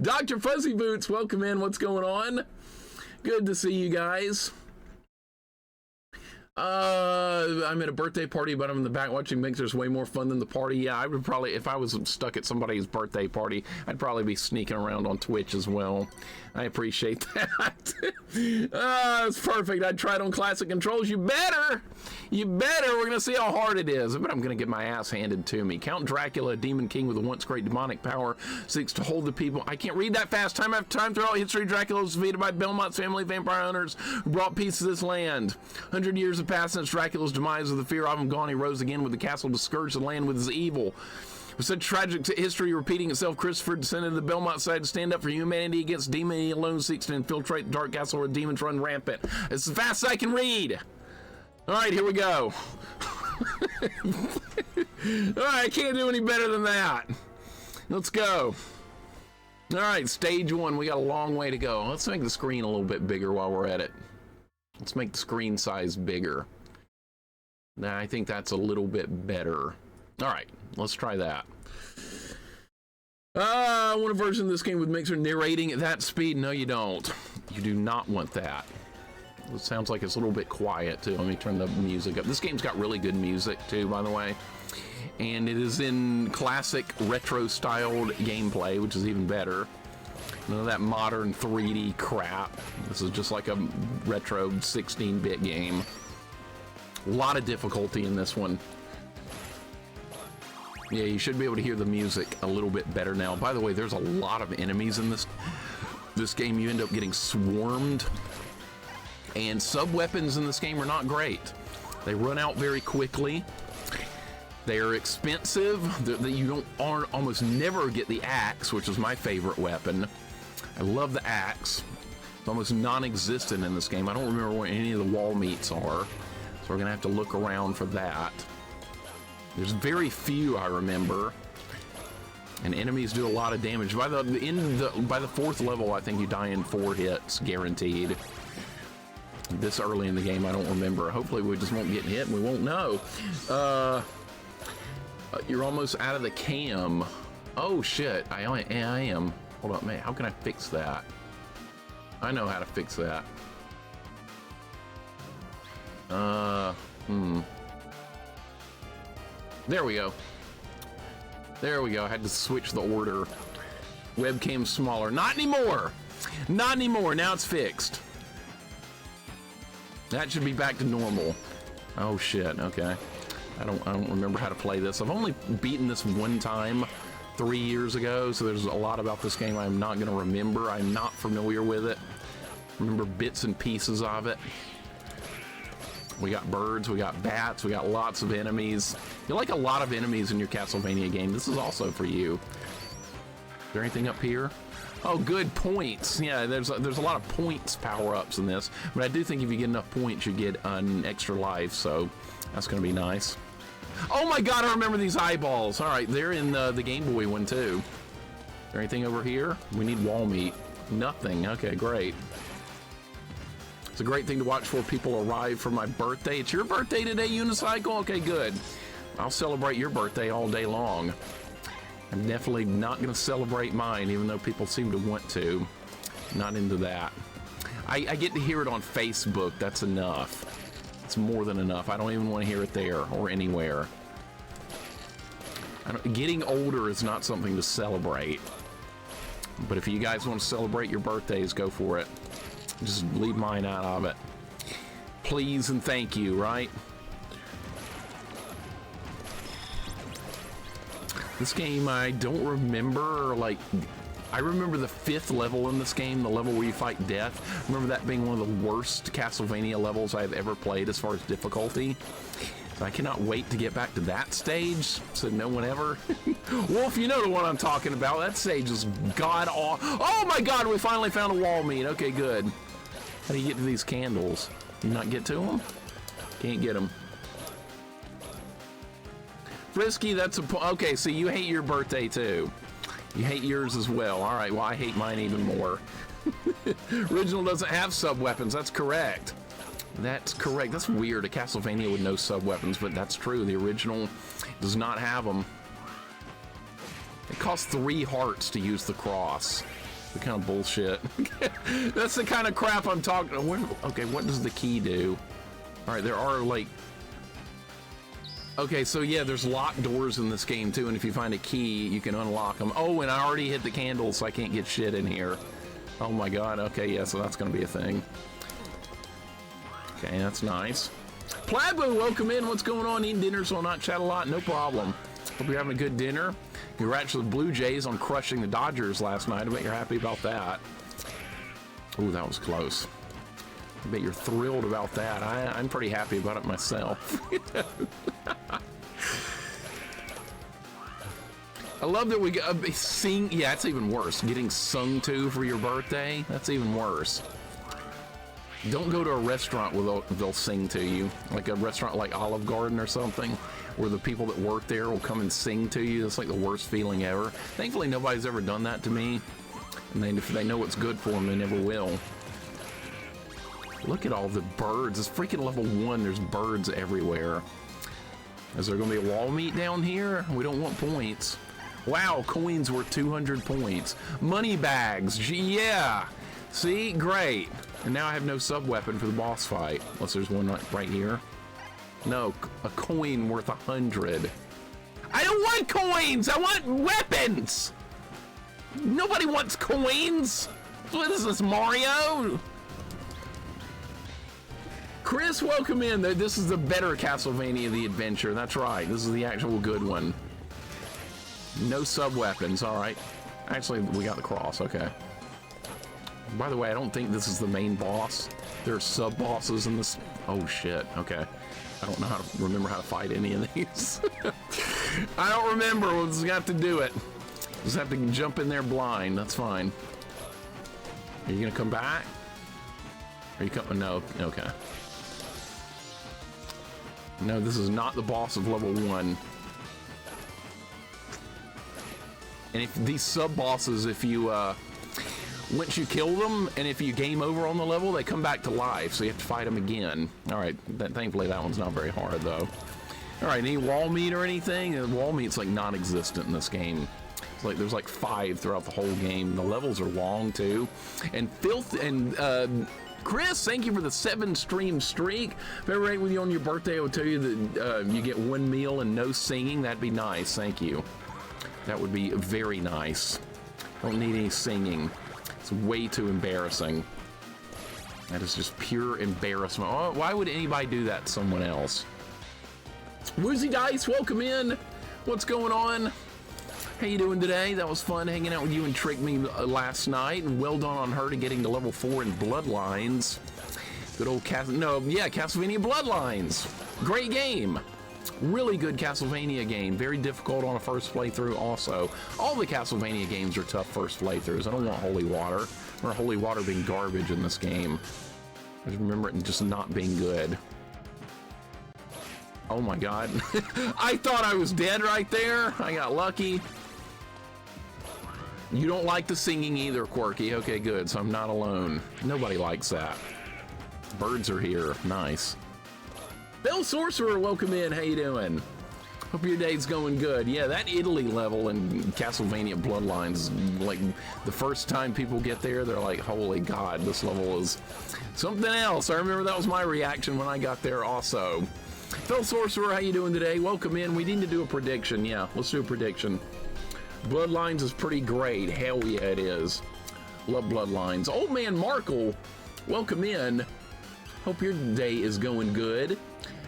Dr. Fuzzy Boots, welcome in. What's going on? Good to see you guys. I'm at a birthday party, but I'm in the back watching Mixers. Way more fun than the party. Yeah, I would probably, if I was stuck at somebody's birthday party, I'd probably be sneaking around on Twitch as well. I appreciate that. It's perfect. I tried on classic controls. You better. You better. We're going to see how hard it is. But I'm going to get my ass handed to me. Count Dracula, a demon king with a once great demonic power, seeks to hold the people. I can't read that fast. Time after time throughout history, Dracula was defeated by Belmont's family of vampire hunters who brought peace to this land. 100 years have passed since Dracula's demise. With the fear of him gone, he rose again with the castle to scourge the land with his evil. With such tragic history repeating itself, Christopher descended to the Belmont side to stand up for humanity against demon. He alone seeks to infiltrate the dark castle where demons run rampant. It's as fast as I can read. All right, here we go. All right, I can't do any better than that. Let's go. All right, stage one. We got a long way to go. Let's make the screen a little bit bigger while we're at it. Let's make the screen size bigger. Now, I think that's a little bit better. All right, let's try that. I want a version of this game with Mixer narrating at that speed. No, you don't. You do not want that. It sounds like it's a little bit quiet, too. Let me turn the music up. This game's got really good music, too, by the way. And it is in classic retro-styled gameplay, which is even better. None of that modern 3D crap. This is just like a retro 16-bit game. A lot of difficulty in this one. Yeah, you should be able to hear the music a little bit better now. By the way, there's a lot of enemies in this game. You end up getting swarmed. And sub-weapons in this game are not great. They run out very quickly. They are expensive. You almost never get the axe, which is my favorite weapon. I love the axe. It's almost non-existent in this game. I don't remember where any of the wall meats are. So we're gonna have to look around for that. There's very few I remember, and enemies do a lot of damage. By the fourth level, I think you die in 4 hits, guaranteed. This early in the game, I don't remember. Hopefully, we just won't get hit and we won't know. You're almost out of the cam. Oh shit! I am. Hold up, man. How can I fix that? I know how to fix that. There we go. There we go. I had to switch the order. Webcam smaller. Not anymore. Not anymore. Now it's fixed. That should be back to normal. Oh shit. Okay. I don't remember how to play this. I've only beaten this one time 3 years ago, so there's a lot about this game I'm not going to remember. I'm not familiar with it. Remember bits and pieces of it. We got birds, we got bats, we got lots of enemies. You like a lot of enemies in your Castlevania game. This is also for you. Is there anything up here? Oh, good, points. Yeah, there's a lot of points power-ups in this, but I do think if you get enough points, you get an extra life, so that's going to be nice. Oh my god, I remember these eyeballs. All right, they're in the Game Boy one, too. Is there anything over here? We need wall meat. Nothing. Okay, great. It's a great thing to watch for people arrive for my birthday. It's your birthday today, Unicycle? Okay, good. I'll celebrate your birthday all day long. I'm definitely not going to celebrate mine, even though people seem to want to. Not into that. I get to hear it on Facebook. That's enough. It's more than enough. I don't even want to hear it there or anywhere. Getting older is not something to celebrate. But if you guys want to celebrate your birthdays, go for it. Just leave mine out of it. Please and thank you, right? This game, I don't remember, like, I remember the 5th level in this game, the level where you fight death. I remember that being one of the worst Castlevania levels I've ever played as far as difficulty. So I cannot wait to get back to that stage, so no one ever. Wolf, you know the one I'm talking about. That stage is god-awful. Oh my god, we finally found a wall meat. Okay, good. How do you get to these candles? Can you not get to them? Can't get them. Frisky, that's a... Okay, so you hate your birthday, too. You hate yours as well. All right, well, I hate mine even more. Original doesn't have sub-weapons. That's correct. That's correct. That's weird. A Castlevania with no sub-weapons, but that's true. The original does not have them. It costs 3 hearts to use the cross. The kind of bullshit. That's the kind of crap I'm talking about. Okay, what does the key do? All right, there are like... Okay, so yeah, there's locked doors in this game too, and if you find a key, you can unlock them. Oh, and I already hit the candle, so I can't get shit in here. Oh my god, okay, yeah, so that's gonna be a thing. Okay, that's nice. Plabu, welcome in. What's going on? Eating dinner, so I'll not chat a lot. No problem. Hope you're having a good dinner. Congrats to the Blue Jays on crushing the Dodgers last night. I bet you're happy about that. Ooh, that was close. I bet you're thrilled about that. I'm pretty happy about it myself. I love that we sing. Yeah, it's even worse. Getting sung to for your birthday. That's even worse. Don't go to a restaurant where they'll sing to you, like a restaurant like Olive Garden or something, where the people that work there will come and sing to you. That's like the worst feeling ever. Thankfully, nobody's ever done that to me, and if they know what's good for them, they never will. Look at all the birds. It's freaking level 1. There's birds everywhere. Is there going to be a wall meet down here? We don't want points. Wow, coins worth 200 points. Money bags. Yeah. See? Great. And now I have no sub-weapon for the boss fight. Unless there's one right here. No, a coin worth 100. I don't want coins! I want weapons! Nobody wants coins! What is this, Mario? Chris, welcome in. This is the better Castlevania The Adventure. That's right. This is the actual good one. No sub-weapons. All right. Actually, we got the cross. Okay. By the way, I don't think this is the main boss. There are sub-bosses in this. Oh, shit. Okay. I don't know how to remember how to fight any of these. I don't remember. We'll just have to do it. Just have to jump in there blind. That's fine. Are you going to come back? Are you coming? No. Okay. No, this is not the boss of level 1. And if these sub-bosses, if you, once you kill them, and if you game over on the level, they come back to life, so you have to fight them again. All right, thankfully that one's not very hard, though. All right, any wall meat or anything? The wall meat's like non-existent in this game. It's like there's like 5 throughout the whole game. The levels are long, too. And Chris, thank you for the 7-stream streak. If I ever ate with you on your birthday, I would tell you that you get 1 meal and no singing. That'd be nice. Thank you. That would be very nice. Don't need any singing. It's way too embarrassing. That is just pure embarrassment. Oh, why would anybody do that to someone else? Woozy Dice, welcome in. What's going on? How you doing today? That was fun hanging out with you and Trick Me last night, and well done on her to getting to level 4 in Bloodlines. Good old Castlevania Bloodlines. Great game. Really good Castlevania game. Very difficult on a first playthrough also. All the Castlevania games are tough first playthroughs. I don't want Holy Water. Or Holy Water being garbage in this game. I just remember it just not being good. Oh my god. I thought I was dead right there. I got lucky. You don't like the singing either, Quirky. Okay, good. So I'm not alone. Nobody likes that. Birds are here. Nice. Bill Sorcerer, welcome in. How you doing? Hope your day's going good. Yeah, that Italy level in Castlevania Bloodlines, like the first time people get there, they're like, holy god, this level is something else. I remember that was my reaction when I got there also. Phil Sorcerer, how you doing today? Welcome in. We need to do a prediction. Yeah, let's do a prediction. Bloodlines is pretty great. Hell yeah, it is. Love Bloodlines. Old Man Markle, welcome in. Hope your day is going good.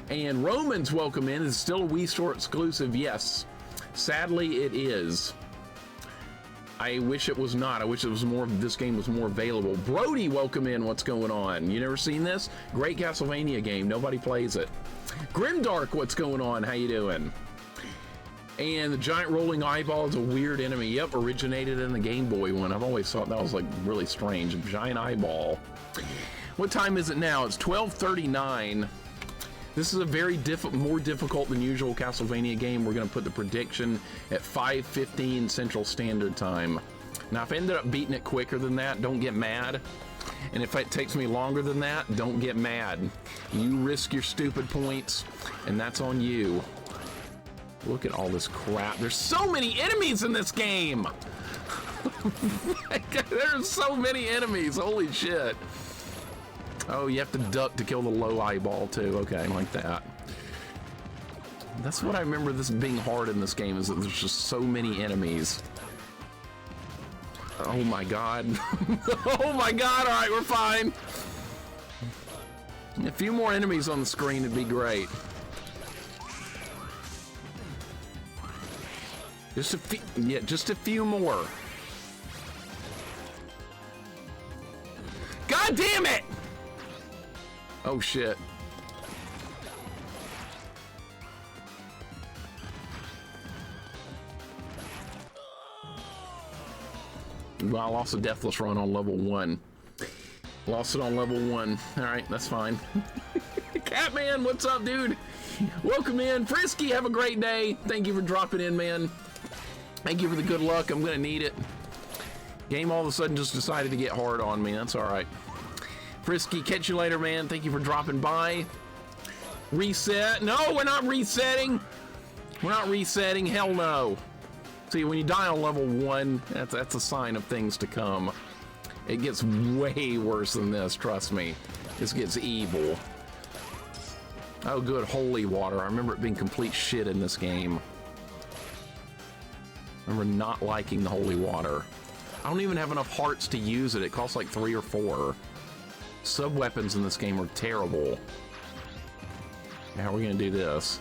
And Romans, welcome in. Is it still a Wii Store exclusive? Yes. Sadly, it is. I wish it was not. I wish it was more. This game was more available. Brody, welcome in. What's going on? You never seen this? Great Castlevania game. Nobody plays it. Grimdark, what's going on? How you doing? And the giant rolling eyeball is a weird enemy. Yep, originated in the Game Boy one. I've always thought that was like really strange. A giant eyeball. What time is it now? It's 12:39. This is a very more difficult than usual Castlevania game. We're going to put the prediction at 5:15 Central Standard Time. Now, if I ended up beating it quicker than that, don't get mad. And if it takes me longer than that, don't get mad. You risk your stupid points, and that's on you. Look at all this crap. There's so many enemies in this game. There's so many enemies. Holy shit. Oh, you have to duck to kill the low eyeball too. Okay, like that. That's what I remember this being hard in this game, is that there's just so many enemies. Oh my god. Oh my god, alright, we're fine. A few more enemies on the screen would be great. Just a few, yeah, just a few more. God damn it! Oh shit. Well, I lost a Deathless Run on level 1. Lost it on level 1. Alright, that's fine. Catman, what's up, dude? Welcome in. Frisky, have a great day. Thank you for dropping in, man. Thank you for the good luck. I'm gonna need it. Game all of a sudden just decided to get hard on me. That's alright. Frisky, catch you later, man. Thank you for dropping by. Reset. No, we're not resetting. We're not resetting. Hell no. See, when you die on level 1, that's a sign of things to come. It gets way worse than this, trust me. This gets evil. Oh, good, holy water. I remember it being complete shit in this game. I remember not liking the holy water. I don't even have enough hearts to use it. It costs like 3 or 4. Sub-weapons in this game are terrible. How are we gonna do this?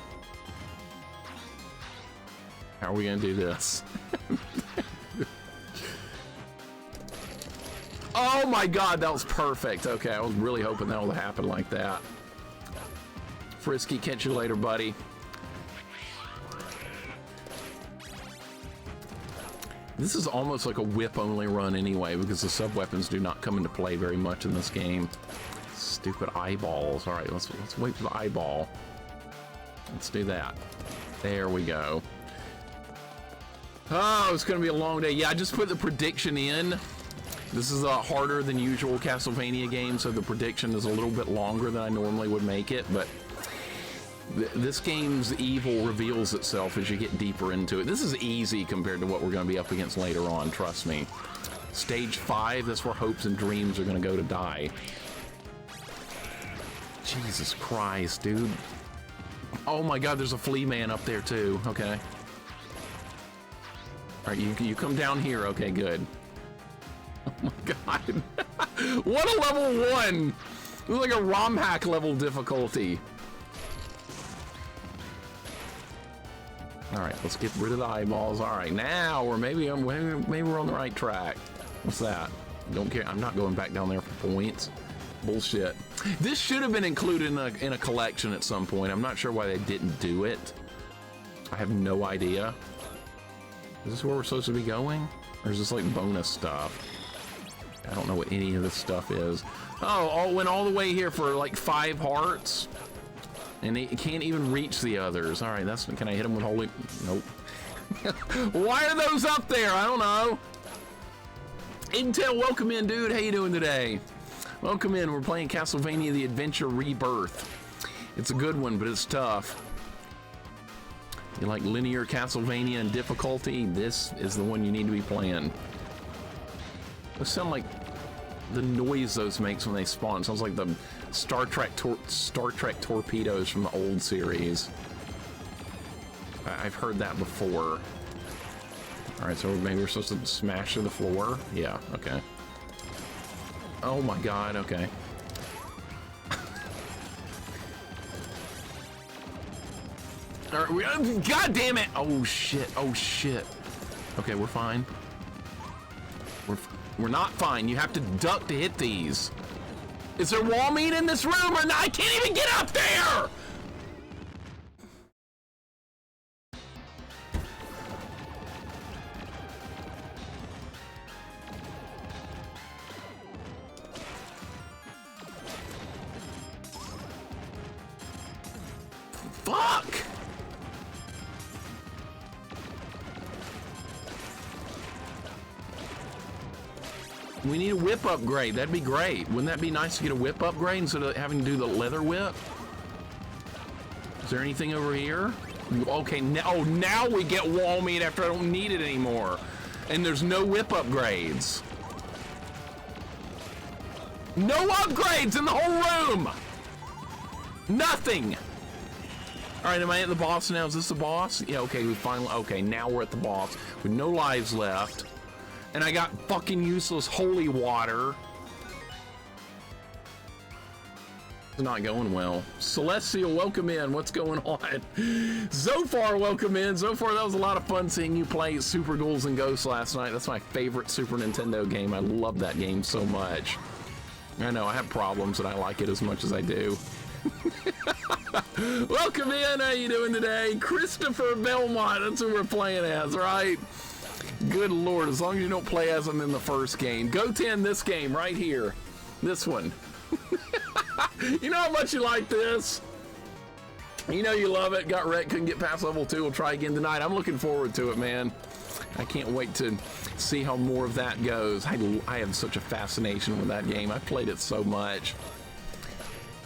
How are we gonna do this? Oh my god, that was perfect. Okay, I was really hoping that would happen like that. Frisky, catch you later, buddy. This is almost like a whip-only run anyway, because the sub-weapons do not come into play very much in this game. Stupid eyeballs. All right, let's wait for the eyeball. Let's do that. There we go. Oh, it's gonna be a long day. Yeah, I just put the prediction in. This is a harder than usual Castlevania game, so the prediction is a little bit longer than I normally would make it, but this game's evil reveals itself as you get deeper into it. This is easy compared to what we're going to be up against later on, trust me. Stage 5, that's where hopes and dreams are going to go to die. Jesus Christ, dude. Oh my god, there's a flea man up there too. Okay. Alright, you come down here. Okay, good. Oh my god. What a level 1! It was like a ROM hack level difficulty. All right, let's get rid of the eyeballs. All right, now we're maybe we're on the right track. What's that? Don't care. I'm not going back down there for points. Bullshit. This should have been included in a collection at some point. I'm not sure why they didn't do it. I have no idea. Is this where we're supposed to be going? Or is this like bonus stuff? I don't know what any of this stuff is. Oh, went all the way here for like 5 hearts. And it can't even reach the others. All right, can I hit them with holy? Nope. Why are those up there? I don't know. Intel, welcome in, dude. How you doing today? Welcome in. We're playing Castlevania: The Adventure Rebirth. It's a good one, but it's tough. You like linear Castlevania and difficulty? This is the one you need to be playing. Those sound like the noise those makes when they spawn. It sounds like the Star Trek torpedoes from the old series. I've heard that before. All right, so maybe we're supposed to smash through the floor. Yeah. Okay. Oh my god. Okay. All right, god damn it! Oh shit! Oh shit! Okay, we're fine. We're not fine. You have to duck to hit these. Is there wall meat in this room or not? I can't even get up there! Fuck! We need a whip upgrade. That'd be great. Wouldn't that be nice to get a whip upgrade instead of having to do the leather whip? Is there anything over here? Okay, now we get wall meat after I don't need it anymore. And there's no whip upgrades. No upgrades in the whole room! Nothing! Alright, am I at the boss now? Is this the boss? Yeah, okay, we finally... Okay, now we're at the boss with no lives left. And I got fucking useless holy water. It's not going well. Celestial, welcome in. What's going on? Zophar, welcome in. Zophar, that was a lot of fun seeing you play Super Ghouls and Ghosts last night. That's my favorite Super Nintendo game. I love that game so much. I know, I have problems, and I like it as much as I do. Welcome in. How you doing today? Christopher Belmont. That's who we're playing as, right? Good Lord, as long as you don't play as him in the first game. Go 10 this game right here. This one. You know how much you like this? You know you love it. Got wrecked, couldn't get past level 2. We'll try again tonight. I'm looking forward to it, man. I can't wait to see how more of that goes. I have such a fascination with that game. I've played it so much.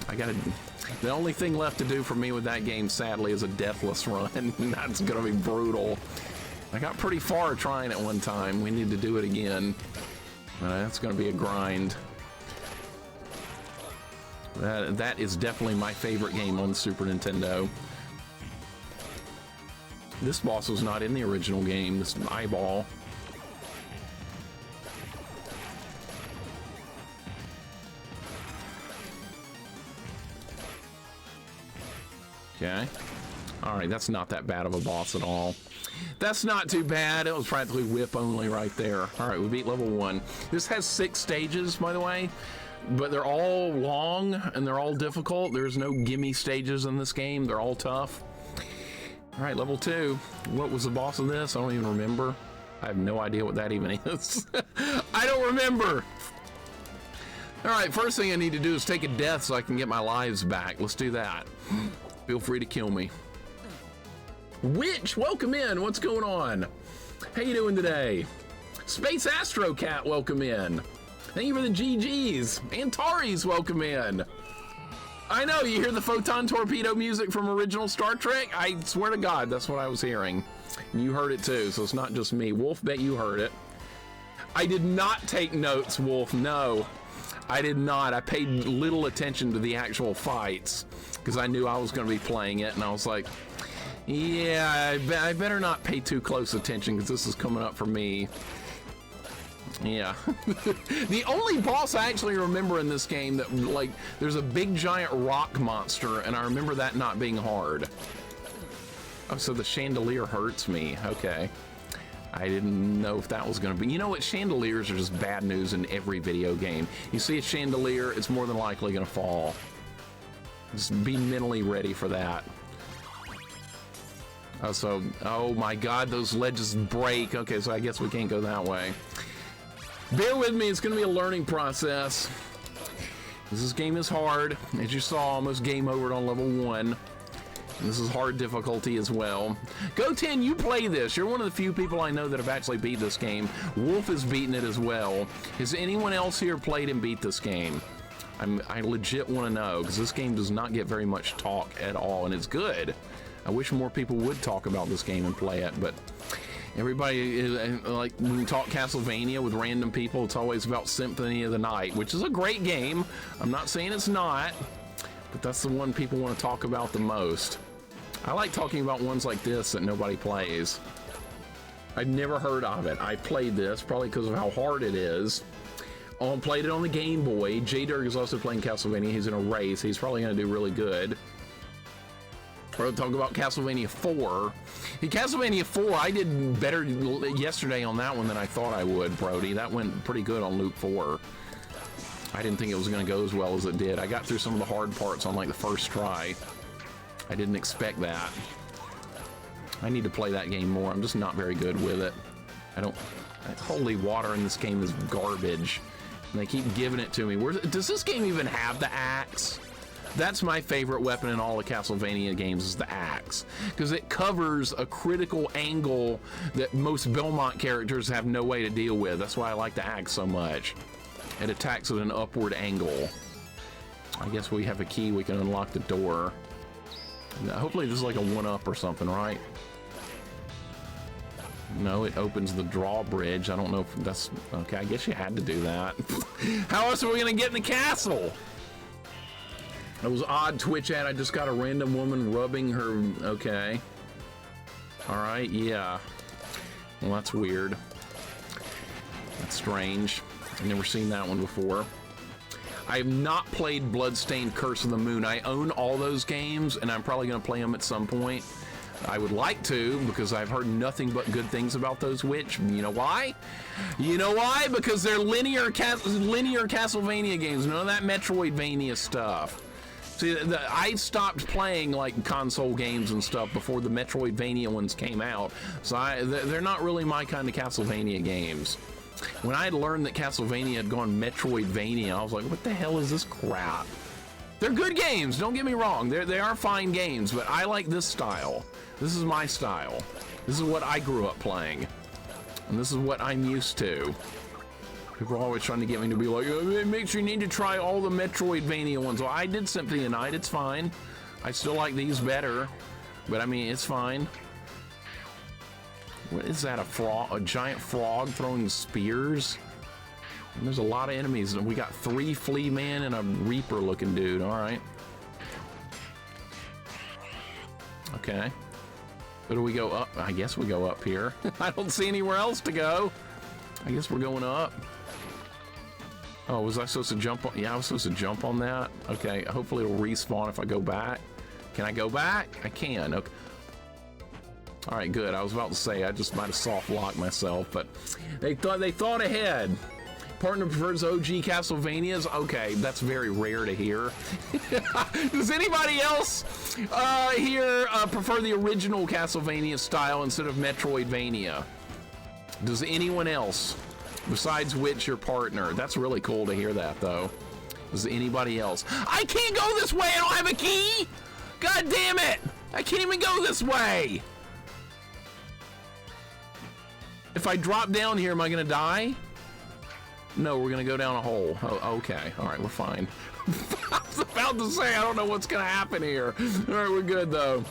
The only thing left to do for me with that game, sadly, is a deathless run. That's gonna be brutal. I got pretty far trying it one time. We need to do it again. That's gonna be a grind. That is definitely my favorite game on Super Nintendo. This boss was not in the original game, this eyeball. Okay. Alright, that's not that bad of a boss at all. That's not too bad. It was practically whip only right there. Alright, we beat level 1. This has 6 stages, by the way. But they're all long and they're all difficult. There's no gimme stages in this game. They're all tough. All right, level 2. What was the boss of this? I don't even remember. I have no idea what that even is. I don't remember. All right, first thing I need to do is take a death so I can get my lives back. Let's do that. Feel free to kill me. Witch, welcome in. What's going on? How you doing today? Space Astro Cat, welcome in. Thank you for the GGs. Antares, welcome in. I know, you hear the photon torpedo music from original Star Trek? I swear to God, that's what I was hearing. You heard it too, so it's not just me. Wolf, bet you heard it. I did not take notes, Wolf, no. I did not. I paid little attention to the actual fights because I knew I was going to be playing it, and I was like, yeah, I better not pay too close attention because this is coming up for me. Yeah. The only boss I actually remember in this game that, like, there's a big giant rock monster, and I remember that not being hard. Oh, so the chandelier hurts me. Okay. I didn't know if that was going to be... You know what? Chandeliers are just bad news in every video game. You see a chandelier, it's more than likely going to fall. Just be mentally ready for that. Oh, so... Oh, my God, those ledges break. Okay, so I guess we can't go that way. Bear with me, it's going to be a learning process. This game is hard. As you saw, almost game over on level 1. And this is hard difficulty as well. Go10, you play this. You're one of the few people I know that have actually beat this game. Wolf has beaten it as well. Has anyone else here played and beat this game? I legit want to know, because this game does not get very much talk at all, and it's good. I wish more people would talk about this game and play it, but... Everybody is, like, when you talk Castlevania with random people, it's always about Symphony of the Night, which is a great game. I'm not saying it's not, but that's the one people want to talk about the most. I like talking about ones like this that nobody plays. I'd never heard of it. I played this, probably because of how hard it is. Played it on the Game Boy. J-Dirk is also playing Castlevania. He's in a race. He's probably going to do really good. We're going to talk about Castlevania 4. In Castlevania 4, I did better yesterday on that one than I thought I would, Brody. That went pretty good on Loop 4. I didn't think it was going to go as well as it did. I got through some of the hard parts on, like, the first try. I didn't expect that. I need to play that game more. I'm just not very good with it. Holy water in this game is garbage. And they keep giving it to me. Does this game even have the axe? That's my favorite weapon in all the Castlevania games, is the axe, because it covers a critical angle that most Belmont characters have no way to deal with. That's why I like the axe so much. It attacks at an upward angle. I guess we have a key, we can unlock the door. Now, hopefully this is like a 1-up or something, right? No, it opens the drawbridge. I don't know if that's... Okay, I guess you had to do that. How else are we going to get in the castle? It was odd Twitch ad. I just got a random woman rubbing her... Okay. Alright, yeah. Well, that's weird. That's strange. I've never seen that one before. I have not played Bloodstained Curse of the Moon. I own all those games, and I'm probably going to play them at some point. I would like to, because I've heard nothing but good things about those Witch. You know why? You know why? Because they're linear Castlevania games. None of that Metroidvania stuff. See, I stopped playing like console games and stuff before the Metroidvania ones came out. So they're not really my kind of Castlevania games. When I had learned that Castlevania had gone Metroidvania, I was like, what the hell is this crap? They're good games, don't get me wrong. They are fine games, but I like this style. This is my style. This is what I grew up playing. And this is what I'm used to. People are always trying to get me to be like, oh, it makes you need to try all the Metroidvania ones. Well, I did Symphony of the Night, it's fine. I still like these better, but I mean, it's fine. What is that, a frog? A giant frog throwing spears? And there's a lot of enemies, and we got 3 Flea Man and a Reaper looking dude. All right. Okay. Where do we go up? I guess we go up here. I don't see anywhere else to go. I guess we're going up. Oh, was I supposed to jump on? Yeah, I was supposed to jump on that. Okay, hopefully it'll respawn if I go back. Can I go back? I can. Okay. All right, good. I was about to say I just might have soft locked myself, but they thought ahead. Partner prefers OG Castlevanias. Okay, that's very rare to hear. Does anybody else here prefer the original Castlevania style instead of Metroidvania? Does anyone else, besides Witch, your partner? That's really cool to hear that, though. Does anybody else? I can't go this way. I don't have a key. God damn it! I can't even go this way. If I drop down here, am I gonna die? No, we're gonna go down a hole. Oh, okay. All right, we're fine. I was about to say, I don't know what's gonna happen here. All right, we're good though.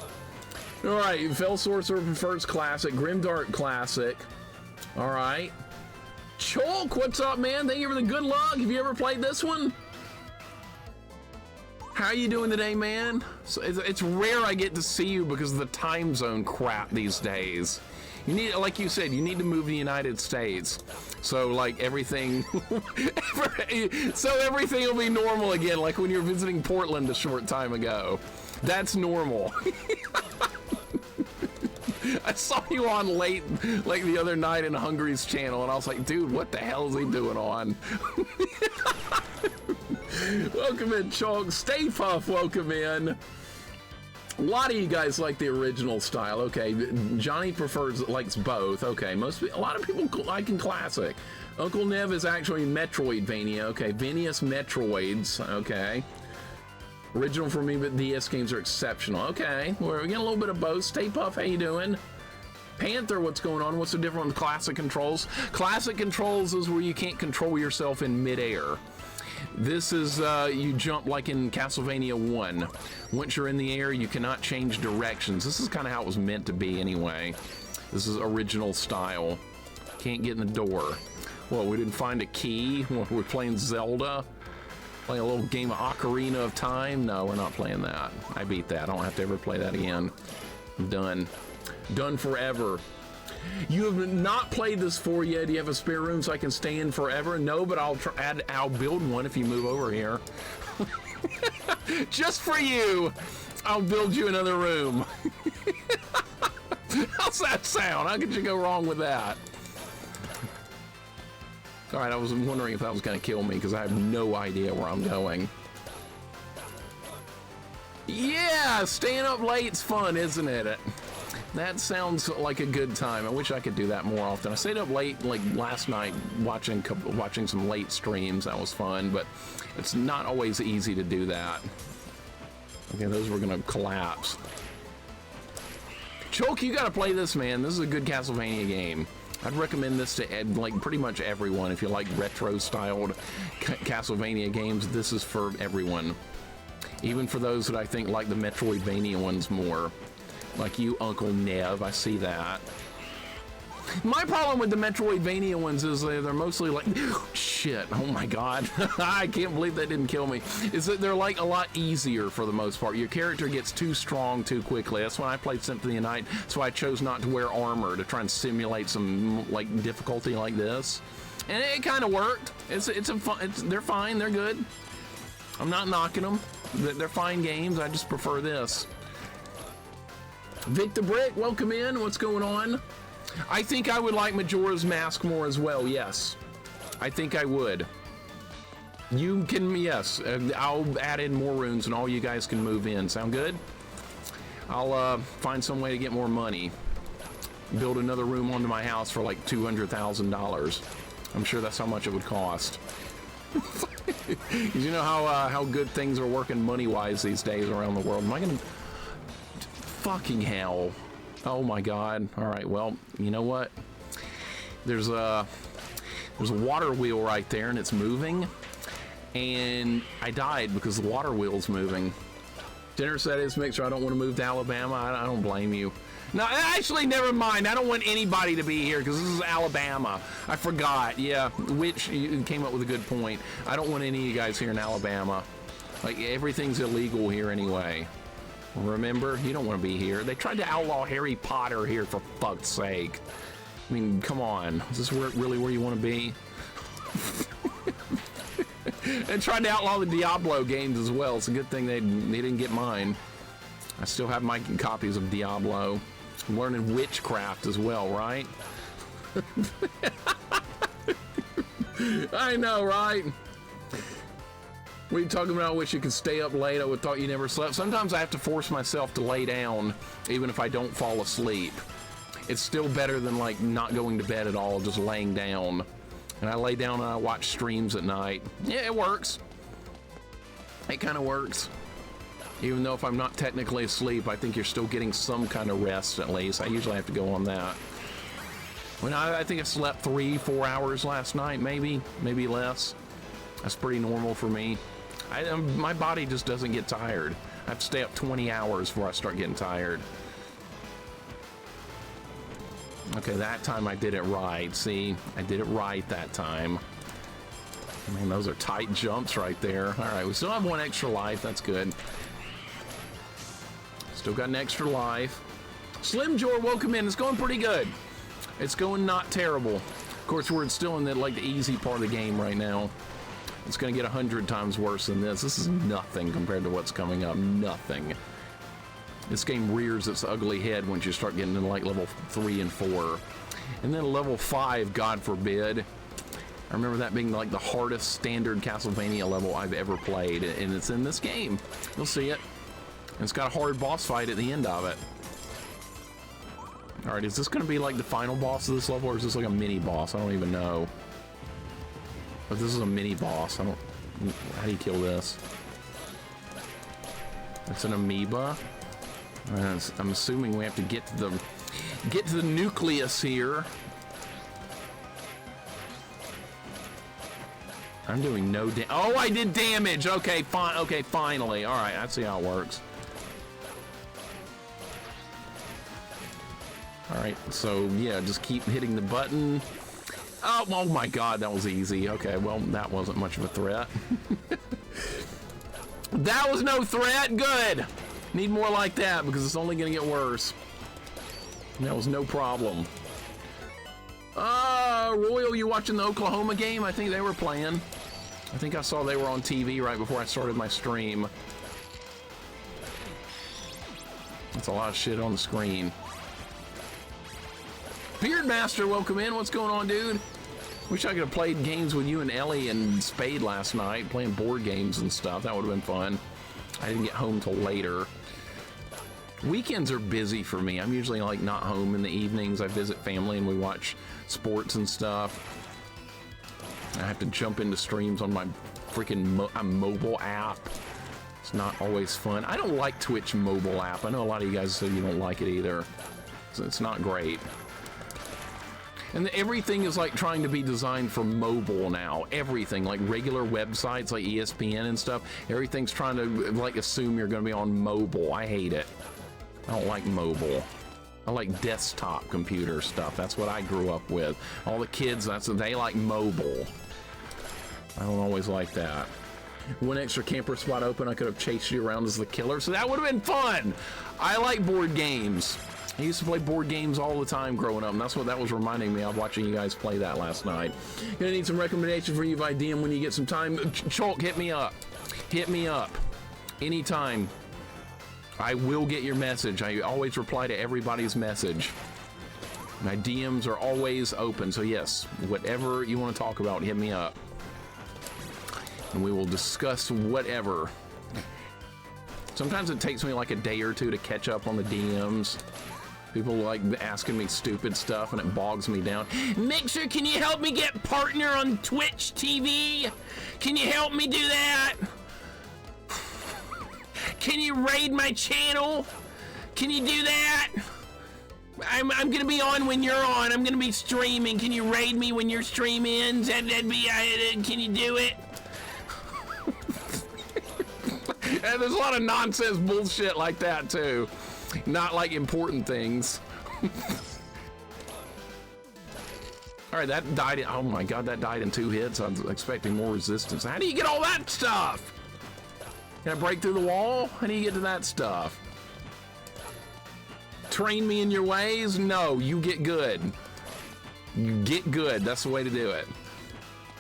All right, Fell Sorcerer prefers Classic, Grimdark Classic. All right. Chalk, what's up, man? Thank you for the good luck. Have you ever played this one? How you doing today, man? So it's rare I get to see you because of the time zone crap these days. You need, like you said, you need to move to the United States. So like everything, so everything will be normal again, like when you're visiting Portland a short time ago. That's normal. I saw you on late, like the other night in Hungary's channel, and I was like, dude, what the hell is he doing on? Welcome in, Chalk. Stay Puff, welcome in. A lot of you guys like the original style. Okay, Johnny likes both. Okay, a lot of people like in classic. Uncle Nev is actually Metroidvania. Okay, Venius Metroids. Okay, original for me, but DS games are exceptional. Okay, we're getting a little bit of both. Stay Puff, how you doing? Panther, what's going on? What's the difference with classic controls? Classic controls is where you can't control yourself in midair. This is, you jump like in Castlevania 1. Once you're in the air, you cannot change directions. This is kind of how it was meant to be anyway. This is original style. Can't get in the door. Well, we didn't find a key. We're playing Zelda. Playing a little game of Ocarina of Time. No, we're not playing that. I beat that. I don't have to ever play that again. I'm done. Done forever. You have not played this 4 yet. Do you have a spare room so I can stay in forever? No, but I'll build one if you move over here. Just for you, I'll build you another room. How's that sound? How could you go wrong with that? All right, I was wondering if that was going to kill me because I have no idea where I'm going. Yeah, staying up late's fun, isn't it? That sounds like a good time. I wish I could do that more often. I stayed up late, like last night, watching some late streams. That was fun, but it's not always easy to do that. Okay, those were gonna collapse. Choke, you gotta play this, man. This is a good Castlevania game. I'd recommend this to like pretty much everyone. If you like retro-styled Castlevania games, this is for everyone. Even for those that I think like the Metroidvania ones more. Like you, Uncle Nev, I see that. My problem with the Metroidvania ones is they're mostly like, shit, oh my god, I can't believe that didn't kill me, is that they're like a lot easier for the most part. Your character gets too strong too quickly. That's when I played Symphony of the Night, so I chose not to wear armor to try and simulate some like difficulty like this. And it kind of worked. They're fine, they're good. I'm not knocking them. They're fine games, I just prefer this. Vic the Brick, welcome in, what's going on? I think I would like Majora's Mask more as well, yes. I think I would. You can, yes, I'll add in more runes and all you guys can move in. Sound good? I'll find some way to get more money. Build another room onto my house for like $200,000. I'm sure that's how much it would cost. You know how good things are working money-wise these days around the world. Am I gonna... Fucking hell. Oh my god. Alright, well, you know what? There's a water wheel right there and it's moving. And I died because the water wheel's moving. Dinner said it's make sure I don't want to move to Alabama. I don't blame you. No, actually, never mind. I don't want anybody to be here because this is Alabama. I forgot. Yeah, which you came up with a good point. I don't want any of you guys here in Alabama. Like, everything's illegal here anyway. Remember? You don't want to be here. They tried to outlaw Harry Potter here, for fuck's sake. I mean, come on. Is this really where you want to be? And tried to outlaw the Diablo games as well. It's a good thing they didn't get mine. I still have my copies of Diablo. I'm learning witchcraft as well, right? I know, right? What are you talking about? I wish you could stay up late. I would thought you never slept. Sometimes I have to force myself to lay down, even if I don't fall asleep. It's still better than like not going to bed at all, just laying down. And I lay down and I watch streams at night. Yeah, it works. It kind of works. Even though if I'm not technically asleep, I think you're still getting some kind of rest at least. I usually have to go on that. When I think I slept 3-4 hours last night, maybe less. That's pretty normal for me. My body just doesn't get tired. I have to stay up 20 hours before I start getting tired. Okay, that time I did it right. See, I did it right that time. Man, those are tight jumps right there. All right, we still have one extra life. That's good. Still got an extra life. Slim Jor, welcome in. It's going pretty good. It's going not terrible. Of course, we're still in the easy part of the game right now. It's going to get 100 times worse than this. This is nothing compared to what's coming up. Nothing. This game rears its ugly head once you start getting into like level 3 and 4. And then level 5, God forbid. I remember that being like the hardest standard Castlevania level I've ever played. And it's in this game. You'll see it. And it's got a hard boss fight at the end of it. Alright, is this going to be like the final boss of this level, or is this like a mini boss? I don't even know. But this is a mini boss. How do you kill this? It's an amoeba. I'm assuming we have to get to the nucleus here. I'm doing no damage. Oh, I did damage. Okay, fine. Okay, finally. All right, I see how it works. All right, so yeah, just keep hitting the button. Oh my God, that was easy. Okay, well, that wasn't much of a threat. That was no threat. Good. Need more like that because it's only gonna get worse. That was no problem. Royal, you watching the Oklahoma game? I think they were playing. I think I saw they were on TV right before I started my stream. That's a lot of shit on the screen. Beardmaster, welcome in. What's going on, dude? Wish I could have played games with you and Ellie and Spade last night, playing board games and stuff. That would have been fun. I didn't get home till later. Weekends are busy for me. I'm usually like not home in the evenings. I visit family and we watch sports and stuff. I have to jump into streams on my freaking mobile app. It's not always fun. I don't like Twitch mobile app. I know a lot of you guys say you don't like it either. So it's not great. And everything is like trying to be designed for mobile now. Everything, like regular websites like ESPN and stuff, everything's trying to like assume you're going to be on mobile. I hate it. I don't like mobile. I like desktop computer stuff. That's what I grew up with. All the kids, that's what they like, mobile. I don't always like that. One extra camper spot open, I could have chased you around as the killer, so that would have been fun. I like board games. I used to play board games all the time growing up, and that's what that was reminding me of watching you guys play that last night. Gonna need some recommendations for you by DM when you get some time. Chalk, hit me up. Hit me up. Anytime. I will get your message. I always reply to everybody's message. My DMs are always open, so yes, whatever you want to talk about, hit me up. And we will discuss whatever. Sometimes it takes me like a day or two to catch up on the DMs. People like asking me stupid stuff and it bogs me down. Mixer, can you help me get partner on Twitch TV? Can you help me do that? Can you raid my channel? Can you do that? I'm gonna be on when you're on. I'm gonna be streaming. Can you raid me when your stream ends? That'd be, can you do it? And there's a lot of nonsense bullshit like that too. Not like important things. All right, that died in, oh my God, that died in 2 hits. I was expecting more resistance. How do you get all that stuff? Can I break through the wall? How do you get to that stuff? Train me in your ways? No, you get good. You get good, that's the way to do it.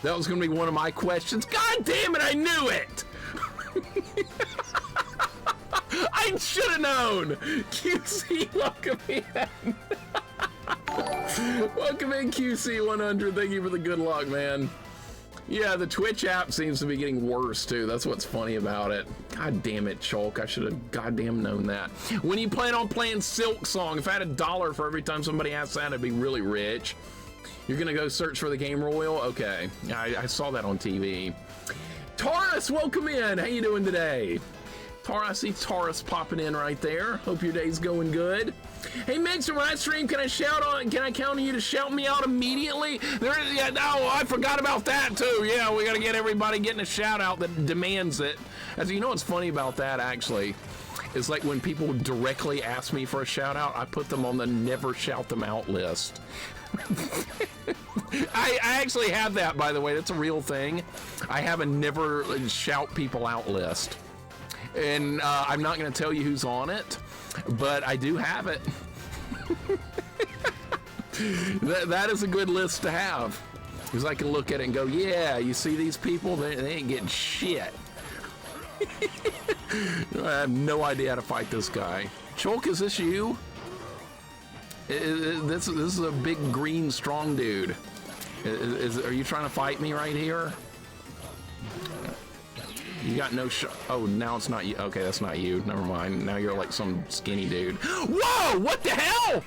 That was gonna be one of my questions. God damn it, I knew it! I should have known. QC, welcome in. Welcome in, QC100. Thank you for the good luck, man. Yeah, the Twitch app seems to be getting worse too. That's what's funny about it. God damn it, Chalk. I should have goddamn known that. When you plan on playing Silk Song, if I had $1 for every time somebody asks that, I'd be really rich. You're gonna go search for the game royal? Okay, I saw that on TV. Taurus, welcome in. How you doing today? Taurus, I see Taurus popping in right there. Hope your day's going good. Hey Mixer, when I stream, can I count on you to shout me out immediately? I forgot about that too. Yeah, we gotta get everybody getting a shout out that demands it. As you know what's funny about that actually? It's like when people directly ask me for a shout out, I put them on the never shout them out list. I actually have that, by the way. That's a real thing. I have a never shout people out list. And I'm not going to tell you who's on it, but I do have it. that is a good list to have. Because I can look at it and go, yeah, you see these people? They ain't getting shit. I have no idea how to fight this guy. Chalk, is this you? This is a big green strong dude. Are you trying to fight me right here? You got no shot. Oh, now it's not you. Okay, that's not you. Never mind. Now you're like some skinny dude. Whoa! What the hell?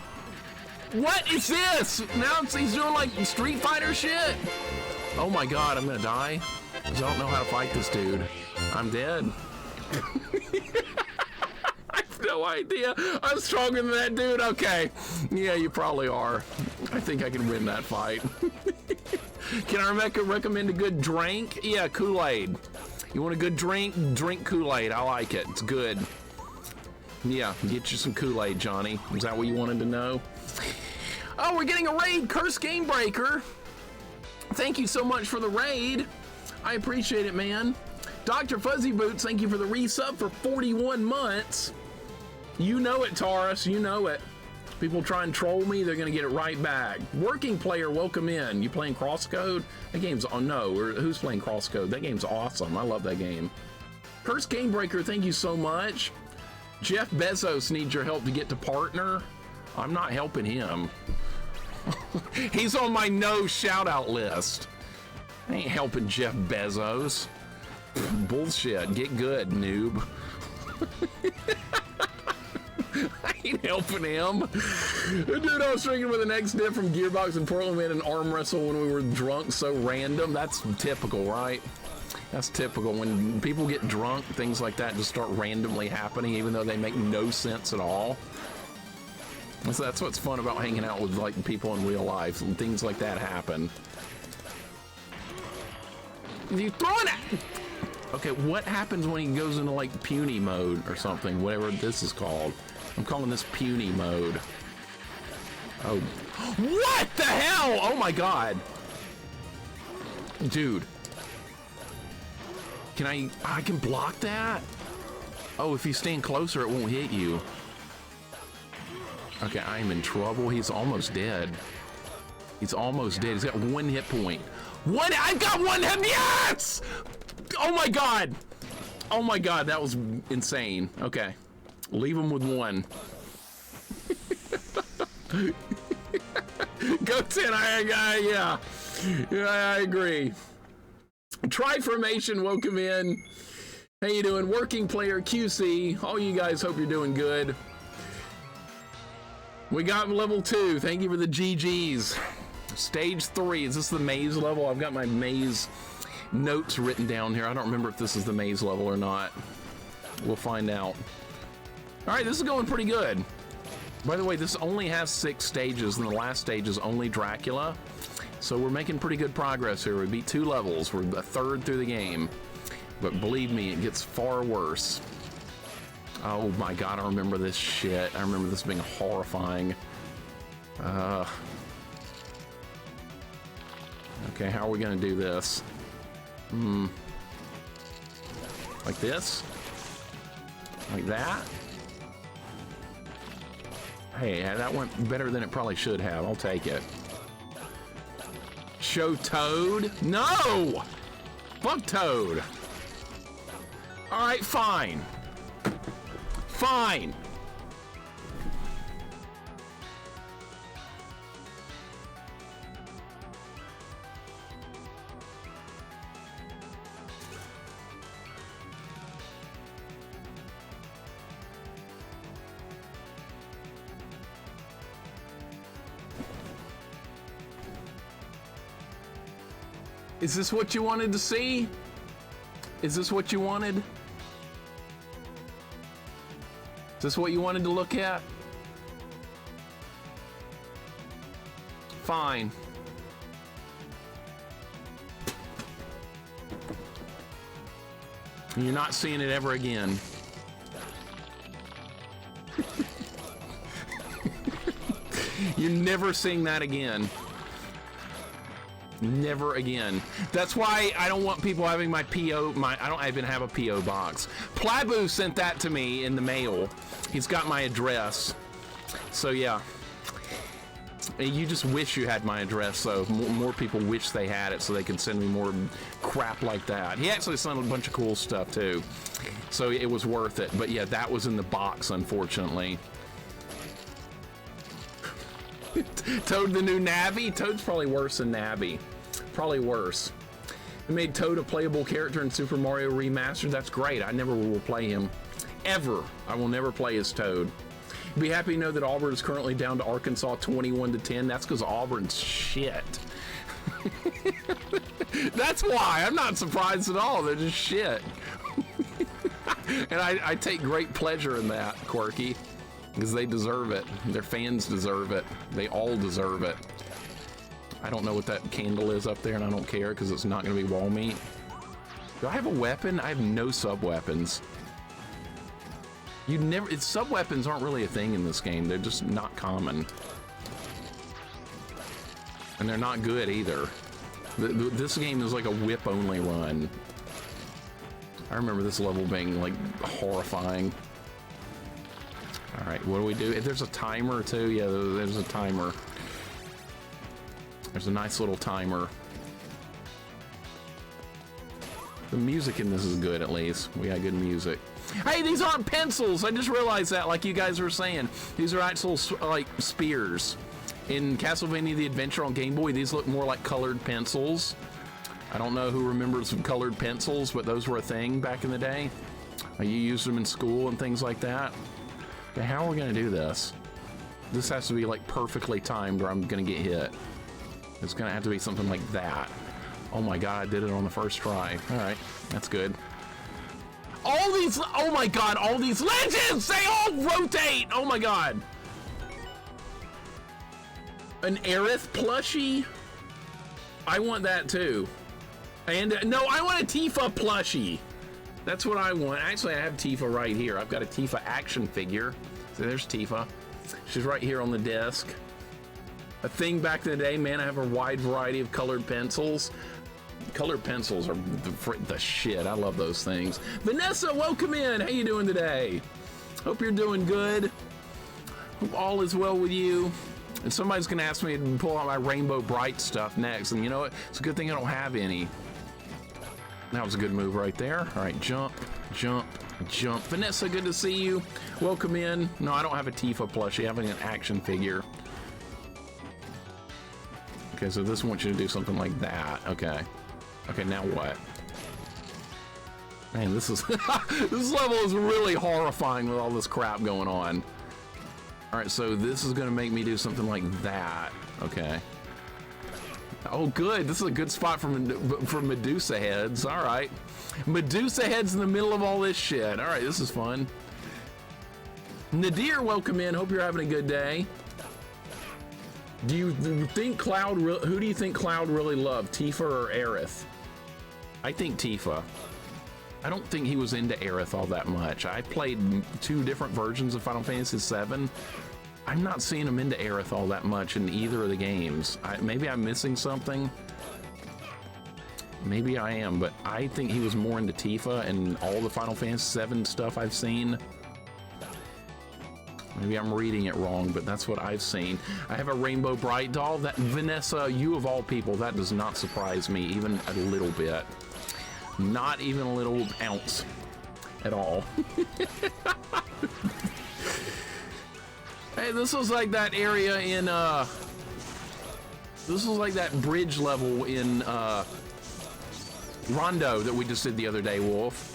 What is this? Now he's doing like Street Fighter shit. Oh my God, I'm gonna die. 'Cause I don't know how to fight this dude. I'm dead. I have no idea. I'm stronger than that dude. Okay. Yeah, you probably are. I think I can win that fight. Can I recommend a good drink? Yeah, Kool-Aid. You want a good drink? Drink Kool-Aid. I like it. It's good. Yeah, get you some Kool-Aid, Johnny. Is that what you wanted to know? Oh, we're getting a raid. Curse Game Breaker. Thank you so much for the raid. I appreciate it, man. Dr. Fuzzy Boots, thank you for the resub for 41 months. You know it, Taurus. You know it. People try and troll me, they're going to get it right back. Working Player, welcome in. You playing Crosscode? That game's, oh no, who's playing Crosscode? That game's awesome. I love that game. Curse Game Breaker, thank you so much. Jeff Bezos needs your help to get to partner. I'm not helping him. He's on my no shout out list. I ain't helping Jeff Bezos. Bullshit. Get good, noob. I ain't helping him. Dude, I was drinking with an ex-dip from Gearbox in Portland. We had an arm wrestle when we were drunk. So random. That's typical, right? That's typical. When people get drunk, things like that just start randomly happening, even though they make no sense at all. So that's what's fun about hanging out with like people in real life, and things like that happen. You throwing it? Okay, what happens when he goes into like puny mode or something? Whatever this is called. I'm calling this puny mode. Oh, what the hell? Oh my god, dude. Can I can block that? Oh, if you stand closer, it won't hit you. Okay, I'm in trouble. He's almost dead. He's almost dead. He's got 1 hit point. I've got 1 hit. Yes! Oh my god. Oh my god, that was insane. Okay, leave him with 1. Go 10. Yeah, I agree. Triformation, welcome in. How you doing? Working Player QC. All you guys, hope you're doing good. We got level 2. Thank you for the GGs. Stage 3. Is this the maze level? I've got my maze notes written down here. I don't remember if this is the maze level or not. We'll find out. All right, this is going pretty good. By the way, this only has 6 stages, and the last stage is only Dracula. So we're making pretty good progress here. We beat 2 levels. We're a third through the game. But believe me, it gets far worse. Oh my god, I remember this shit. I remember this being horrifying. Okay, how are we gonna do this? Like this? Like that? Hey, that went better than it probably should have. I'll take it. Show Toad? No! Fuck Toad. Alright, fine. Fine. Is this what you wanted to see? Is this what you wanted? Is this what you wanted to look at? Fine. You're not seeing it ever again. You're never seeing that again. Never again. That's why I don't want people having my PO, I don't even have a PO box. Plabu sent that to me in the mail. He's got my address. So yeah. You just wish you had my address, so more people wish they had it so they can send me more crap like that. He actually sent a bunch of cool stuff too. So it was worth it. But yeah, that was in the box, unfortunately. Toad the new Navi? Toad's probably worse than Navi. Probably worse. They made Toad a playable character in Super Mario Remastered. That's great. I never will play him. Ever. I will never play as Toad. Be happy to know that Auburn is currently down to Arkansas 21-10. That's because Auburn's shit. That's why. I'm not surprised at all. They're just shit. And I take great pleasure in that, Quirky. Because they deserve it. Their fans deserve it. They all deserve it. I don't know what that candle is up there, and I don't care because it's not going to be wall meat. Do I have a weapon? I have no sub-weapons. Sub-weapons aren't really a thing in this game. They're just not common. And they're not good either. This game is like a whip-only run. I remember this level being like horrifying. All right, what do we do? There's a timer too. Yeah, there's a timer. There's a nice little timer. The music in this is good, at least. We got good music. Hey, these aren't pencils. I just realized that, like you guys were saying. These are actual, like, spears. In Castlevania The Adventure on Game Boy, these look more like colored pencils. I don't know who remembers colored pencils, but those were a thing back in the day. You used them in school and things like that. Okay, how are we gonna do this? This has to be like perfectly timed or I'm gonna get hit. It's gonna have to be something like that. Oh my god, I did it on the first try. All right, that's good. All these, oh my god, all these legends, they all rotate! Oh my god. An Aerith plushie? I want that too. And no, I want a Tifa plushie. That's what I want. Actually, I have Tifa right here. I've got a Tifa action figure. So there's Tifa. She's right here on the desk. A thing back in the day, man, I have a wide variety of colored pencils. Colored pencils are the shit. I love those things. Vanessa, welcome in. How you doing today? Hope you're doing good. Hope all is well with you. And somebody's gonna ask me to pull out my Rainbow Bright stuff next. And you know what? It's a good thing I don't have any. That was a good move right there. All right, jump, jump, jump. Vanessa, good to see you. Welcome in. No, I don't have a Tifa plushie. I have an action figure. Okay, so this wants you to do something like that. Okay. Okay, now what? Man, this is this level is really horrifying with all this crap going on. All right, so this is gonna make me do something like that. Okay. Oh, good. This is a good spot for Medusa heads. All right. Medusa heads in the middle of all this shit. All right, this is fun. Nadir, welcome in. Hope you're having a good day. Do you think Cloud, who do you think Cloud really loved, Tifa or Aerith? I think Tifa. I don't think he was into Aerith all that much. I played 2 different versions of Final Fantasy VII. I'm not seeing him into Aerith all that much in either of the games. Maybe I'm missing something. Maybe I am, but I think he was more into Tifa and all the Final Fantasy VII stuff I've seen. Maybe I'm reading it wrong, but that's what I've seen. I have a Rainbow Bright doll. That Vanessa, you of all people, that does not surprise me even a little bit. Not even a little ounce at all. Hey, this was like that area in, this was like that bridge level in, Rondo that we just did the other day, Wolf.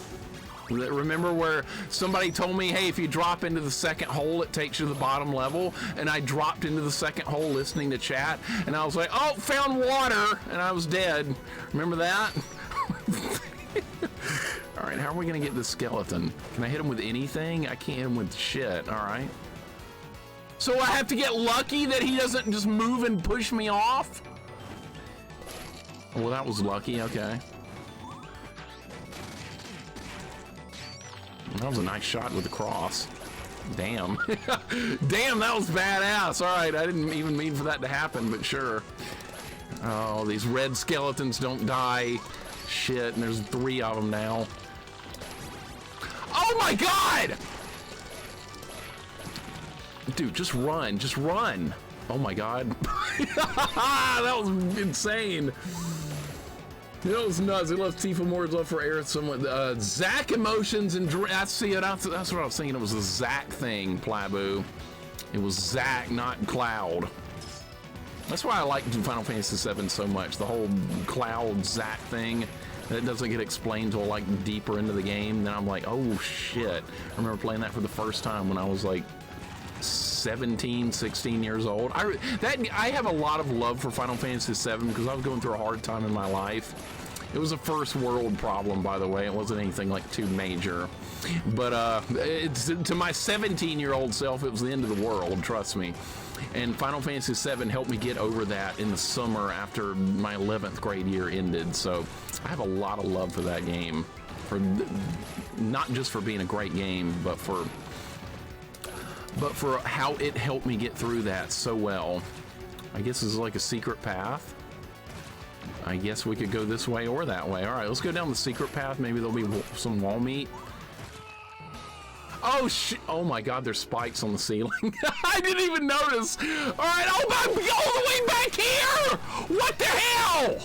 Remember where somebody told me, hey, if you drop into the second hole, it takes you to the bottom level? And I dropped into the second hole listening to chat, and I was like, oh, found water, and I was dead. Remember that? All right, how are we gonna get this skeleton? Can I hit him with anything? I can't hit him with shit, all right. So I have to get lucky that he doesn't just move and push me off? Well, that was lucky, okay. That was a nice shot with the cross. Damn. Damn, that was badass. All right, I didn't even mean for that to happen, but sure. Oh, these red skeletons don't die. Shit, and there's 3 of them now. Oh my God! Dude, just run, just run. Oh my God. That was insane. That was nuts. He loves Tifa more, his love for Aerith somewhat. Zack emotions and that's what I was thinking. It was the Zack thing, Plabu. It was Zack, not Cloud. That's why I like Final Fantasy VII so much. The whole Cloud Zack thing. That doesn't get explained till like deeper into the game. Then I'm like, oh shit. I remember playing that for the first time when I was like 17, 16 years old. I have a lot of love for Final Fantasy VII because I was going through a hard time in my life. It was a first world problem, by the way. It wasn't anything like too major. But to my 17-year-old self, it was the end of the world, trust me. And Final Fantasy VII helped me get over that in the summer after my 11th grade year ended. So I have a lot of love for that game. For not just for being a great game, but for how it helped me get through that so well. I guess this is like a secret path. I guess we could go this way or that way. All right, let's go down the secret path. Maybe there'll be some wall meat. Oh shit! Oh my God, there's spikes on the ceiling. I didn't even notice. All right, oh my, all the way back here! What the hell?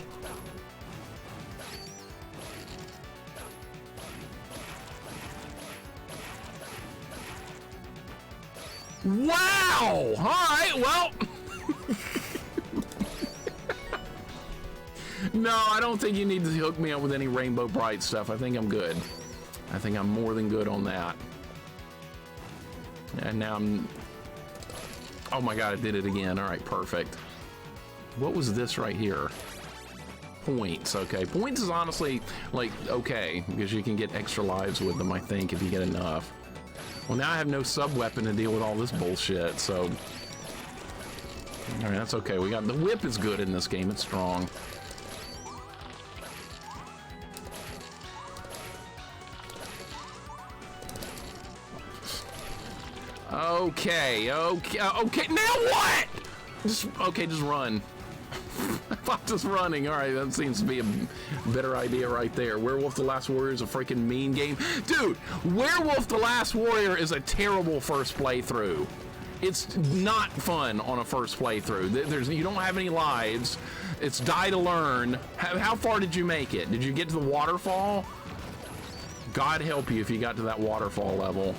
Wow! All right, well. No, I don't think you need to hook me up with any Rainbow Bright stuff. I think I'm good. I think I'm more than good on that. And now I'm... Oh my God, I did it again. All right, perfect. What was this right here? Points, okay. Points is honestly, like, okay, because you can get extra lives with them, I think, if you get enough. Well, now I have no sub-weapon to deal with all this bullshit, so... All right, that's okay. We got the whip is good in this game. It's strong. Okay. Now what? Just run. I'm just running. All right, that seems to be a better idea right there. Werewolf the Last Warrior is a freaking mean game. Dude, Werewolf the Last Warrior is a terrible first playthrough. It's not fun on a first playthrough. You don't have any lives. It's die to learn. How far did you make it? Did you get to the waterfall? God help you if you got to that waterfall level.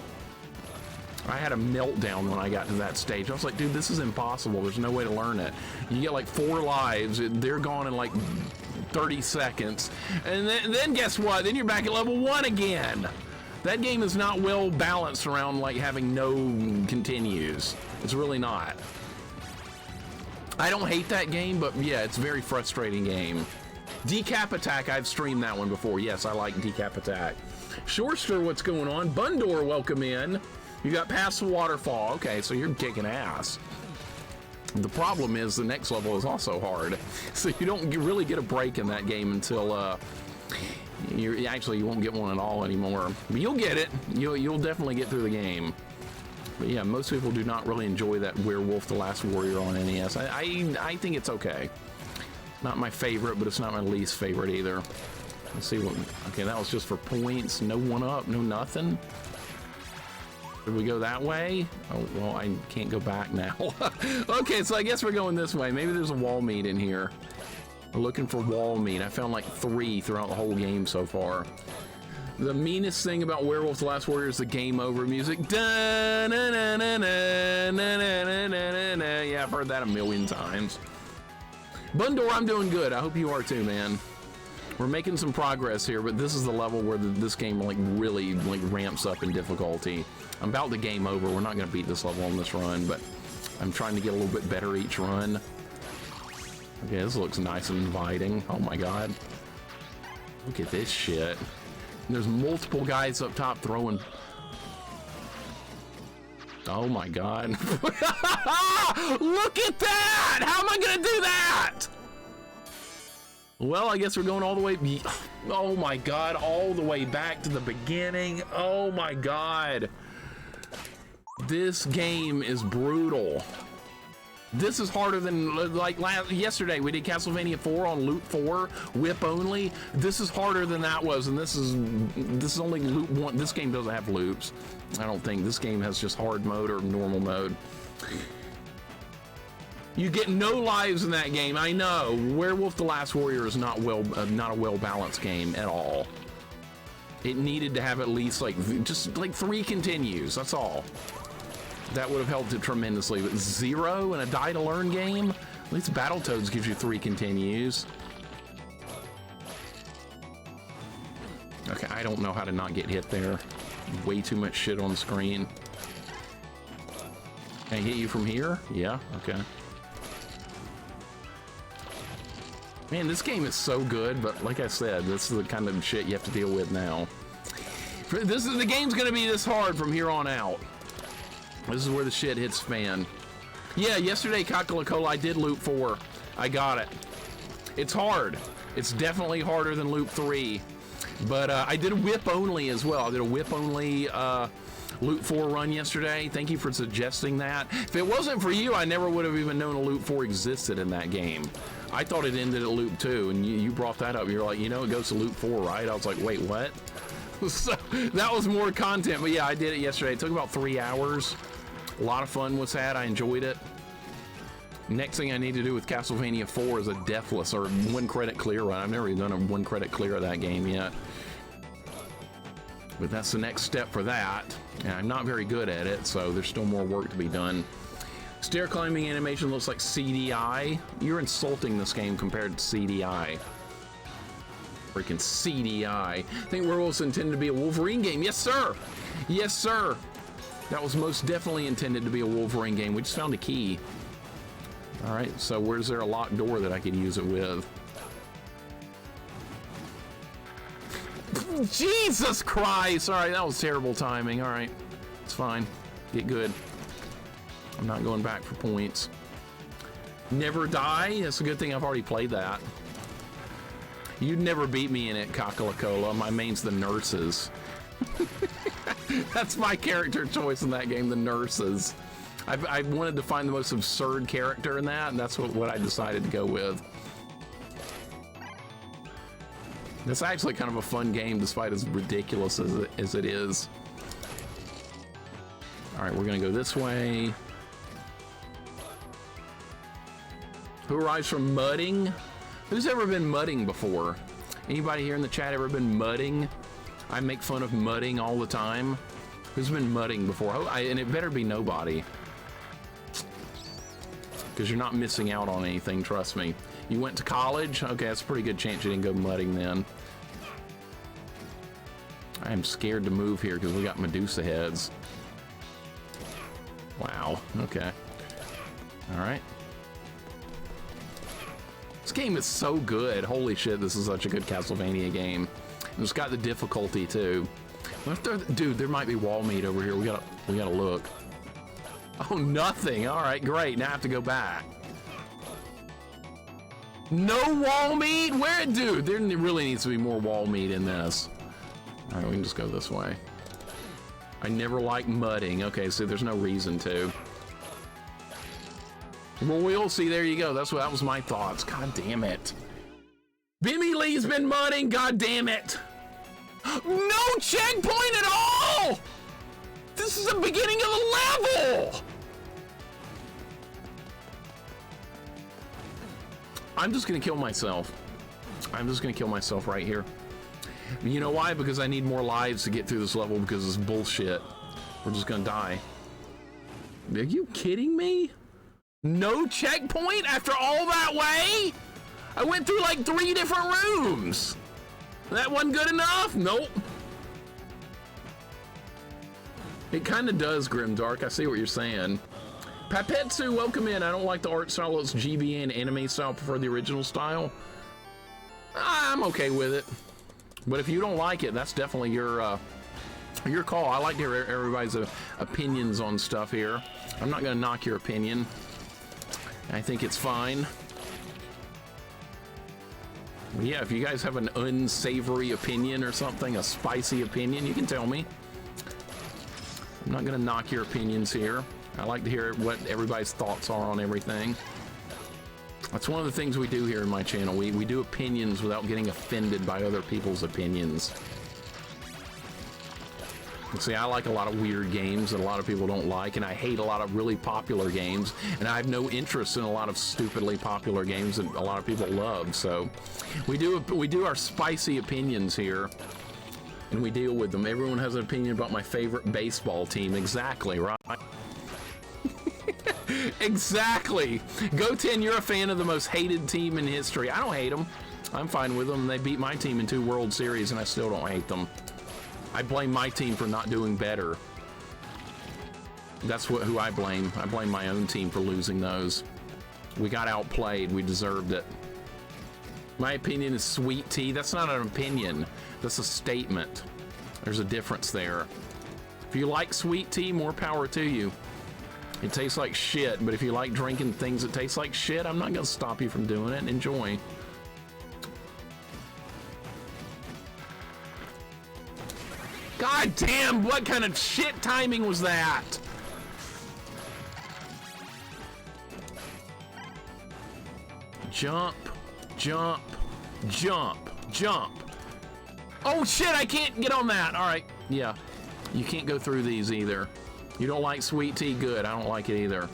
I had a meltdown when I got to that stage. I was like, dude, this is impossible. There's no way to learn it. You get like 4 lives. They're gone in like 30 seconds. And then guess what? Then you're back at level 1 again. That game is not well balanced around like having no continues. It's really not. I don't hate that game, but yeah, it's a very frustrating game. Decap Attack, I've streamed that one before. Yes, I like Decap Attack. Shorester, what's going on? Bundor, welcome in. You got past the waterfall. Okay, so you're kicking ass. The problem is the next level is also hard. So you don't really get a break in that game until you won't get one at all anymore. But you'll get it. You'll definitely get through the game. But yeah, most people do not really enjoy that Werewolf the Last Warrior on NES. I think it's okay. Not my favorite, but it's not my least favorite either. Let's see what. Okay, that was just for points. No one up, no nothing. Did we go that way? Oh, well, I can't go back now. Okay, so I guess we're going this way. Maybe there's a wall meat in here. We're looking for wall meat. I found like 3 throughout the whole game so far. The meanest thing about Werewolf the Last Warrior is the game over music. Yeah, I've heard that a million times. Bundor, I'm doing good. I hope you are too, man. We're making some progress here, but this is the level where this game like really like ramps up in difficulty. I'm about to game over. We're not going to beat this level on this run, but I'm trying to get a little bit better each run. Okay, this looks nice and inviting. Oh my god. Look at this shit. There's multiple guys up top throwing. Oh my god. Look at that! How am I going to do that? Well, I guess we're going all the way. Oh my god, all the way back to the beginning. Oh my god. This game is brutal. This is harder than like yesterday. We did Castlevania 4 on loop 4, whip only. This is harder than that was, and this is only loop 1. This game doesn't have loops. I don't think this game has just hard mode or normal mode. You get no lives in that game. I know. Werewolf the Last Warrior is not a well balanced game at all. It needed to have at least just 3 continues. That's all. That would have helped it tremendously. But 0 in a die to learn game? At least Battletoads gives you 3 continues. Okay, I don't know how to not get hit there. Way too much shit on the screen. Can I hit you from here? Yeah, okay. Man, this game is so good, but like I said, this is the kind of shit you have to deal with now. The game's gonna be this hard from here on out. This is where the shit hits fan. Yeah, yesterday, Coca-Cola, I did loop 4. I got it. It's hard. It's definitely harder than loop 3. But I did a whip only as well. I did a whip only loop 4 run yesterday. Thank you for suggesting that. If it wasn't for you, I never would have even known a loop 4 existed in that game. I thought it ended at loop 2, and you brought that up. You're like, it goes to loop 4, right? I was like, wait, what? So that was more content, but yeah, I did it yesterday. It took about 3 hours. A lot of fun was had. I enjoyed it. Next thing I need to do with Castlevania 4 is a deathless or 1 credit clear run. I've never even done a 1 credit clear of that game yet. But that's the next step for that. And I'm not very good at it, so there's still more work to be done. Stair climbing animation looks like CDI. You're insulting this game compared to CDI. Freaking CDI. I think Werewolf's intended to be a Wolverine game. Yes, sir. Yes, sir. That was most definitely intended to be a Wolverine game. We just found a key. All right, so where's there a locked door that I could use it with? Jesus Christ! All right, that was terrible timing. All right, it's fine. Get good. I'm not going back for points. Never Die? That's a good thing I've already played that. You'd never beat me in it, Coca-Cola. My main's the nurses. That's my character choice in that game, the nurses. I wanted to find the most absurd character in that, and that's what I decided to go with. It's actually kind of a fun game, despite as ridiculous as it is. All right, we're gonna go this way. Who arrives from mudding? Who's ever been mudding before? Anybody here in the chat ever been mudding? I make fun of mudding all the time. Who's been mudding before? Oh, and it better be nobody. Because you're not missing out on anything, trust me. You went to college? Okay, that's a pretty good chance you didn't go mudding then. I am scared to move here because we got Medusa heads. Wow, okay. All right. This game is so good. Holy shit, this is such a good Castlevania game. And it's got the difficulty too. Dude, there might be wall meat over here. We gotta look. Oh, nothing. All right, great. Now I have to go back. No wall meat? Where, dude? There really needs to be more wall meat in this. All right, we can just go this way. I never like mudding. Okay, so there's no reason to. Well, we'll see. There you go. That was my thoughts. God damn it. Bimmy Lee's been mudding. God damn it. No checkpoint at all. This is the beginning of the level. I'm just gonna kill myself. I'm just gonna kill myself right here. You know why? Because I need more lives to get through this level because it's bullshit. We're just gonna die. Are you kidding me? No checkpoint after all that way? I went through like 3 different rooms. That wasn't good enough? Nope. It kind of does, Grimdark. I see what you're saying. Papetsu, welcome in. I don't like the art style. It's GBA anime style. Prefer the original style. I'm okay with it. But if you don't like it, that's definitely your call. I like to hear everybody's opinions on stuff here. I'm not going to knock your opinion. I think it's fine. But yeah, if you guys have an unsavory opinion or something, a spicy opinion, you can tell me. I'm not going to knock your opinions here. I like to hear what everybody's thoughts are on everything. That's one of the things we do here in my channel. We do opinions without getting offended by other people's opinions. See, I like a lot of weird games that a lot of people don't like, and I hate a lot of really popular games, and I have no interest in a lot of stupidly popular games that a lot of people love. So we do our spicy opinions here, and we deal with them. Everyone has an opinion about my favorite baseball team. Exactly, right? Exactly. Goten, you're a fan of the most hated team in history. I don't hate them. I'm fine with them. They beat my team in 2 World Series, and I still don't hate them. I blame my team for not doing better. That's who I blame. I blame my own team for losing those. We got outplayed. We deserved it. My opinion is sweet tea. That's not an opinion. That's a statement. There's a difference there. If you like sweet tea, more power to you. It tastes like shit, but if you like drinking things that taste like shit, I'm not going to stop you from doing it. Enjoy. God damn, what kind of shit timing was that? Jump, jump, jump, jump. Oh shit, I can't get on that. All right, yeah. You can't go through these either. You don't like sweet tea? Good, I don't like it either.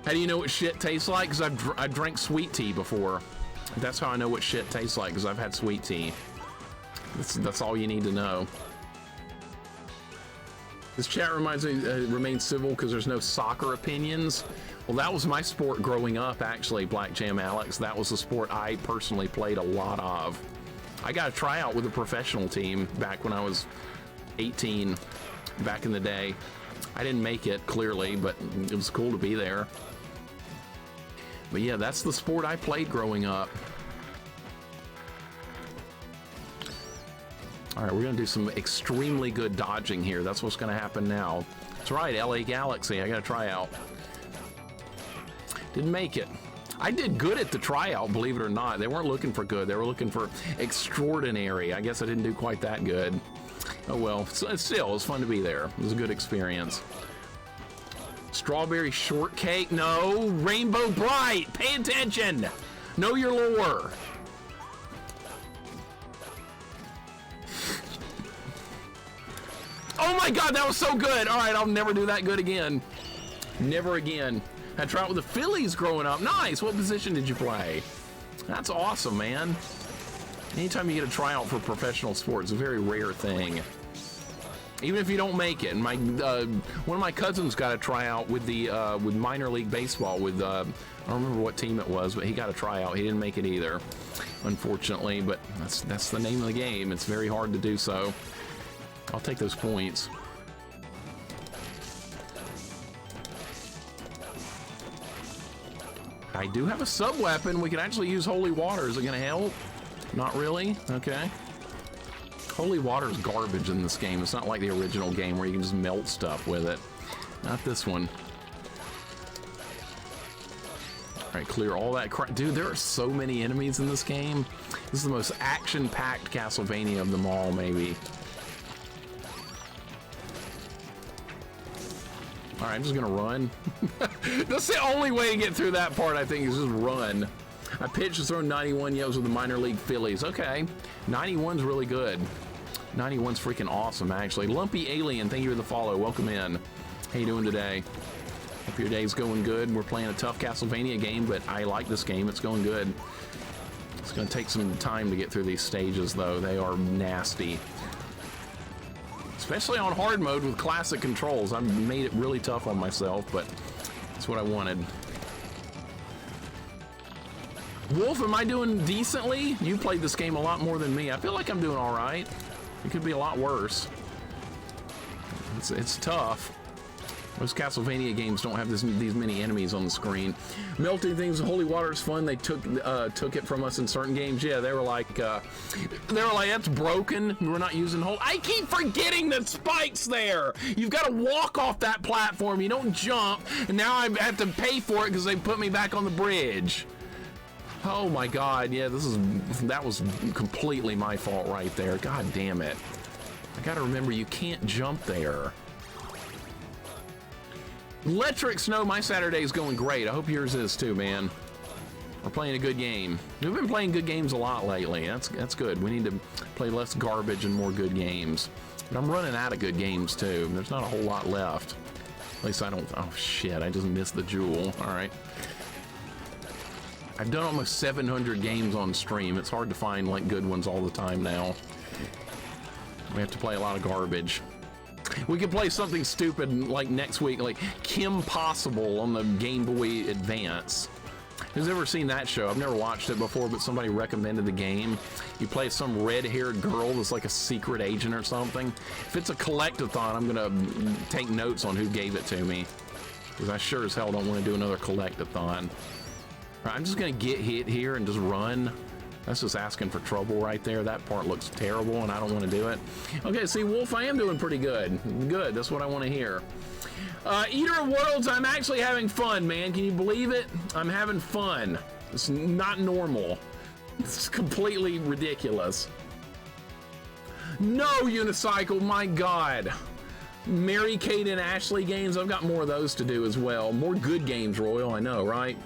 How do you know what shit tastes like? Because I've drank sweet tea before. That's how I know what shit tastes like, because I've had sweet tea. That's all you need to know. This chat reminds me, remain civil because there's no soccer opinions. Well, that was my sport growing up, actually, Black Jam Alex. That was the sport I personally played a lot of. I got a tryout with a professional team back when I was 18, back in the day. I didn't make it, clearly, but it was cool to be there. But yeah, that's the sport I played growing up. All right, we're gonna do some extremely good dodging here. That's what's gonna happen now. That's right, LA Galaxy, I gotta try out. Didn't make it. I did good at the tryout, believe it or not. They weren't looking for good. They were looking for extraordinary. I guess I didn't do quite that good. Oh well, still, it was fun to be there. It was a good experience. Strawberry shortcake? No. Rainbow Bright. Pay attention. Know your lore. Oh my God, that was so good. All right, I'll never do that good again. Never again. I tried with the Phillies growing up. Nice. What position did you play? That's awesome, man. Anytime you get a tryout for professional sports, it's a very rare thing. Even if you don't make it. And my one of my cousins got a tryout with the with minor league baseball with I don't remember what team it was, but he got a tryout. He didn't make it either, unfortunately. But that's the name of the game. It's very hard to do so. I'll take those points. I do have a sub-weapon. We can actually use holy water. Is it going to help? Not really? Okay. Holy water is garbage in this game. It's not like the original game where you can just melt stuff with it. Not this one. All right, clear all that crap. Dude, there are so many enemies in this game. This is the most action-packed Castlevania of them all, maybe. All right, I'm just gonna run. That's the only way to get through that part, I think, is just run. I pitched to throw 91 yells with the minor league Phillies. Okay, 91's really good. 91's freaking awesome, actually. Lumpy Alien, thank you for the follow. Welcome in. How you doing today? Hope your day's going good. We're playing a tough Castlevania game, but I like this game. It's going good. It's gonna take some time to get through these stages, though. They are nasty. Especially on hard mode with classic controls. I've made it really tough on myself, but that's what I wanted. Wolf, am I doing decently? You played this game a lot more than me. I feel like I'm doing all right. It could be a lot worse. It's tough. Most Castlevania games don't have these many enemies on the screen. Melting things, holy water is fun. They took it from us in certain games. Yeah, they were like, that's broken. We're not using holy. I keep forgetting the spikes there. You've got to walk off that platform. You don't jump. And now I have to pay for it because they put me back on the bridge. Oh my God, yeah, that was completely my fault right there. God damn it. I gotta remember you can't jump there. Electric Snow, my Saturday's going great. I hope yours is too, man. We're playing a good game. We've been playing good games a lot lately. That's good. We need to play less garbage and more good games. But I'm running out of good games too. There's not a whole lot left. At least I don't, oh shit, I just missed the jewel. All right. I've done almost 700 games on stream. It's hard to find like good ones all the time now. We have to play a lot of garbage. We could play something stupid like next week, like Kim Possible on the Game Boy Advance. Who's ever seen that show? I've never watched it before, but somebody recommended the game. You play some red-haired girl that's like a secret agent or something. If it's a collect-a-thon, I'm gonna take notes on who gave it to me, because I sure as hell don't want to do another collect-a-thon. Right, I'm just gonna get hit here and just run. That's just asking for trouble right there. That part looks terrible and I don't want to do it. Okay, see, Wolf, I am doing pretty good. Good, that's what I want to hear. Eater of Worlds, I'm actually having fun, man. Can you believe it? I'm having fun. It's not normal. It's completely ridiculous. No, Unicycle, my God. Mary Kate and Ashley games, I've got more of those to do as well. More good games, Royal, I know, right?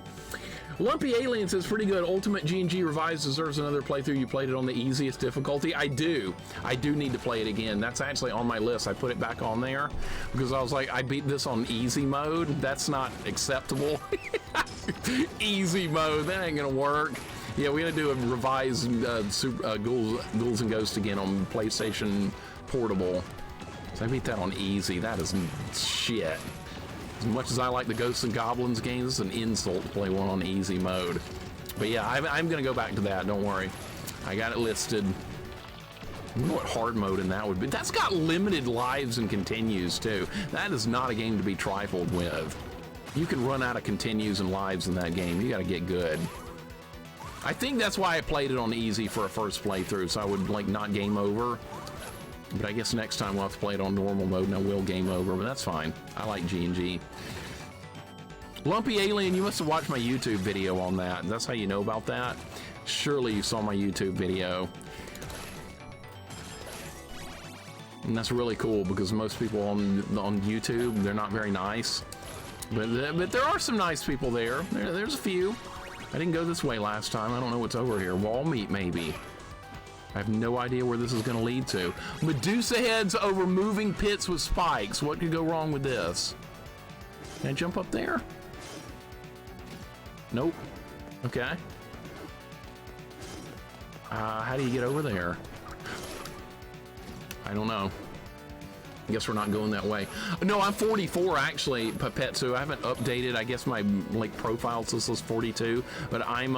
Lumpy Alien says, pretty good. Ultimate G&G Revised deserves another playthrough. You played it on the easiest difficulty. I do need to play it again. That's actually on my list. I put it back on there because I was like, I beat this on easy mode. That's not acceptable. Easy mode, that ain't gonna work. Yeah, we gotta do a revised Ghouls and Ghosts again on PlayStation Portable. So I beat that on easy. That is shit. As much as I like the Ghosts and Goblins games, it's an insult to play one on easy mode. But yeah, I'm gonna go back to that, don't worry. I got it listed. I wonder what hard mode in that would be. That's got limited lives and continues too. That is not a game to be trifled with. You can run out of continues and lives in that game. You gotta get good. I think that's why I played it on easy for a first playthrough, so I would like not game over. But I guess next time we'll have to play it on normal mode and I will game over, but that's fine. I like G&G. Lumpy Alien, you must have watched my YouTube video on that. That's how you know about that. Surely you saw my YouTube video. And that's really cool because most people on YouTube, they're not very nice. But there are some nice people there. There's a few. I didn't go this way last time. I don't know what's over here. Wall meat, maybe. I have no idea where this is going to lead to. Medusa heads over moving pits with spikes. What could go wrong with this? Can I jump up there? Nope. Okay. How do you get over there? I don't know. I guess we're not going that way. No, I'm 44 actually, Pepetsu. I haven't updated. I guess my like profile says 42, but I'm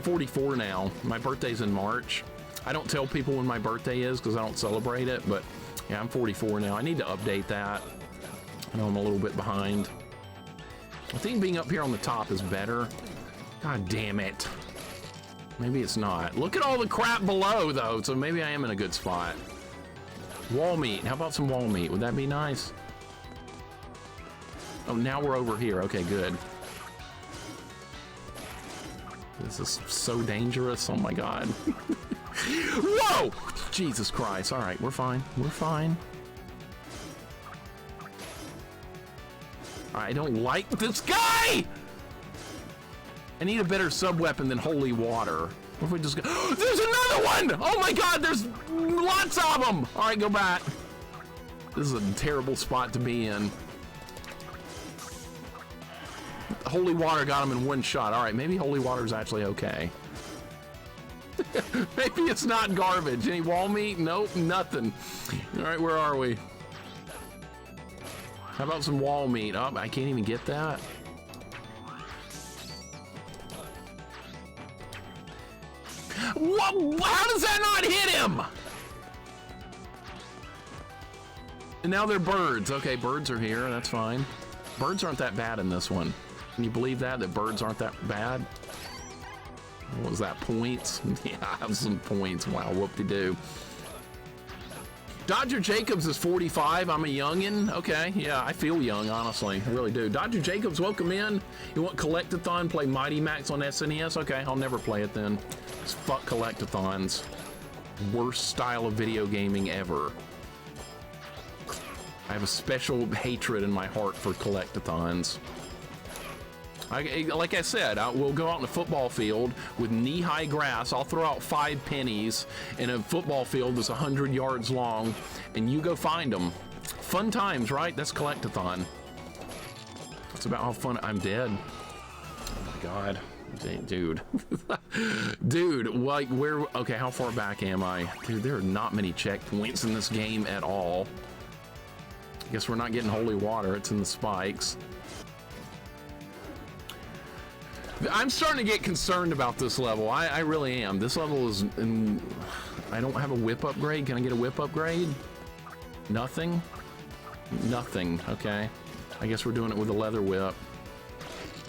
44 now. My birthday's in March. I don't tell people when my birthday is because I don't celebrate it, but yeah, I'm 44 now. I need to update that. I know I'm a little bit behind. I think being up here on the top is better. God damn it. Maybe it's not. Look at all the crap below though, so maybe I am in a good spot. Wall meat. How about some wall meat? Would that be nice? Oh, now we're over here. Okay, good. This is so dangerous. Oh my God. Whoa! Jesus Christ. All right, we're fine. We're fine. I don't like this guy! I need a better sub-weapon than holy water. What if we just go? There's another one! Oh my God, there's lots of them! All right, go back. This is a terrible spot to be in. Holy water got him in one shot. All right, maybe holy water is actually okay. Maybe it's not garbage. Any wall meat? Nope, nothing. All right, where are we? How about some wall meat? Oh, I can't even get that. What? How does that not hit him? And now they're birds. Okay, birds are here. That's fine. Birds aren't that bad in this one. Can you believe that birds aren't that bad? What was that, points? Yeah, I have some points. Wow, whoop-de-doo. Dodger Jacobs is 45. I'm a youngin'. Okay, yeah, I feel young, honestly. I really do. Dodger Jacobs, welcome in. You want Collectathon? Play Mighty Max on SNES? Okay, I'll never play it then. Just fuck Collectathons. Worst style of video gaming ever. I have a special hatred in my heart for Collectathons. Like I said, we'll go out in a football field with knee-high grass. I'll throw out 5 pennies in a football field that's 100 yards long, and you go find them. Fun times, right? That's Collectathon. That's about how fun. I'm dead. Oh my God, dude. Dude, like where? Okay, how far back am I? Dude, there are not many checkpoints in this game at all. I guess we're not getting holy water. It's in the spikes. I'm starting to get concerned about this level. I really am. This level is I don't have a whip upgrade. Can I get a whip upgrade? Nothing? Nothing. Okay. I guess we're doing it with a leather whip.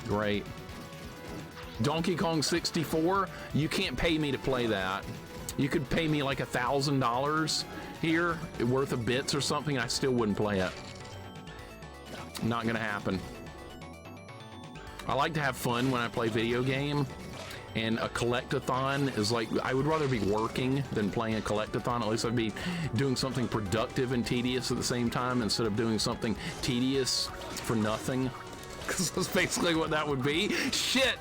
Great. Donkey Kong 64, you can't pay me to play that. You could pay me like $1,000 here, worth of bits or something, I still wouldn't play it. Not gonna happen. I like to have fun when I play video game, and a collectathon is like, I would rather be working than playing a collectathon. At least I'd be doing something productive and tedious at the same time instead of doing something tedious for nothing. Because that's basically what that would be. Shit!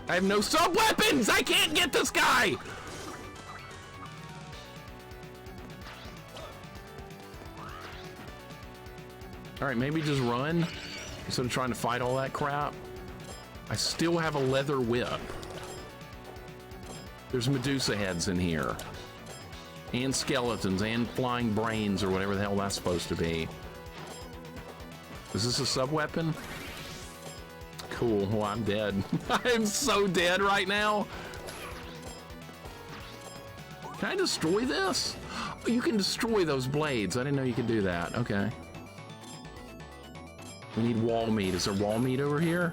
I have no sub-weapons! I can't get this guy! Alright, maybe just run instead of trying to fight all that crap. I still have a leather whip. There's Medusa heads in here. And skeletons and flying brains or whatever the hell that's supposed to be. Is this a sub-weapon? Cool. Well, I'm dead. I'm so dead right now. Can I destroy this? Oh, you can destroy those blades. I didn't know you could do that. Okay. We need wall meat. Is there wall meat over here?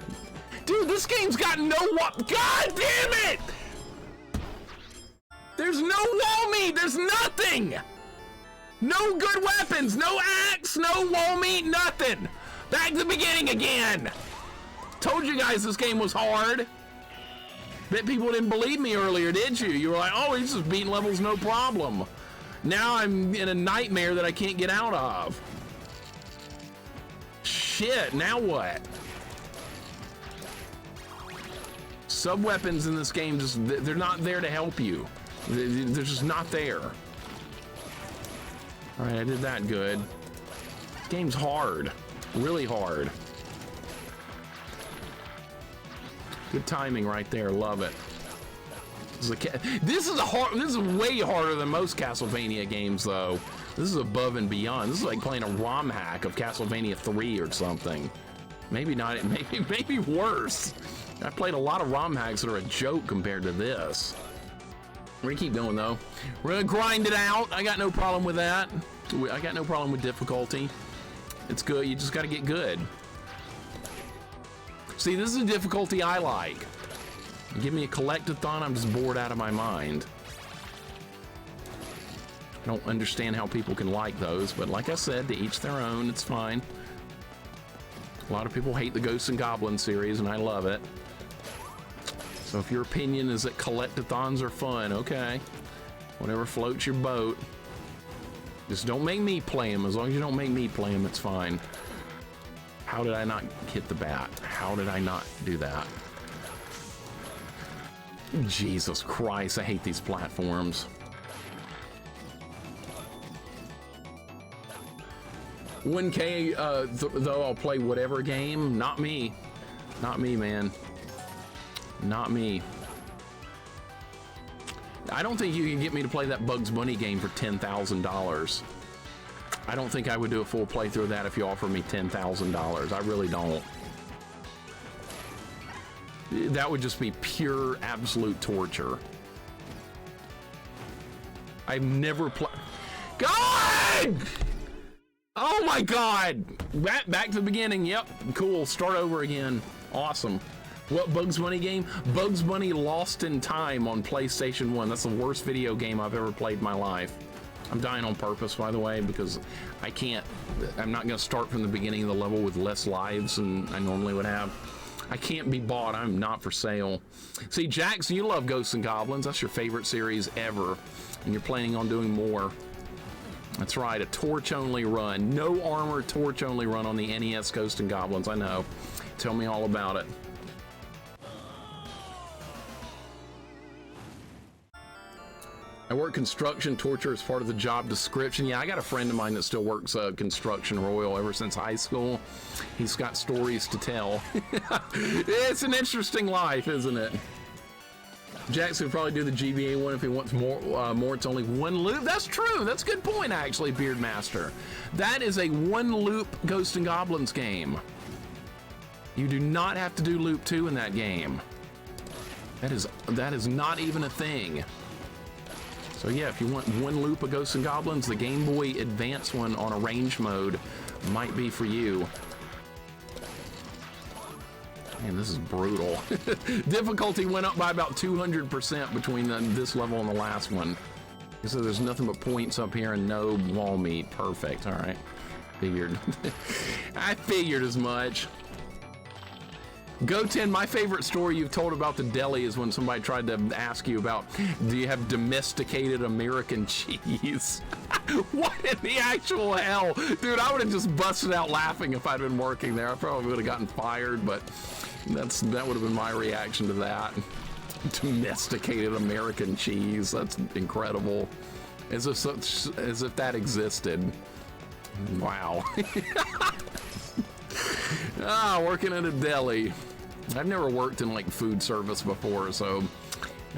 Dude, this game's got no wall. God damn it! There's no wall meat. There's nothing. No good weapons. No axe. No wall meat. Nothing. Back to the beginning again. Told you guys this game was hard. Bet people didn't believe me earlier, did you? You were like, oh, he's just beating levels, no problem. Now I'm in a nightmare that I can't get out of. Shit, now what? Sub-weapons in this game, just they're not there to help you. They're just not there. All right, I did that good. This game's hard, really hard. Good timing right there, love it. This is way harder than most Castlevania games, though. This is above and beyond. This is like playing a ROM hack of Castlevania 3 or something. Maybe not. Maybe worse. I played a lot of ROM hacks that are a joke compared to this. We're gonna keep going though. We're gonna grind it out. I got no problem with that. I got no problem with difficulty. It's good. You just got to get good. See, this is a difficulty I like. Give me a collectathon, I'm just bored out of my mind. I don't understand how people can like those, but like I said, to each their own, it's fine. A lot of people hate the Ghosts and Goblins series, and I love it. So if your opinion is that collectathons are fun, okay. Whatever floats your boat. Just don't make me play them. As long as you don't make me play them, it's fine. How did I not hit the bat? How did I not do that? Jesus Christ, I hate these platforms. 1K, though, I'll play whatever game. Not me. Not me, man. Not me. I don't think you can get me to play that Bugs Bunny game for $10,000. I don't think I would do a full playthrough of that if you offer me $10,000. I really don't. That would just be pure, absolute torture. I've never played. God! Oh my God! Back to the beginning. Yep, cool. Start over again. Awesome. What Bugs Bunny game? Bugs Bunny Lost in Time on PlayStation 1. That's the worst video game I've ever played in my life. I'm dying on purpose, by the way, because I'm not going to start from the beginning of the level with less lives than I normally would have. I can't be bought. I'm not for sale. See, Jackson, you love Ghosts and Goblins. That's your favorite series ever, and you're planning on doing more. That's right, a torch-only run. No armor, torch-only run on the NES Ghosts and Goblins. I know. Tell me all about it. I work construction. Torture is part of the job description. Yeah, I got a friend of mine that still works construction royal ever since high school. He's got stories to tell. It's an interesting life, isn't it? Jackson would probably do the GBA one if he wants more. It's only one loop. That's true. That's a good point, actually, Beardmaster. That is a one-loop Ghosts and Goblins game. You do not have to do loop 2 in that game. That is not even a thing. So yeah, if you want one loop of Ghosts and Goblins, the Game Boy Advance one on arrange mode might be for you. Man, this is brutal. Difficulty went up by about 200% between this level and the last one. So there's nothing but points up here and no wall meat. Perfect, all right. Figured. I figured as much. Goten, my favorite story you've told about the deli is when somebody tried to ask you about, do you have domesticated American cheese? What in the actual hell? Dude, I would have just busted out laughing if I'd been working there. I probably would have gotten fired, but that would have been my reaction to that. Domesticated American cheese, that's incredible. As if that existed. Wow. Working at a deli. I've never worked in like food service before, so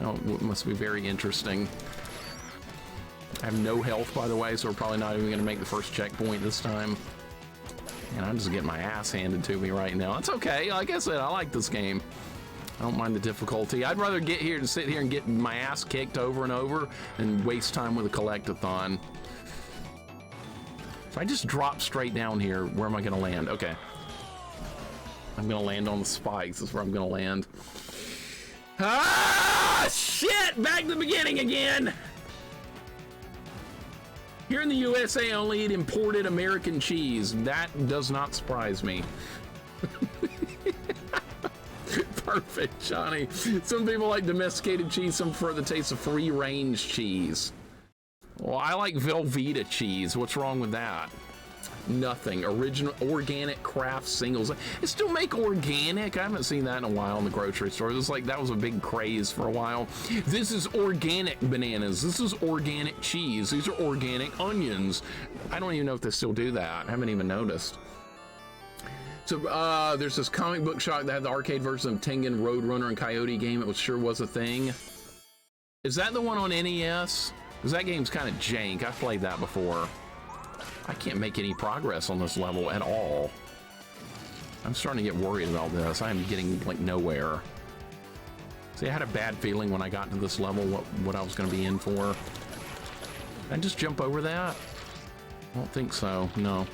it must be very interesting. I have no health, by the way, so we're probably not even going to make the first checkpoint this time. And I'm just getting my ass handed to me right now. It's okay. Like I said, I like this game. I don't mind the difficulty. I'd rather sit here and get my ass kicked over and over than waste time with a collectathon. If I just drop straight down here, where am I going to land? Okay. I'm going to land on the spikes. That's where I'm going to land. Ah, shit! Back to the beginning again! Here in the USA, I only eat imported American cheese. That does not surprise me. Perfect, Johnny. Some people like domesticated cheese, some prefer the taste of free-range cheese. Well, I like Velveeta cheese. What's wrong with that? Nothing. Original organic craft singles. They still make organic. I haven't seen that in a while in the grocery stores. It's like that was a big craze for a while. This is organic bananas. This is organic cheese. These are organic onions. I don't even know if they still do that. I haven't even noticed. So there's this comic book shop that had the arcade version of Tengen Roadrunner and Coyote game. It sure was a thing. Is that the one on NES? Because that game's kind of jank. I've played that before. I can't make any progress on this level at all. I'm starting to get worried about this. I'm getting like nowhere. See, I had a bad feeling when I got to this level what I was going to be in for. Did I just jump over that? I don't think so. No.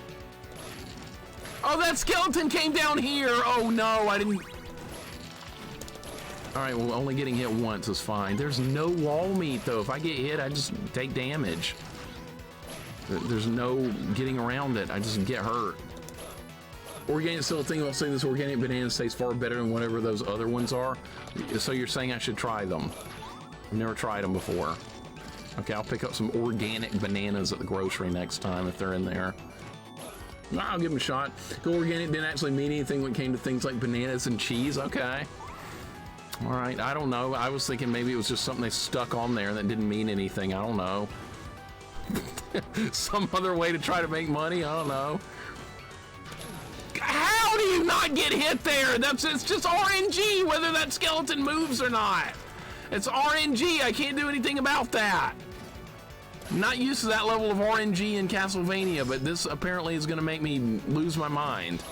Oh, that skeleton came down here. Oh no, I didn't. All right, well, only getting hit once is fine. There's no wall meat though. If I get hit, I just take damage. There's no getting around it. I just get hurt. Organic is still a thing. I'll say this organic banana tastes far better than whatever those other ones are. So you're saying I should try them? I've never tried them before. Okay, I'll pick up some organic bananas at the grocery next time if they're in there. I'll give them a shot. The organic didn't actually mean anything when it came to things like bananas and cheese. Okay. All right, I don't know. I was thinking maybe it was just something they stuck on there that didn't mean anything. I don't know. Some other way to try to make money. I don't know. How do you not get hit there? It's just RNG whether that skeleton moves or not. It's RNG. I can't do anything about that. I'm not used to that level of RNG in Castlevania, but this apparently is going to make me lose my mind.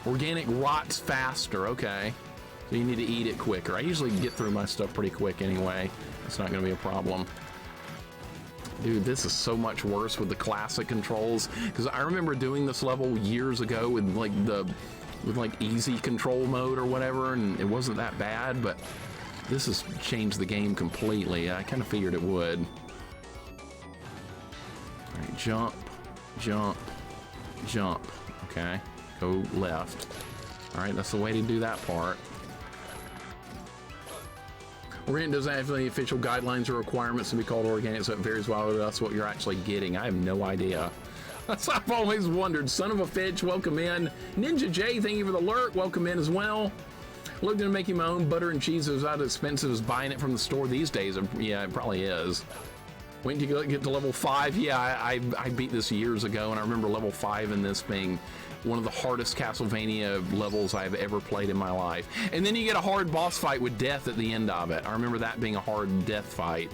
Organic rots faster. Okay. So you need to eat it quicker. I usually get through my stuff pretty quick anyway. It's not going to be a problem. Dude, this is so much worse with the classic controls, because I remember doing this level years ago with like easy control mode or whatever, and it wasn't that bad, but this has changed the game completely. I kind of figured it would. All right, jump, jump, jump. Okay, go left. All right, that's the way to do that part. Organic doesn't have any official guidelines or requirements to be called organic, so it varies wildly. That's what you're actually getting. I have no idea. That's what I've always wondered. Son of a Fitch, welcome in. Ninja J, thank you for the alert. Welcome in as well. Looked into making my own butter and cheese. It was as expensive as buying it from the store these days. Yeah, it probably is. When did you get to level 5? Yeah, I beat this years ago, and I remember level 5 in this being one of the hardest Castlevania levels I've ever played in my life. And then you get a hard boss fight with death at the end of it. I remember that being a hard death fight.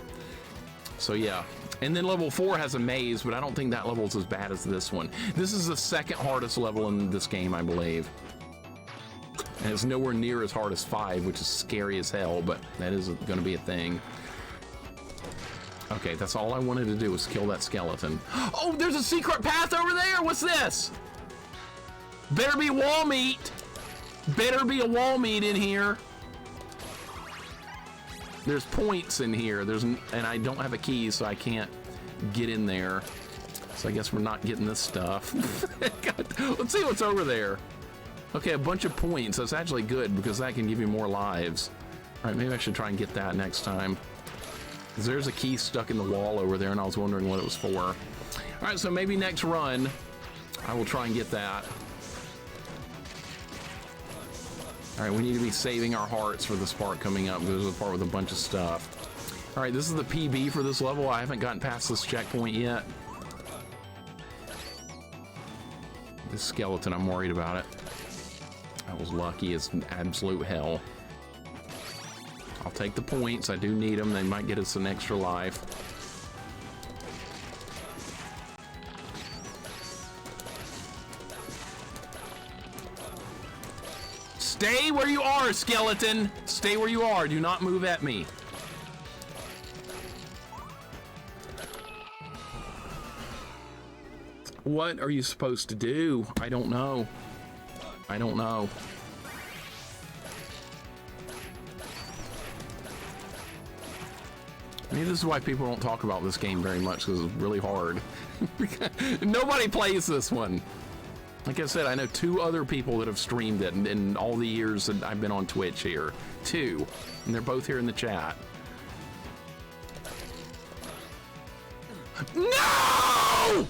So yeah. And then level 4 has a maze, but I don't think that level is as bad as this one. This is the second hardest level in this game, I believe. And it's nowhere near as hard as 5, which is scary as hell, but that is going to be a thing. Okay, that's all I wanted to do was kill that skeleton. Oh, there's a secret path over there! What's this? Better be wall meat. Better be a wall meat in here. There's points in here. And I don't have a key, so I can't get in there. So I guess we're not getting this stuff. God, let's see what's over there. Okay, a bunch of points. That's actually good because that can give you more lives. All right, maybe I should try and get that next time. There's a key stuck in the wall over there, and I was wondering what it was for. All right, so maybe next run, I will try and get that. All right, we need to be saving our hearts for this part coming up. There's a part with a bunch of stuff. All right, this is the PB for this level. I haven't gotten past this checkpoint yet. This skeleton, I'm worried about it. I was lucky as absolute hell. I'll take the points. I do need them. They might get us an extra life. Stay where you are, skeleton. Stay where you are. Do not move at me. What are you supposed to do? I don't know. I don't know. Maybe this is why people don't talk about this game very much, because it's really hard. Nobody plays this one. Like I said, I know 2 other people that have streamed it in all the years that I've been on Twitch here. 2. And they're both here in the chat. No!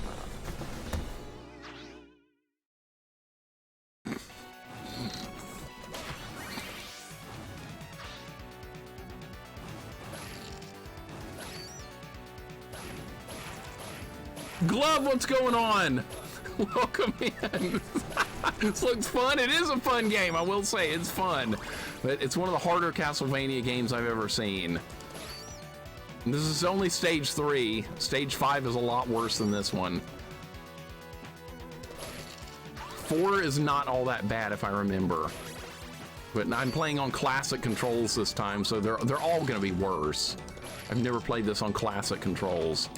Glove, what's going on? Welcome in. This looks fun. It is a fun game, I will say. It's fun. But it's one of the harder Castlevania games I've ever seen. And this is only stage 3. Stage 5 is a lot worse than this one. 4 is not all that bad if I remember. But I'm playing on classic controls this time, so they're all going to be worse. I've never played this on classic controls.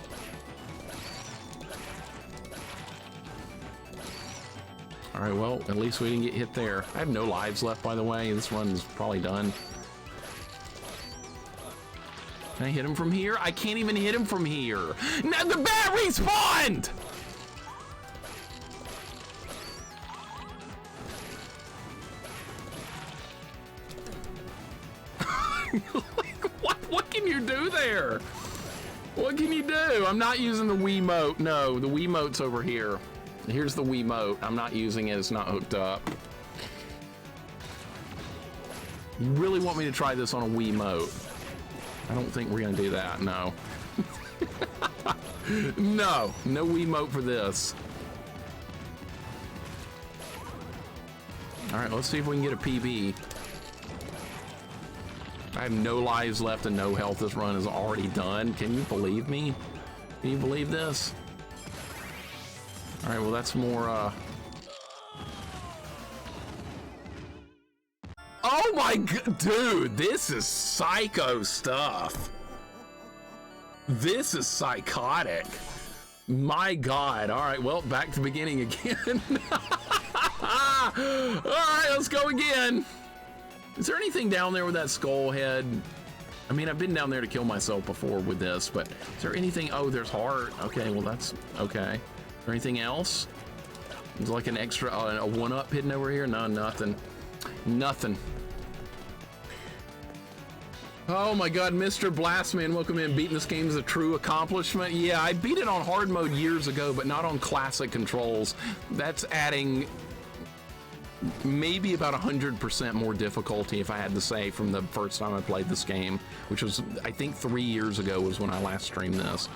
All right, well, at least we didn't get hit there. I have no lives left, by the way. This run's probably done. Can I hit him from here? I can't even hit him from here. Now the bat respawned! Like, what can you do there? What can you do? I'm not using the Wiimote. No, the Wiimote's over here. Here's the Wiimote. I'm not using it. It's not hooked up. You really want me to try this on a Wiimote? I don't think we're gonna do that. No. No Wiimote for this. All right, let's see if we can get a PB. I have no lives left and no health. This run is already done. Can you believe me? Can you believe this? All right, well, that's more, Oh my god, dude, this is psycho stuff. This is psychotic. My god. All right, well, back to beginning again. All right, let's go again. Is there anything down there with that skull head? I mean, I've been down there to kill myself before with this, but is there anything? Oh, there's heart. Okay, well, that's okay. Or anything else? There's like an extra, a 1-up hidden over here? No, nothing. Nothing. Oh my god, Mr. Blastman, welcome in. Beating this game is a true accomplishment. Yeah, I beat it on hard mode years ago, but not on classic controls. That's adding maybe about 100% more difficulty, if I had to say, from the first time I played this game, which was, I think, 3 years ago was when I last streamed this.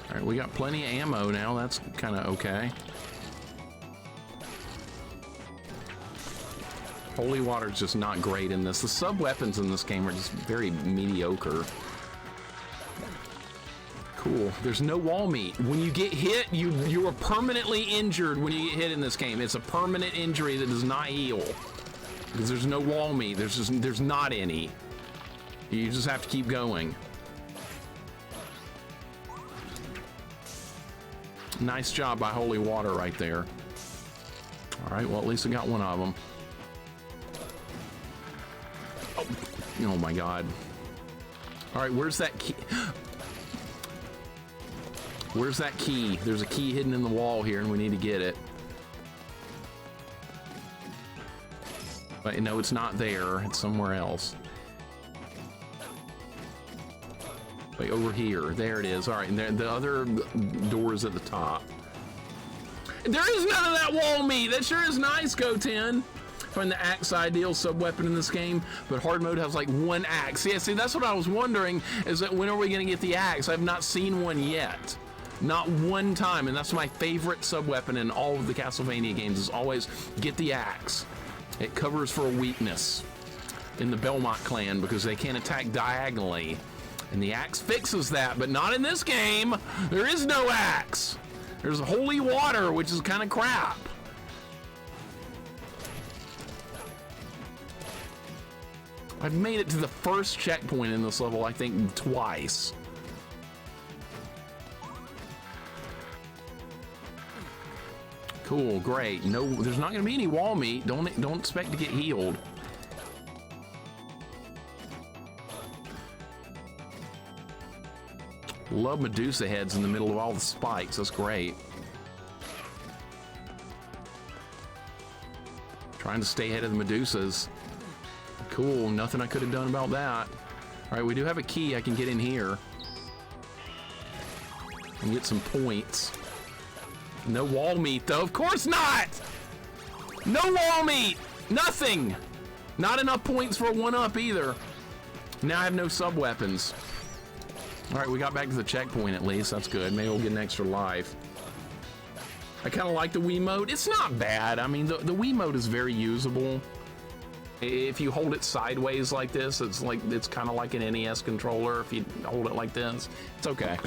All right, we got plenty of ammo now. That's kind of okay. Holy water's just not great in this. The sub-weapons in this game are just very mediocre. Cool. There's no wall meat. When you get hit, you are permanently injured when you get hit in this game. It's a permanent injury that does not heal. Because there's no wall meat. There's not any. You just have to keep going. Nice job by Holy Water right there. All right, well, at least I got one of them. Oh my god. All right, where's that key? Where's that key? There's a key hidden in the wall here, and we need to get it. But no, it's not there. It's somewhere else. Like over here. There it is. All right, and the other door is at the top. There is none of that wall meat. That sure is nice, Go10. Find the axe ideal sub-weapon in this game, but hard mode has like one axe. Yeah, see, that's what I was wondering, is that when are we gonna get the axe? I've not seen one yet. Not one time, and that's my favorite sub-weapon in all of the Castlevania games, is always get the axe. It covers for a weakness in the Belmont clan because they can't attack diagonally. And the axe fixes that, but not in this game. There is no axe. There's holy water, which is kind of crap. I've made it to the first checkpoint in this level, I think, twice. Cool, great. No, there's not gonna be any wall meat. Don't expect to get healed. Love Medusa heads in the middle of all the spikes. That's great. Trying to stay ahead of the Medusas. Cool, nothing I could have done about that. All right, we do have a key. I can get in here and get some points. No wall meat, though. Of course not! No wall meat! Nothing! Not enough points for a 1-up either. Now I have no sub-weapons. All right, we got back to the checkpoint at least. That's good. Maybe we'll get an extra life. I kind of like the Wii mode. It's not bad. I mean, the Wii mode is very usable. If you hold it sideways like this, it's kind of like an NES controller. If you hold it like this, it's okay.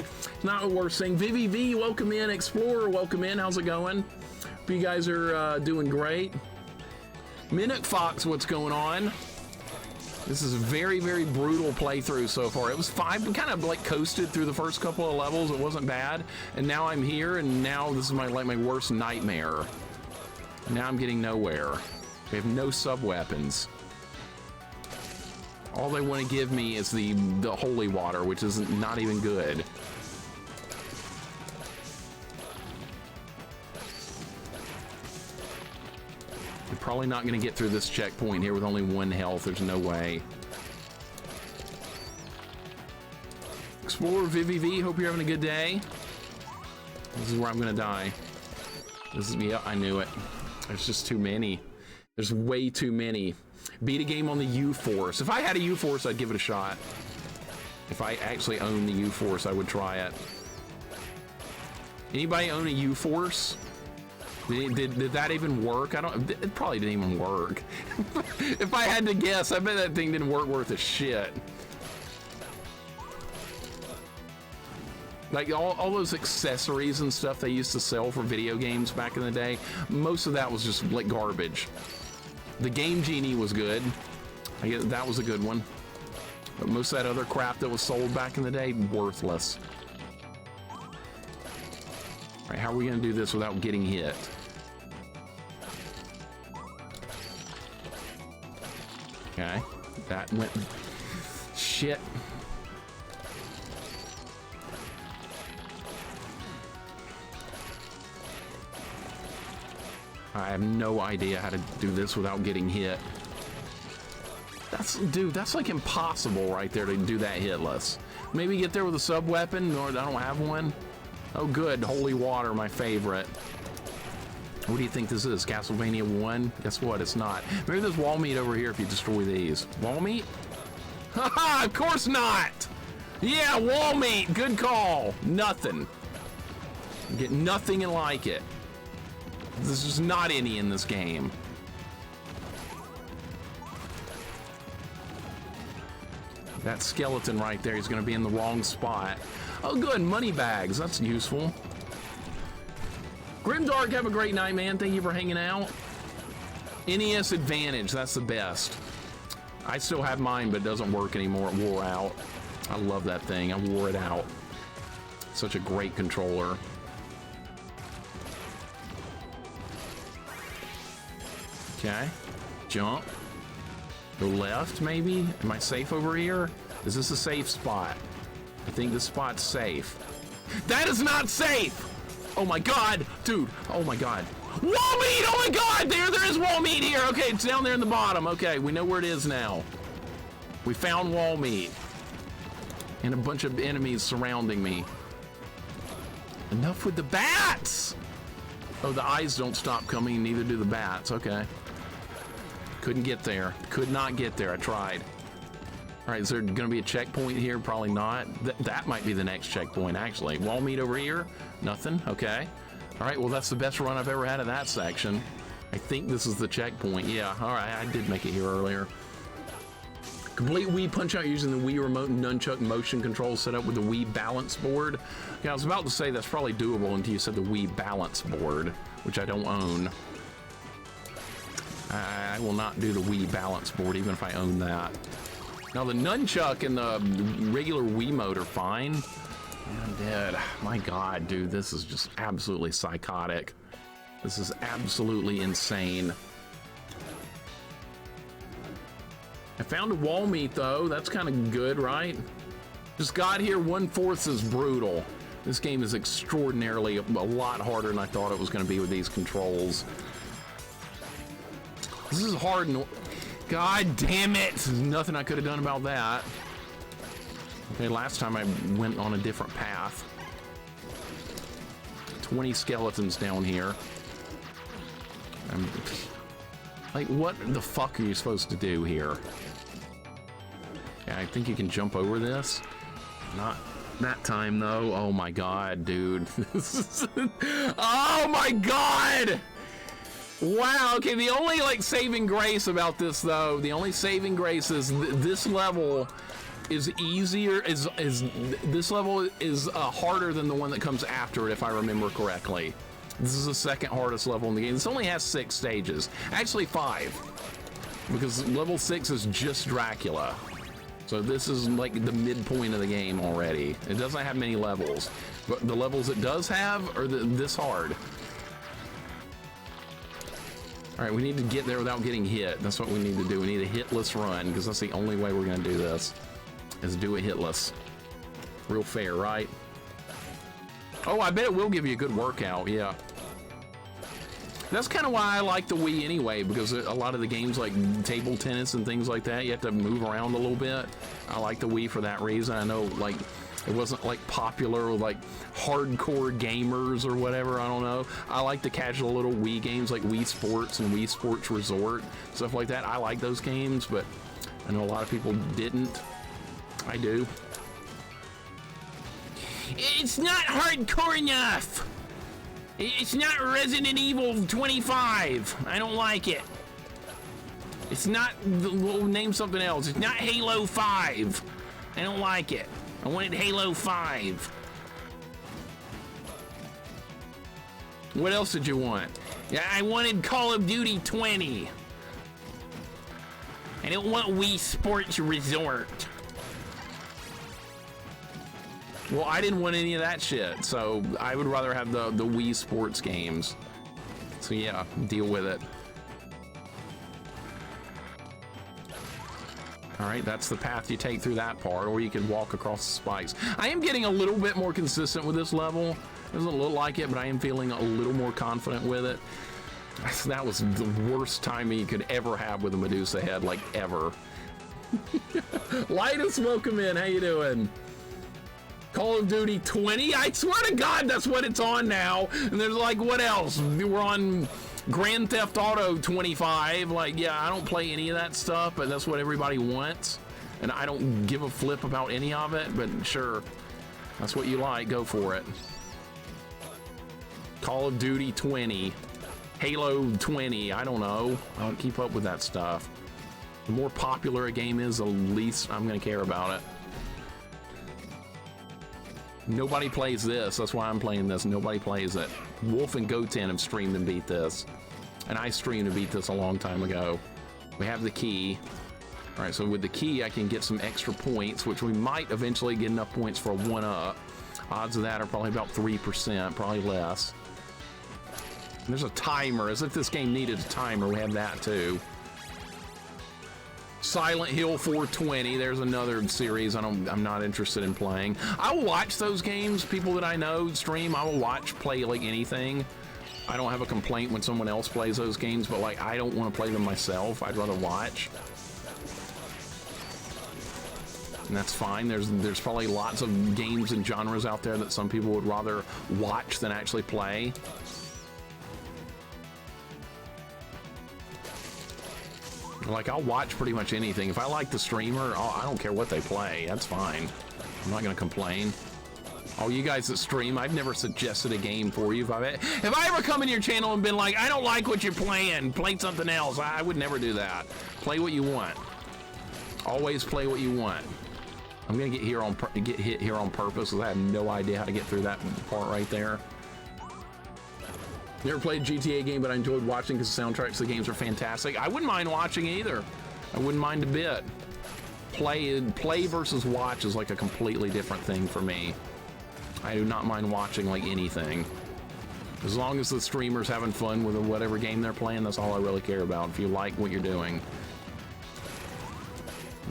Not the worst thing. Vivi V, welcome in. Explorer, welcome in. How's it going? Hope you guys are doing great. Minute Fox, what's going on? This is a very, very brutal playthrough so far. It was fine. We kind of like coasted through the first couple of levels. It wasn't bad. And now I'm here, and now this is my worst nightmare. Now I'm getting nowhere. We have no sub-weapons. All they want to give me is the holy water, which is not even good. You're probably not going to get through this checkpoint here with only 1 health. There's no way. Explorer Vivi V, hope you're having a good day. This is where I'm going to die. This is, yeah, I knew it. There's just too many. There's way too many. Beat a game on the U-Force. If I had a U-Force, I'd give it a shot. If I actually owned the U-Force, I would try it. Anybody own a U-Force? Did that even work? It probably didn't even work. If I had to guess, I bet that thing didn't work worth a shit. Like all those accessories and stuff they used to sell for video games back in the day, most of that was just like garbage. The Game Genie was good. I guess that was a good one. But most of that other crap that was sold back in the day, worthless. All right, how are we gonna do this without getting hit? Okay, that went... Shit. I have no idea how to do this without getting hit. Dude, that's like impossible right there to do that hitless. Maybe get there with a sub-weapon, or I don't have one. Oh good, holy water, my favorite. What do you think this is, Castlevania 1? Guess what, it's not. Maybe there's wall meat over here if you destroy these. Wall meat? Haha, of course not! Yeah, wall meat, good call. Nothing. Get nothing and like it. There's just not any in this game. That skeleton right there is going to be in the wrong spot. Oh good, money bags, that's useful. Grimdark, have a great night, man. Thank you for hanging out. NES Advantage, that's the best. I still have mine, but it doesn't work anymore. It wore out. I love that thing. I wore it out. Such a great controller. Okay, jump. Go left, maybe? Am I safe over here? Is this a safe spot? I think this spot's safe. That is not safe! Oh my god, dude, oh my god. Wall meat, oh my god, there is wall meat here. Okay, it's down there in the bottom. Okay, we know where it is now. We found wall meat. And a bunch of enemies surrounding me. Enough with the bats! Oh, the eyes don't stop coming, neither do the bats, okay. Couldn't get there. Could not get there. I tried. All right, is there going to be a checkpoint here? Probably not. That might be the next checkpoint, actually. Wall meat over here? Nothing. Okay. All right, well, that's the best run I've ever had of that section. I think this is the checkpoint. Yeah, all right, I did make it here earlier. Complete Wii Punch-Out using the Wii Remote and Nunchuck motion controls set up with the Wii Balance Board. Yeah, I was about to say that's probably doable until you said the Wii Balance Board, which I don't own. I will not do the Wii Balance Board, even if I own that. Now, the Nunchuck and the regular Wiimote are fine. Man, I'm dead. My God, dude, this is just absolutely psychotic. This is absolutely insane. I found a wall meat, though. That's kind of good, right? Just got here, 1/4 is brutal. This game is extraordinarily a lot harder than I thought it was going to be with these controls. This is hard. God damn it! There's nothing I could have done about that. Okay, last time I went on a different path. 20 skeletons down here. Like, what the fuck are you supposed to do here? Yeah, I think you can jump over this. Not that time, though. Oh my god, dude. Oh my god! Wow, okay, the only, like, saving grace about this, though, the only saving grace is this level is easier, this level is harder than the one that comes after it, if I remember correctly. This is the second hardest level in the game. This only has 6 stages. Actually 5, because level 6 is just Dracula. So this is like the midpoint of the game already. It doesn't have many levels, but the levels it does have are this hard. All right, we need to get there without getting hit. That's what we need to do. We need a hitless run, because that's the only way we're gonna do this, is do it hitless. Real fair, right? Oh, I bet it will give you a good workout, yeah. That's kind of why I like the Wii anyway, because a lot of the games like table tennis and things like that, you have to move around a little bit. I like the Wii for that reason. I know, like, it wasn't like popular with like hardcore gamers or whatever, I don't know. I like the casual little Wii games like Wii Sports and Wii Sports Resort, stuff like that. I like those games, but I know a lot of people didn't. I do. It's not hardcore enough. It's not Resident Evil 25. I don't like it. It's not, we'll name something else. It's not Halo 5. I don't like it. I wanted Halo 5. What else did you want? Yeah, I wanted Call of Duty 20. I don't want Wii Sports Resort. Well, I didn't want any of that shit, so I would rather have the Wii Sports games. So yeah, deal with it. All right, that's the path you take through that part, or you can walk across the spikes. I am getting a little bit more consistent with this level. It doesn't look like it, but I am feeling a little more confident with it. That was the worst timing you could ever have with a Medusa head, like ever. Linus, welcome in. How you doing? Call of Duty 20? I swear to God, that's what it's on now. And there's like, what else? We're on Grand Theft Auto 25. Like, yeah, I don't play any of that stuff, but that's what everybody wants. And I don't give a flip about any of it, but sure, that's what you like, go for it. Call of Duty 20. Halo 20, I don't know. I don't keep up with that stuff. The more popular a game is, the least I'm gonna care about it. Nobody plays this. That's why I'm playing this. Nobody plays it. Wolf and Goten have streamed and beat this. And I streamed and beat this a long time ago. We have the key. All right, so with the key, I can get some extra points, which we might eventually get enough points for a 1-up. Odds of that are probably about 3%, probably less. And there's a timer, as if this game needed a timer. We have that too. Silent Hill 420, there's another series I'm not interested in playing. I will watch those games, people that I know stream, I will watch, play like anything. I don't have a complaint when someone else plays those games, but like I don't want to play them myself, I'd rather watch. And that's fine, there's probably lots of games and genres out there that some people would rather watch than actually play. Like, I'll watch pretty much anything. If I like the streamer, I don't care what they play. That's fine. I'm not gonna complain. Oh, you guys that stream, I've never suggested a game for you. If I ever come in your channel and been like, I don't like what you're playing, play something else, I would never do that. Play what you want. Always play what you want. I'm gonna get hit here on purpose because I have no idea how to get through that part right there. Never played a GTA game, but I enjoyed watching because the soundtracks of the games are fantastic. I wouldn't mind watching either. I wouldn't mind a bit. Play versus watch is like a completely different thing for me. I do not mind watching like anything. As long as the streamer's having fun with whatever game they're playing, that's all I really care about, if you like what you're doing.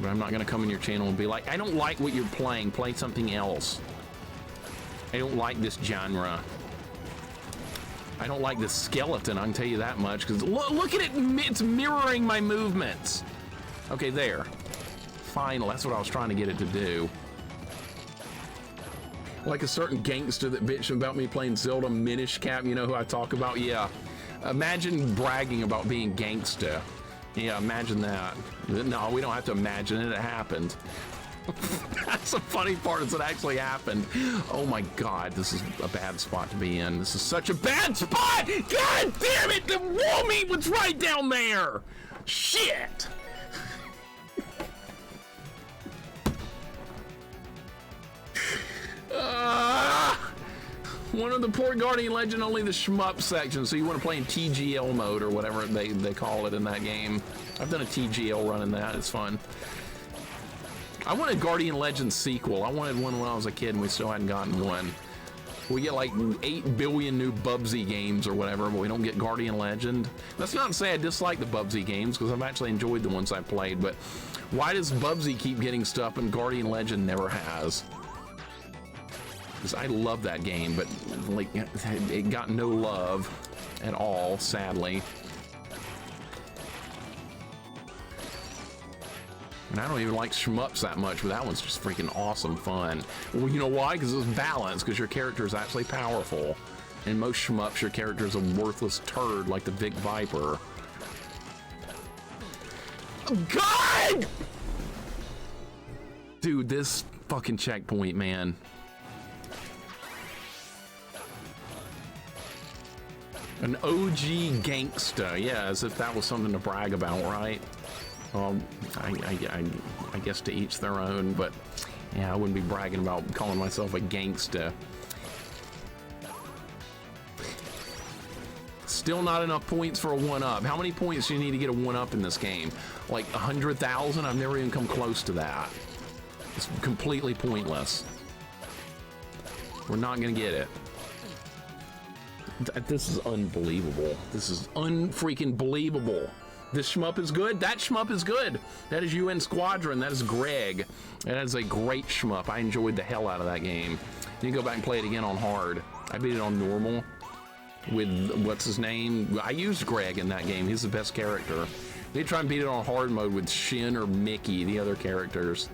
But I'm not gonna come in your channel and be like, I don't like what you're playing. Play something else. I don't like this genre. I don't like this skeleton, I can tell you that much, because look at it, it's mirroring my movements. Okay, there. Final, that's what I was trying to get it to do. Like a certain gangster that bitched about me playing Zelda Minish Cap, you know who I talk about? Yeah. Imagine bragging about being gangster. Yeah, imagine that. No, we don't have to imagine it, it happened. That's the funny part, is it actually happened. Oh my God, this is a bad spot to be in. This is such a bad spot! God damn it, the wall meat was right down there! Shit! One of the Port Guardian Legend, only the shmup section, so you want to play in TGL mode or whatever they call it in that game. I've done a TGL run in that, it's fun. I wanted Guardian Legend sequel. I wanted one when I was a kid and we still hadn't gotten one. We get like 8 billion new Bubsy games or whatever, but we don't get Guardian Legend. That's not to say I dislike the Bubsy games, because I've actually enjoyed the ones I played, but why does Bubsy keep getting stuff and Guardian Legend never has? Because I love that game, but like it got no love at all, sadly. And I don't even like shmups that much, but that one's just freaking awesome fun. Well, you know why? Because it's balanced, because your character is actually powerful. In most shmups, your character is a worthless turd like the Vic Viper. Oh, God! Dude, this fucking checkpoint, man. An OG gangster, yeah, as if that was something to brag about, right? Well, I guess to each their own, but yeah, I wouldn't be bragging about calling myself a gangster. Still not enough points for a 1-up. How many points do you need to get a 1-up in this game? Like 100,000? I've never even come close to that. It's completely pointless. We're not gonna get it. This is unbelievable. This is unfreaking believable. This shmup is good. That shmup is good. That is UN Squadron. That is Greg. That is a great shmup. I enjoyed the hell out of that game. You can go back and play it again on hard. I beat it on normal with, what's his name? I used Greg in that game. He's the best character. They try and beat it on hard mode with Shin or Mickey, the other characters.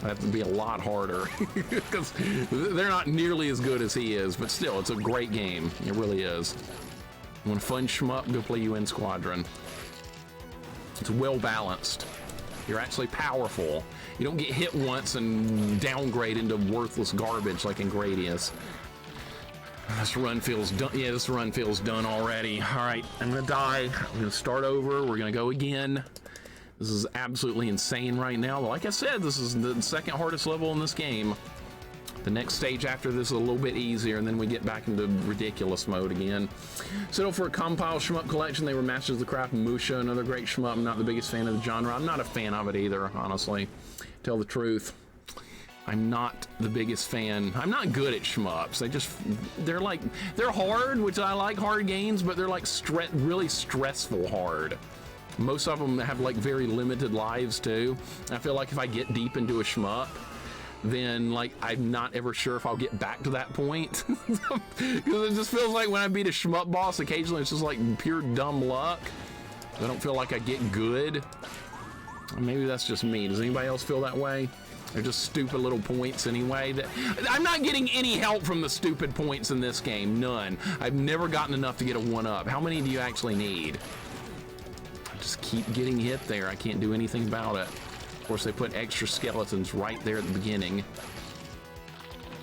That would be a lot harder because they're not nearly as good as he is, but still, it's a great game. It really is. You want a fun shmup? Go play UN Squadron. It's well balanced. You're actually powerful. You don't get hit once and downgrade into worthless garbage like in Gradius. This run feels done. Yeah, this run feels done already. All right, I'm gonna die. I'm gonna start over. We're gonna go again. This is absolutely insane right now. Like I said, this is the second hardest level in this game. The next stage after this is a little bit easier, and then we get back into ridiculous mode again. So for a compile shmup collection, they were Masters of the Craft Musha, another great shmup. I'm not the biggest fan of the genre. I'm not a fan of it either, honestly. Tell the truth. I'm not the biggest fan. I'm not good at shmups. They're hard, which I like hard games, but they're like really stressful hard. Most of them have like very limited lives too. I feel like if I get deep into a shmup, then like I'm not ever sure if I'll get back to that point. Because it just feels like when I beat a shmup boss, occasionally it's just like pure dumb luck. I don't feel like I get good. Maybe that's just me. Does anybody else feel that way? They're just stupid little points anyway. I'm not getting any help from the stupid points in this game. None. I've never gotten enough to get a 1-up. How many do you actually need? I just keep getting hit there. I can't do anything about it. Of course, they put extra skeletons right there at the beginning.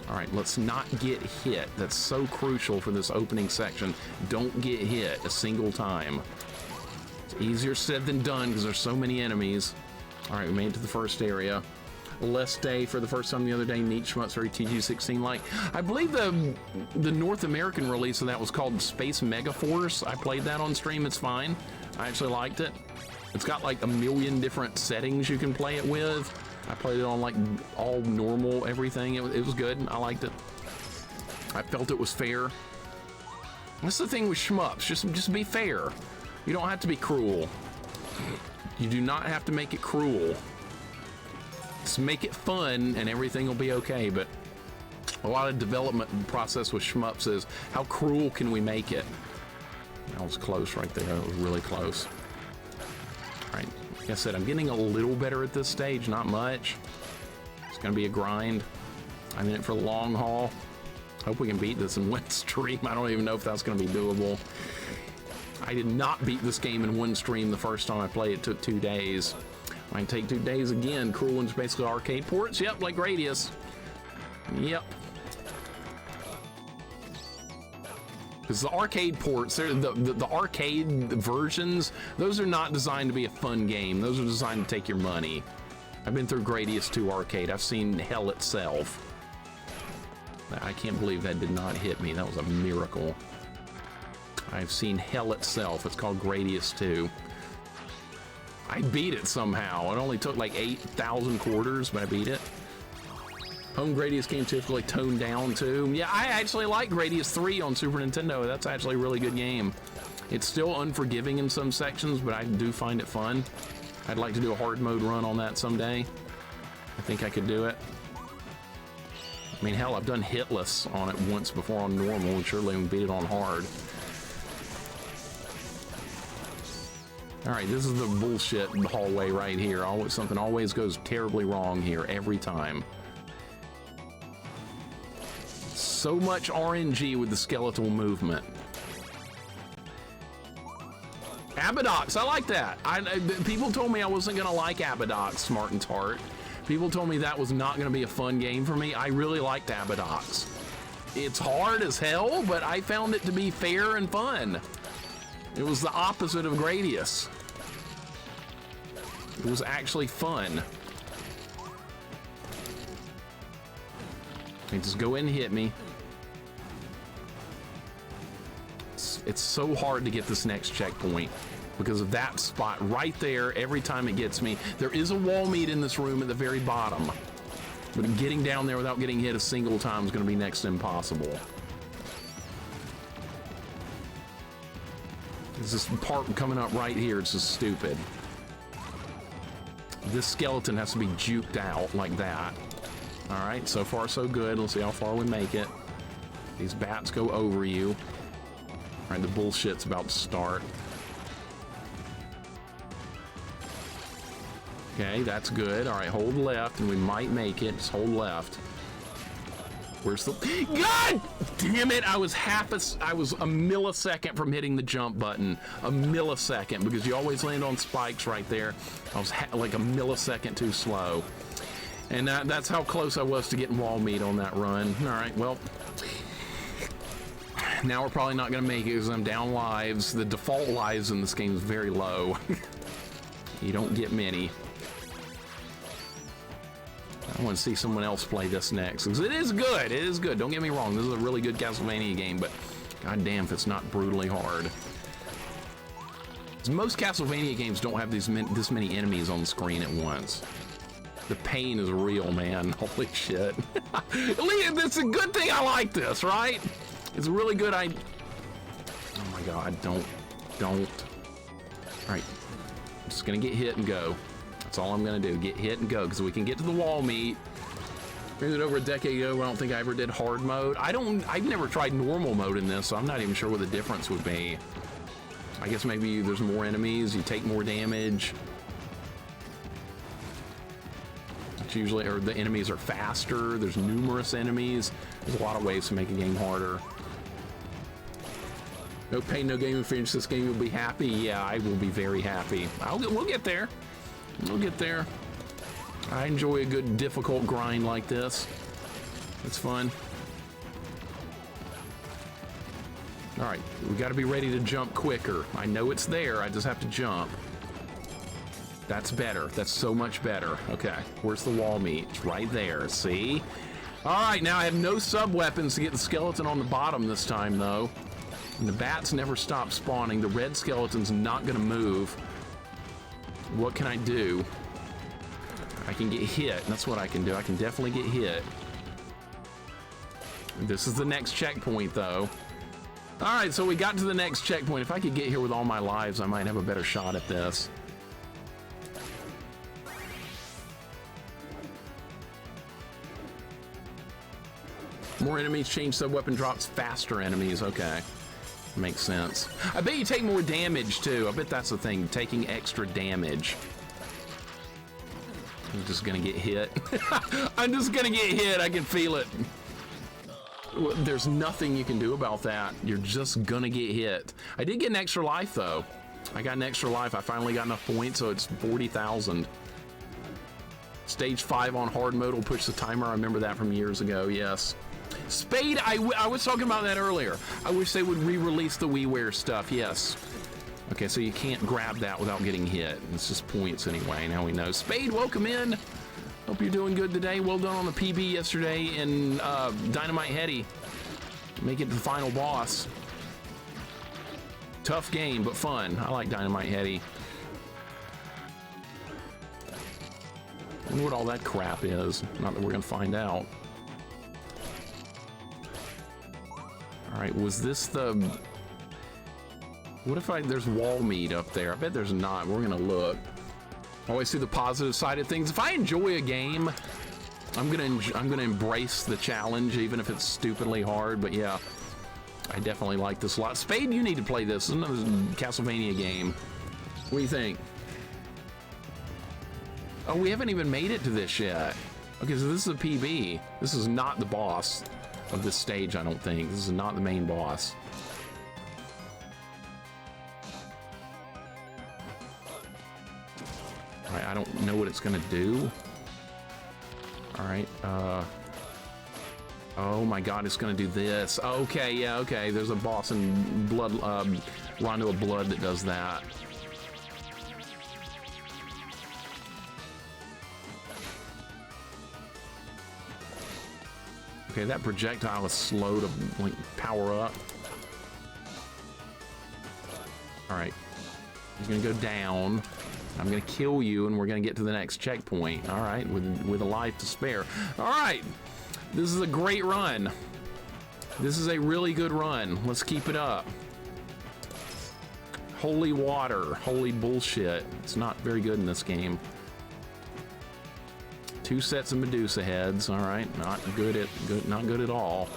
All right, let's not get hit. That's so crucial for this opening section. Don't get hit a single time. It's easier said than done because there's so many enemies. All right, we made it to the first area. Less Day for the first time the other day. Neat shmups, very TG16 like. I believe the North American release of that was called Space Megaforce. I played that on stream. It's fine. I actually liked it. It's got like a million different settings you can play it with. I played it on like all normal everything. It was good. I liked it. I felt it was fair. That's the thing with shmups. Just be fair. You don't have to be cruel. You do not have to make it cruel. Just make it fun and everything will be okay. But a lot of development process with shmups is how cruel can we make it? That was close right there. That was really close. All right, like I said, I'm getting a little better at this stage, not much. It's gonna be a grind. I'm in it for the long haul. Hope we can beat this in one stream. I don't even know if that's gonna be doable. I did not beat this game in one stream the first time I played. It took 2 days. Might take 2 days again. Cruel one's basically arcade ports. Yep, like Gradius. Yep. Because the arcade ports, the arcade versions, those are not designed to be a fun game. Those are designed to take your money. I've been through Gradius 2 arcade. I've seen hell itself. I can't believe that did not hit me. That was a miracle. I've seen hell itself. It's called Gradius 2. I beat it somehow. It only took like 8,000 quarters, but I beat it. Home Gradius game typically toned down too. Yeah, I actually like Gradius 3 on Super Nintendo. That's actually a really good game. It's still unforgiving in some sections, but I do find it fun. I'd like to do a hard mode run on that someday. I think I could do it. I mean, hell, I've done hitless on it once before on normal, and surely we can beat it on hard. All right, this is the bullshit hallway right here. Always, something always goes terribly wrong here every time. So much RNG with the skeletal movement. Abadox, I like that. People told me I wasn't gonna like Abadox, Smart and Tart. People told me that was not gonna be a fun game for me. I really liked Abadox. It's hard as hell, but I found it to be fair and fun. It was the opposite of Gradius. It was actually fun. They just go in and hit me. It's so hard to get this next checkpoint because of that spot right there. Every time it gets me, there is a wall meat in this room at the very bottom, but getting down there without getting hit a single time is going to be next to impossible. There's this part coming up right here. It's just stupid. This skeleton has to be juked out like that. All right, so far so good. Let's see how far we make it. These bats go over you. All right, the bullshit's about to start. Okay, that's good. All right, hold left, and we might make it. Just hold left. Where's the... God damn it! I was a millisecond from hitting the jump button. A millisecond, because you always land on spikes right there. I was like a millisecond too slow. And that's how close I was to getting wall meat on that run. All right, well... Now we're probably not going to make it because I'm down lives. The default lives in this game is very low. You don't get many. I want to see someone else play this next because it is good. It is good. Don't get me wrong. This is a really good Castlevania game, but goddamn if it's not brutally hard. Most Castlevania games don't have this many enemies on the screen at once. The pain is real, man. Holy shit. It's a good thing I like this, right? It's a really good idea. Oh my god, don't. All right, I'm just gonna get hit and go. That's all I'm gonna do, get hit and go, because we can get to the wall meat. Maybe it over a decade ago, I don't think I ever did hard mode. I've never tried normal mode in this, so I'm not even sure what the difference would be. I guess maybe there's more enemies, you take more damage. It's usually, or the enemies are faster, there's numerous enemies. There's a lot of ways to make a game harder. No pain, no gain. When we finish this game, you'll be happy. Yeah, I will be very happy. We'll get there. We'll get there. I enjoy a good difficult grind like this. It's fun. All right, we got to be ready to jump quicker. I know it's there. I just have to jump. That's better. That's so much better. Okay, where's the wall meat? It's right there. See? All right, now I have no sub-weapons to get the skeleton on the bottom this time, though. And the bats never stop spawning. The red skeleton's not gonna move. What can I do? I can get hit. That's what I can do. I can definitely get hit. This is the next checkpoint, though. All right, so we got to the next checkpoint. If I could get here with all my lives, I might have a better shot at this. More enemies change sub-weapon drops, faster enemies. Okay. Makes sense. I bet you take more damage, too. I bet that's the thing, taking extra damage. I'm just gonna get hit. I'm just gonna get hit. I can feel it. There's nothing you can do about that. You're just gonna get hit. I did get an extra life, though. I got an extra life. I finally got enough points, so it's 40,000. Stage 5 on hard mode will push the timer. I remember that from years ago, yes. Spade, I was talking about that earlier. I wish they would re-release the WiiWare stuff, yes. Okay, so you can't grab that without getting hit. It's just points anyway, now we know. Spade, welcome in. Hope you're doing good today. Well done on the PB yesterday in Dynamite Heady. Make it to the final boss. Tough game, but fun. I like Dynamite Heady. I wonder what all that crap is. Not that we're gonna find out. All right, was this the... What if there's wall meat up there? I bet there's not. We're gonna look. Always see the positive side of things. If I enjoy a game, I'm gonna embrace the challenge, even if it's stupidly hard. But yeah, I definitely like this a lot. Spade, you need to play this. It's another Castlevania game. What do you think? Oh, we haven't even made it to this yet. Okay, so this is a PB. This is not the boss of this stage, I don't think. This is not the main boss. All right, I don't know what it's gonna do. All right, oh my God, it's gonna do this. Okay, yeah, okay. There's a boss in Blood, Rondo of Blood that does that. Okay, that projectile is slow to like power up. All right, he's gonna go down. I'm gonna kill you, and we're gonna get to the next checkpoint. All right, with a life to spare. All right, this is a great run. This is a really good run. Let's keep it up. Holy water, holy bullshit. It's not very good in this game. 2 sets of Medusa heads. All right, not good at all.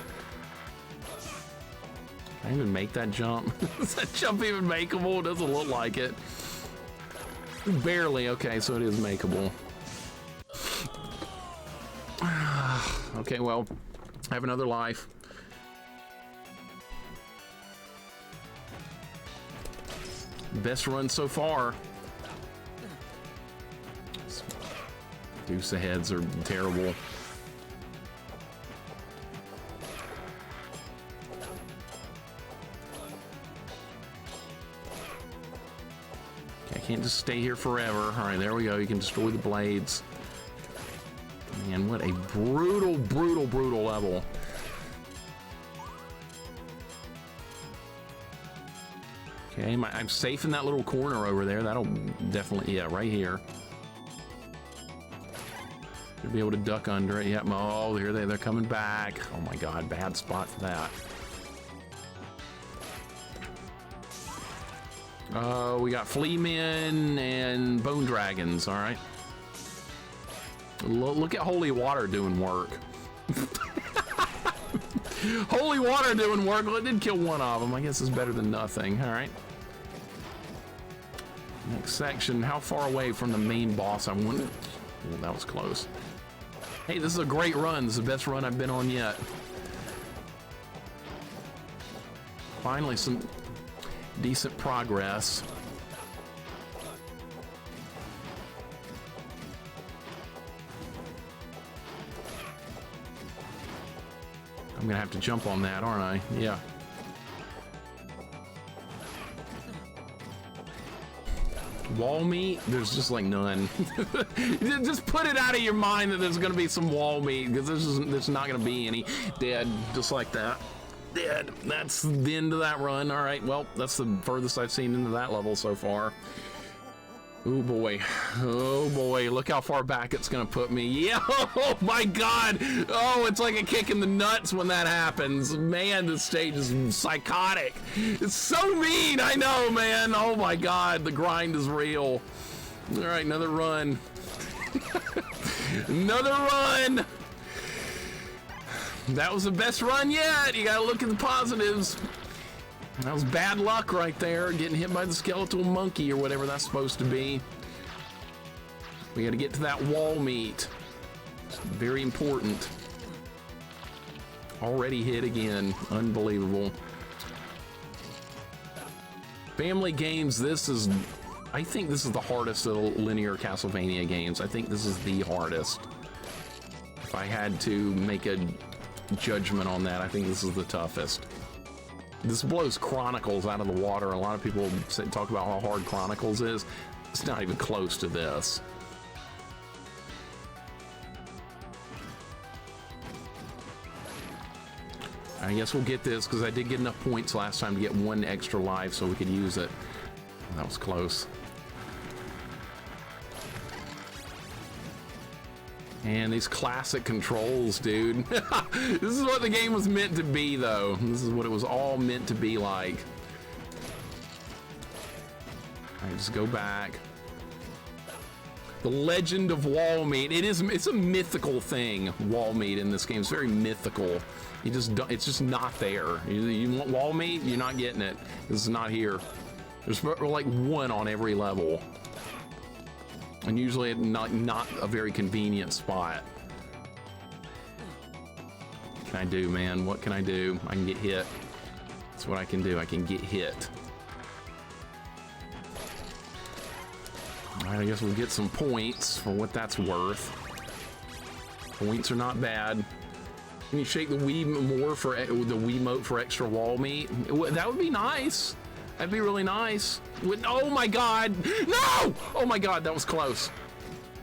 Can I even make that jump? Is that jump even makeable? It doesn't look like it. Barely. Okay, so it is makeable. Okay, well, I have another life. Best run so far. Medusa heads are terrible. Okay, I can't just stay here forever. All right, there we go. You can destroy the blades. Man, what a brutal, brutal, brutal level. Okay, I'm safe in that little corner over there. That'll definitely, yeah, right here. Should be able to duck under it. Yep. Oh, here they're coming back. Oh my God, bad spot for that. Oh, we got flea men and bone dragons. All right. Look at holy water doing work. Holy water doing work. Well, it did kill one of them. I guess it's better than nothing. All right. Next section. How far away from the main boss? I wonder. Oh, that was close. Hey, this is a great run. This is the best run I've been on yet. Finally, some decent progress. I'm gonna have to jump on that, aren't I? Yeah. Wall meat? There's just like none. Just put it out of your mind that there's gonna be some wall meat, because there's not gonna be any. Dead, just like that. Dead. That's the end of that run. All right, well, that's the furthest I've seen into that level so far. Oh boy, oh boy, look how far back it's gonna put me. Yeah, oh my God. Oh, it's like a kick in the nuts when that happens. Man, this stage is psychotic. It's so mean, I know, man. Oh my God, the grind is real. All right, another run. Another run. That was the best run yet. You gotta look at the positives. That was bad luck right there, getting hit by the skeletal monkey or whatever that's supposed to be. We gotta get to that wall meat. It's very important. Already hit again. Unbelievable. Family games, this is... I think this is the hardest of the linear Castlevania games. I think this is the hardest. If I had to make a judgment on that, I think this is the toughest. This blows Chronicles out of the water. A lot of people talk about how hard Chronicles is. It's not even close to this. I guess we'll get this because I did get enough points last time to get one extra life so we could use it. That was close. And these classic controls, dude. This is what the game was meant to be, though. This is what it was all meant to be like. All right, just go back. The Legend of Wall Meat. It's a mythical thing, Wall Meat in this game. It's very mythical. You just don't, it's just not there. You want Wall Meat, you're not getting it. This is not here. There's like one on every level. And usually not a very convenient spot. What can I do, man? What can I do? I can get hit. That's what I can do. I can get hit. All right, I guess we'll get some points for what that's worth. Points are not bad. Can you shake the Wii more for the Wiimote for extra wall meat? That would be nice. That'd be really nice. Oh my god! No! Oh my god, that was close.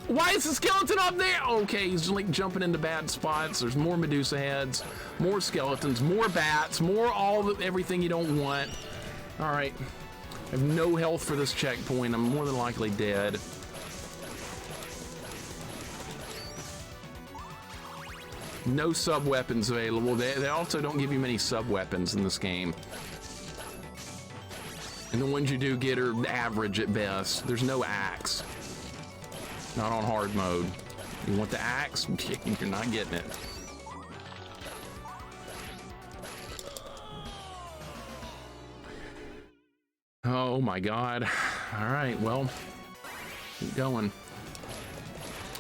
Why is the skeleton up there? Okay, he's like jumping into bad spots. There's more Medusa heads, more skeletons, more bats, more everything you don't want. All right. I have no health for this checkpoint. I'm more than likely dead. No sub-weapons available. They also don't give you many sub-weapons in this game. And the ones you do get are average at best. There's no axe. Not on hard mode. You want the axe? You're not getting it. Oh my god. Alright, well, keep going.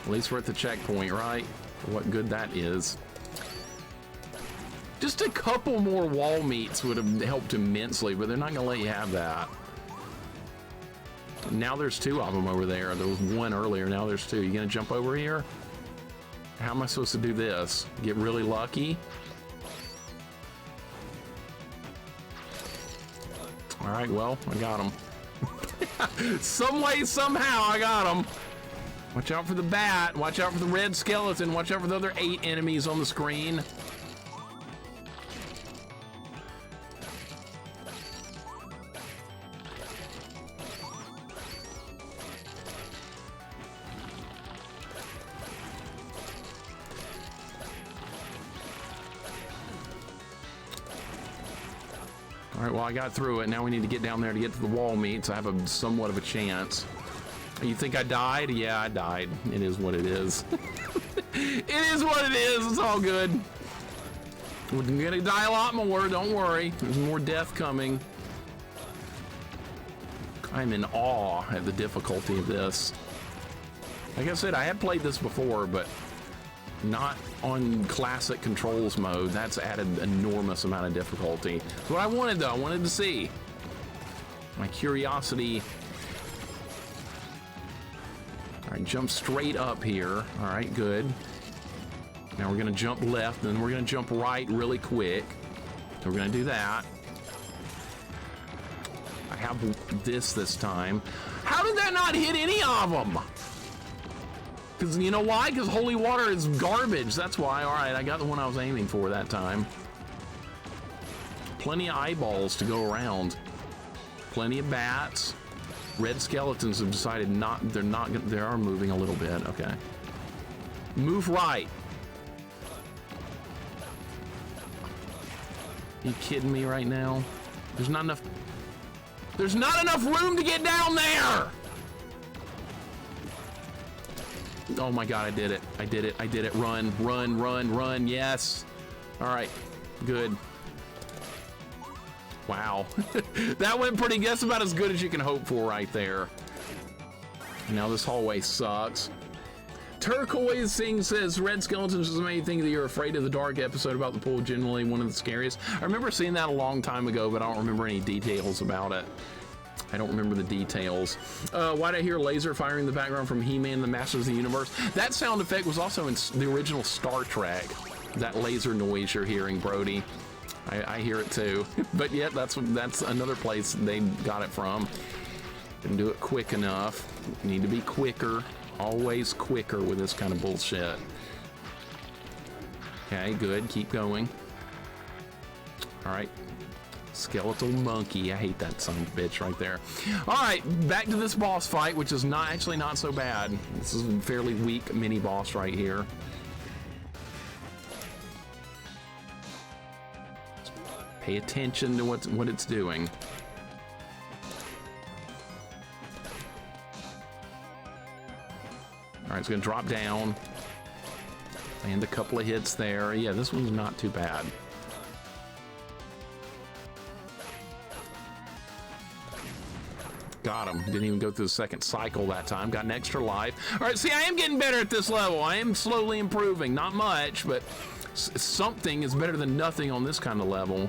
At least we're at the checkpoint, right? For what good that is. Just a couple more wall meats would have helped immensely, but they're not gonna let you have that. Now there's two of them over there. There was one earlier, now there's two. You gonna jump over here? How am I supposed to do this? Get really lucky? All right, well, I got him. Some way, somehow, I got him. Watch out for the bat. Watch out for the red skeleton. Watch out for the other 8 enemies on the screen. All right, well, I got through it. Now we need to get down there to get to the wall meat, so I have a somewhat of a chance. You think I died? Yeah, I died. It is what it is. It is what it is. It's all good. We're gonna die a lot more. Don't worry. There's more death coming. I'm in awe at the difficulty of this. Like I said, I have played this before, but not on classic controls mode. That's added enormous amount of difficulty. That's what I wanted, though. I wanted to see. My curiosity. All right, jump straight up here. All right, good. Now we're gonna jump left, then we're gonna jump right really quick. So we're gonna do that. I have this time. How did that not hit any of them? Because you know why? Because holy water is garbage. That's why. All right, I got the one I was aiming for that time. Plenty of eyeballs to go around. Plenty of bats. Red skeletons have decided they are moving a little bit. Okay. Move right. You kidding me right now? There's not enough room to get down there. Oh my god, I did it. I did it. I did it. Run, run, run, run. Yes. All right, good. Wow, that went pretty, that's about as good as you can hope for right there. Now this hallway sucks. Turquoise Singh says, Red Skeletons just made me think that you're afraid of the dark episode about the pool, generally one of the scariest. I remember seeing that a long time ago, but I don't remember any details about it. I don't remember the details. Why'd I hear laser firing in the background from He-Man, the Masters of the Universe? That sound effect was also in the original Star Trek. That laser noise you're hearing, Brody. I hear it too. But yeah, that's another place they got it from. Didn't do it quick enough. Need to be quicker. Always quicker with this kind of bullshit. Okay, good. Keep going. All right. Skeletal monkey. I hate that son of a bitch right there. All right, back to this boss fight, which is actually not so bad. This is a fairly weak mini boss right here. Pay attention to what it's doing. All right, it's gonna drop down. Land a couple of hits there. Yeah, this one's not too bad. Got him. Didn't even go through the second cycle that time. Got an extra life. All right, see, I am getting better at this level. I am slowly improving. Not much, but something is better than nothing on this kind of level.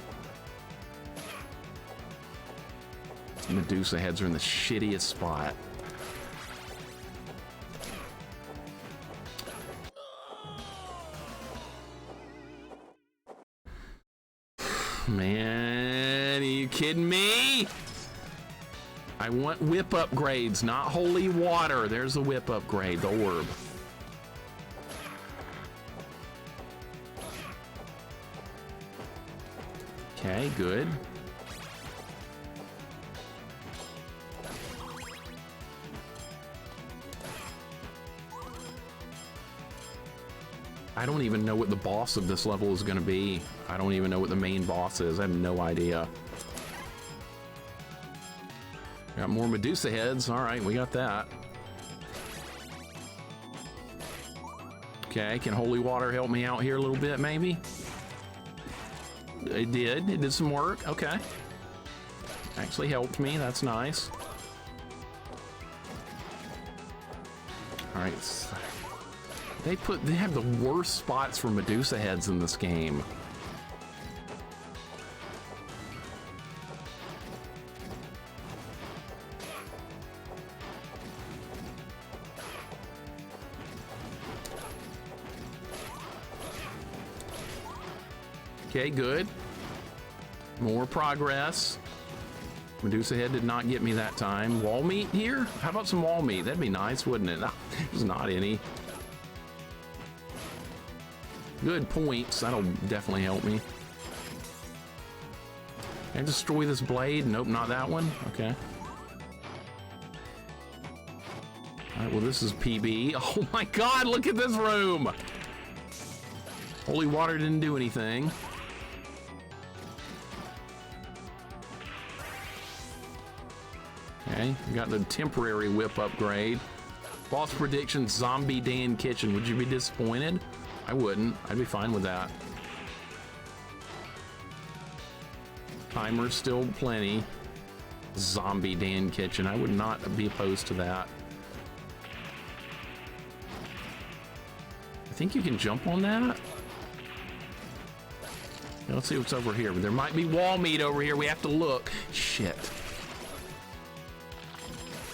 Medusa heads are in the shittiest spot. Man, are you kidding me? I want whip upgrades, not holy water. There's the whip upgrade, the orb. Okay, good. I don't even know what the boss of this level is going to be. I don't even know what the main boss is. I have no idea. Got more Medusa heads. All right, we got that. Okay, can holy water help me out here a little bit, maybe? It did. It did some work. Okay. Actually helped me. That's nice. All right. They have the worst spots for Medusa heads in this game. Okay, good. More progress. Medusa head did not get me that time. Wall meat here? How about some wall meat? That'd be nice, wouldn't it? There's not any. Good points. That'll definitely help me. Can I destroy this blade? Nope, not that one. Okay. All right, well, this is PB. Oh my God, look at this room. Holy water didn't do anything. Okay, we got the temporary whip upgrade. Boss prediction, zombie day in kitchen. Would you be disappointed? I wouldn't. I'd be fine with that. Timer's still plenty. Zombie day in kitchen. I would not be opposed to that. I think you can jump on that. Yeah, let's see what's over here. There might be wall meat over here. We have to look. Shit.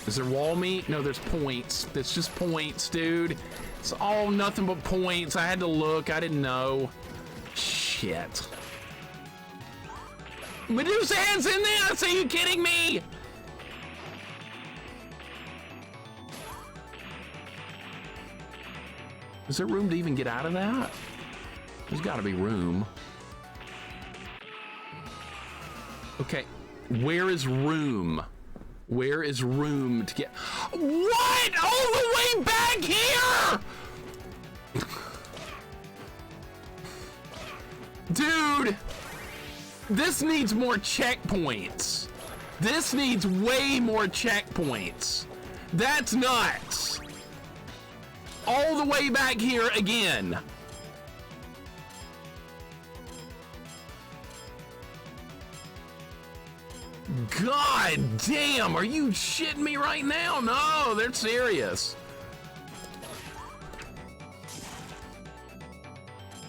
Is there wall meat? No, there's points. It's just points, dude. It's all nothing but points. I had to look. I didn't know. Shit. Medusa head's in this! Are you kidding me? Is there room to even get out of that? There's got to be room. Okay, where is room? Where is room to get... What? All the way back here? Dude, this needs more checkpoints. This needs way more checkpoints. That's nuts. All the way back here again. God damn, are you shitting me right now? No, they're serious.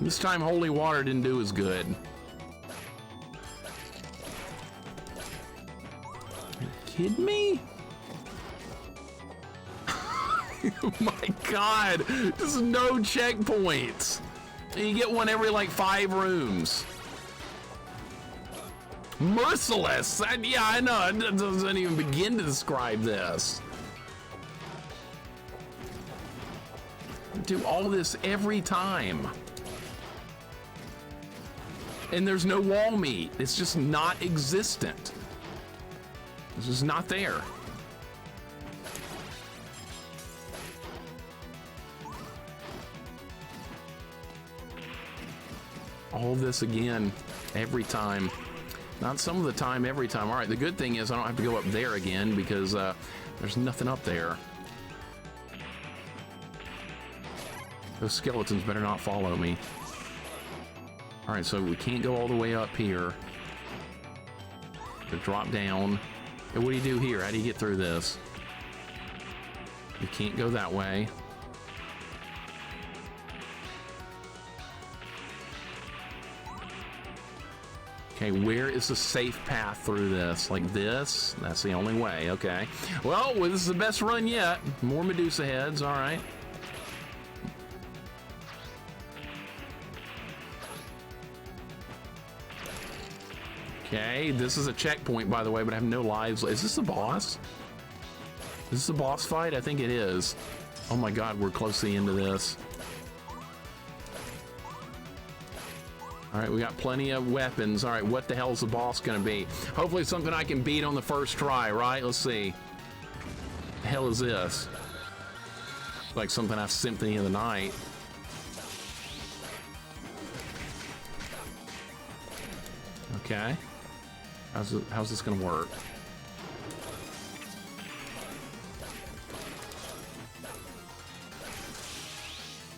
This time holy water didn't do as good. Are you kidding me? Oh my God, there's no checkpoints. You get one every like 5 rooms. Merciless. Yeah, I know. It doesn't even begin to describe this. Do all this every time. And there's no wall meat. It's just not existent. It's just not there. All this again, every time. Not some of the time, every time. All right, the good thing is I don't have to go up there again because there's nothing up there. Those skeletons better not follow me. All right, so we can't go all the way up here. To drop down. And what do you do here? How do you get through this? You can't go that way. Okay, where is the safe path through this? Like this? That's the only way, okay. Well, this is the best run yet. More Medusa heads, all right. Okay, this is a checkpoint, by the way, but I have no lives. Is this the boss? Is this a boss fight? I think it is. Oh my God, we're close to the end of this. All right, we got plenty of weapons. All right, what the hell is the boss gonna be? Hopefully something I can beat on the first try, right? Let's see. The hell is this? Like something out of Symphony of the Night. Okay. How's this gonna work?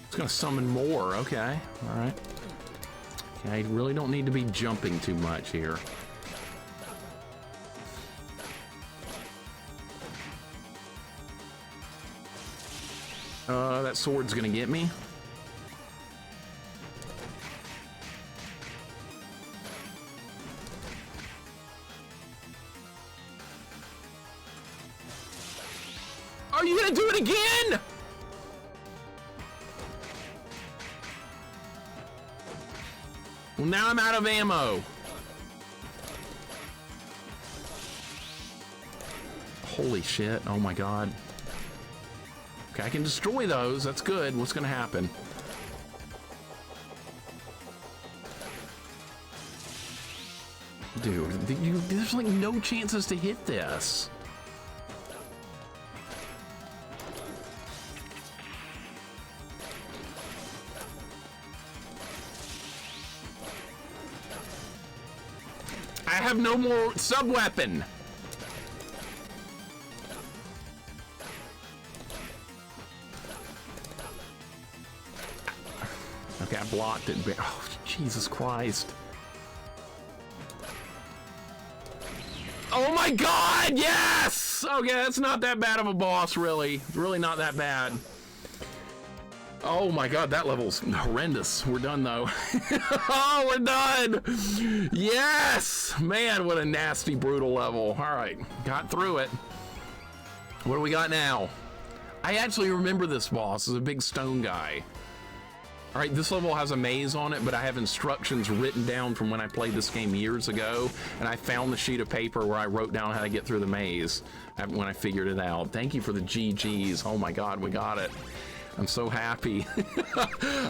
It's gonna summon more, okay. All right. Okay, I really don't need to be jumping too much here. That sword's gonna get me. Are you gonna do it again? Well, now I'm out of ammo. Holy shit. Oh my God. Okay, I can destroy those. That's good. What's gonna happen? Dude, there's like no chances to hit this. I have no more sub-weapon. Okay, I blocked it. Oh, Jesus Christ. Oh my God, yes! Okay, that's not that bad of a boss, really. Really not that bad. Oh my God, that level's horrendous. We're done though. Oh, we're done. Yes, man, what a nasty, brutal level. All right, got through it. What do we got now? I actually remember this boss. It's a big stone guy. All right, this level has a maze on it, but I have instructions written down from when I played this game years ago, and I found the sheet of paper where I wrote down how to get through the maze when I figured it out. Thank you for the GGs. Oh my God, we got it. I'm so happy.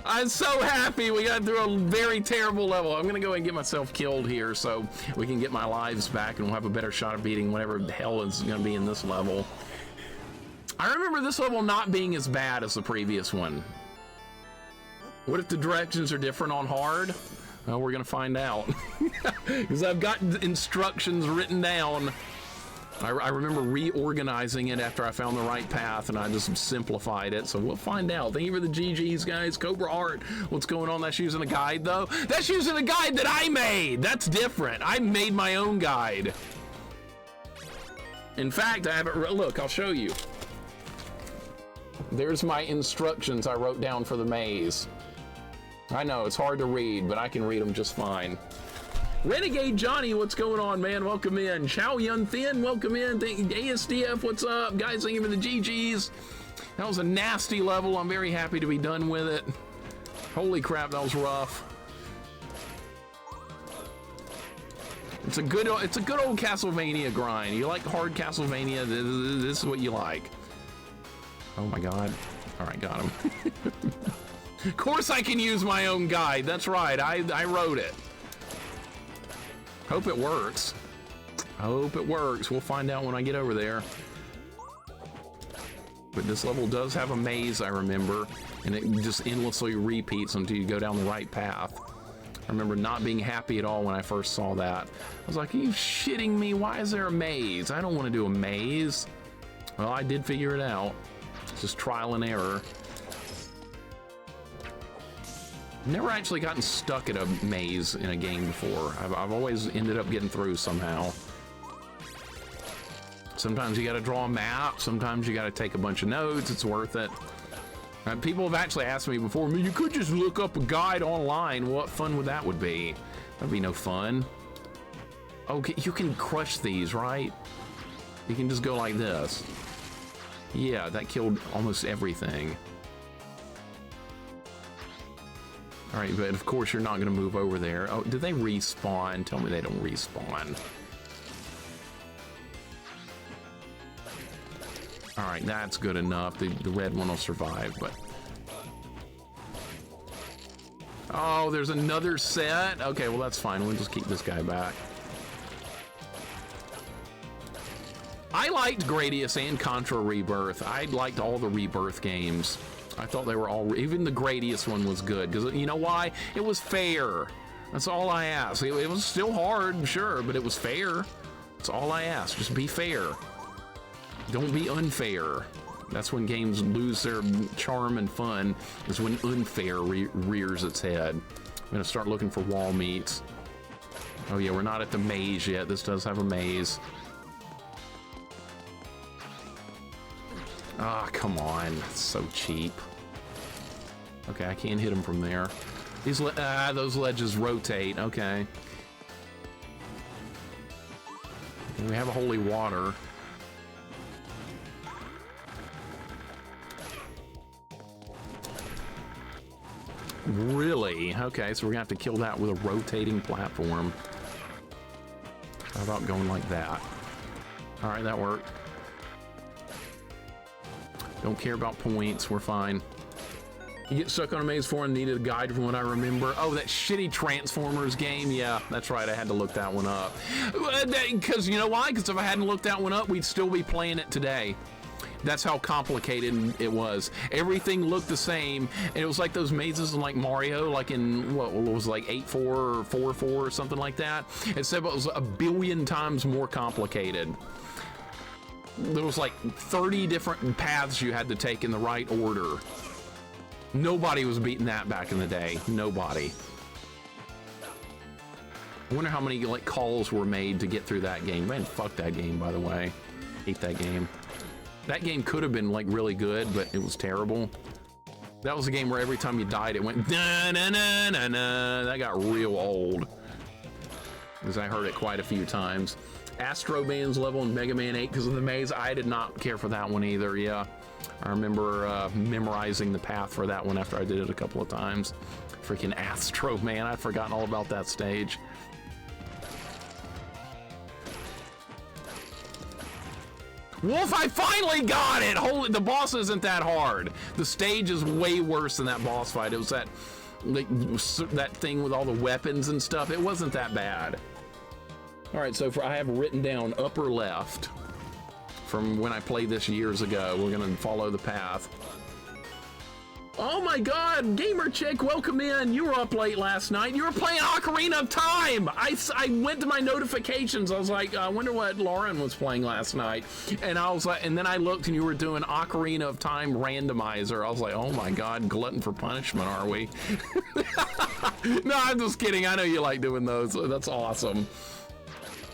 I'm so happy we got through a very terrible level. I'm gonna go and get myself killed here so we can get my lives back and we'll have a better shot of beating whatever the hell is gonna be in this level. I remember this level not being as bad as the previous one. What if the directions are different on hard? Well, we're gonna find out. Because I've got instructions written down. I remember reorganizing it after I found the right path and I just simplified it, so we'll find out. Thank you for the GGs, guys. Cobra Art, what's going on? That's using a guide, though? That's using a guide that I made! That's different. I made my own guide. In fact, I have it, look, I'll show you. There's my instructions I wrote down for the maze. I know, it's hard to read, but I can read them just fine. Renegade Johnny, what's going on, man? Welcome in. Chow Yun Thin, welcome in. ASDF, what's up? Guys, thank you for the GGs. That was a nasty level. I'm very happy to be done with it. Holy crap, that was rough. It's a good old Castlevania grind. You like hard Castlevania, this is what you like. Oh my god. All right, got him. Of course I can use my own guide. That's right, I wrote it. Hope it works. Hope it works. We'll find out when I get over there. But this level does have a maze, I remember, and it just endlessly repeats until you go down the right path. I remember not being happy at all when I first saw that. I was like, are you shitting me? Why is there a maze? I don't want to do a maze. Well, I did figure it out. It's just trial and error. Never actually gotten stuck at a maze in a game before. I've always ended up getting through somehow. Sometimes you got to draw a map. Sometimes you got to take a bunch of notes. It's worth it. People have actually asked me before, I mean, you could just look up a guide online. What fun would that be? That'd be no fun. Okay, you can crush these, right? You can just go like this. Yeah, that killed almost everything. All right, but of course you're not gonna move over there. Oh, did they respawn? Tell me they don't respawn. All right, that's good enough. The red one will survive, but... Oh, there's another set? Okay, well that's fine. We'll just keep this guy back. I liked Gradius and Contra Rebirth. I liked all the Rebirth games. I thought they were all, even the Gradius one was good, because you know why? It was fair. That's all I asked. It was still hard, sure, but it was fair. That's all I asked. Just be fair. Don't be unfair. That's when games lose their charm and fun, is when unfair rears its head. I'm gonna start looking for wall meats. Oh yeah, we're not at the maze yet. This does have a maze. Ah, come on. It's so cheap. Okay, I can't hit him from there. Those ledges rotate. Okay. And we have a holy water. Really? Okay, so we're gonna have to kill that with a rotating platform. How about going like that? All right, that worked. Don't care about points, we're fine. You get stuck on a maze 4 and needed a guide from what I remember. Oh, that shitty Transformers game? Yeah, that's right, I had to look that one up. Because you know why? Because if I hadn't looked that one up, we'd still be playing it today. That's how complicated it was. Everything looked the same, and it was like those mazes in like Mario, like in, what was like 8-4 or 4-4 or something like that. Except it was a billion times more complicated. There was like 30 different paths you had to take in the right order. Nobody was beating that back in the day. Nobody. I wonder how many like calls were made to get through that game. Man, fuck that game, by the way. Hate that game. That game could have been like really good, but it was terrible. That was a game where every time you died, it went na na na na na. That got real old, because I heard it quite a few times. Astro Man's level in Mega Man 8 because of the maze. I did not care for that one either. Yeah, I remember memorizing the path for that one after I did it a couple of times. Freaking Astro Man, I'd forgotten all about that stage. Wolf, I finally got it! Holy, the boss isn't that hard. The stage is way worse than that boss fight. It was that, like, that thing with all the weapons and stuff. It wasn't that bad. All right, so I have written down upper left from when I played this years ago. We're gonna follow the path. Oh my God, Gamer Chick, welcome in. You were up late last night. You were playing Ocarina of Time. I went to my notifications. I was like, I wonder what Lauren was playing last night. And I was like, and then I looked and you were doing Ocarina of Time randomizer. I was like, oh my God, glutton for punishment, are we? No, I'm just kidding. I know you like doing those. That's awesome.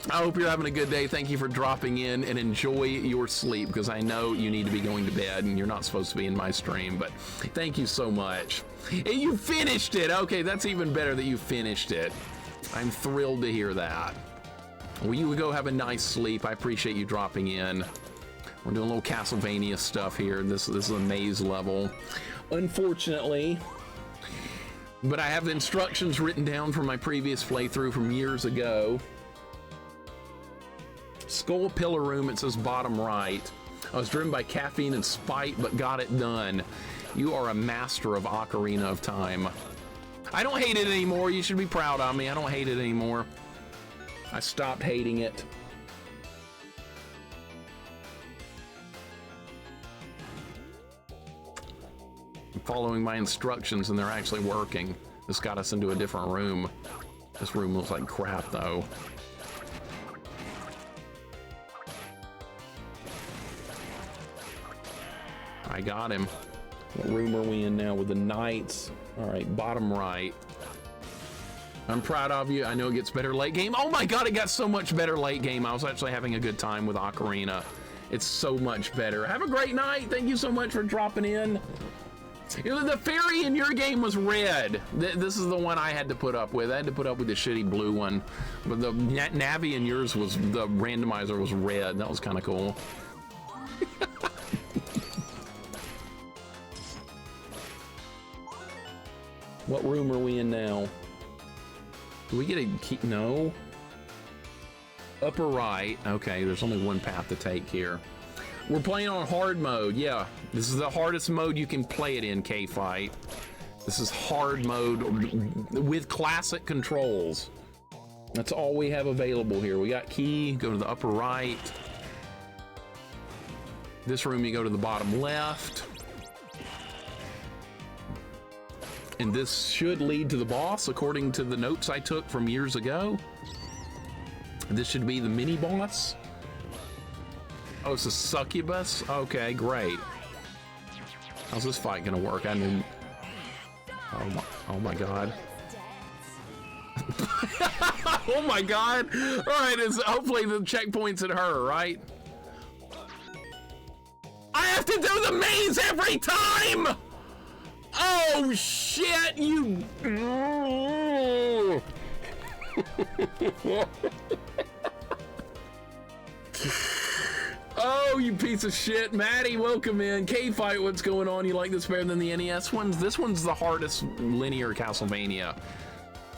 I hope you're having a good day. Thank you for dropping in, and enjoy your sleep, because I know you need to be going to bed and you're not supposed to be in my stream, but thank you so much. And you finished it. Okay, that's even better that you finished it. I'm thrilled to hear that. Well, you go have a nice sleep. I appreciate you dropping in. We're doing a little Castlevania stuff here. This is a maze level, unfortunately. But I have the instructions written down from my previous playthrough from years ago. Skull Pillar Room, it says bottom right. I was driven by caffeine and spite, but got it done. You are a master of Ocarina of Time. I don't hate it anymore. You should be proud of me. I don't hate it anymore. I stopped hating it. I'm following my instructions and they're actually working. This got us into a different room. This room looks like crap though. I got him. What room are we in now with the knights? All right, bottom right. I'm proud of you. I know it gets better late game. Oh my God, it got so much better late game. I was actually having a good time with Ocarina. It's so much better. Have a great night. Thank you so much for dropping in. You know, the fairy in your game was red. This is the one I had to put up with. I had to put up with the shitty blue one. But the Navi in yours was, the randomizer was red. That was kind of cool. What room are we in now? Do we get a key? No. Upper right. Okay, there's only one path to take here. We're playing on hard mode. Yeah, this is the hardest mode you can play it in, K-Fight. This is hard mode with classic controls. That's all we have available here. We got key, go to the upper right. This room, you go to the bottom left. And this should lead to the boss, according to the notes I took from years ago. This should be the mini boss. Oh, it's a succubus? Okay, great. How's this fight gonna work? I mean, oh my God. Oh my God. All right, hopefully the checkpoint's at her, right? I have to do the maze every time! Oh shit, you. Oh, you piece of shit. Maddie, welcome in. K-Fight, what's going on? You like this better than the NES ones? This one's the hardest linear Castlevania.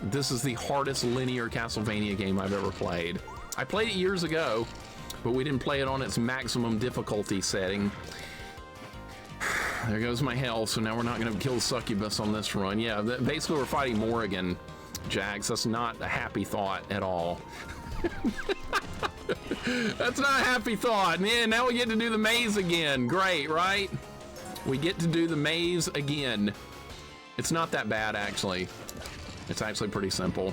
This is the hardest linear Castlevania game I've ever played. I played it years ago, but we didn't play it on its maximum difficulty setting. There goes my health, so now we're not going to kill Succubus on this run. Yeah, basically we're fighting Morrigan, Jax. That's not a happy thought at all. That's not a happy thought. Man, now we get to do the maze again. Great, right? We get to do the maze again. It's not that bad, actually. It's actually pretty simple.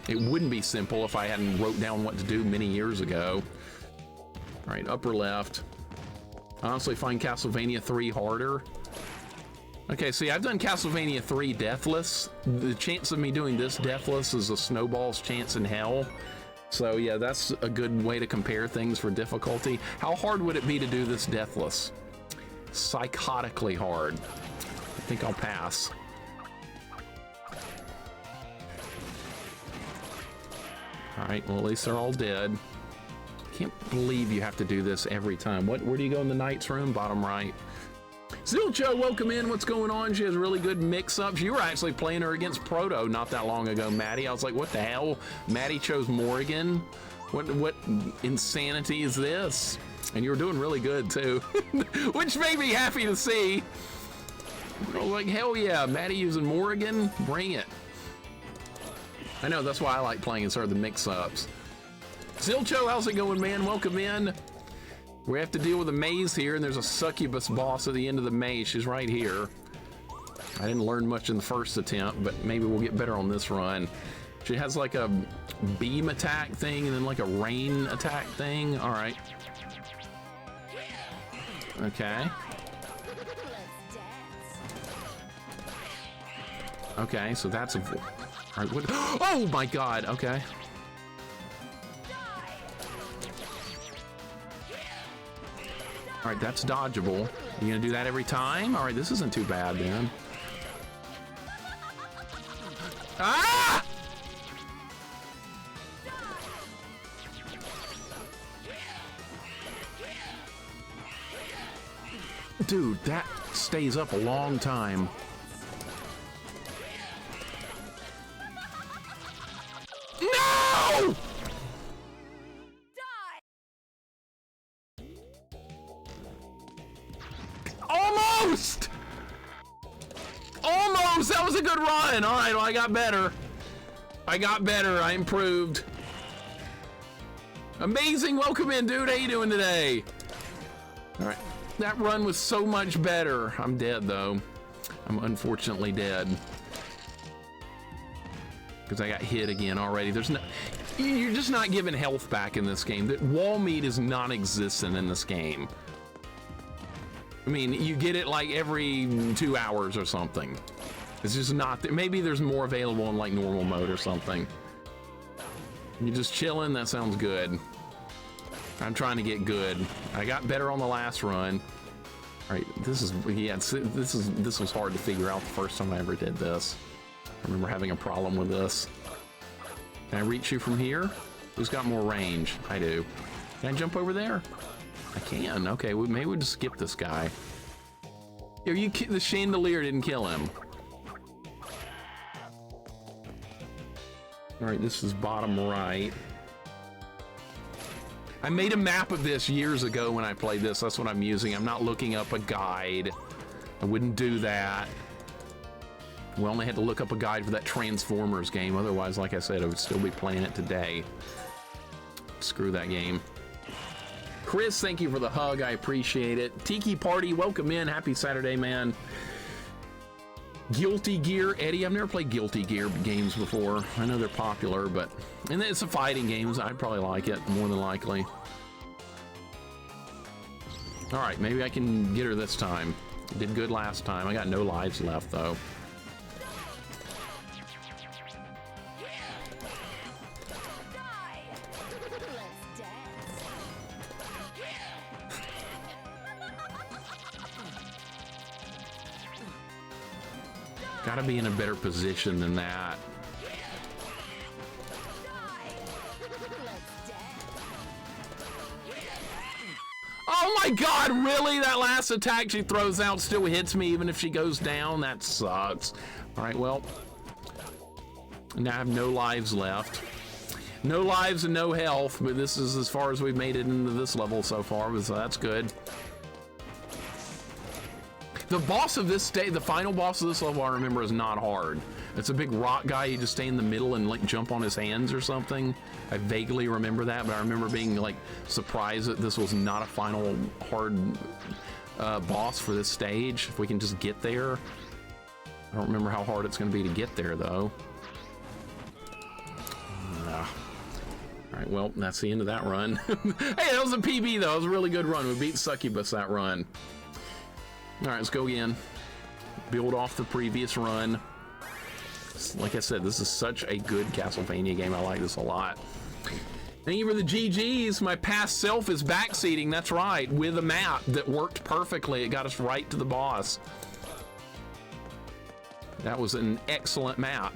It wouldn't be simple if I hadn't wrote down what to do many years ago. All right, upper left. I honestly find Castlevania 3 harder. Okay, see, I've done Castlevania 3 deathless. The chance of me doing this deathless is a snowball's chance in hell. So yeah, that's a good way to compare things for difficulty. How hard would it be to do this deathless? Psychotically hard. I think I'll pass. All right, well, at least they're all dead. Can't believe you have to do this every time. Where do you go in the knight's room? Bottom right. Zilcho, welcome in. What's going on? She has really good mix-ups. You were actually playing her against Proto not that long ago, Maddie. I was like, what the hell? Maddie chose Morrigan? What insanity is this? And you were doing really good, too. Which made me happy to see. I was like, hell yeah, Maddie using Morrigan? Bring it. I know, that's why I like playing as her, the mix-ups. Zilcho, how's it going, man? Welcome in. We have to deal with a maze here, and there's a succubus boss at the end of the maze. She's right here. I didn't learn much in the first attempt, but maybe we'll get better on this run. She has like a beam attack thing and then like a rain attack thing. All right. Okay. Okay, so that's a... All right, what... Oh my God, okay. All right, that's dodgeable. You gonna do that every time? All right, this isn't too bad, man. Ah! Dude, that stays up a long time. No! Almost! Almost! That was a good run! Alright, well, I got better. I got better. I improved. Amazing. Welcome in, dude. How you doing today? Alright. That run was so much better. I'm dead, though. I'm unfortunately dead. Because I got hit again already. There's no... You're just not giving health back in this game. That wall meat is non-existent in this game. I mean, you get it like every 2 hours or something. It's just not there. Maybe there's more available in like normal mode or something. You're just chilling. That sounds good. I'm trying to get good. I got better on the last run. All right, this is, yeah, this was hard to figure out the first time I ever did this. I remember having a problem with this. Can I reach you from here? Who's got more range? I do. Can I jump over there? I can. Okay, well, maybe we'll just skip this guy. Yo, the chandelier didn't kill him. All right, this is bottom right. I made a map of this years ago when I played this. That's what I'm using. I'm not looking up a guide. I wouldn't do that. We only had to look up a guide for that Transformers game. Otherwise, like I said, I would still be playing it today. Screw that game. Chris, thank you for the hug. I appreciate it. Tiki Party, welcome in. Happy Saturday, man. Guilty Gear, Eddie. I've never played Guilty Gear games before. I know they're popular, but... And it's a fighting game, so I'd probably like it, more than likely. Alright, maybe I can get her this time. Did good last time. I got no lives left, though. Gotta be in a better position than that. Oh my god, really? That last attack she throws out still hits me even if she goes down? That sucks. Alright, well. Now I have no lives left. No lives and no health, but this is as far as we've made it into this level so far, so that's good. The boss of this stage, the final boss of this level, I remember, is not hard. It's a big rock guy. You just stay in the middle and like jump on his hands or something. I vaguely remember that, but I remember being like surprised that this was not a final hard boss for this stage. If we can just get there. I don't remember how hard it's going to be to get there, though. All right, well, that's the end of that run. Hey, that was a PB, though. It was a really good run. We beat Succubus that run. All right, let's go again. Build off the previous run. Like I said, this is such a good Castlevania game. I like this a lot. Thank you for the GGs. My past self is backseating. That's right, with a map that worked perfectly. It got us right to the boss. That was an excellent map.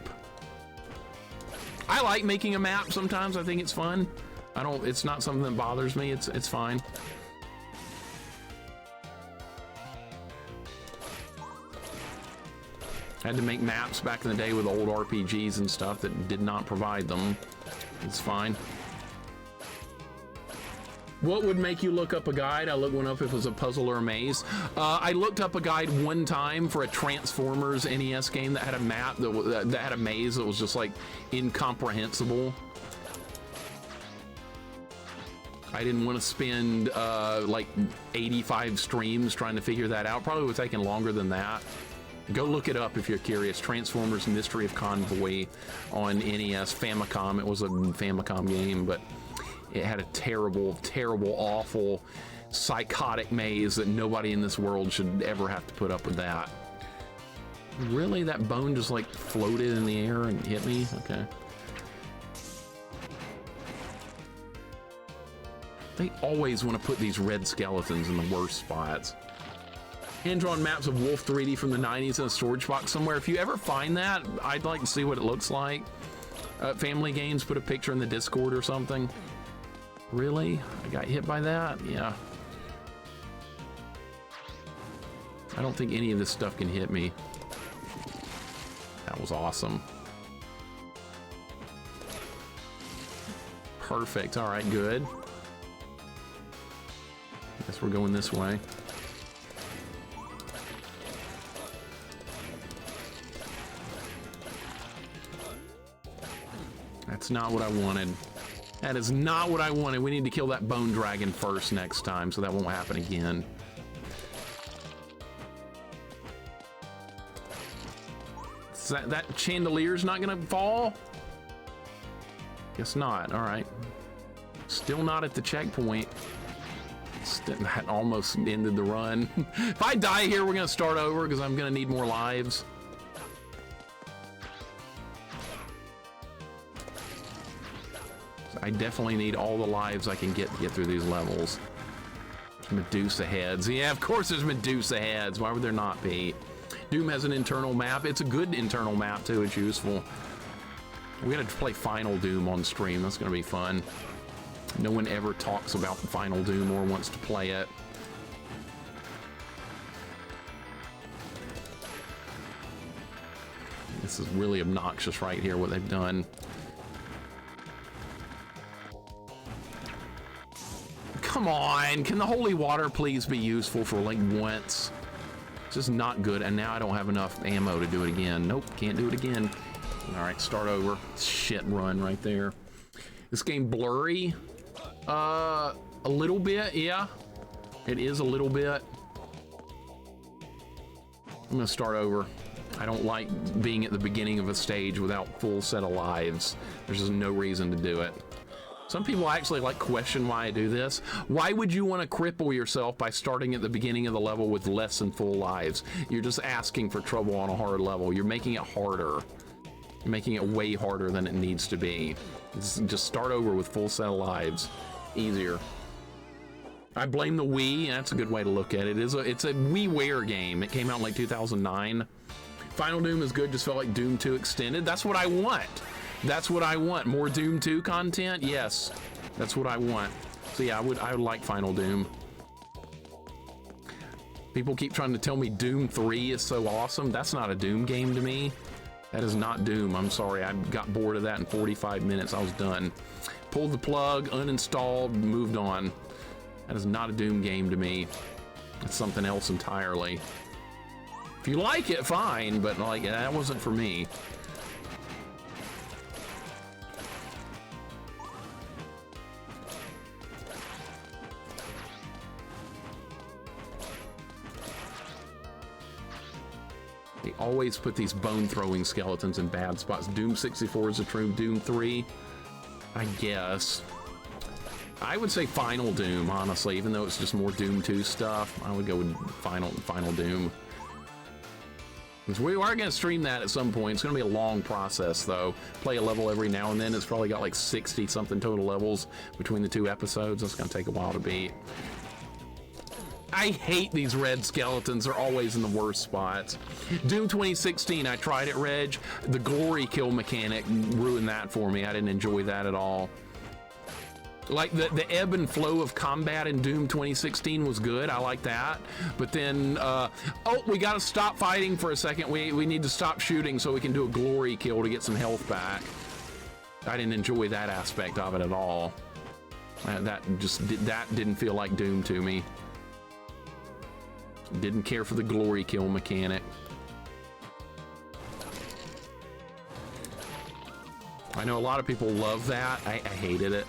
I like making a map sometimes. I think it's fun. It's not something that bothers me. It's fine. I had to make maps back in the day with old RPGs and stuff that did not provide them. It's fine. What would make you look up a guide? I looked one up if it was a puzzle or a maze. I looked up a guide one time for a Transformers NES game that had a map that had a maze that was just like incomprehensible. I didn't want to spend like 85 streams trying to figure that out. Probably would have taken longer than that. Go look it up if you're curious. Transformers Mystery of Convoy on NES Famicom. It was a Famicom game, but it had a terrible, terrible, awful, psychotic maze that nobody in this world should ever have to put up with that. Really? That bone just like floated in the air and hit me? Okay. They always want to put these red skeletons in the worst spots. Hand-drawn maps of Wolf 3D from the 90s in a storage box somewhere. If you ever find that, I'd like to see what it looks like. Family Games, put a picture in the Discord or something. Really? I got hit by that? Yeah. I don't think any of this stuff can hit me. That was awesome. Perfect. All right, good. Guess we're going this way. That's not what I wanted. That is not what I wanted. We need to kill that bone dragon first next time, so that won't happen again. So that chandelier's not gonna fall? Guess not. All right. Still not at the checkpoint. That almost ended the run. If I die here, we're gonna start over because I'm gonna need more lives. I definitely need all the lives I can get to get through these levels. Medusa heads. Yeah, of course there's Medusa heads. Why would there not be? Doom has an internal map. It's a good internal map too. It's useful. We gotta play Final Doom on stream. That's gonna be fun. No one ever talks about Final Doom or wants to play it. This is really obnoxious right here, what they've done. Come on, can the holy water please be useful for like once? It's just not good, and now I don't have enough ammo to do it again. Nope, can't do it again. All right, start over. Shit run right there. This game blurry? A little bit, yeah. It is a little bit. I'm gonna start over. I don't like being at the beginning of a stage without full set of lives. There's just no reason to do it. Some people actually like question why I do this. Why would you want to cripple yourself by starting at the beginning of the level with less than full lives? You're just asking for trouble on a hard level. You're making it harder. You're making it way harder than it needs to be. Just start over with full set of lives. Easier. I blame the Wii. That's a good way to look at it. It's a WiiWare game. It came out in like 2009. Final Doom is good. Just felt like Doom 2 extended. That's what I want. That's what I want. More Doom 2 content? Yes. That's what I want. So yeah, I would like Final Doom. People keep trying to tell me Doom 3 is so awesome. That's not a Doom game to me. That is not Doom. I'm sorry. I got bored of that in 45 minutes. I was done. Pulled the plug, uninstalled, moved on. That is not a Doom game to me. It's something else entirely. If you like it, fine, but like that wasn't for me. They always put these bone-throwing skeletons in bad spots. Doom 64 is a true Doom 3, I guess. I would say Final Doom, honestly, even though it's just more Doom 2 stuff. I would go with Final Doom. Because we are going to stream that at some point. It's going to be a long process, though. Play a level every now and then. It's probably got like 60-something total levels between the 2 episodes. That's going to take a while to beat. I hate these red skeletons. They're always in the worst spots. Doom 2016, I tried it, Reg. The glory kill mechanic ruined that for me. I didn't enjoy that at all. Like the ebb and flow of combat in Doom 2016 was good. I like that. But then, oh, we got to stop fighting for a second. We need to stop shooting so we can do a glory kill to get some health back. I didn't enjoy that aspect of it at all. That didn't feel like Doom to me. Didn't care for the glory kill mechanic. I know a lot of people love that. I hated it.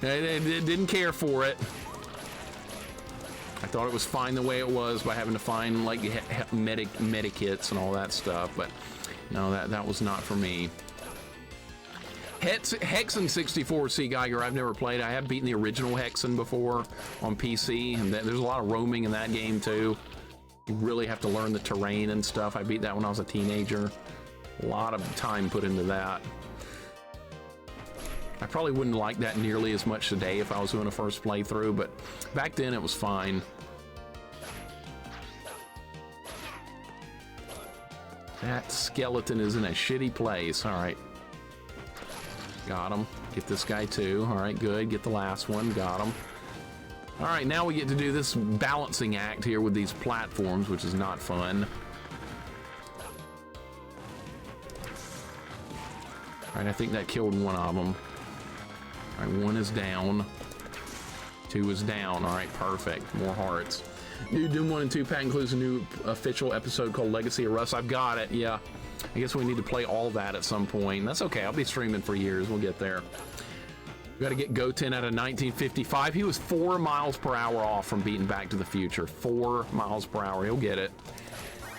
I didn't care for it. I thought it was fine the way it was by having to find like medikits and all that stuff, but no, that was not for me. Hexen 64, C. Geiger, I've never played. I have beaten the original Hexen before on PC, and there's a lot of roaming in that game too. You really have to learn the terrain and stuff. I beat that when I was a teenager. A lot of time put into that. I probably wouldn't like that nearly as much today if I was doing a first playthrough, but back then it was fine. That skeleton is in a shitty place. All right. Got him. Get this guy too. All right, good. Get the last one. Got him. All right, now we get to do this balancing act here with these platforms, which is not fun. All right, I think that killed one of them. All right, one is down. Two is down. All right, perfect. More hearts. New Doom 1 and 2 pack includes a new official episode called Legacy of Rust. I've got it, yeah. I guess we need to play all that at some point. That's okay, I'll be streaming for years. We'll get there. We gotta get Goten out of 1955. He was 4 miles per hour off from beating Back to the Future. 4 miles per hour. He'll get it.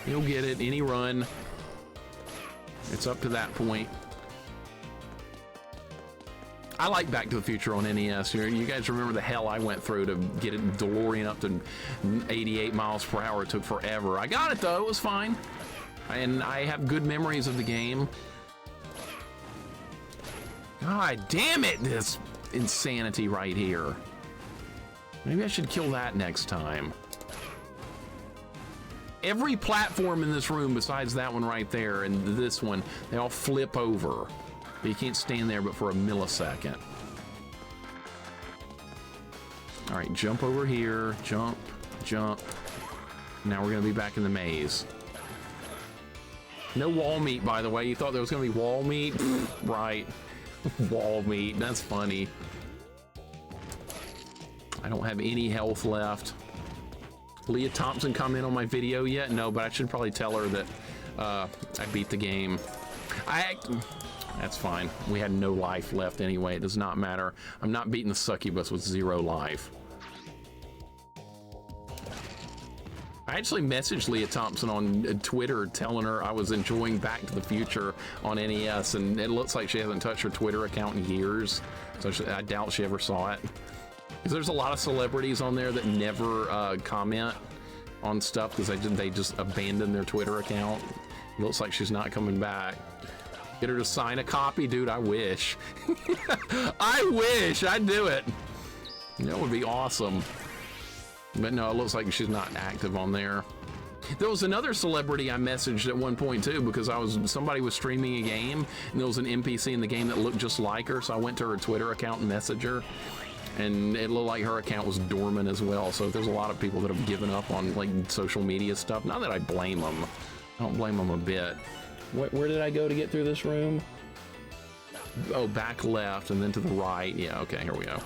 He'll get it any run. It's up to that point. I like Back to the Future on NES. You guys remember the hell I went through to get it DeLorean up to 88 miles per hour. It took forever. I got it though, it was fine. And I have good memories of the game. God damn it, this insanity right here. Maybe I should kill that next time. Every platform in this room besides that one right there and this one, they all flip over. But you can't stand there but for a millisecond. All right, jump over here, jump, jump. Now we're gonna be back in the maze. No wall meat, by the way. You thought there was gonna be wall meat? Right. Wall meat, that's funny. I don't have any health left. Leah Thompson comment on my video yet? No, but I should probably tell her that I beat the game. That's fine. We had no life left anyway. It does not matter. I'm not beating the succubus with 0 life. I actually messaged Leah Thompson on Twitter telling her I was enjoying Back to the Future on NES, and it looks like she hasn't touched her Twitter account in years, so I doubt she ever saw it. Because there's a lot of celebrities on there that never comment on stuff because they just abandon their Twitter account. It looks like she's not coming back. Get her to sign a copy, dude. I wish. I wish I'd do it. That would be awesome. But no, it looks like she's not active on there. There was another celebrity I messaged at one point too because somebody was streaming a game and there was an NPC in the game that looked just like her, so I went to her Twitter account and messaged her, and it looked like her account was dormant as well. So there's a lot of people that have given up on like social media stuff. Not that I blame them. I don't blame them a bit. Where did I go to get through this room? Oh, back left and then to the right. Yeah, okay, here we go.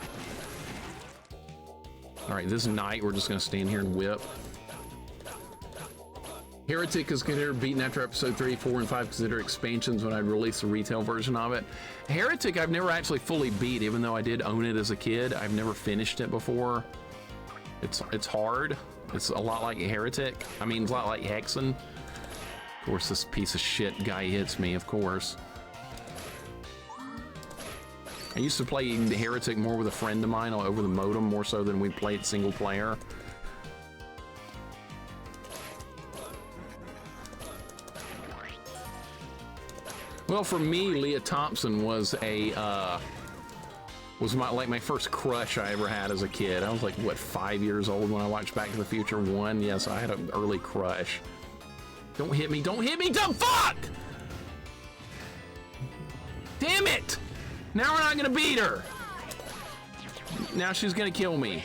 All right, this night we're just gonna stand here and whip. Heretic is considered beaten after episode 3, 4, and 5 consider expansions when I released the retail version of it. Heretic I've never actually fully beat, even though I did own it as a kid. I've never finished it before. It's hard. It's a lot like Heretic. I mean, it's a lot like Hexen. Of course, this piece of shit guy hits me, of course. I used to play Heretic more with a friend of mine over the modem, more so than we played single player. Well, for me, Leah Thompson was my first crush I ever had as a kid. I was like, what, 5 years old when I watched Back to the Future 1? Yes, I had an early crush. Don't hit me, don't hit me, dumb fuck! Damn it! Now we're not gonna beat her! Now she's gonna kill me.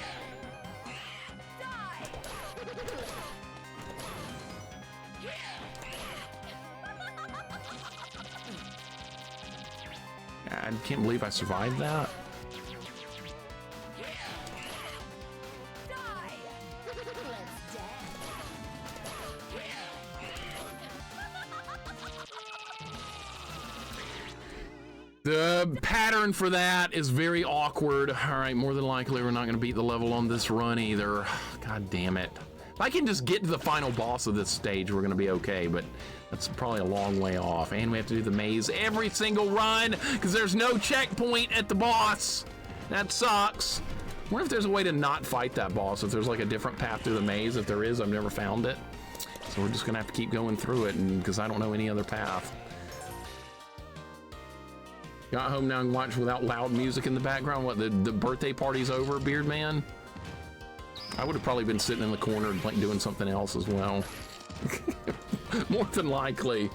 I can't believe I survived that. The pattern for that is very awkward. All right, more than likely we're not going to beat the level on this run either. God damn it. If I can just get to the final boss of this stage, we're going to be okay, but that's probably a long way off. And we have to do the maze every single run because there's no checkpoint at the boss. That sucks. I wonder if there's a way to not fight that boss, if there's like a different path through the maze. If there is, I've never found it. So we're just going to have to keep going through it because I don't know any other path. Got home now and watched without loud music in the background. What, the birthday party's over, Beard Man? I would have probably been sitting in the corner like doing something else as well. More than likely.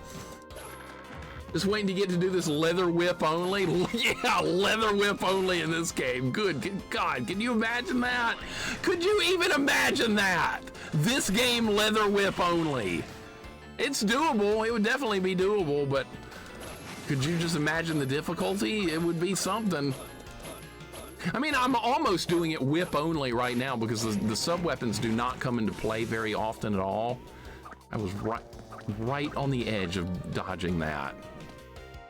Just waiting to get to do this leather whip only. Yeah, leather whip only in this game. Good God, can you imagine that? Could you even imagine that? This game, leather whip only. It's doable, it would definitely be doable, but could you just imagine the difficulty? It would be something. I mean, I'm almost doing it whip only right now because the sub-weapons do not come into play very often at all. I was right on the edge of dodging that.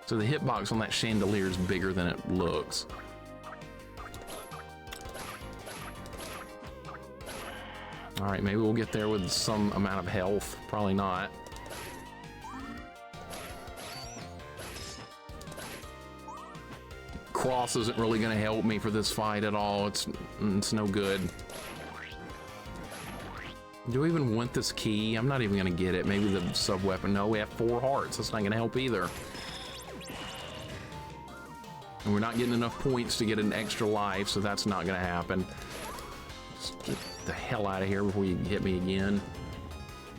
So the hitbox on that chandelier is bigger than it looks. All right, maybe we'll get there with some amount of health. Probably not. Cross isn't really going to help me for this fight at all. It's no good. Do I even want this key? I'm not even going to get it. Maybe the sub-weapon. No, we have 4 hearts. That's not going to help either. And we're not getting enough points to get an extra life, so that's not going to happen. Just get the hell out of here before you hit me again.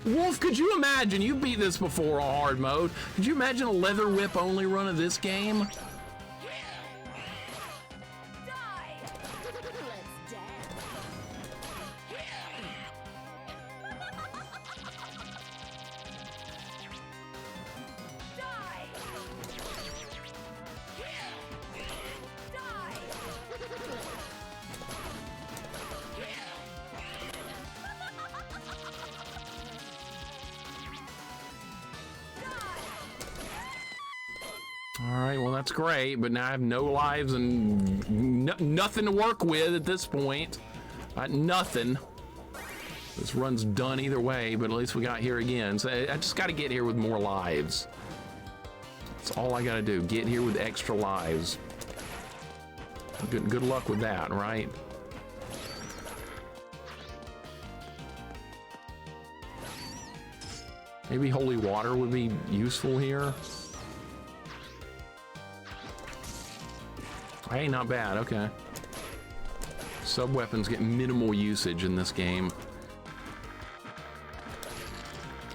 Wolf, could you imagine? You beat this before on hard mode. Could you imagine a leather whip only run of this game? That's great, but now I have no lives and nothing to work with at this point. Nothing. This run's done either way, but at least we got here again. So I just got to get here with more lives. That's all I got to do. Get here with extra lives. Good luck with that, right? Maybe holy water would be useful here. Hey, not bad, okay. Sub-weapons get minimal usage in this game.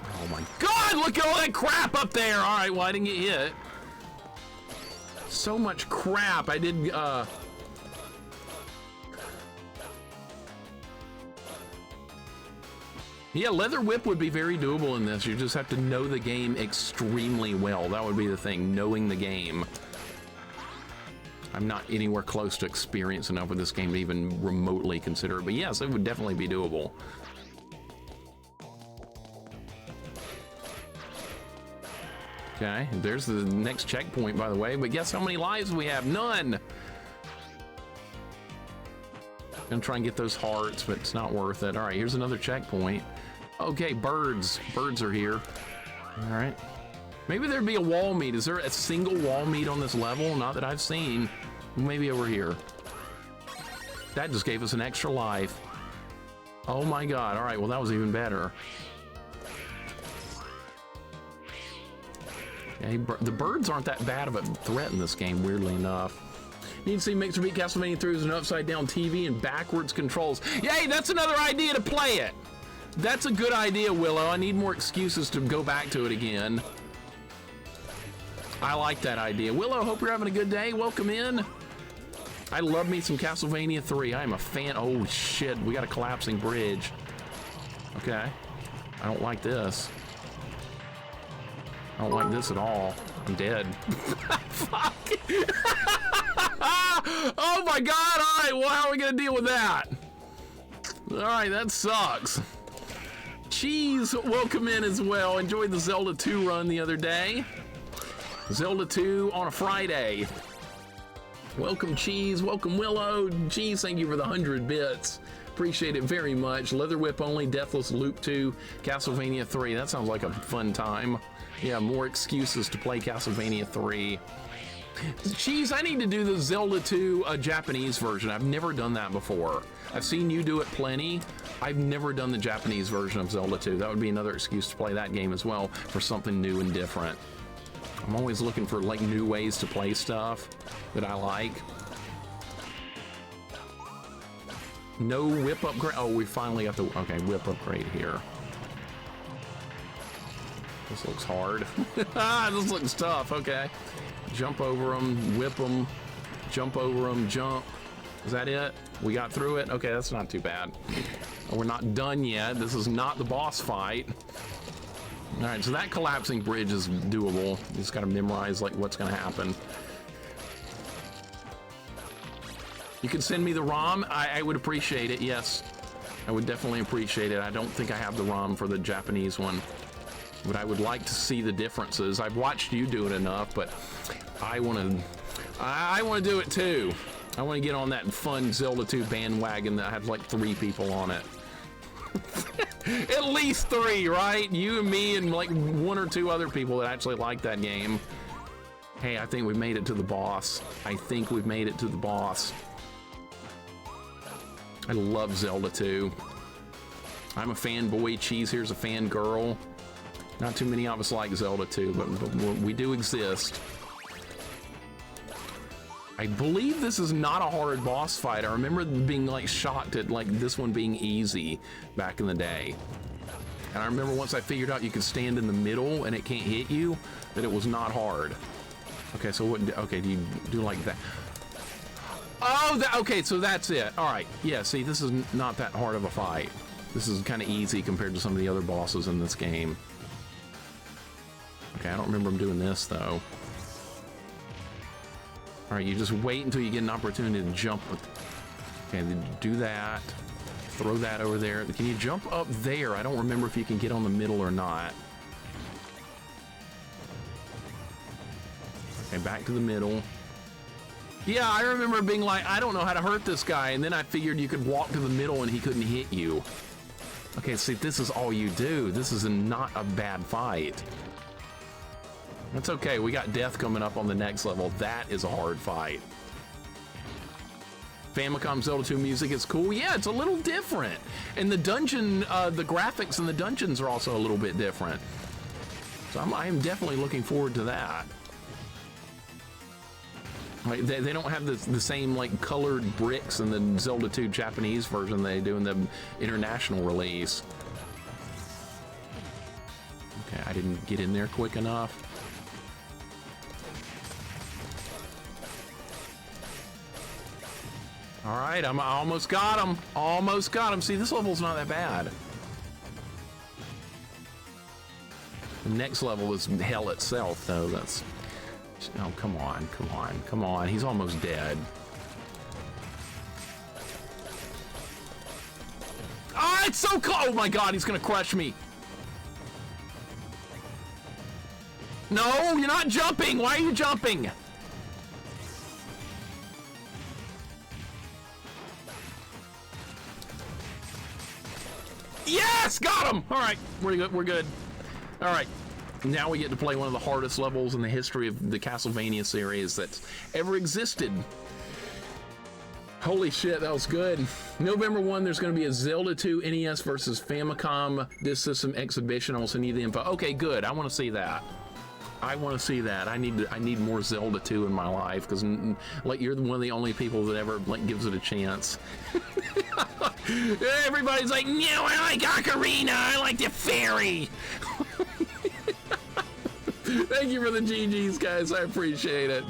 Oh my God, look at all that crap up there! Alright, well I didn't get hit. So much crap, I did, Yeah, leather whip would be very doable in this. You just have to know the game extremely well. That would be the thing, knowing the game. I'm not anywhere close to experience enough with this game to even remotely consider it, but yes, it would definitely be doable. Okay, there's the next checkpoint, by the way, but guess how many lives we have? None! Gonna try and get those hearts, but it's not worth it. All right, here's another checkpoint. Okay, birds. Birds are here. All right. Maybe there'd be a wall meat. Is there a single wall meat on this level? Not that I've seen. Maybe over here. That just gave us an extra life. Oh my God. All right, well, that was even better. Okay, the birds aren't that bad of a threat in this game, weirdly enough. Need to see Mixer beat Castlevania 3 as an upside-down TV and backwards controls. Yay, that's another idea to play it. That's a good idea, Willow. I need more excuses to go back to it again. I like that idea. Willow, hope you're having a good day. Welcome in. I love me some Castlevania 3. I am a fan. Oh, shit. We got a collapsing bridge. Okay. I don't like this. I don't like this at all. I'm dead. Fuck. Oh, my God. All right. Well, how are we going to deal with that? All right. That sucks. Cheese, welcome in as well. Enjoyed the Zelda 2 run the other day. Zelda 2 on a Friday. Welcome, Cheese. Welcome, Willow. Cheese, thank you for the 100 bits. Appreciate it very much. Leather Whip only, Deathless Loop 2, Castlevania 3. That sounds like a fun time. Yeah, more excuses to play Castlevania 3. Cheese, I need to do the Zelda 2 Japanese version. I've never done that before. I've seen you do it plenty. I've never done the Japanese version of Zelda 2. That would be another excuse to play that game as well for something new and different. I'm always looking for like new ways to play stuff that I like. No whip upgrade. Oh, we finally got the, okay, whip upgrade here. This looks hard. This looks tough. Okay. Jump over them, whip them, jump over them, jump. Is that it? We got through it? Okay, that's not too bad. We're not done yet. This is not the boss fight. All right, so that collapsing bridge is doable. You just got to memorize like what's going to happen. You can send me the ROM. I would appreciate it. Yes, I would definitely appreciate it. I don't think I have the ROM for the Japanese one, but I would like to see the differences. I've watched you do it enough, but I want to do it too. I want to get on that fun Zelda 2 bandwagon that has like 3 people on it. At least 3, right? You and me and like 1 or 2 other people that actually like that game. Hey, I think we made it to the boss. I think we've made it to the boss. I love Zelda 2. I'm a fanboy. Cheese here's a fangirl. Not too many of us like Zelda 2, but we do exist. I believe this is not a hard boss fight. I remember being like shocked at like this one being easy back in the day. And I remember once I figured out you could stand in the middle and it can't hit you, that it was not hard. Okay, so what, okay, do you do like that? Oh, okay, so that's it. All right, yeah, see, this is not that hard of a fight. This is kind of easy compared to some of the other bosses in this game. Okay, I don't remember him doing this though. All right, you just wait until you get an opportunity to jump. Okay, then do that. Throw that over there. Can you jump up there? I don't remember if you can get on the middle or not. Okay, back to the middle. Yeah, I remember being like, I don't know how to hurt this guy, and then I figured you could walk to the middle and he couldn't hit you. Okay, see, this is all you do. This is not a bad fight. That's okay, we got death coming up on the next level. That is a hard fight. Famicom Zelda 2 music is cool. Yeah, it's a little different. And the dungeon, the graphics in the dungeons are also a little bit different. So I am definitely looking forward to that. Like, they don't have the same like colored bricks in the Zelda 2 Japanese version they do in the international release. Okay, I didn't get in there quick enough. All right, I almost got him. Almost got him. See, this level's not that bad. The next level is hell itself, though. That's... Oh, come on, come on, come on. He's almost dead. Ah, it's so close. Oh, my God, he's going to crush me. No, you're not jumping. Why are you jumping? Yes, got him. All right, we're good. We're good. All right, now we get to play one of the hardest levels in the history of the Castlevania series that's ever existed. Holy shit, that was good. November 1, there's going to be a Zelda 2 NES versus Famicom Disk System exhibition. I also need the info. Okay, good. I want to see that. I want to see that. I need more Zelda 2 in my life because like you're one of the only people that ever like gives it a chance. Everybody's like, no, I like Ocarina. I like the fairy. Thank you for the GGs, guys. I appreciate it.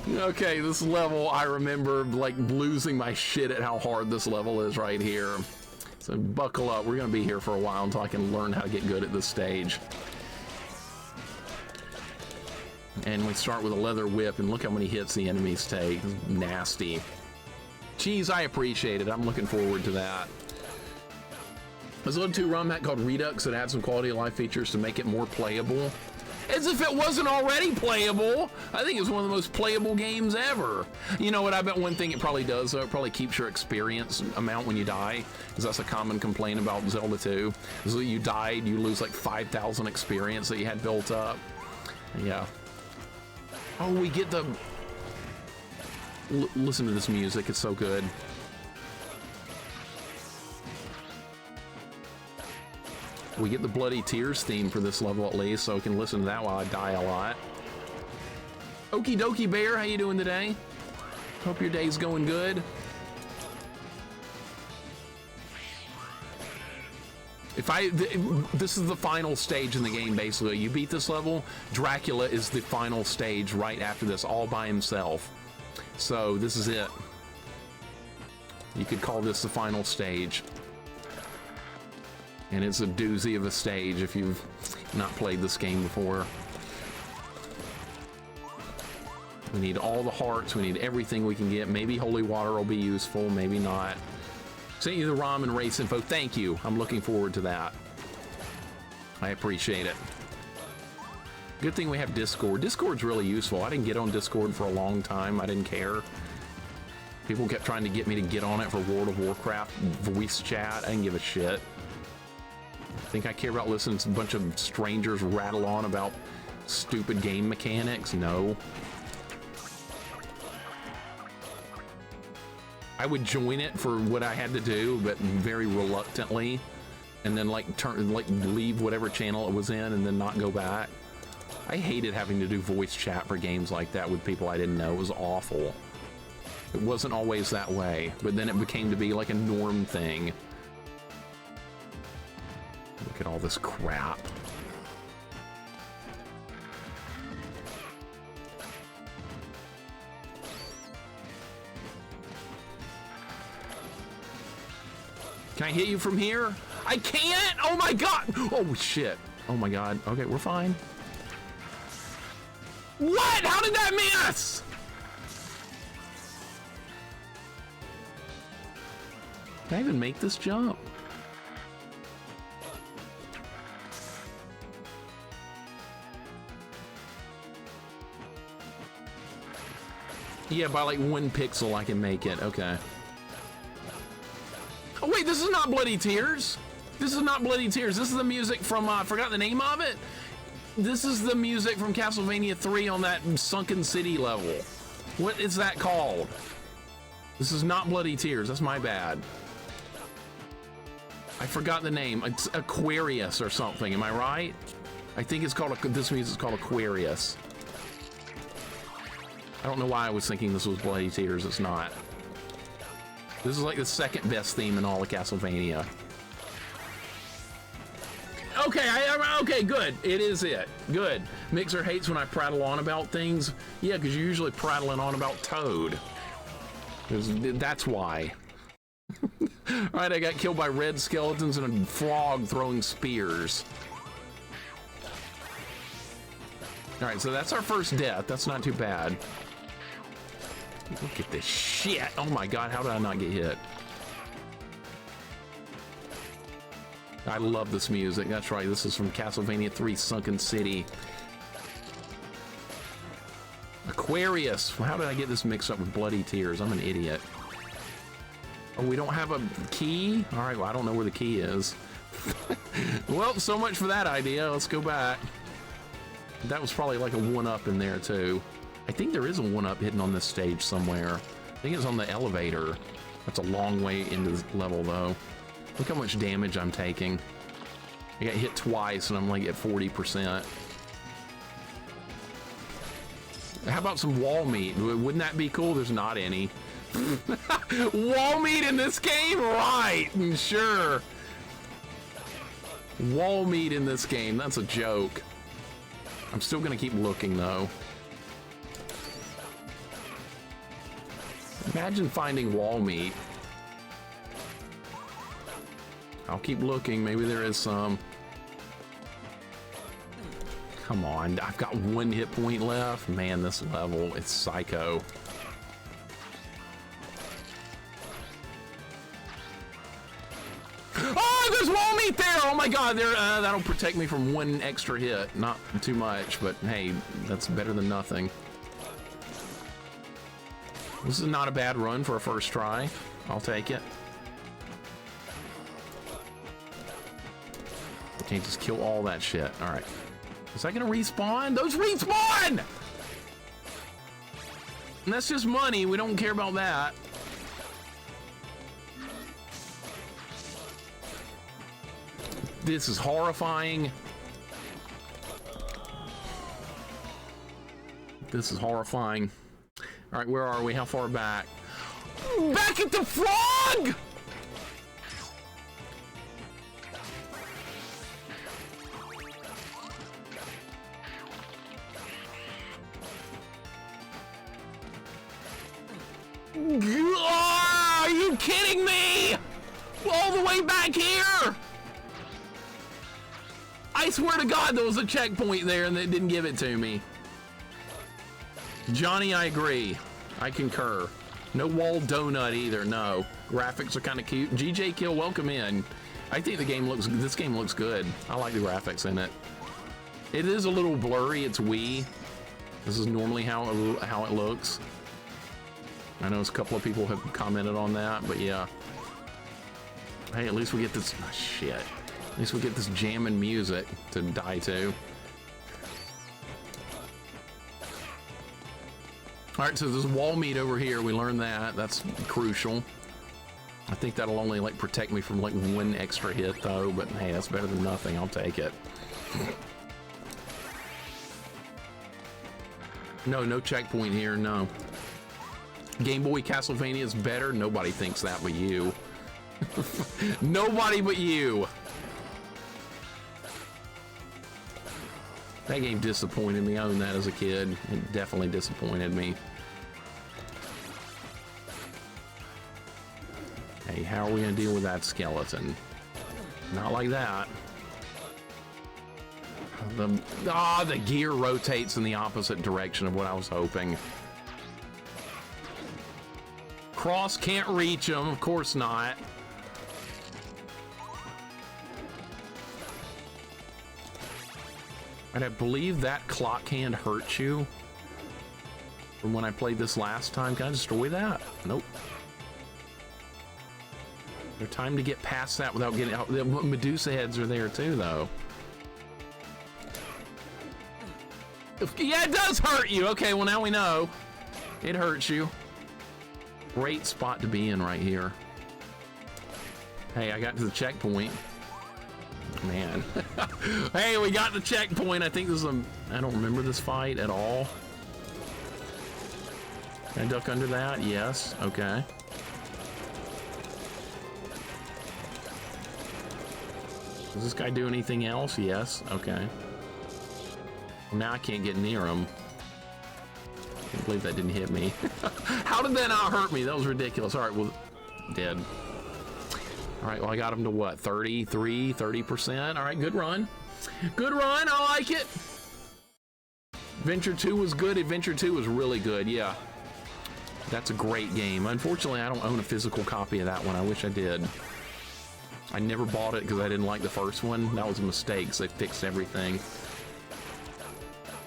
Okay, this level, I remember like losing my shit at how hard this level is right here. So buckle up. We're going to be here for a while until I can learn how to get good at this stage. And we start with a leather whip, and look how many hits the enemies take. It's nasty. Geez, I appreciate it. I'm looking forward to that. There's a Zelda 2 ROM hack called Redux that adds some quality of life features to make it more playable. As if it wasn't already playable. I think it's one of the most playable games ever. You know what, I bet one thing it probably does, though, it probably keeps your experience amount when you die, because that's a common complaint about Zelda 2. So you died, you lose like 5,000 experience that you had built up. Yeah. Oh, we get the... listen to this music, it's so good. We get the Bloody Tears theme for this level at least, so I can listen to that while I die a lot. Okie dokie bear, how you doing today? Hope your day's going good. This is the final stage in the game, basically. You beat this level, Dracula is the final stage right after this, all by himself. So this is it. You could call this the final stage. And it's a doozy of a stage if you've not played this game before. We need all the hearts, we need everything we can get. Maybe holy water will be useful, maybe not. Sent you the ROM and race info, thank you. I'm looking forward to that. I appreciate it. Good thing we have Discord. Discord's really useful. I didn't get on Discord for a long time, I didn't care. People kept trying to get me to get on it for World of Warcraft voice chat. I didn't give a shit. Think I care about listening to a bunch of strangers rattle on about stupid game mechanics? No. I would join it for what I had to do, but very reluctantly, and then like leave whatever channel it was in and then not go back. I hated having to do voice chat for games like that with people I didn't know. It was awful. It wasn't always that way, but then it became to be like a norm thing. Look at all this crap. Can I hit you from here? I can't! Oh my god! Oh shit. Oh my god. Okay, we're fine. What? How did that miss? Can I even make this jump? Yeah, by like 1 pixel I can make it. Okay. Oh wait, this is not Bloody Tears. This is not Bloody Tears. This is the music from, I forgot the name of it. This is the music from Castlevania 3 on that Sunken City level. What is that called? This is not Bloody Tears. That's my bad. I forgot the name. It's Aquarius or something. Am I right? I think it's called, this music's called Aquarius. I don't know why I was thinking this was Bloody Tears. It's not. This is like the second best theme in all of Castlevania. Okay, okay, good. It is it. Good. Mixer hates when I prattle on about things. Yeah, because you're usually prattling on about Toad. That's why. Alright, I got killed by red skeletons and a frog throwing spears. Alright, so that's our first death. That's not too bad. Look at this shit. Oh my god, how did I not get hit? I love this music. That's right, this is from Castlevania 3 Sunken City. Aquarius. How did I get this mixed up with Bloody Tears? I'm an idiot. Oh, we don't have a key? Alright, well, I don't know where the key is. Well, so much for that idea. Let's go back. That was probably like a 1-up in there, too. I think there is a 1-up hidden on this stage somewhere. I think it's on the elevator. That's a long way into this level, though. Look how much damage I'm taking. I got hit twice, and I'm like at 40%. How about some wall meat? Wouldn't that be cool? There's not any. Wall meat in this game? Right, sure. Wall meat in this game. That's a joke. I'm still gonna keep looking, though. Imagine finding wall meat. I'll keep looking. Maybe there is some. Come on. I've got 1 hit point left. Man, this level, it's psycho. Oh, there's wall meat there! Oh my god, there. That'll protect me from 1 extra hit. Not too much, but hey, that's better than nothing. This is not a bad run for a first try. I'll take it. Okay, just kill all that shit. All right. Is that gonna respawn? Those respawn! And that's just money. We don't care about that. This is horrifying. This is horrifying. All right, where are we? How far back? Back at the frog! Oh, are you kidding me? All the way back here? I swear to God there was a checkpoint there and they didn't give it to me. Johnny, I agree. I concur. No wall donut either, no. Graphics are kind of cute. GJ Kill, welcome in. I think this game looks good. I like the graphics in it. It is a little blurry, it's Wii. This is normally how it looks. I know a couple of people have commented on that, but yeah. Hey, at least we get this, oh, shit. At least we get this jamming music to die to. All right, so there's wall meat over here. We learned that. That's crucial. I think that'll only like protect me from like one extra hit though, but hey, that's better than nothing. I'll take it. No checkpoint here, no. Game Boy Castlevania is better. Nobody thinks that but you. Nobody but you. That game disappointed me. I owned that as a kid. It definitely disappointed me. Hey, how are we gonna deal with that skeleton? Not like that. The gear rotates in the opposite direction of what I was hoping. Cross can't reach him, of course not. And I believe that clock hand hurts you from when I played this last time. Can I destroy that? Nope. There's time to get past that without getting out. The Medusa heads are there too, though. Yeah, it does hurt you. Okay, well now we know. It hurts you. Great spot to be in right here. Hey, I got to the checkpoint. Man. Hey, we got the checkpoint. I think this is I don't remember this fight at all. Can I duck under that? Yes. Okay. Does this guy do anything else? Yes. Okay. Well, now I can't get near him. I can't believe that didn't hit me. How did that not hurt me? That was ridiculous. All right, well, dead. All right, well, I got him to what? 33, 30%. All right, good run. Good run. I like it. Adventure 2 was good. Adventure 2 was really good. Yeah. That's a great game. Unfortunately, I don't own a physical copy of that one. I wish I did. I never bought it because I didn't like the first one. That was a mistake, so they fixed everything.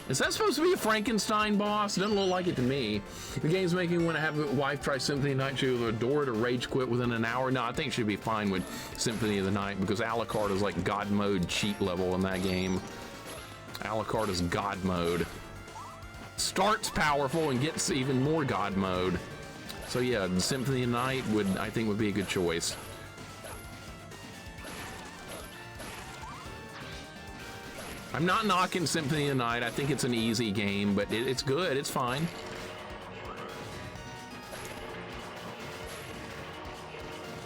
Is that supposed to be a Frankenstein boss? Doesn't look like it to me. The game's making me want to have a wife try Symphony of the Night. She would adore it or rage quit within an hour. No, I think she'd be fine with Symphony of the Night because a la carte is like God mode cheat level in that game. A la carte is God mode. Starts powerful and gets even more God mode. So yeah, Symphony of the Night I think would be a good choice. I'm not knocking Symphony of the Night. I think it's an easy game, but it's good. It's fine.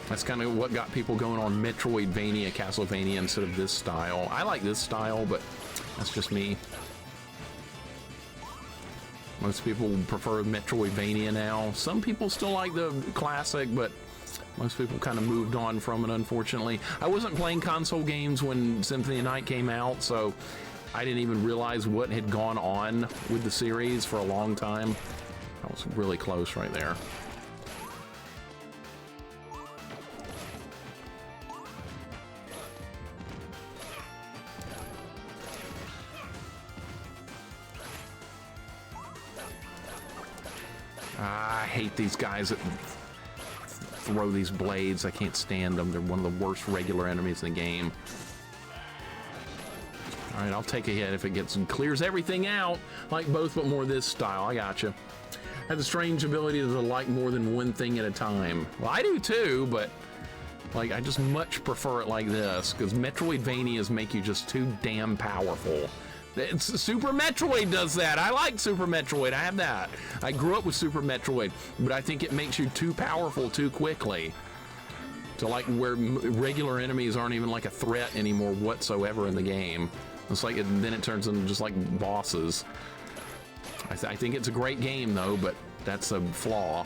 That's kind of what got people going on Metroidvania, Castlevania instead of this style. I like this style, but that's just me. Most people prefer Metroidvania now. Some people still like the classic, but most people kind of moved on from it, unfortunately. I wasn't playing console games when Symphony of the Night came out, so I didn't even realize what had gone on with the series for a long time. That was really close right there. I hate these guys that throw these blades. I can't stand them. They're one of the worst regular enemies in the game. All right, I'll take a hit if it clears everything out, like both, but more this style. I gotcha. Has a strange ability to like more than one thing at a time. Well, I do too, but Like, I just much prefer it like this, because Metroidvanias make you just too damn powerful. Super Metroid does that. I like Super Metroid. I have that. I grew up with Super Metroid, but I think it makes you too powerful too quickly. To like where regular enemies aren't even like a threat anymore whatsoever in the game. It's like, then it turns into just like bosses. I think it's a great game though, but that's a flaw.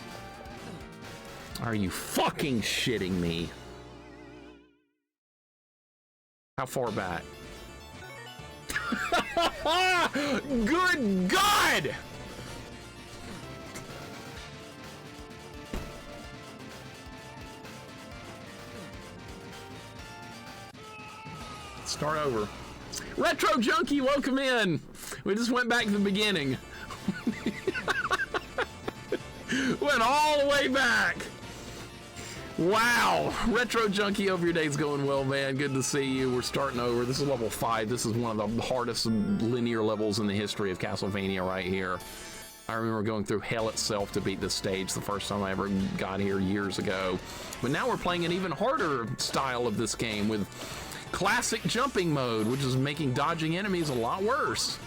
Are you fucking shitting me? How far back? Good God! Start over. Retro Junkie, welcome in. We just went back to the beginning. Went all the way back. Wow. Retro Junkie, hope your day's going well, man. Good to see you. We're starting over. This is level 5. This is one of the hardest linear levels in the history of Castlevania right here. I remember going through hell itself to beat this stage the first time I ever got here years ago. But now we're playing an even harder style of this game with classic jumping mode, which is making dodging enemies a lot worse.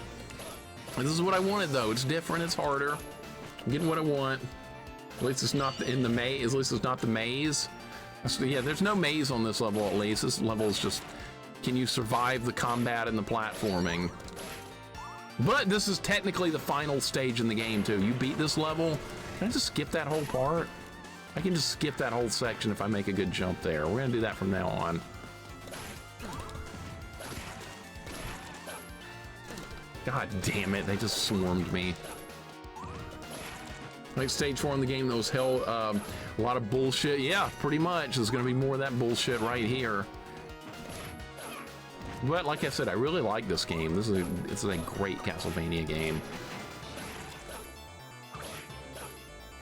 And this is what I wanted though. It's different, it's harder. I'm getting what I want. At least it's not in the maze. At least it's not the maze. So, yeah, there's no maze on this level at least. This level is just, can you survive the combat and the platforming? But this is technically the final stage in the game too. You beat this level. Can I just skip that whole part? I can just skip that whole section if I make a good jump there. We're gonna do that from now on. God damn it, they just swarmed me. Like stage 4 in the game, those hell, a lot of bullshit. Yeah, pretty much. There's gonna be more of that bullshit right here. But like I said, I really like this game. This is a great Castlevania game.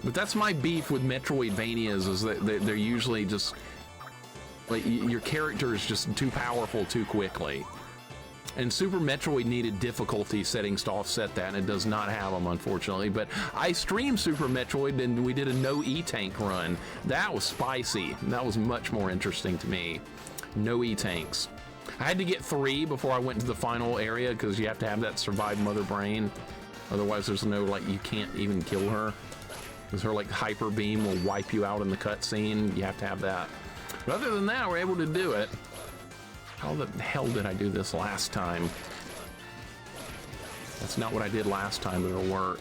But that's my beef with Metroidvanias, is that they're usually just, like, your character is just too powerful too quickly. And Super Metroid needed difficulty settings to offset that, and it does not have them, unfortunately. But I streamed Super Metroid, and we did a no E-Tank run. That was spicy. That was much more interesting to me. No E-Tanks. I had to get 3 before I went to the final area, because you have to have that survive Mother Brain. Otherwise, there's no, like, you can't even kill her. Because her, like, hyper beam will wipe you out in the cutscene. You have to have that. But other than that, we're able to do it. How the hell did I do this last time? That's not what I did last time, but it'll work.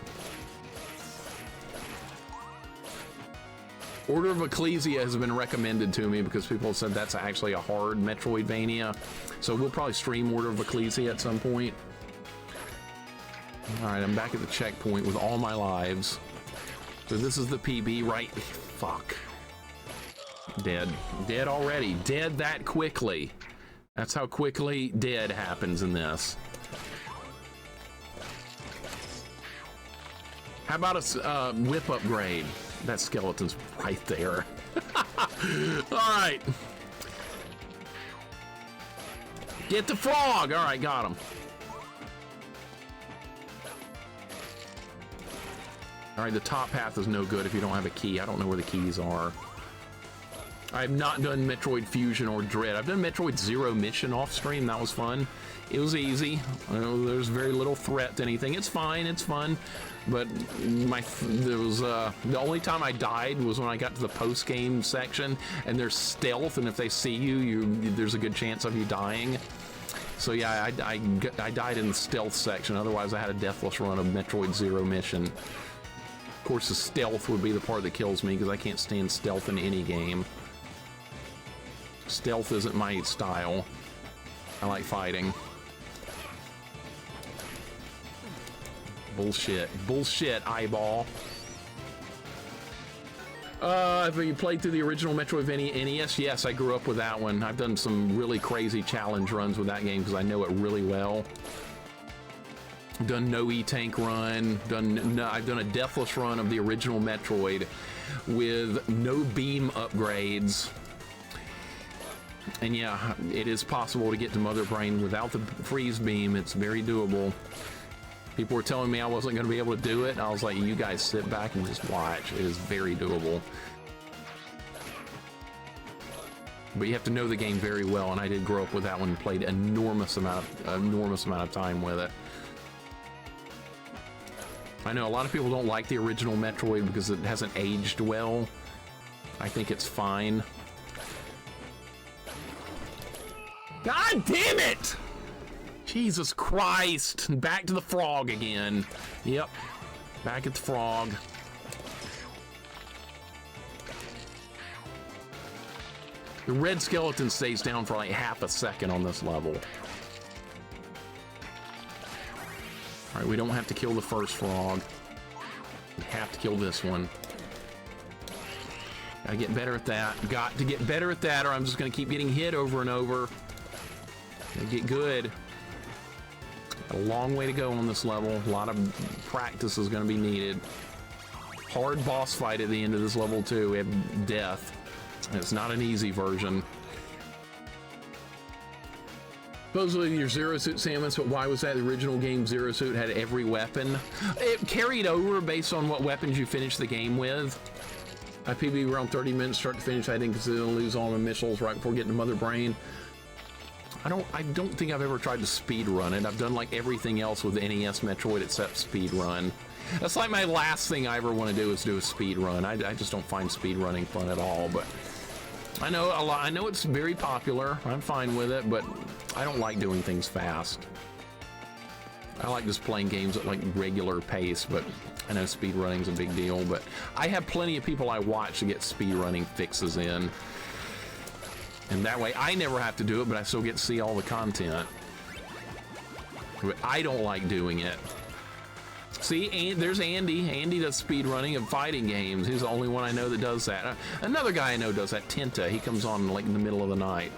Order of Ecclesia has been recommended to me because people have said that's actually a hard Metroidvania. So we'll probably stream Order of Ecclesia at some point. All right, I'm back at the checkpoint with all my lives. So this is the PB, right? Fuck. Dead. Dead already. Dead that quickly. That's how quickly dead happens in this. How about a whip upgrade? That skeleton's right there. All right. Get the frog. All right, got him. All right, the top path is no good if you don't have a key. I don't know where the keys are. I've not done Metroid Fusion or Dread. I've done Metroid Zero Mission off stream. That was fun. It was easy. There's very little threat to anything. It's fine. It's fun. But the only time I died was when I got to the post-game section, and there's stealth, and if they see you, there's a good chance of you dying. So yeah, I died in the stealth section. Otherwise, I had a deathless run of Metroid Zero Mission. Of course, the stealth would be the part that kills me because I can't stand stealth in any game. Stealth isn't my style. I like fighting. Bullshit. Bullshit, eyeball. Have you played through the original Metroidvania NES? Yes, I grew up with that one. I've done some really crazy challenge runs with that game because I know it really well. Done no E-Tank run. I've done a deathless run of the original Metroid with no beam upgrades. And yeah, it is possible to get to Mother Brain without the freeze beam. It's very doable. People were telling me I wasn't going to be able to do it. I was like, you guys sit back and just watch. It is very doable. But you have to know the game very well, and I did grow up with that one and played enormous amount of time with it. I know a lot of people don't like the original Metroid because it hasn't aged well. I think it's fine. God damn it! Jesus Christ! Back to the frog again. Yep. Back at the frog. The red skeleton stays down for like half a second on this level. All right, we don't have to kill the first frog. We have to kill this one. Gotta get better at that. Got to get better at that, or I'm just gonna keep getting hit over and over. Gotta get good. A long way to go on this level. A lot of practice is gonna be needed. Hard boss fight at the end of this level too. We have death. It's not an easy version. Supposedly your Zero Suit, Samus, but why was that? The original game Zero Suit had every weapon. It carried over based on what weapons you finished the game with. I PB around 30 minutes start to finish. I didn't consider to lose all my missiles right before getting to Mother Brain. I don't think I've ever tried to speed run it. I've done like everything else with NES Metroid except speed run. That's like my last thing I ever want to do is do a speed run. I just don't find speed running fun at all, but I know a lot. I know it's very popular. I'm fine with it, but I don't like doing things fast. I like just playing games at like regular pace, but I know speed running's a big deal, but I have plenty of people I watch to get speed running fixes in. And that way I never have to do it, but I still get to see all the content. But I don't like doing it. See, there's Andy. Andy does speed running of fighting games. He's the only one I know that does that. Another guy I know does that, Tenta. He comes on like in the middle of the night.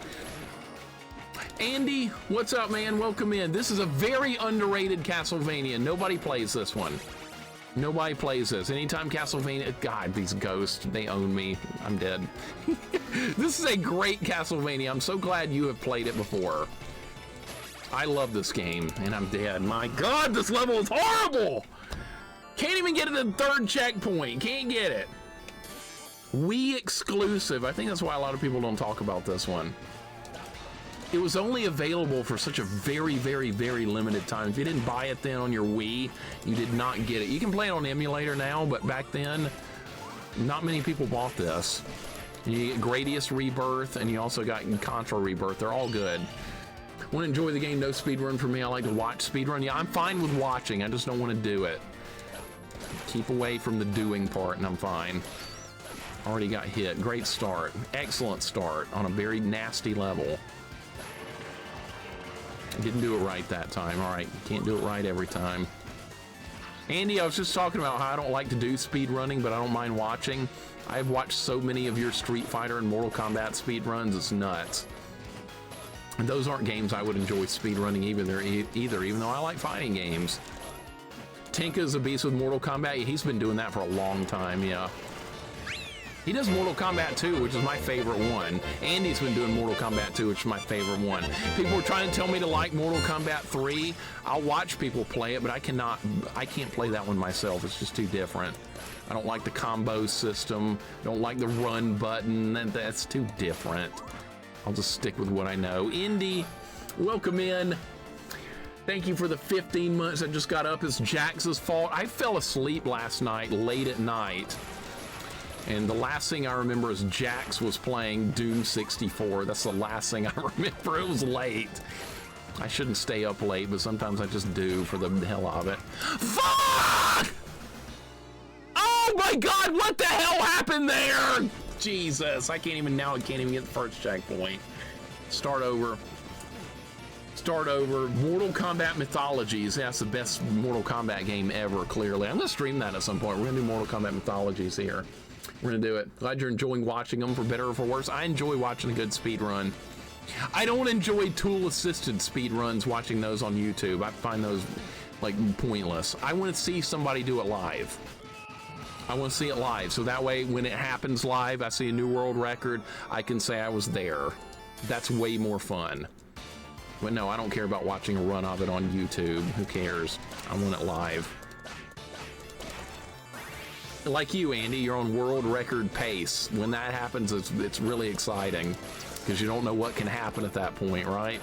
Andy, what's up, man? Welcome in. This is a very underrated Castlevania. Nobody plays this one. Nobody plays this. Anytime Castlevania, God, these ghosts, they own me. I'm dead. This is a great Castlevania. I'm so glad you have played it before. I love this game, and I'm dead. My God, this level is horrible! Can't even get to the third checkpoint. Can't get it. Wii exclusive. I think that's why a lot of people don't talk about this one. It was only available for such a very, very, very limited time. If you didn't buy it then on your Wii, you did not get it. You can play it on emulator now, but back then, not many people bought this. You get Gradius Rebirth, and you also got Contra Rebirth. They're all good. Want to enjoy the game, no speedrun for me. I like to watch speedrun. Yeah, I'm fine with watching. I just don't want to do it. Keep away from the doing part, and I'm fine. Already got hit. Great start. Excellent start on a very nasty level. Didn't do it right that time. All right, can't do it right every time. Andy, I was just talking about how I don't like to do speed running, but I don't mind watching. I've watched so many of your Street Fighter and Mortal Kombat speed runs. It's nuts. And those aren't games I would enjoy speed running either, even though I like fighting games. Tinka's a beast with Mortal Kombat. He's been doing that for a long time, yeah. He does Mortal Kombat 2, which is my favorite one. Andy's been doing Mortal Kombat 2, which is my favorite one. People were trying to tell me to like Mortal Kombat 3. I'll watch people play it, but I can't play that one myself. It's just too different. I don't like the combo system. Don't like the run button. That's too different. I'll just stick with what I know. Indy, welcome in. Thank you for the 15 months. I just got up. It's Jax's fault. I fell asleep last night, late at night. And the last thing I remember is Jax was playing Doom 64. That's the last thing I remember. It was late. I shouldn't stay up late, but sometimes I just do for the hell of it. Fuck! Oh my God, what the hell happened there? Jesus, I can't even get the first checkpoint. Start over. Start over. Mortal Kombat Mythologies. That's the best Mortal Kombat game ever, clearly. I'm gonna stream that at some point. We're gonna do Mortal Kombat Mythologies here. We're gonna do it. Glad you're enjoying watching them, for better or for worse. I enjoy watching a good speed run. I don't enjoy tool-assisted speed runs, watching those on YouTube. I find those like pointless. I want to see somebody do it live. I want to see it live, so that way when it happens live, I see a new world record, I can say I was there. That's way more fun. But no, I don't care about watching a run of it on YouTube. Who cares? I want it live. Like you, Andy, you're on world record pace. When that happens, it's really exciting. because you don't know what can happen at that point, right?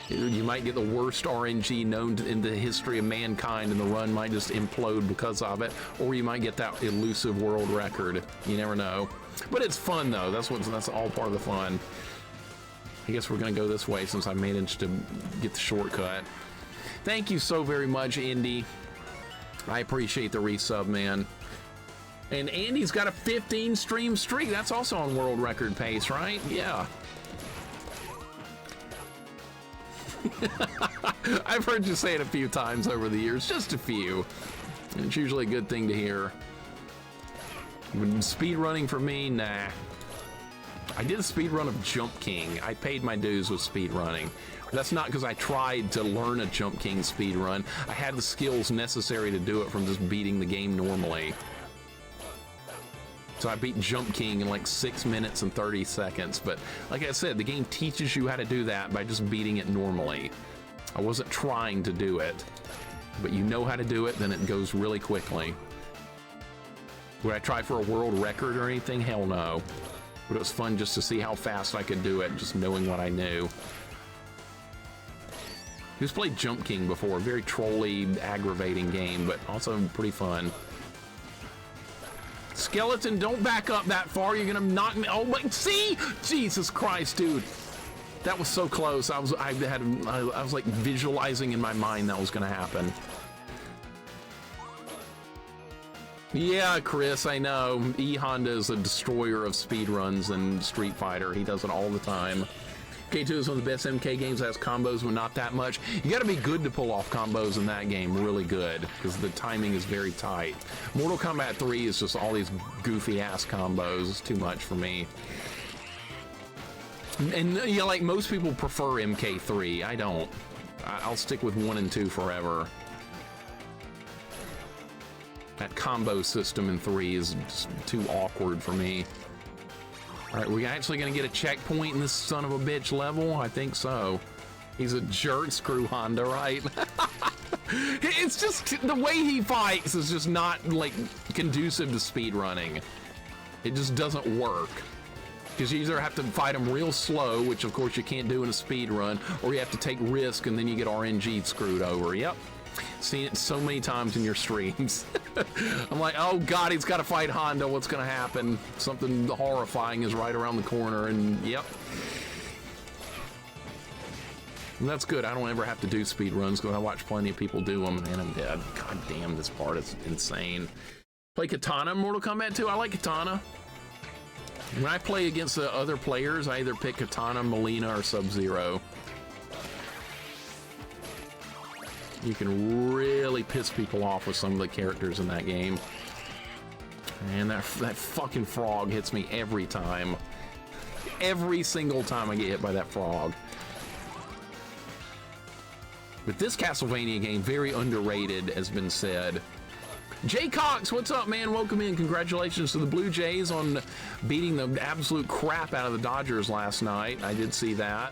You might get the worst RNG known in the history of mankind, and the run might just implode because of it, or you might get that elusive world record. You never know. But it's fun though. That's all part of the fun. I guess we're gonna go this way since I managed to get the shortcut. Thank you so very much, Indy. I appreciate the resub, man. And Andy's got a 15 stream streak. That's also on world record pace, right? Yeah. I've heard you say it a few times over the years, just a few. It's usually a good thing to hear. Speed running for me, nah. I did a speed run of Jump King. I paid my dues with speed running. That's not because I tried to learn a Jump King speed run. I had the skills necessary to do it from just beating the game normally. So I beat Jump King in like 6 minutes and 30 seconds. But like I said, the game teaches you how to do that by just beating it normally. I wasn't trying to do it. But you know how to do it, then it goes really quickly. Would I try for a world record or anything? Hell no. But it was fun just to see how fast I could do it, just knowing what I knew. Who's played Jump King before? Very trolly, aggravating game, but also pretty fun. Skeleton, don't back up that far. You're gonna knock me. Oh my! See, Jesus Christ, dude, that was so close. I was like visualizing in my mind that was gonna happen. Yeah, Chris, I know. E Honda is a destroyer of speedruns and Street Fighter. He does it all the time. K2 is one of the best MK games that has combos, but not that much. You gotta be good to pull off combos in that game, really good, because the timing is very tight. Mortal Kombat 3 is just all these goofy ass combos. It's too much for me. And you know, like most people prefer MK3. I don't. I'll stick with 1 and 2 forever. That combo system in 3 is just too awkward for me. All right, we actually gonna get a checkpoint in this son of a bitch level? I think so. He's a jerk, screw Honda, right? It's just, the way he fights is just not, like, conducive to speed running. It just doesn't work. Because you either have to fight him real slow, which of course you can't do in a speed run, or you have to take risk and then you get RNG screwed over. Yep. Seen it so many times in your streams. I'm like, oh god, he's got to fight Honda. What's gonna happen? Something horrifying is right around the corner, and yep. And that's good. I don't ever have to do speed runs because I watch plenty of people do them, and I'm dead. God damn, this part is insane. Play Katana in Mortal Kombat 2. I like Katana. When I play against the other players, I either pick Katana, Melina, or Sub-Zero. You can really piss people off with some of the characters in that game. And that fucking frog hits me every time. Every single time I get hit by that frog. But this Castlevania game, very underrated, has been said. Jay Cox, what's up, man? Welcome in. Congratulations to the Blue Jays on beating the absolute crap out of the Dodgers last night. I did see that.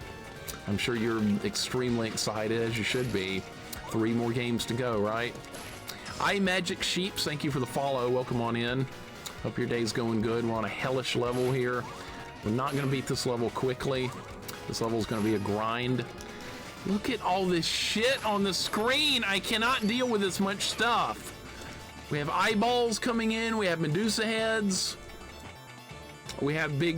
I'm sure you're extremely excited, as you should be. 3 more games to go, right? iMagic Sheeps, thank you for the follow. Welcome on in. Hope your day's going good. We're on a hellish level here. We're not going to beat this level quickly. This level is going to be a grind. Look at all this shit on the screen. I cannot deal with this much stuff. We have eyeballs coming in. We have Medusa heads. We have big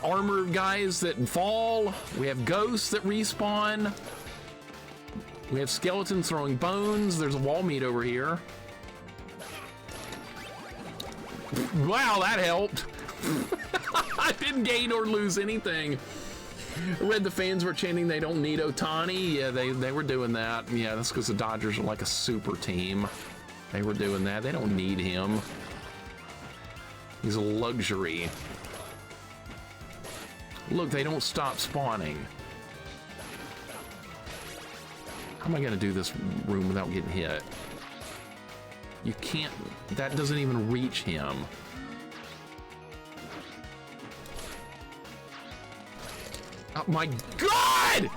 armor guys that fall. We have ghosts that respawn. We have skeletons throwing bones. There's a wall meat over here. Wow, that helped. I didn't gain or lose anything. I read the fans were chanting they don't need Otani. Yeah, they were doing that. Yeah, that's because the Dodgers are like a super team. They were doing that. They don't need him. He's a luxury. Look, they don't stop spawning. How am I gonna do this room without getting hit? You can't, that doesn't even reach him. Oh my god!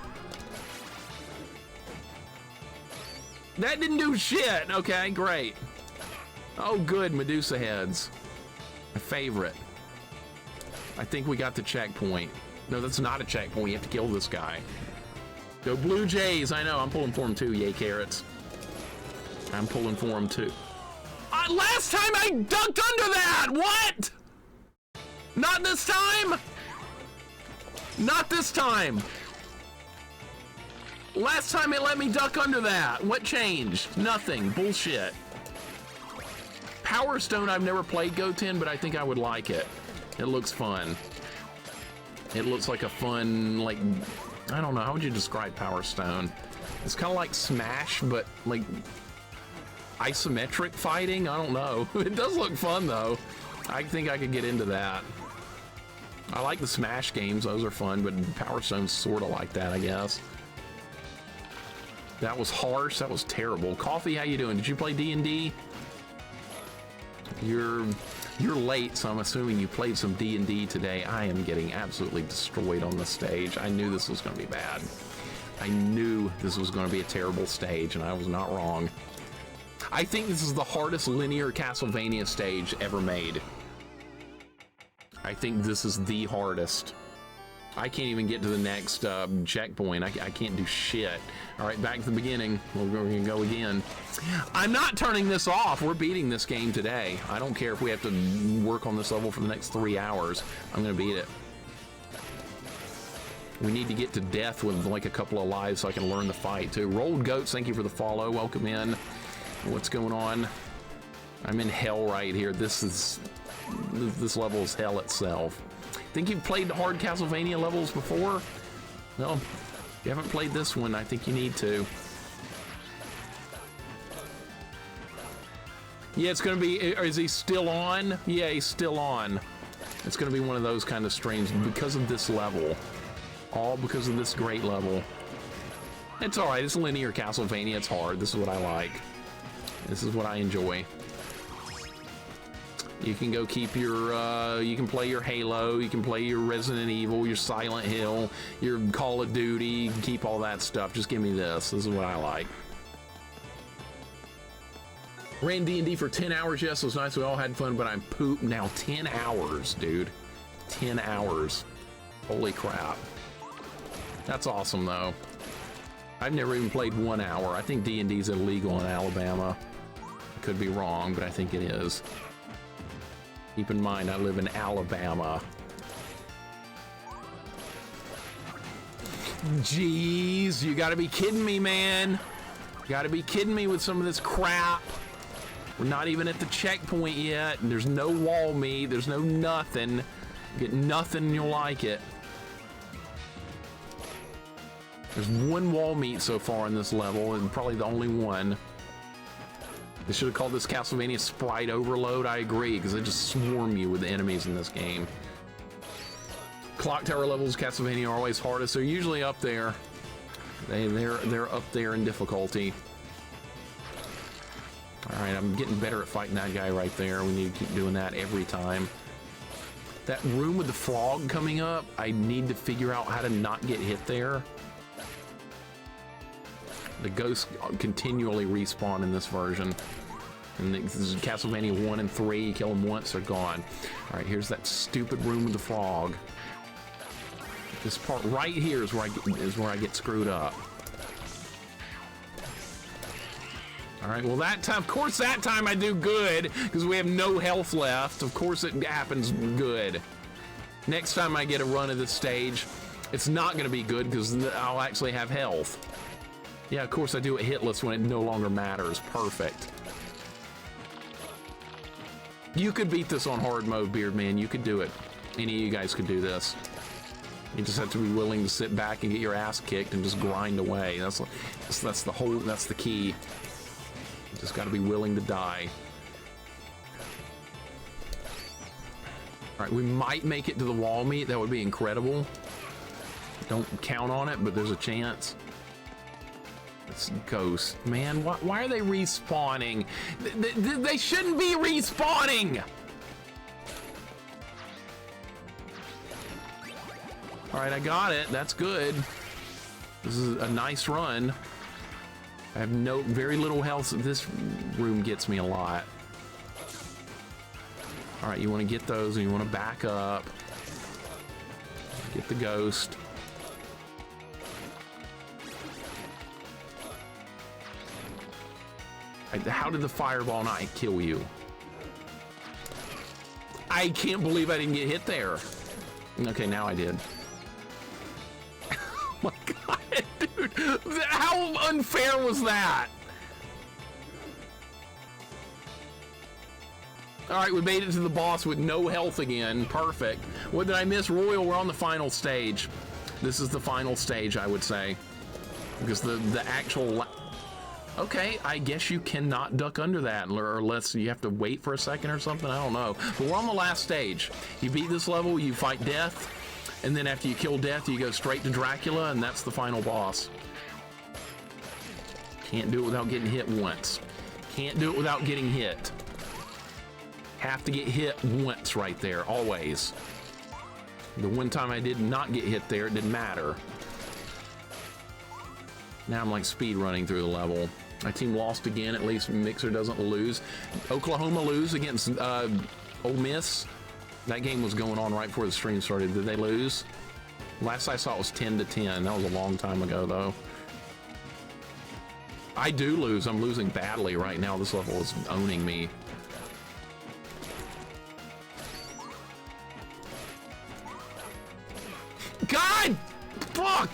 That didn't do shit. Okay, great. Oh good, Medusa heads. My favorite. I think we got the checkpoint. No, that's not a checkpoint. You have to kill this guy. Go Blue Jays. I know. I'm pulling for him too. Yay, carrots. I'm pulling for him too. Last time I dunked under that. What? Not this time. Not this time. Last time it let me duck under that. What changed? Nothing. Bullshit. Power Stone I've never played Goten, but I think I would like it. It looks fun. It looks like a fun, like, I don't know, how would you describe Power Stone? It's kind of like Smash, but like isometric fighting? I don't know. It does look fun though. I think I could get into that. I like the Smash games, those are fun, but Power Stone's sort of like that, I guess. That was harsh, that was terrible. Coffee, how you doing? Did you play D&D? You're late, so I'm assuming you played some D&D today. I am getting absolutely destroyed on the stage. I knew this was going to be bad. I knew this was going to be a terrible stage, and I was not wrong. I think this is the hardest linear Castlevania stage ever made. I think this is the hardest. I can't even get to the next checkpoint. I can't do shit. All right, back to the beginning. We're going to go again. I'm not turning this off. We're beating this game today. I don't care if we have to work on this level for the next 3 hours. I'm going to beat it. We need to get to death with like a couple of lives so I can learn the fight too. Rolled Goats, thank you for the follow. Welcome in. What's going on? I'm in hell right here. This level is hell itself. Think you've played the hard Castlevania levels before? No, if you haven't played this one, I think you need to. Yeah, it's gonna be, is he still on? Yeah, he's still on. It's gonna be one of those kind of streams because of this level. All because of this great level. It's all right, it's linear Castlevania, it's hard. This is what I like. This is what I enjoy. You can go keep your, you can play your Halo, you can play your Resident Evil, your Silent Hill, your Call of Duty, you can keep all that stuff. Just give me this. This is what I like. Ran D&D for 10 hours. Yes, it was nice. We all had fun, but I'm pooped now. 10 hours, dude. 10 hours. Holy crap. That's awesome, though. I've never even played 1 hour. I think D&D is illegal in Alabama. I could be wrong, but I think it is. Keep in mind, I live in Alabama. Jeez, you gotta be kidding me, man. You gotta be kidding me with some of this crap. We're not even at the checkpoint yet, and there's no wall meat, there's no nothing. You get nothing and you'll like it. There's one wall meat so far in this level, and probably the only one. They should have called this Castlevania Sprite Overload. I agree, because they just swarm you with enemies in this game. Clock Tower levels Castlevania are always hardest. They're usually up there. They're up there in difficulty. All right, I'm getting better at fighting that guy right there. We need to keep doing that every time. That room with the frog coming up, I need to figure out how to not get hit there. The ghosts continually respawn in this version. And this is Castlevania 1 and 3. You kill them once, they're gone. All right, here's that stupid room with the frog. This part right here is where I get screwed up. All right, well that time, of course that time I do good because we have no health left. Of course it happens good. Next time I get a run of this stage, it's not going to be good because I'll actually have health. Yeah, of course I do it hitless when it no longer matters. Perfect. You could beat this on hard mode, Beardman. You could do it. Any of you guys could do this. You just have to be willing to sit back and get your ass kicked and just grind away. That's the key. You just got to be willing to die. All right, we might make it to the wall meet. That would be incredible. Don't count on it, but there's a chance. It's Ghost. Man, why are they respawning? They shouldn't be respawning! Alright, I got it. That's good. This is a nice run. I have very little health. This room gets me a lot. Alright, you want to get those and you want to back up. Get the ghost. How did the fireball not kill you? I can't believe I didn't get hit there. Okay, now I did. Oh my god, dude. How unfair was that? All right, we made it to the boss with no health again. Perfect. What did I miss? Royal, we're on the final stage. This is the final stage, I would say. Because the actual... Okay, I guess you cannot duck under that, or unless you have to wait for a second or something. I don't know. But we're on the last stage. You beat this level, you fight death, and then after you kill death, you go straight to Dracula, and that's the final boss. Can't do it without getting hit once. Can't do it without getting hit. Have to get hit once right there, always. The one time I did not get hit there, it didn't matter. Now I'm like speed running through the level. My team lost again. At least Mixer doesn't lose. Oklahoma lose against Ole Miss. That game was going on right before the stream started. Did they lose? Last I saw it was 10-10. That was a long time ago, though. I do lose. I'm losing badly right now. This level is owning me. God! Fuck!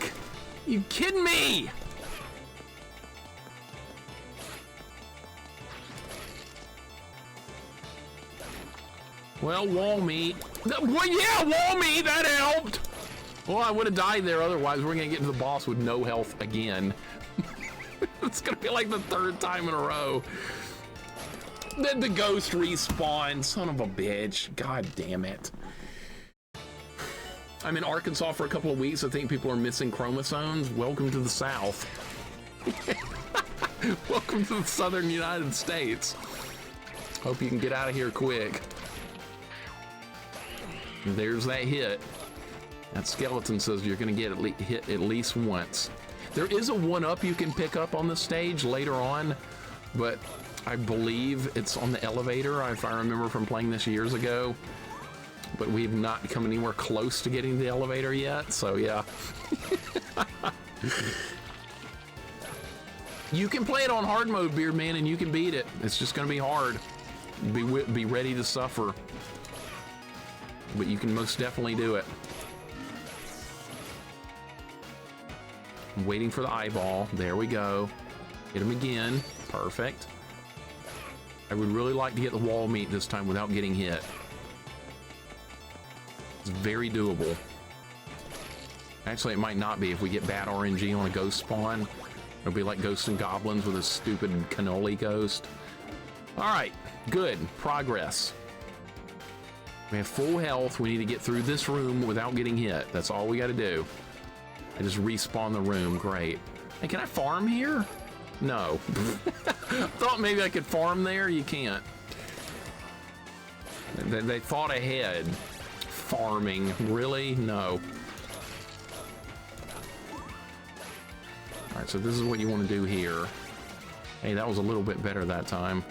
You kidding me? Well, wall meat. Well, yeah, wall meat, that helped. Well, I would have died there otherwise. We're gonna get to the boss with no health again. It's gonna be like the third time in a row. Then the ghost respawns. Son of a bitch. God damn it. I'm in Arkansas for a couple of weeks. I think people are missing chromosomes. Welcome to the South. Welcome to the Southern United States. Hope you can get out of here quick. There's that hit. That skeleton says you're gonna get hit at least once. There is a 1-up you can pick up on the stage later on, but I believe it's on the elevator, if I remember from playing this years ago. But we've not come anywhere close to getting the elevator yet, so yeah. You can play it on hard mode, Beard Man, and you can beat it. It's just gonna be hard. Be ready to suffer. But you can most definitely do it. I'm waiting for the eyeball. There we go. Hit him again. Perfect. I would really like to get the wall meat this time without getting hit. It's very doable. Actually, it might not be if we get bad RNG on a ghost spawn. It'll be like Ghosts and Goblins with a stupid cannoli ghost. All right, good. Progress. We have full health. We need to get through this room without getting hit. That's all we got to do. I just respawn the room. Great. Hey, can I farm here? No. Thought maybe I could farm there. You can't. They thought ahead. Farming. Really? No. All right, so this is what you want to do here. Hey, that was a little bit better that time.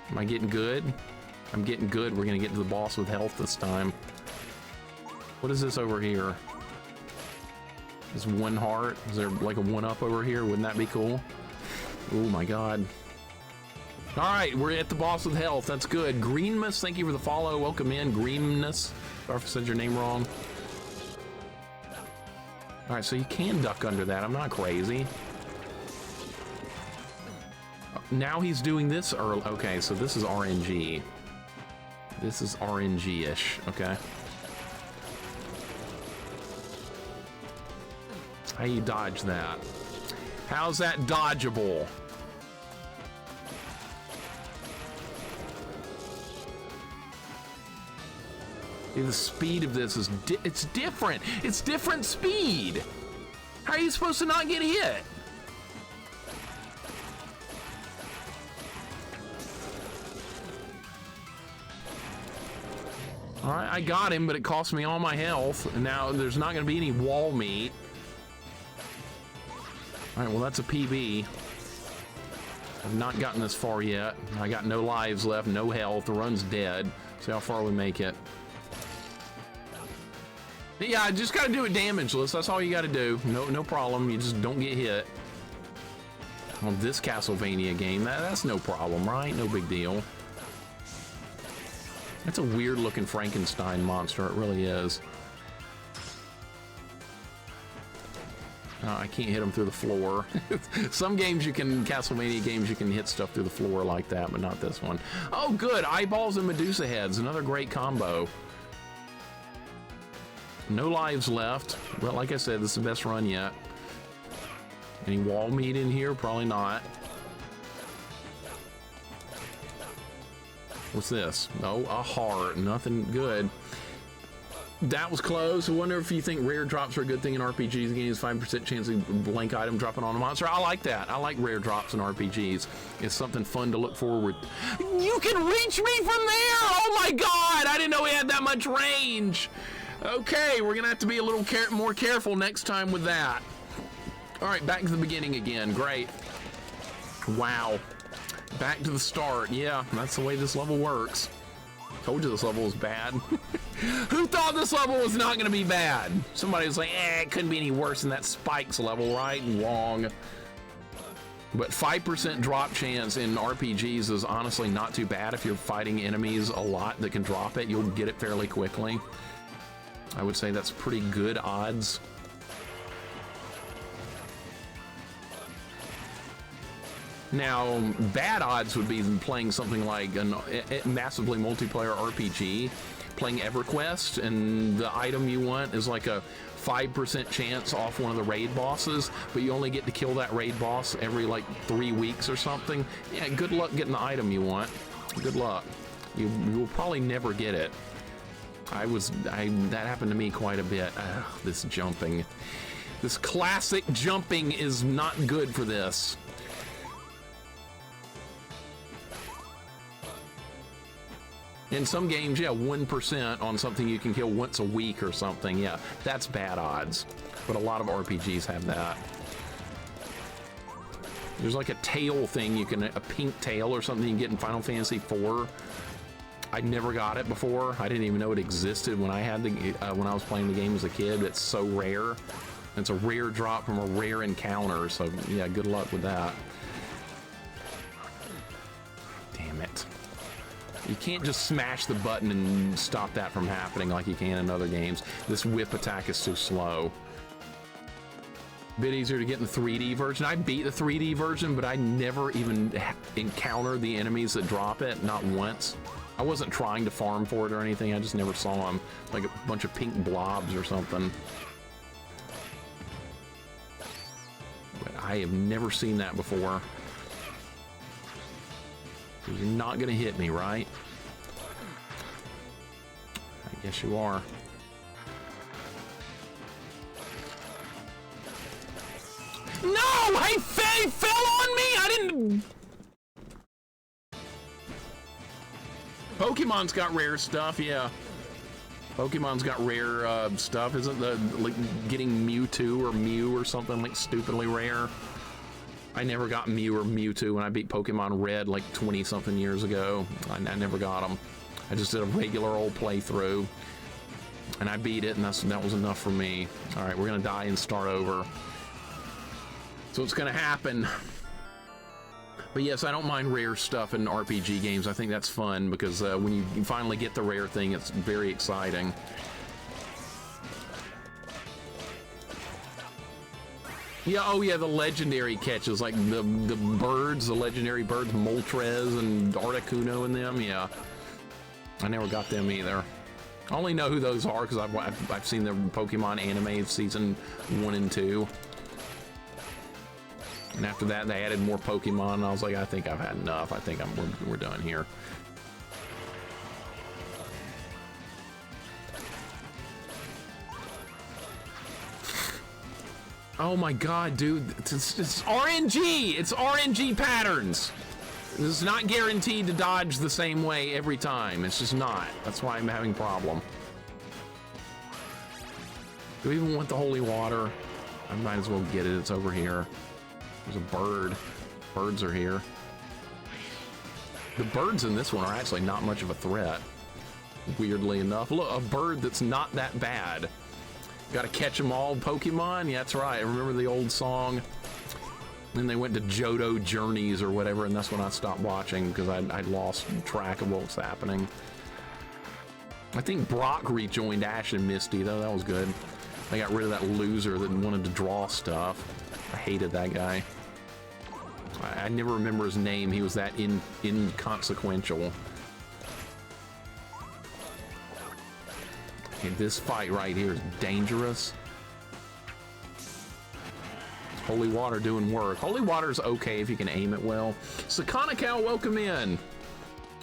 Am I getting good? I'm getting good. We're gonna get to the boss with health this time. What is this over here? Is 1 heart? Is there like a 1-up over here? Wouldn't that be cool? Oh my god. All right, we're at the boss with health. That's good. Greenmus, thank you for the follow. Welcome in, Greenmus. Sorry if I said your name wrong. All right, so you can duck under that. I'm not crazy. Now he's doing this early. Okay, so this is RNG. This is RNG-ish, okay. How you dodge that? How's that dodgeable? See, the speed of this is it's different. It's different speed. How are you supposed to not get hit? All right, I got him, but it cost me all my health. And now there's not going to be any wall meat. All right, well, that's a PB. I've not gotten this far yet. I got no lives left, no health. The run's dead. See how far we make it. Yeah, just gotta do it damageless. That's all you gotta do. No problem. You just don't get hit. On this Castlevania game, that's no problem, right? No big deal. That's a weird looking Frankenstein monster. It really is. I can't hit him through the floor. Some games you can, Castlevania games, you can hit stuff through the floor like that, but not this one. Oh, good. Eyeballs and Medusa heads. Another great combo. No lives left. Well, like I said, this is the best run yet. Any wall meat in here? Probably not. What's this? Oh, a heart. Nothing good. That was close. I wonder if you think rare drops are a good thing in RPGs. Again, it's 5% chance of blank item dropping on a monster. I like that. I like rare drops in RPGs. It's something fun to look forward. You can reach me from there! Oh my god! I didn't know he had that much range. Okay, we're gonna have to be a little more careful next time with that. All right, back to the beginning again. Great. Wow. Back to the start. Yeah, that's the way this level works. Told you this level was bad. Who thought this level was not going to be bad? Somebody was like, it couldn't be any worse than that Spikes level, right? Wrong. But 5% drop chance in RPGs is honestly not too bad. If you're fighting enemies a lot that can drop it, you'll get it fairly quickly. I would say that's pretty good odds. Now, bad odds would be playing something like a massively multiplayer RPG, playing EverQuest, and the item you want is like a 5% chance off one of the raid bosses, but you only get to kill that raid boss every like 3 weeks or something. Yeah, good luck getting the item you want. Good luck. You will probably never get it. That happened to me quite a bit. Ugh, this jumping. This classic jumping is not good for this. In some games, yeah, 1% on something you can kill once a week or something. Yeah, that's bad odds. But a lot of RPGs have that. There's like a tail thing a pink tail or something you can get in Final Fantasy IV. I never got it before. I didn't even know it existed when I had when I was playing the game as a kid. It's so rare. It's a rare drop from a rare encounter. So yeah, good luck with that. Damn it. You can't just smash the button and stop that from happening like you can in other games. This whip attack is too slow. Bit easier to get in the 3D version. I beat the 3D version, but I never even encountered the enemies that drop it, not once. I wasn't trying to farm for it or anything. I just never saw them. Like a bunch of pink blobs or something. But I have never seen that before. You're not gonna hit me, right? I guess you are. No! He fell on me! I didn't... Pokemon's got rare stuff, yeah. Pokemon's got rare stuff. Isn't the like getting Mewtwo or Mew or something like stupidly rare? I never got Mew or Mewtwo when I beat Pokemon Red like 20-something years ago. I never got them. I just did a regular old playthrough, and I beat it, and that was enough for me. All right, we're gonna die and start over. So it's gonna happen. But yes, I don't mind rare stuff in RPG games. I think that's fun because when you finally get the rare thing, it's very exciting. Yeah, oh yeah, the legendary catches, like the birds, the legendary birds, Moltres and Articuno and them, yeah. I never got them either. I only know who those are because I've seen the Pokemon anime season 1 and 2. And after that, they added more Pokemon, and I was like, I think I've had enough. I think we're done here. Oh my god, dude, it's RNG! It's RNG patterns! This is not guaranteed to dodge the same way every time. It's just not. That's why I'm having a problem. Do we even want the holy water? I might as well get it. It's over here. There's a bird. Birds are here. The birds in this one are actually not much of a threat. Weirdly enough. Look, a bird that's not that bad. Gotta catch 'em all Pokemon? Yeah, that's right. I remember the old song. Then they went to Johto Journeys or whatever, and that's when I stopped watching because I'd lost track of what was happening. I think Brock rejoined Ash and Misty, though. That was good. They got rid of that loser that wanted to draw stuff. I hated that guy. I never remember his name. He was that inconsequential. Okay, this fight right here is dangerous. Holy Water doing work. Holy Water's okay if you can aim it well. Sakonikau, welcome in.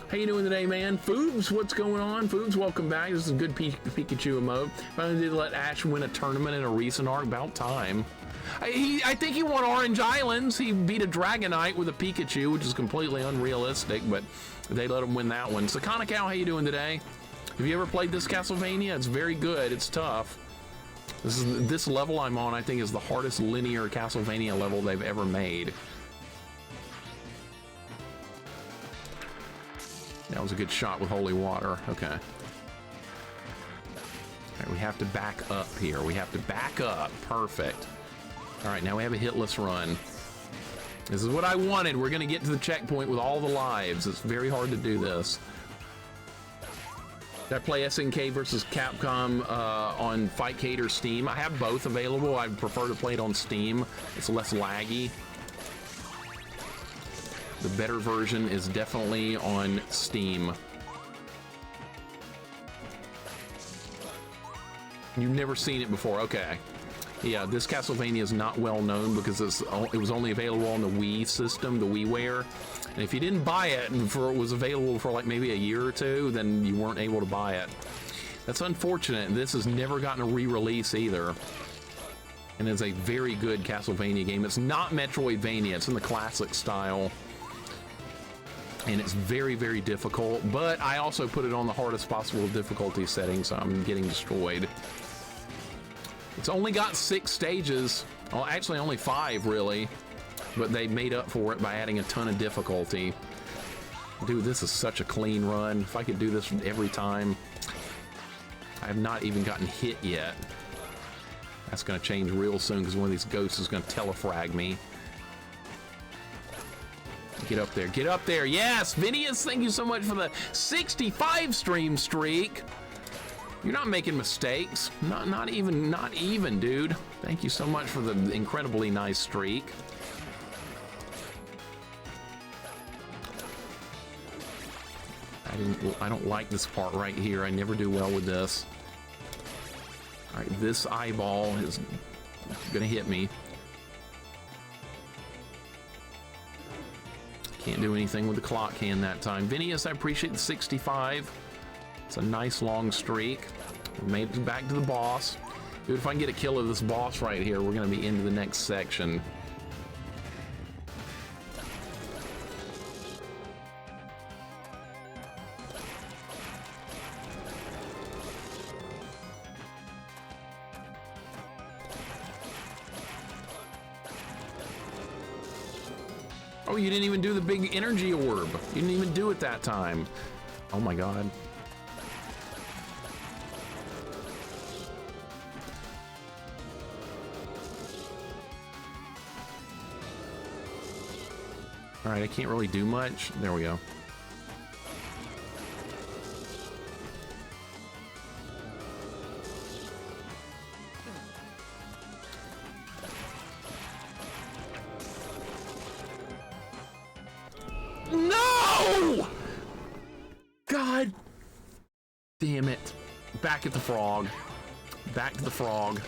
How you doing today, man? Foobs, what's going on? Foobs, welcome back. This is a good Pikachu emote. Finally did let Ash win a tournament in a recent arc. About time. I think he won Orange Islands. He beat a Dragonite with a Pikachu, which is completely unrealistic, but they let him win that one. Sakonikau, how you doing today? Have you ever played this Castlevania? It's very good. It's tough. This level I'm on, I think, is the hardest linear Castlevania level they've ever made. That was a good shot with Holy Water. Okay. All right, we have to back up here. We have to back up. Perfect. All right, now we have a hitless run. This is what I wanted. We're going to get to the checkpoint with all the lives. It's very hard to do this. Did I play SNK versus Capcom on Fightcade or Steam? I have both available. I prefer to play it on Steam. It's less laggy. The better version is definitely on Steam. You've never seen it before, okay. Yeah, this Castlevania is not well known because it was only available on the Wii system, the WiiWare. And if you didn't buy it and it was available for like maybe a year or two, then you weren't able to buy it. That's unfortunate. This has never gotten a re-release either. And it's a very good Castlevania game. It's not Metroidvania, it's in the classic style. And it's very, very difficult, but I also put it on the hardest possible difficulty setting, so I'm getting destroyed. It's only got 6 stages. Well, actually only 5, really. But they made up for it by adding a ton of difficulty. Dude, this is such a clean run. If I could do this every time. I have not even gotten hit yet. That's going to change real soon because one of these ghosts is going to telefrag me. Get up there. Get up there. Yes! Vinius, thank you so much for the 65 stream streak. You're not making mistakes. Not even, dude. Thank you so much for the incredibly nice streak. I don't like this part right here. I never do well with this. All right, this eyeball is gonna hit me. Can't do anything with the clock hand that time. Vinius, I appreciate the 65. It's a nice long streak. We made it back to the boss. Dude, if I can get a kill of this boss right here, we're gonna be into the next section. Oh, you didn't even do the big energy orb. You didn't even do it that time. Oh my god. All right, I can't really do much. There we go. No! God damn it. Back at the frog. Back to the frog.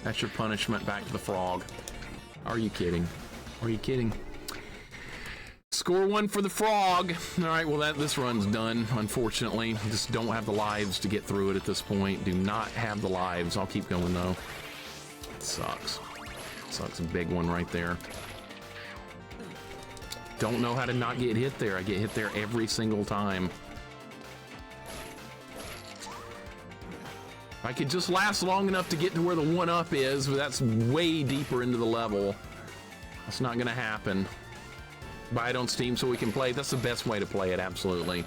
That's your punishment. Back to the frog. Are you kidding? Are you kidding? Score 1 for the frog. All right, well, this run's done, unfortunately. Just don't have the lives to get through it at this point. Do not have the lives. I'll keep going, though. It sucks. Sucks, a big one right there. Don't know how to not get hit there. I get hit there every single time. I could just last long enough to get to where the 1-up is, but that's way deeper into the level. That's not gonna happen. Buy it on Steam so we can play. That's the best way to play it, absolutely.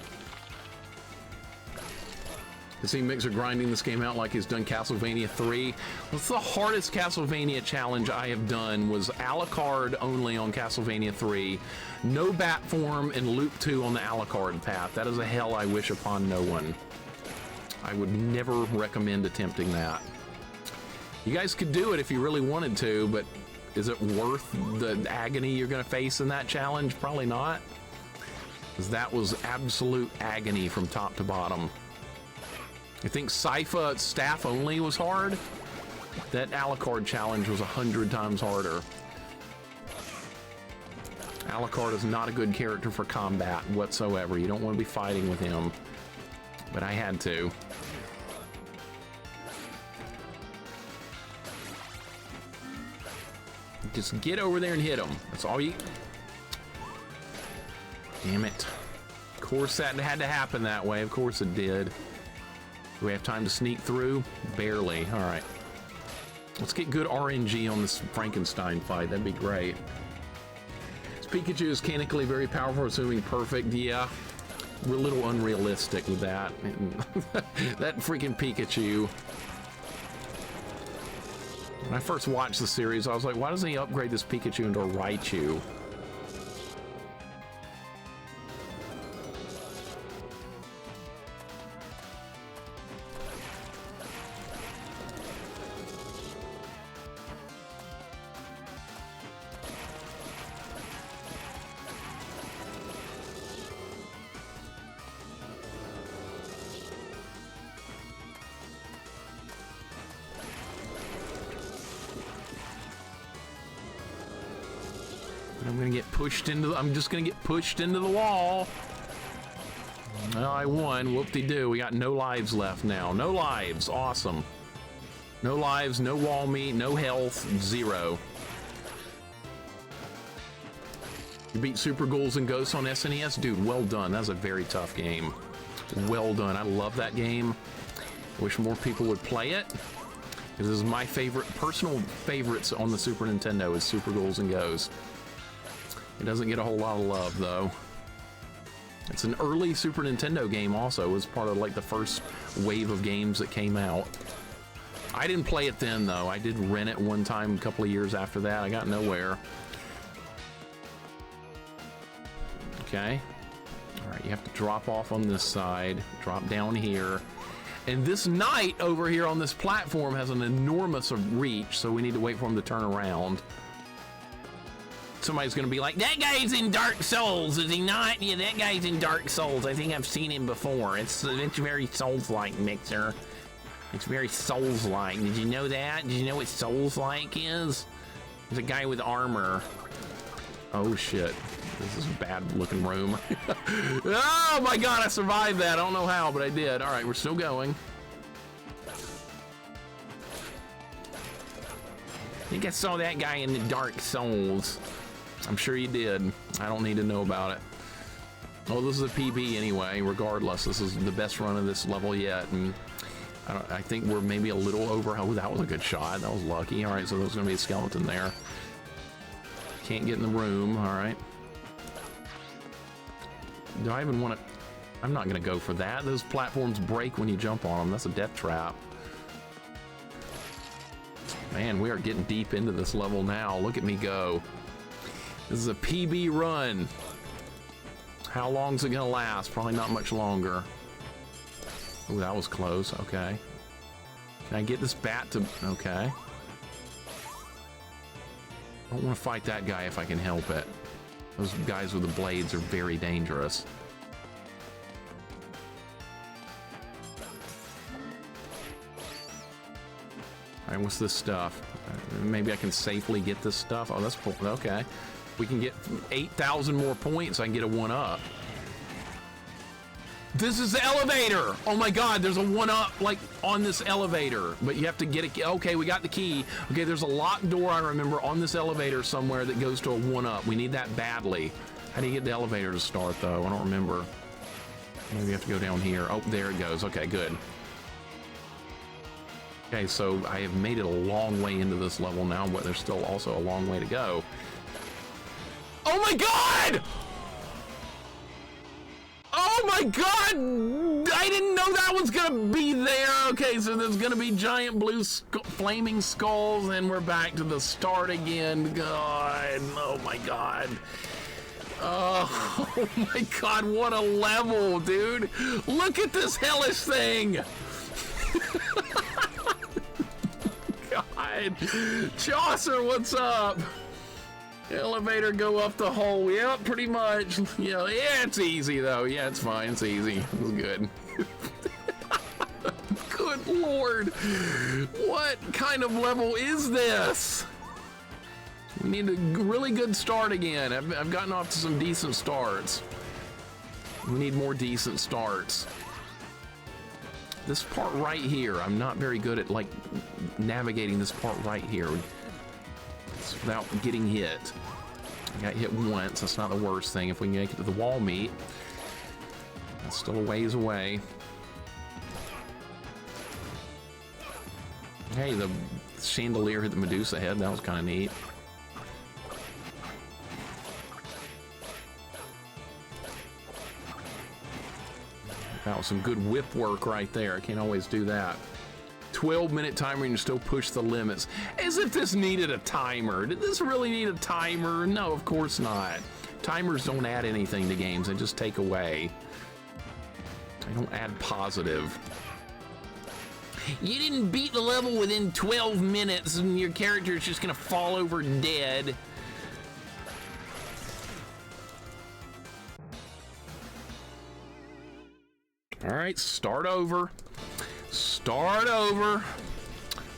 To see Mixer grinding this game out like he's done Castlevania 3. What's the hardest Castlevania challenge I have done was a la carte only on Castlevania 3. No bat form and loop 2 on the a la carte path. That is a hell I wish upon no one. I would never recommend attempting that. You guys could do it if you really wanted to, but is it worth the agony you're going to face in that challenge? Probably not. Because that was absolute agony from top to bottom. I think Sypha staff only was hard. That a la carte challenge was 100 times harder. Alucard is not a good character for combat whatsoever. You don't want to be fighting with him. But I had to. Just get over there and hit him. That's all you... Damn it. Of course that had to happen that way. Of course it did. Do we have time to sneak through? Barely. All right. Let's get good RNG on this Frankenstein fight. That'd be great. This Pikachu is mechanically very powerful, assuming perfect. Yeah. We're a little unrealistic with that. That freaking Pikachu. When I first watched the series, I was like, why doesn't he upgrade this Pikachu into a Raichu? I'm just gonna get pushed into the wall. Well, I won. Whoop-de-doo. We got no lives left now. No lives. Awesome. No lives, no wall meat, no health, 0. You beat Super Ghouls and Ghosts on SNES? Dude, well done. That was a very tough game. Well done. I love that game. I wish more people would play it. This is my favorite, personal favorites on the Super Nintendo is Super Ghouls and Ghosts. It doesn't get a whole lot of love, though. It's an early Super Nintendo game also. It was part of, like, the first wave of games that came out. I didn't play it then, though. I did rent it one time a couple of years after that. I got nowhere. Okay. All right, you have to drop off on this side. Drop down here. And this knight over here on this platform has an enormous reach, so we need to wait for him to turn around. Somebody's gonna be like, that guy's in Dark Souls, is he not? Yeah, that guy's in Dark Souls. I think I've seen him before. It's very Souls-like, Mixer. It's very Souls-like. Did you know that? Did you know what Souls-like is? There's a guy with armor. Oh shit. This is a bad-looking room. Oh my god, I survived that. I don't know how, but I did. All right, we're still going. I think I saw that guy in the Dark Souls. I'm sure you did. I don't need to know about it. Oh, this is a PB anyway, regardless. This is the best run of this level yet. And I think we're maybe a little over. Oh, that was a good shot. That was lucky. All right, so there's going to be a skeleton there. Can't get in the room. All right. Do I even want to... I'm not going to go for that. Those platforms break when you jump on them. That's a death trap. Man, we are getting deep into this level now. Look at me go. This is a PB run. How long is it gonna last? Probably not much longer. Oh, that was close. Okay. Can I get this bat to... Okay. I don't want to fight that guy if I can help it. Those guys with the blades are very dangerous. All right, what's this stuff? Maybe I can safely get this stuff. Oh, that's cool. Okay. We can get 8,000 more points. I can get a 1-up. This is the elevator. Oh my God, there's a 1-up like on this elevator, but you have to get it. Okay, we got the key. Okay, there's a locked door I remember on this elevator somewhere that goes to a 1-up. We need that badly. How do you get the elevator to start though? I don't remember. Maybe you have to go down here. Oh, there it goes. Okay, good. Okay, so I have made it a long way into this level now, but there's still also a long way to go. Oh my God! Oh my god! I didn't know that was gonna be there. Okay, so there's gonna be giant blue flaming skulls, and we're back to the start again. God, oh my god. Oh my god, what a level, dude. Look at this hellish thing. God. Chaucer, what's up? Elevator go up the hole. Yep, pretty much. Yeah, it's easy though. Yeah, it's fine. It's easy. It's good. Good lord. What kind of level is this? We need a really good start again. I've gotten off to some decent starts. We need more decent starts. This part right here, I'm not very good at like navigating this part right here without getting hit. I got hit once. That's not the worst thing. If we can make it to the wall meet, that's still a ways away. Hey, the chandelier hit the Medusa head. That was kind of neat. That was some good whip work right there. I can't always do that. 12-minute timer and you still push the limits. As if this needed a timer. Did this really need a timer? No, of course not. Timers don't add anything to games. They just take away. They don't add positive. You didn't beat the level within 12 minutes and your character is just gonna fall over dead. All right, start over. Start over.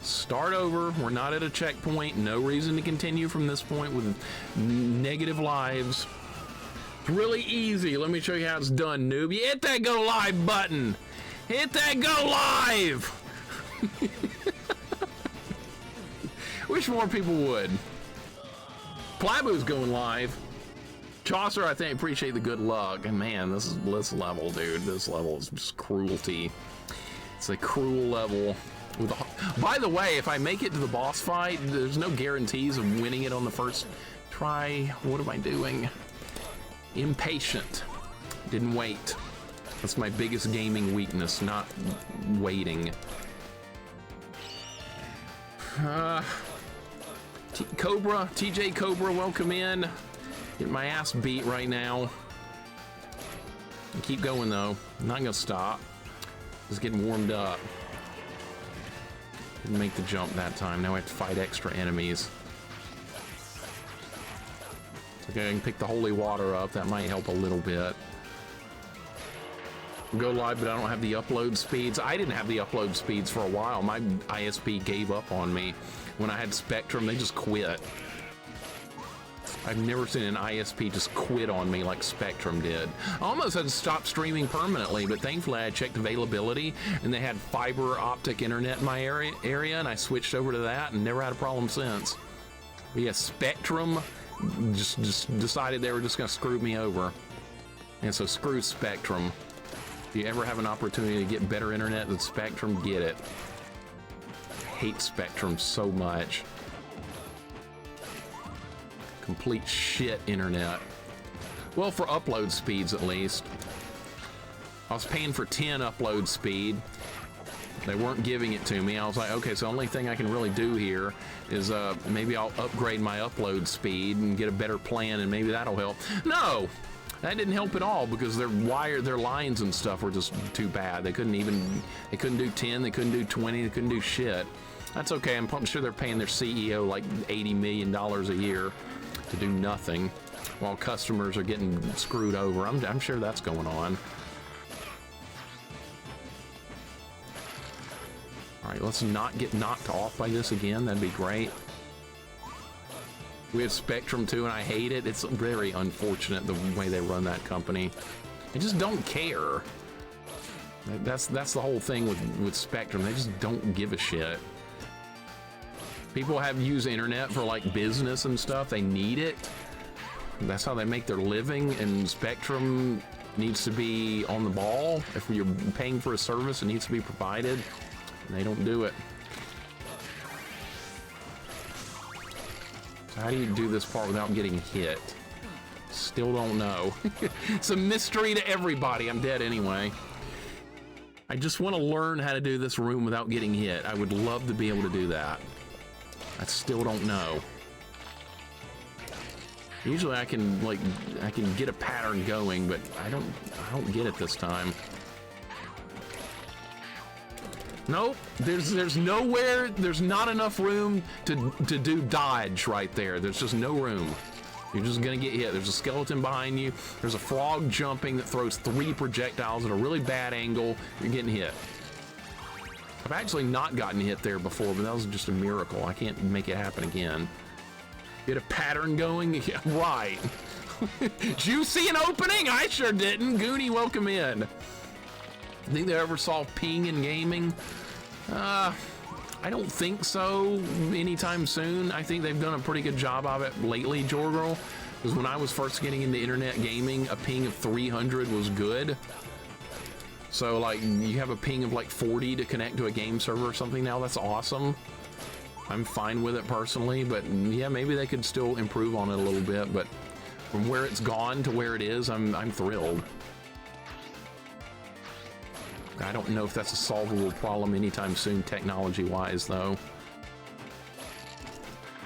Start over. We're not at a checkpoint. No reason to continue from this point with negative lives. It's really easy. Let me show you how it's done, noob. You hit that go live button. Hit that go live. Wish more people would. Plabu's going live. Chaucer, I think, appreciate the good luck. And man, this level, dude. This level is just cruelty. It's a cruel level. By the way, if I make it to the boss fight, there's no guarantees of winning it on the first try. What am I doing? Impatient. Didn't wait. That's my biggest gaming weakness, not waiting. Cobra, TJ Cobra, welcome in. Getting my ass beat right now. And keep going though. I'm not gonna stop. Just getting warmed up. Didn't make the jump that time. Now I have to fight extra enemies. Okay, I can pick the holy water up. That might help a little bit. Go live, but I don't have the upload speeds. I didn't have the upload speeds for a while. My ISP gave up on me. When I had Spectrum, they just quit. I've never seen an ISP just quit on me like Spectrum did. I almost had to stop streaming permanently, but thankfully I checked availability and they had fiber optic internet in my area and I switched over to that and never had a problem since. But yeah, Spectrum just decided they were just gonna screw me over. And so screw Spectrum. If you ever have an opportunity to get better internet than Spectrum, get it. I hate Spectrum so much. Complete shit internet. Well, for upload speeds at least. I was paying for 10 upload speed. They weren't giving it to me. I was like, okay, so the only thing I can really do here is maybe I'll upgrade my upload speed and get a better plan and maybe that'll help. No! That didn't help at all because their lines and stuff were just too bad. They couldn't do 10, they couldn't do 20, they couldn't do shit. That's okay, I'm sure they're paying their CEO like $80 million a year to do nothing while customers are getting screwed over. I'm sure that's going on. All right, let's not get knocked off by this again. That'd be great. We have Spectrum too, and I hate it. It's very unfortunate the way they run that company. They just don't care. That's the whole thing with Spectrum. They just don't give a shit. People use the internet for like business and stuff. They need it. That's how they make their living, and Spectrum needs to be on the ball. If you're paying for a service, it needs to be provided, and they don't do it. So how do you do this part without getting hit? Still don't know. It's a mystery to everybody. I'm dead anyway. I just want to learn how to do this room without getting hit. I would love to be able to do that. I still don't know. Usually I can get a pattern going, but I don't get it this time. Nope, there's nowhere, there's not enough room to do dodge right there. There's just no room. You're just gonna get hit. There's a skeleton behind you. There's a frog jumping that throws 3 projectiles at a really bad angle. You're getting hit. I've actually not gotten hit there before, but that was just a miracle. I can't make it happen again. Get a pattern going? Yeah, right. Did you see an opening? I sure didn't. Goonie, welcome in. Think they ever saw ping in gaming? I don't think so anytime soon. I think they've done a pretty good job of it lately, Jorgirl. Because when I was first getting into internet gaming, a ping of 300 was good. So like you have a ping of like 40 to connect to a game server or something now. That's awesome. I'm fine with it personally, but yeah, maybe they could still improve on it a little bit. But from where it's gone to where it is, I'm thrilled. I don't know if that's a solvable problem anytime soon, technology-wise, though.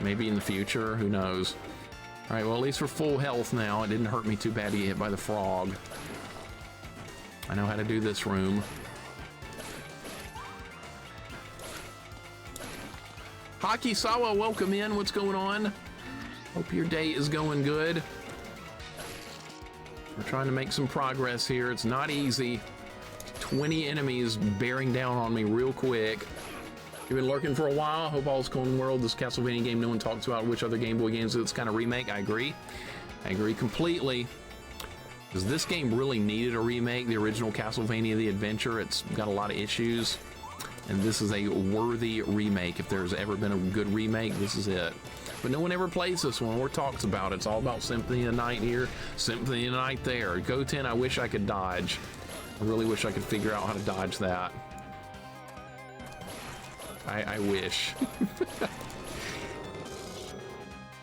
Maybe in the future, who knows? All right, well, at least we're full health now. It didn't hurt me too bad to get hit by the frog. I know how to do this room. Hockey Sawa, welcome in. What's going on? Hope your day is going good. We're trying to make some progress here. It's not easy. 20 enemies bearing down on me real quick. You've been lurking for a while. Hope all's cool in the world. This Castlevania game no one talks about. Which other Game Boy games it's kind of remake? I agree. I agree completely. Because this game really needed a remake. The original Castlevania The Adventure, it's got a lot of issues. And this is a worthy remake. If there's ever been a good remake, this is it. But no one ever plays this one or talks about it. It's all about Symphony of the Night here, Symphony of the Night there. Goten, I wish I could dodge. I really wish I could figure out how to dodge that. I wish.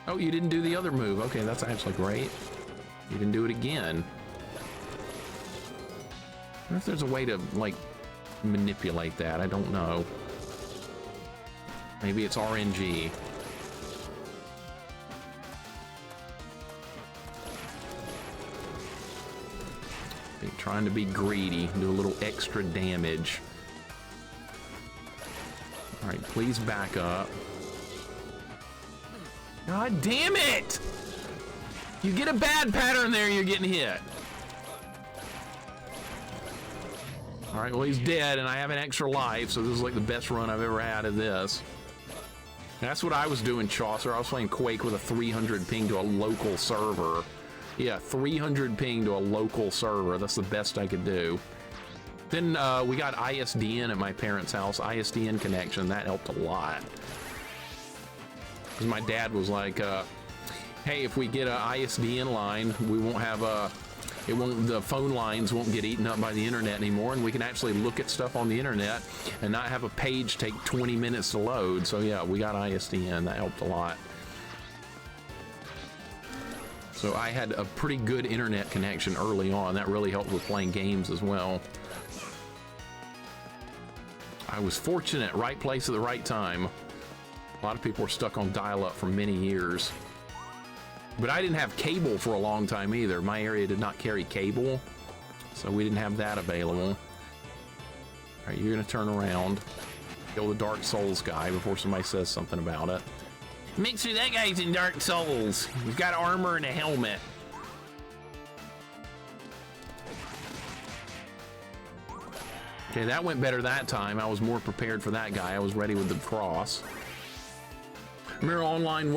Oh, you didn't do the other move. Okay, that's actually great. You didn't do it again. I wonder if there's a way to, like, manipulate that. I don't know. Maybe it's RNG. Trying to be greedy, do a little extra damage. All right, please back up. God damn it! You get a bad pattern there, you're getting hit. All right, well, he's dead, and I have an extra life, so this is like the best run I've ever had of this. That's what I was doing, Chaucer. I was playing Quake with a 300 ping to a local server. Yeah, 300 ping to a local server. That's the best I could do. Then we got ISDN at my parents' house. ISDN connection. That helped a lot. Because my dad was like, hey, if we get an ISDN line, we won't have the phone lines won't get eaten up by the internet anymore, and we can actually look at stuff on the internet and not have a page take 20 minutes to load. So yeah, we got ISDN. That helped a lot. So I had a pretty good internet connection early on. That really helped with playing games as well. I was fortunate, right place at the right time. A lot of people were stuck on dial-up for many years. But I didn't have cable for a long time either. My area did not carry cable, so we didn't have that available. All right, you're gonna turn around, kill the Dark Souls guy before somebody says something about it. Mixer, that guy's in Dark Souls. He's got armor and a helmet. Okay, that went better that time. I was more prepared for that guy. I was ready with the cross. Remember online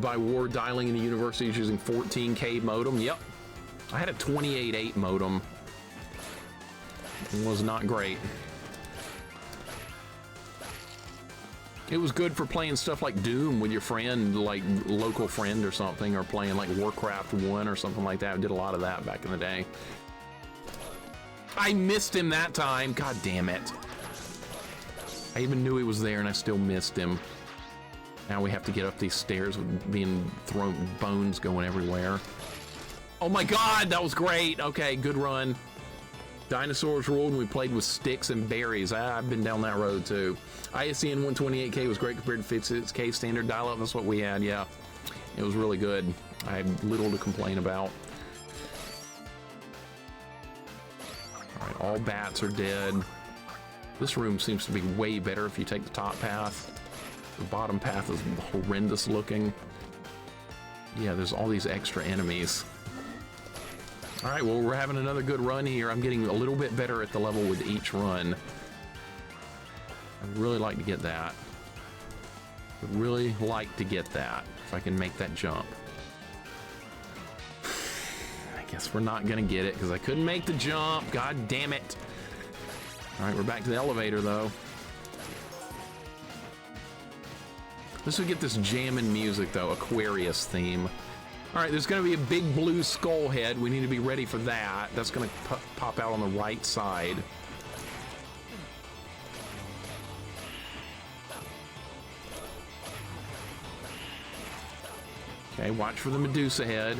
by War dialing in the universities using 14K modem? Yep. I had a 28.8 modem. It was not great. It was good for playing stuff like Doom with your friend, like local friend or something, or playing like Warcraft 1 or something like that. I did a lot of that back in the day. I missed him that time. God damn it. I even knew he was there and I still missed him. Now we have to get up these stairs with being thrown, bones going everywhere. Oh my God, that was great. Okay, good run. Dinosaurs ruled and we played with sticks and berries. I've been down that road too. ISDN 128K was great compared to 56K standard dial-up. That's what we had, yeah. It was really good. I had little to complain about. All right, all bats are dead. This room seems to be way better if you take the top path. The bottom path is horrendous looking. Yeah, there's all these extra enemies. All right, well, we're having another good run here. I'm getting a little bit better at the level with each run. I'd really like to get that. Would really like to get that, if I can make that jump. I guess we're not gonna get it, because I couldn't make the jump. God damn it. All right, we're back to the elevator, though. Let's get this jamming music, though, Aquarius theme. All right, there's gonna be a big blue skull head. We need to be ready for that. That's gonna pop out on the right side. Okay, watch for the Medusa head.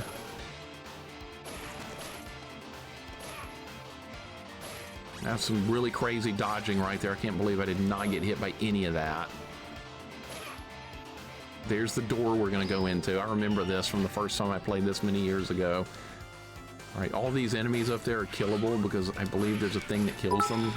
That's some really crazy dodging right there. I can't believe I did not get hit by any of that. There's the door we're gonna go into. I remember this from the first time I played this many years ago. All right, all these enemies up there are killable because I believe there's a thing that kills them.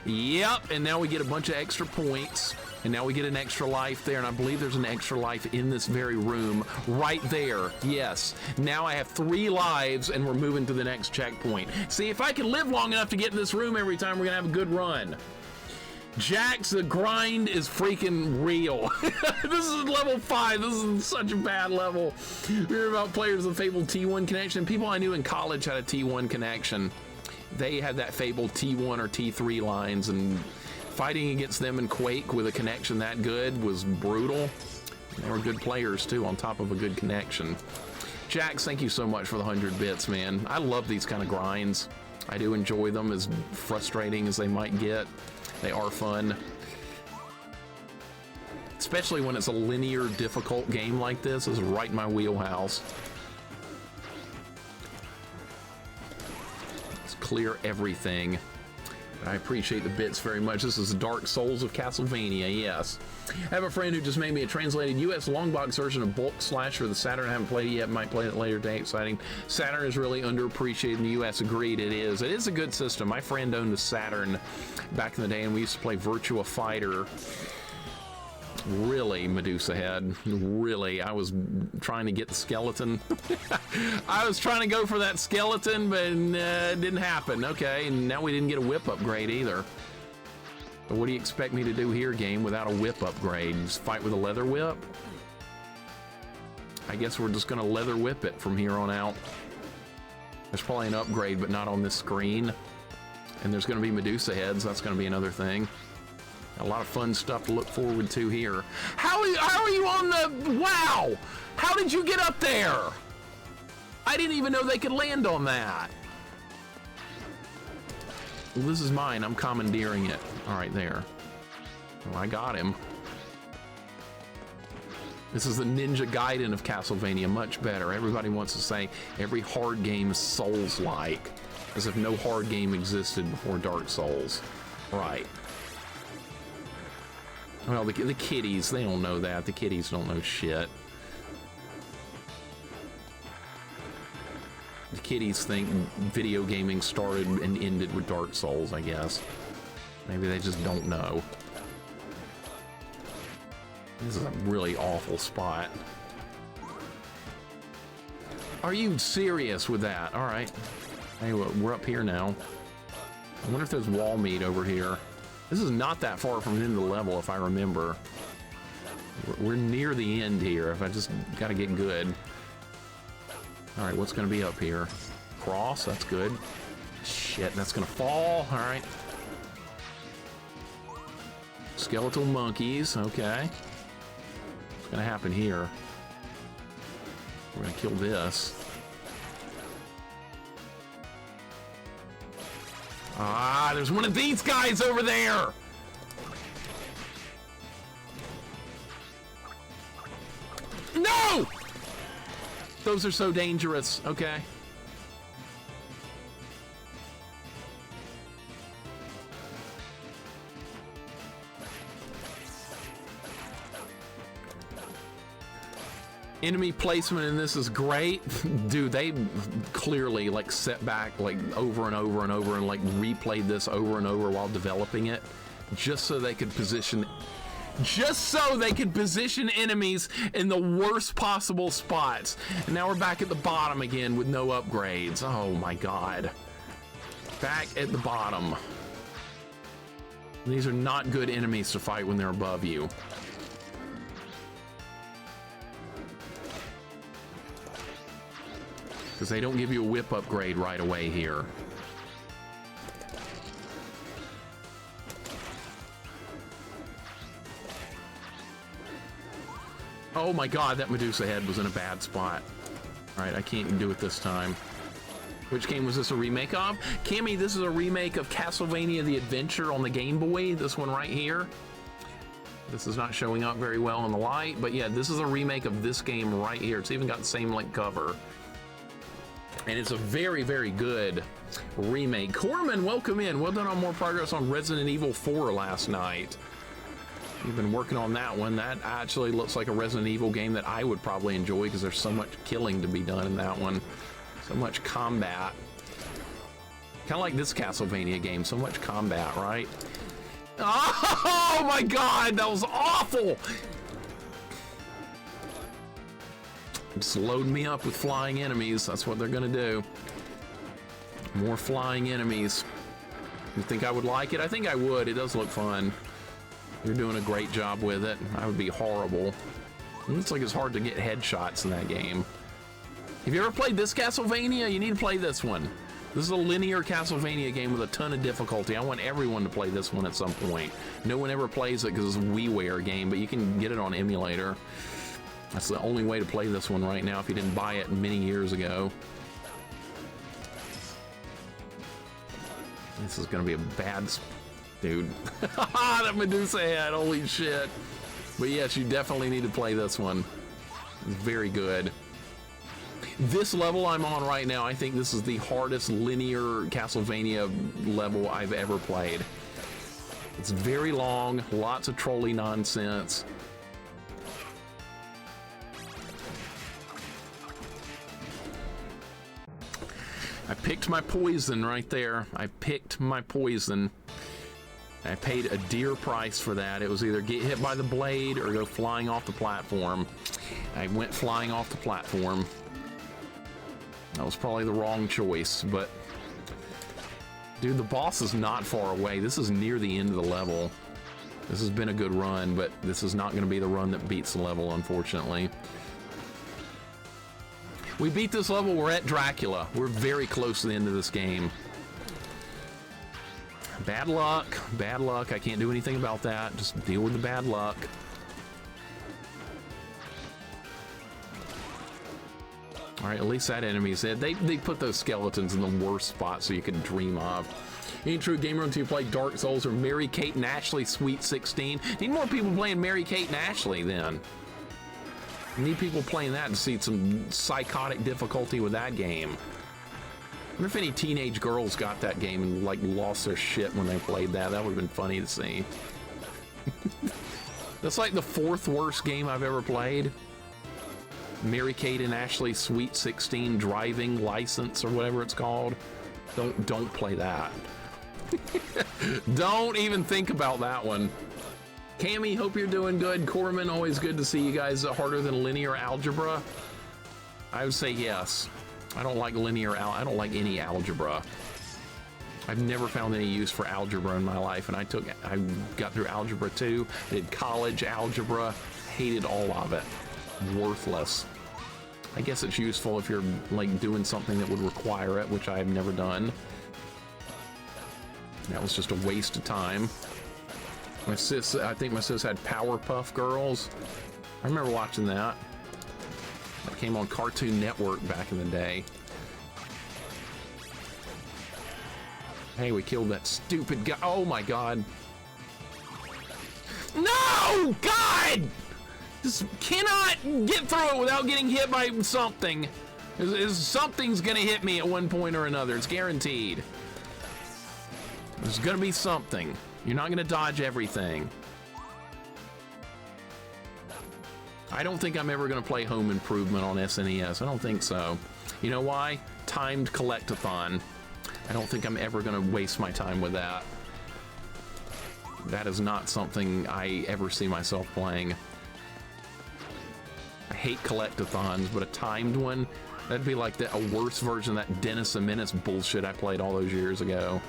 Yep, and now we get a bunch of extra points. And now we get an extra life there, and I believe there's an extra life in this very room right there. Yes. Now I have 3 lives, and we're moving to the next checkpoint. See, if I can live long enough to get in this room every time, we're gonna have a good run. Jax, the grind is freaking real. This is level 5. This is such a bad level. We hear about players with fabled T1 connection. People I knew in college had a T1 connection. They had that fabled T1 or T3 lines, and fighting against them in Quake with a connection that good was brutal. They were good players too, on top of a good connection. Jax, thank you so much for the 100 bits, man. I love these kind of grinds. I do enjoy them, as frustrating as they might get. They are fun. Especially when it's a linear, difficult game like this. This is right in my wheelhouse. Let's clear everything. I appreciate the bits very much. This is Dark Souls of Castlevania, yes. I have a friend who just made me a translated US long box version of Bulk Slash for the Saturn. I haven't played it yet, might play it later today. Exciting. Saturn is really underappreciated in the US. Agreed, it is. It is a good system. My friend owned a Saturn back in the day, and we used to play Virtua Fighter. Really, Medusa head. Really, I was trying to get the skeleton. I was trying to go for that skeleton, but it didn't happen. Okay, and now we didn't get a whip upgrade either. But what do you expect me to do here, game, without a whip upgrade? Just fight with a leather whip? I guess we're just gonna leather whip it from here on out. There's probably an upgrade, but not on this screen. And there's gonna be Medusa heads. That's gonna be another thing. A lot of fun stuff to look forward to here. How are you on the... Wow! How did you get up there? I didn't even know they could land on that. Well, this is mine. I'm commandeering it. All right, there. Well, I got him. This is the Ninja Gaiden of Castlevania. Much better. Everybody wants to say every hard game is Souls-like, as if no hard game existed before Dark Souls. Right. Well, the kiddies, they don't know that. The kiddies don't know shit. The kiddies think video gaming started and ended with Dark Souls, I guess. Maybe they just don't know. This is a really awful spot. Are you serious with that? All right. Hey, we're up here now. I wonder if there's wall meat over here. This is not that far from the end of the level, if I remember. We're near the end here, if I just gotta get good. All right, what's gonna be up here? Cross, that's good. Shit, that's gonna fall, all right. Skeletal monkeys, okay. What's gonna happen here? We're gonna kill this. Ah, there's one of these guys over there! No! Those are so dangerous. Okay. Enemy placement in this is great. Dude, they clearly like set back like over and over and over and like replayed this over and over while developing it just so they could position enemies in the worst possible spots. And now we're back at the bottom again with no upgrades. Oh my God. Back at the bottom. These are not good enemies to fight when they're above you. Because they don't give you a whip upgrade right away here. Oh my God, that Medusa head was in a bad spot. All right, I can't do it this time. Which game was this a remake of? Cammy, this is a remake of Castlevania The Adventure on the Game Boy. This one right here. This is not showing up very well in the light, but yeah, this is a remake of this game right here. It's even got the same like cover. And it's a very, very good remake. Corman, welcome in. Well done on more progress on Resident Evil 4 last night. You've been working on that one. That actually looks like a Resident Evil game that I would probably enjoy because there's so much killing to be done in that one. So much combat. Kind of like this Castlevania game. So much combat, right? Oh my God, that was awful! Just load me up with flying enemies. That's what they're gonna do. More flying enemies. You think I would like it? I think I would. It does look fun. You're doing a great job with it. I would be horrible. It looks like it's hard to get headshots in that game. Have you ever played this Castlevania? You need to play this one. This is a linear Castlevania game with a ton of difficulty. I want everyone to play this one at some point. No one ever plays it because it's a WiiWare game, but you can get it on emulator. That's the only way to play this one right now if you didn't buy it many years ago. This is gonna be a bad... Dude. That Medusa head, holy shit. But yes, you definitely need to play this one. It's very good. This level I'm on right now, I think this is the hardest linear Castlevania level I've ever played. It's very long, lots of trolley nonsense. I picked my poison right there. I picked my poison. I paid a dear price for that. It was either get hit by the blade or go flying off the platform. I went flying off the platform. That was probably the wrong choice, but... Dude, the boss is not far away. This is near the end of the level. This has been a good run, but this is not going to be the run that beats the level, unfortunately. We beat this level, we're at Dracula. We're very close to the end of this game. Bad luck, bad luck. I can't do anything about that. Just deal with the bad luck. All right, at least that enemy's dead. They put those skeletons in the worst spot so you could dream of. Any true gamer until you play Dark Souls or Mary-Kate and Ashley Sweet 16. Need more people playing Mary-Kate and Ashley then. Need people playing that to see some psychotic difficulty with that game. I wonder if any teenage girls got that game and like lost their shit when they played that. That would have been funny to see. That's like the 4th worst game I've ever played. Mary-Kate and Ashley Sweet 16 driving license or whatever it's called. Don't play that. Don't even think about that one. Cammy, hope you're doing good. Corman, always good to see you guys. Harder than linear algebra? I would say yes. I don't like I don't like any algebra. I've never found any use for algebra in my life, and I got through algebra 2, did college algebra, hated all of it. Worthless. I guess it's useful if you're like doing something that would require it, which I have never done. That was just a waste of time. My sis, I think my sis had Powerpuff Girls. I remember watching that. That came on Cartoon Network back in the day. Hey, we killed that stupid guy. Oh my God. No! God! Just cannot get through it without getting hit by something. Something's gonna hit me at one point or another. It's guaranteed. There's gonna be something. You're not gonna dodge everything. I don't think I'm ever gonna play Home Improvement on SNES. I don't think so. You know why? Timed collectathon. I don't think I'm ever gonna waste my time with that. That is not something I ever see myself playing. I hate collectathons, but a timed one, that'd be like a worse version of that Dennis the Menace bullshit I played all those years ago.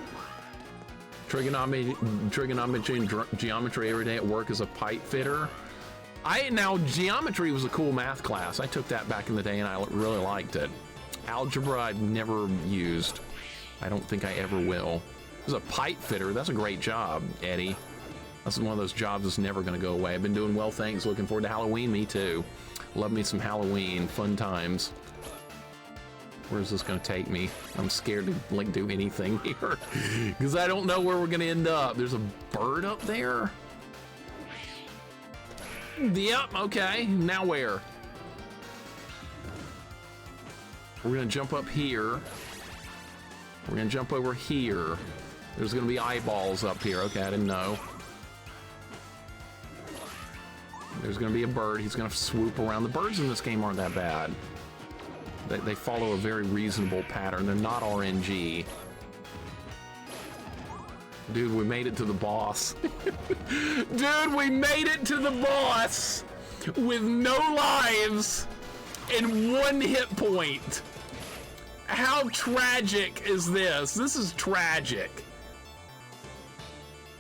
Trigonometry and geometry every day at work as a pipe fitter. Now geometry was a cool math class. I took that back in the day and I really liked it. Algebra I've never used. I don't think I ever will. As a pipe fitter, that's a great job, Eddie. That's one of those jobs that's never going to go away. I've been doing well, thanks. Looking forward to Halloween. Me too. Love me some Halloween. Fun times. Where's this going to take me? I'm scared to like do anything here because I don't know where we're going to end up. There's a bird up there. Yep. Okay. Now where? We're going to jump up here. We're going to jump over here. There's going to be eyeballs up here. Okay, I didn't know. There's going to be a bird. He's going to swoop around. The birds in this game aren't that bad. They follow a very reasonable pattern. They're not RNG. Dude, we made it to the boss. Dude, we made it to the boss with no lives and 1 hit point. How tragic is this? This is tragic.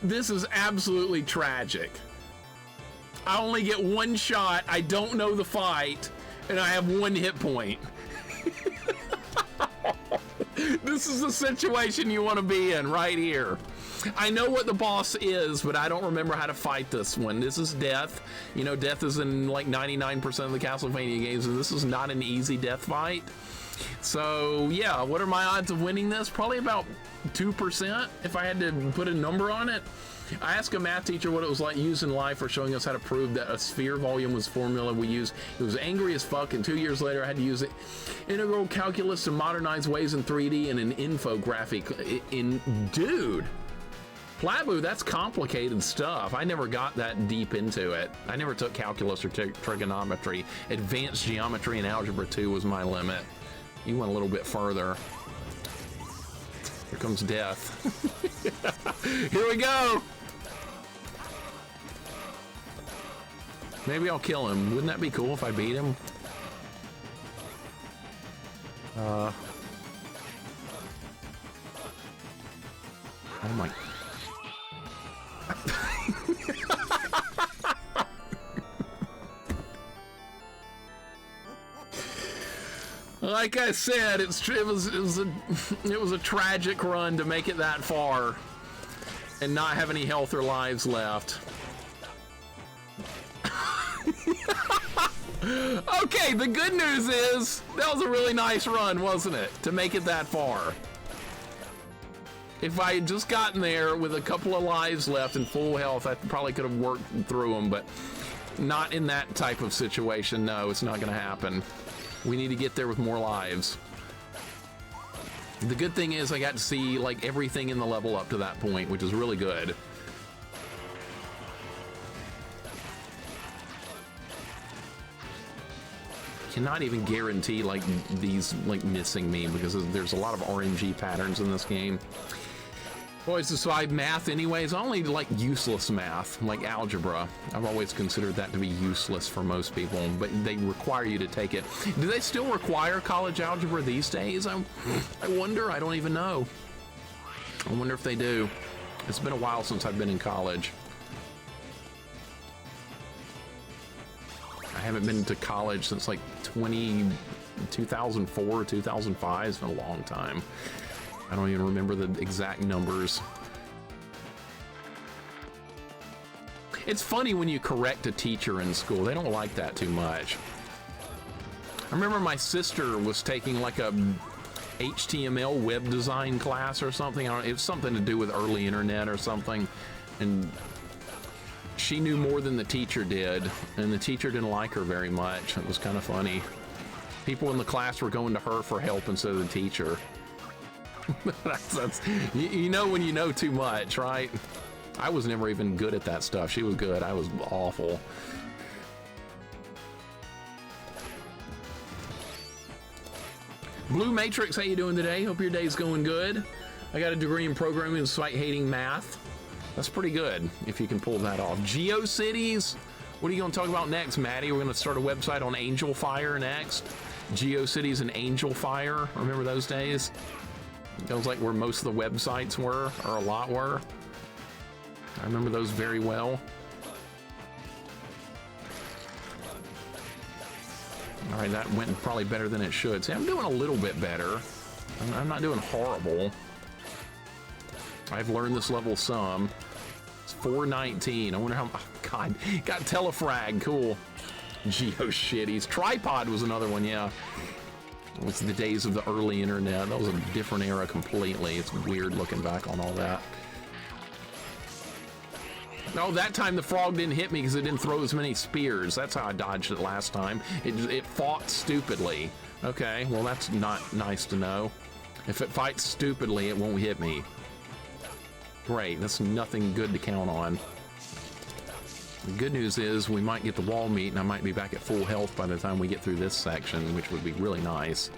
This is absolutely tragic. I only get 1 shot, I don't know the fight, and I have 1 hit point. This is the situation you want to be in right here. I know what the boss is, but I don't remember how to fight this one. This is death. You know, death is in like 99% of the Castlevania games, and this is not an easy death fight. So yeah, what are my odds of winning this? Probably about 2% if I had to put a number on it. I asked a math teacher what it was like using life for showing us how to prove that a sphere volume was formula we used. It was angry as fuck, and 2 years later I had to use it. Integral calculus to modernize waves in 3D and an infographic. Dude, Plabu, that's complicated stuff. I never got that deep into it. I never took calculus or trigonometry. Advanced geometry and algebra 2 was my limit. You went a little bit further. Here comes death. Here we go. Maybe I'll kill him. Wouldn't that be cool if I beat him? Oh my. Like I said, it was a tragic run to make it that far and not have any health or lives left. Okay, the good news is that was a really nice run, wasn't it? To make it that far. If I had just gotten there with a couple of lives left and full health, I probably could have worked through them, but not in that type of situation. No, it's not going to happen. We need to get there with more lives. The good thing is I got to see like everything in the level up to that point, which is really good. Cannot even guarantee like these like missing me because there's a lot of RNG patterns in this game. Always decide math anyways, only like useless math, like algebra. I've always considered that to be useless for most people, but they require you to take it. Do they still require college algebra these days? I wonder, I don't even know. I wonder if they do. It's been a while since I've been in college. I haven't been to college since like 2004, 2005. It's been a long time. I don't even remember the exact numbers. It's funny when you correct a teacher in school. They don't like that too much. I remember my sister was taking like a HTML web design class or something. It was something to do with early internet or something. And she knew more than the teacher did, and the teacher didn't like her very much. It was kind of funny. People in the class were going to her for help instead of the teacher. You know when you know too much, right? I was never even good at that stuff. She was good. I was awful. Blue Matrix, how you doing today? Hope your day's going good. I got a degree in programming despite hating math. That's pretty good if you can pull that off. GeoCities, what are you going to talk about next, Maddie? We're going to start a website on Angel Fire next. GeoCities and Angel Fire. Remember those days? That was like where most of the websites were, or a lot were. I remember those very well. All right, that went probably better than it should. See, I'm doing a little bit better. I'm not doing horrible. I've learned this level some. It's 419. I wonder how... Oh, God. Got Telefrag. Cool. GeoCities. Tripod was another one, yeah. It was the days of the early internet. That was a different era completely. It's weird looking back on all that. Oh, that time the frog didn't hit me because it didn't throw as many spears. That's how I dodged it last time. It fought stupidly. Okay, well that's not nice to know. If it fights stupidly, it won't hit me. Great, that's nothing good to count on. The good news is we might get the wall meat and I might be back at full health by the time we get through this section, which would be really nice.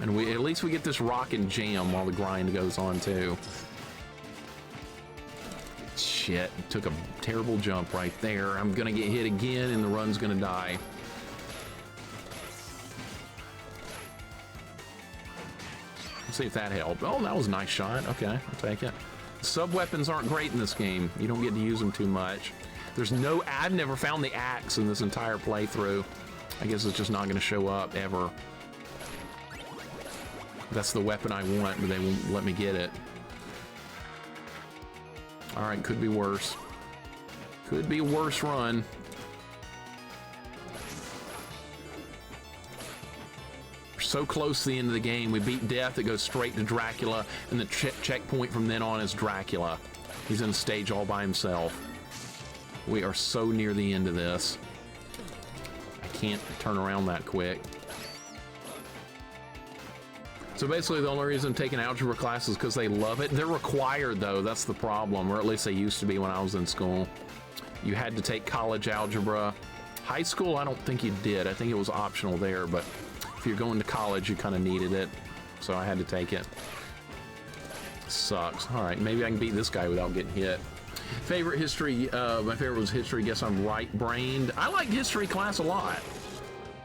And at least we get this rock and jam while the grind goes on too. Shit, took a terrible jump right there. I'm gonna get hit again and the run's gonna die. Let's see if that helped. Oh, that was a nice shot. Okay, I'll take it. Sub-weapons aren't great in this game. You don't get to use them too much. There's no... I've never found the axe in this entire playthrough. I guess it's just not gonna show up ever. That's the weapon I want, but they won't let me get it. All right, could be worse. Could be a worse run. We're so close to the end of the game. We beat death, it goes straight to Dracula, and the checkpoint from then on is Dracula. He's in a stage all by himself. We are so near the end of this. I can't turn around that quick. So basically the only reason I'm taking algebra classes is because they love it. They're required though, that's the problem, or at least they used to be when I was in school. You had to take college algebra. High school, I don't think you did. I think it was optional there, but if you're going to college, you kind of needed it. So I had to take it. Sucks. All right, maybe I can beat this guy without getting hit. Favorite history, my favorite was history. Guess I'm right-brained. I liked history class a lot.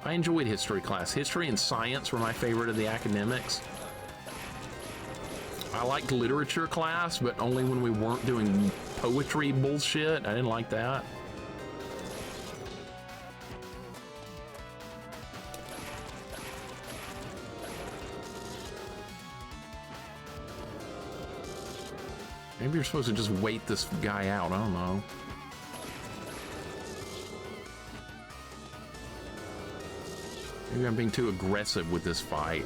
I enjoyed history class. History and science were my favorite of the academics. I liked literature class, but only when we weren't doing poetry bullshit. I didn't like that. Maybe you're supposed to just wait this guy out. I don't know. Maybe I'm being too aggressive with this fight.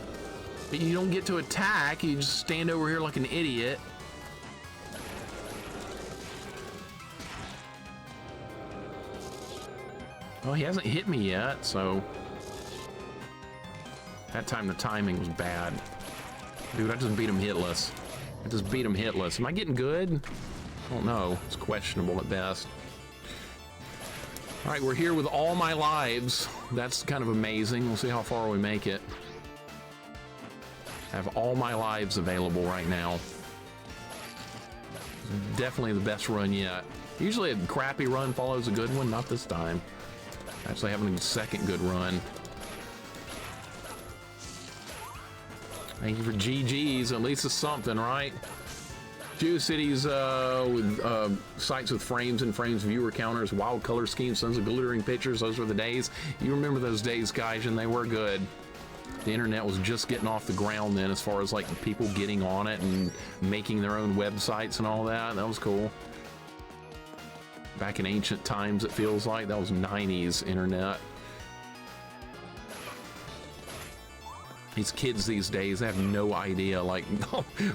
But you don't get to attack, you just stand over here like an idiot. Well, he hasn't hit me yet, so... That time the timing was bad. Dude, I just beat him hitless. I just beat him hitless. Am I getting good? I don't know. It's questionable at best. All right, we're here with all my lives. That's kind of amazing. We'll see how far we make it. I have all my lives available right now. Definitely the best run yet. Usually a crappy run follows a good one, not this time. Actually having a second good run. Thank you for GG's, at least it's something, right? GeoCities with sites with frames and frames, viewer counters, wild color schemes, tons of glittering pictures. Those were the days. You remember those days, guys, and they were good. The internet was just getting off the ground then, as far as like people getting on it and making their own websites and all that. That was cool. Back in ancient times, it feels like. That was 90s internet. These kids these days have no idea like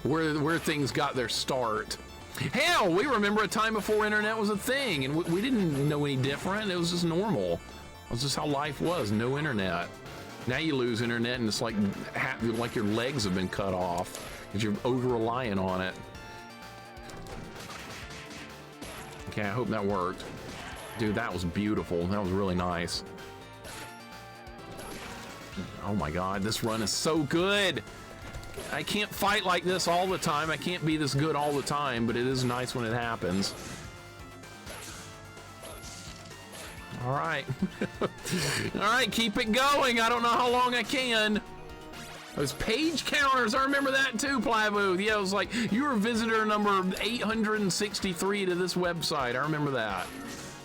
where things got their start. Hell, we remember a time before internet was a thing, and we didn't know any different. It was just normal. It was just how life was, no internet. Now you lose internet, and it's like your legs have been cut off because you're over-reliant on it. Okay, I hope that worked. Dude, that was beautiful. That was really nice. Oh my God, this run is so good. I can't fight like this all the time. I can't be this good all the time, but it is nice when it happens. All right. All right, keep it going. I don't know how long I can. Those page counters, I remember that too, Plywood. Yeah, it was like, you were visitor number 863 to this website. I remember that.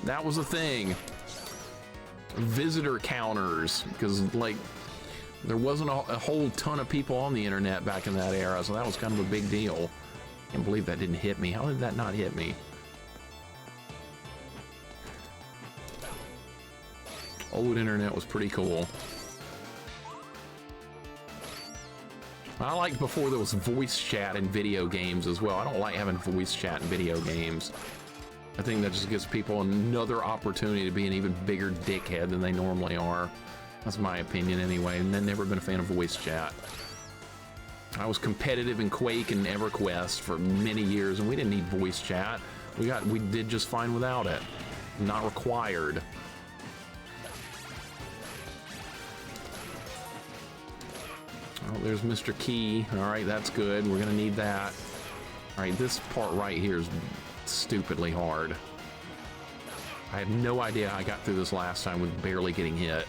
That was a thing. Visitor counters, because like, there wasn't a whole ton of people on the internet back in that era, so that was kind of a big deal. Can't believe that didn't hit me. How did that not hit me? Old internet was pretty cool. I liked before there was voice chat in video games as well. I don't like having voice chat in video games. I think that just gives people another opportunity to be an even bigger dickhead than they normally are. That's my opinion anyway, and I've never been a fan of voice chat. I was competitive in Quake and EverQuest for many years, and we didn't need voice chat. We did just fine without it. Not required. Oh, there's Mr. Key. All right, that's good. We're gonna need that. All right, this part right here is stupidly hard. I have no idea how I got through this last time with barely getting hit.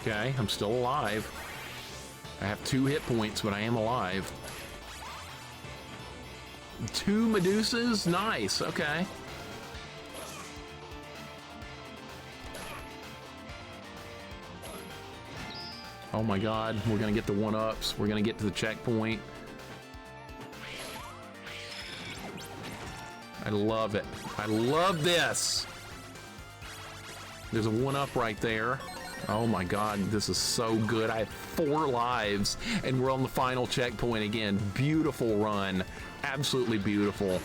Okay, I'm still alive. I have 2 hit points, but I am alive. 2 Medusas? Nice, okay. Oh my God, we're gonna get the 1-ups. We're gonna get to the checkpoint. I love it. I love this. There's a 1-up right there. Oh my God, this is so good. I have 4 lives, and we're on the final checkpoint again. Beautiful run. Absolutely beautiful.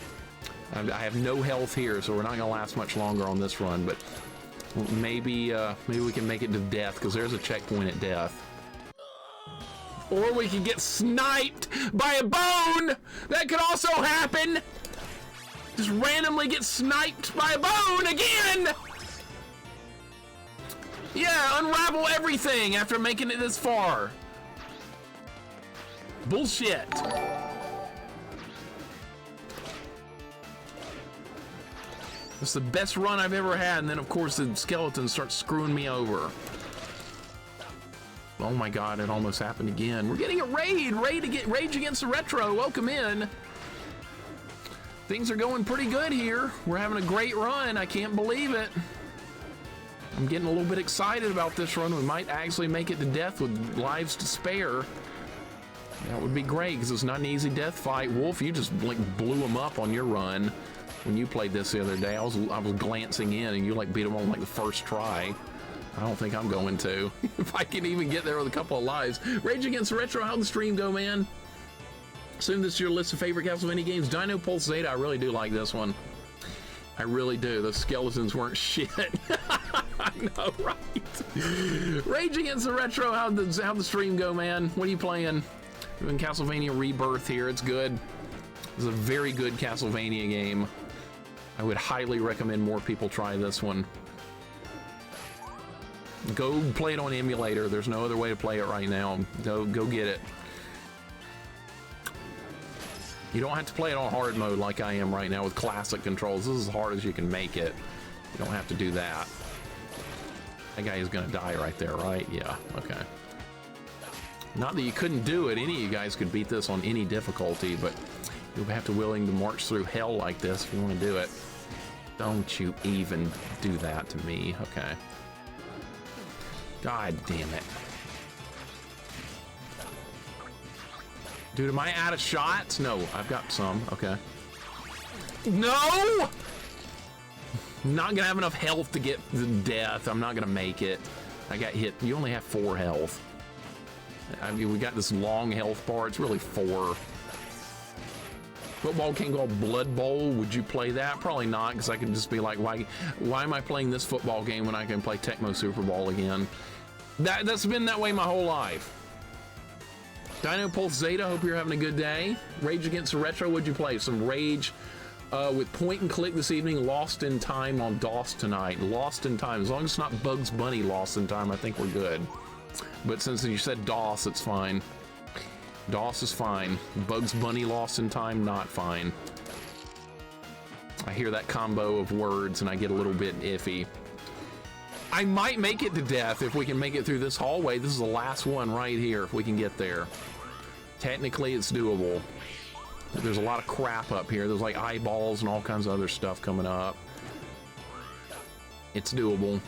I have no health here, so we're not gonna last much longer on this run, but maybe we can make it to death, because there's a checkpoint at death. Or we can get sniped by a bone! That could also happen! Just randomly get sniped by a bone again! Yeah, unravel everything after making it this far. Bullshit. It's the best run I've ever had, and then of course the skeletons start screwing me over. Oh my God, it almost happened again. We're getting a raid! Rage Against the Retro, welcome in. Things are going pretty good here. We're having a great run, I can't believe it. I'm getting a little bit excited about this run. We might actually make it to death with lives to spare. That would be great, because it's not an easy death fight. Wolf, you just like blew him up on your run when you played this the other day. I was glancing in, and you like beat him on like the first try. I don't think I'm going to. If I can even get there with a couple of lives. Rage Against the Retro, how'd the stream go, man? Assume this is your list of favorite Castlevania games. Dino Pulse Zeta, I really do like this one. I really do. The skeletons weren't shit. I know, right? Rage Against the Retro, how'd the stream go, man? What are you playing? Doing Castlevania Rebirth here. It's good. It's a very good Castlevania game. I would highly recommend more people try this one. Go play it on emulator. There's no other way to play it right now. Go get it. You don't have to play it on hard mode like I am right now with classic controls. This is as hard as you can make it. You don't have to do that. That guy is gonna die right there, right? Yeah, okay. Not that you couldn't do it. Any of you guys could beat this on any difficulty, but you'll have to be willing to march through hell like this if you want to do it. Don't you even do that to me. Okay. God damn it. Dude, am I out of shots? No, I've got some. Okay. No! I'm not gonna have enough health to get to death. I'm not gonna make it. I got hit. You only have 4 health. I mean, we got this long health bar. It's really 4. Football game called Blood Bowl. Would you play that? Probably not, because I could just be like, why am I playing this football game when I can play Tecmo Super Bowl again? That's been that way my whole life. Dino Pulse Zeta, hope you're having a good day. Rage Against the Retro, would you play? Some Rage with point and click this evening. Lost in Time on DOS tonight. Lost in Time. As long as it's not Bugs Bunny Lost in Time, I think we're good. But since you said DOS, it's fine. DOS is fine. Bugs Bunny Lost in Time, not fine. I hear that combo of words and I get a little bit iffy. I might make it to death if we can make it through this hallway. This is the last one right here, if we can get there. Technically, it's doable. But there's a lot of crap up here. There's like eyeballs and all kinds of other stuff coming up. It's doable.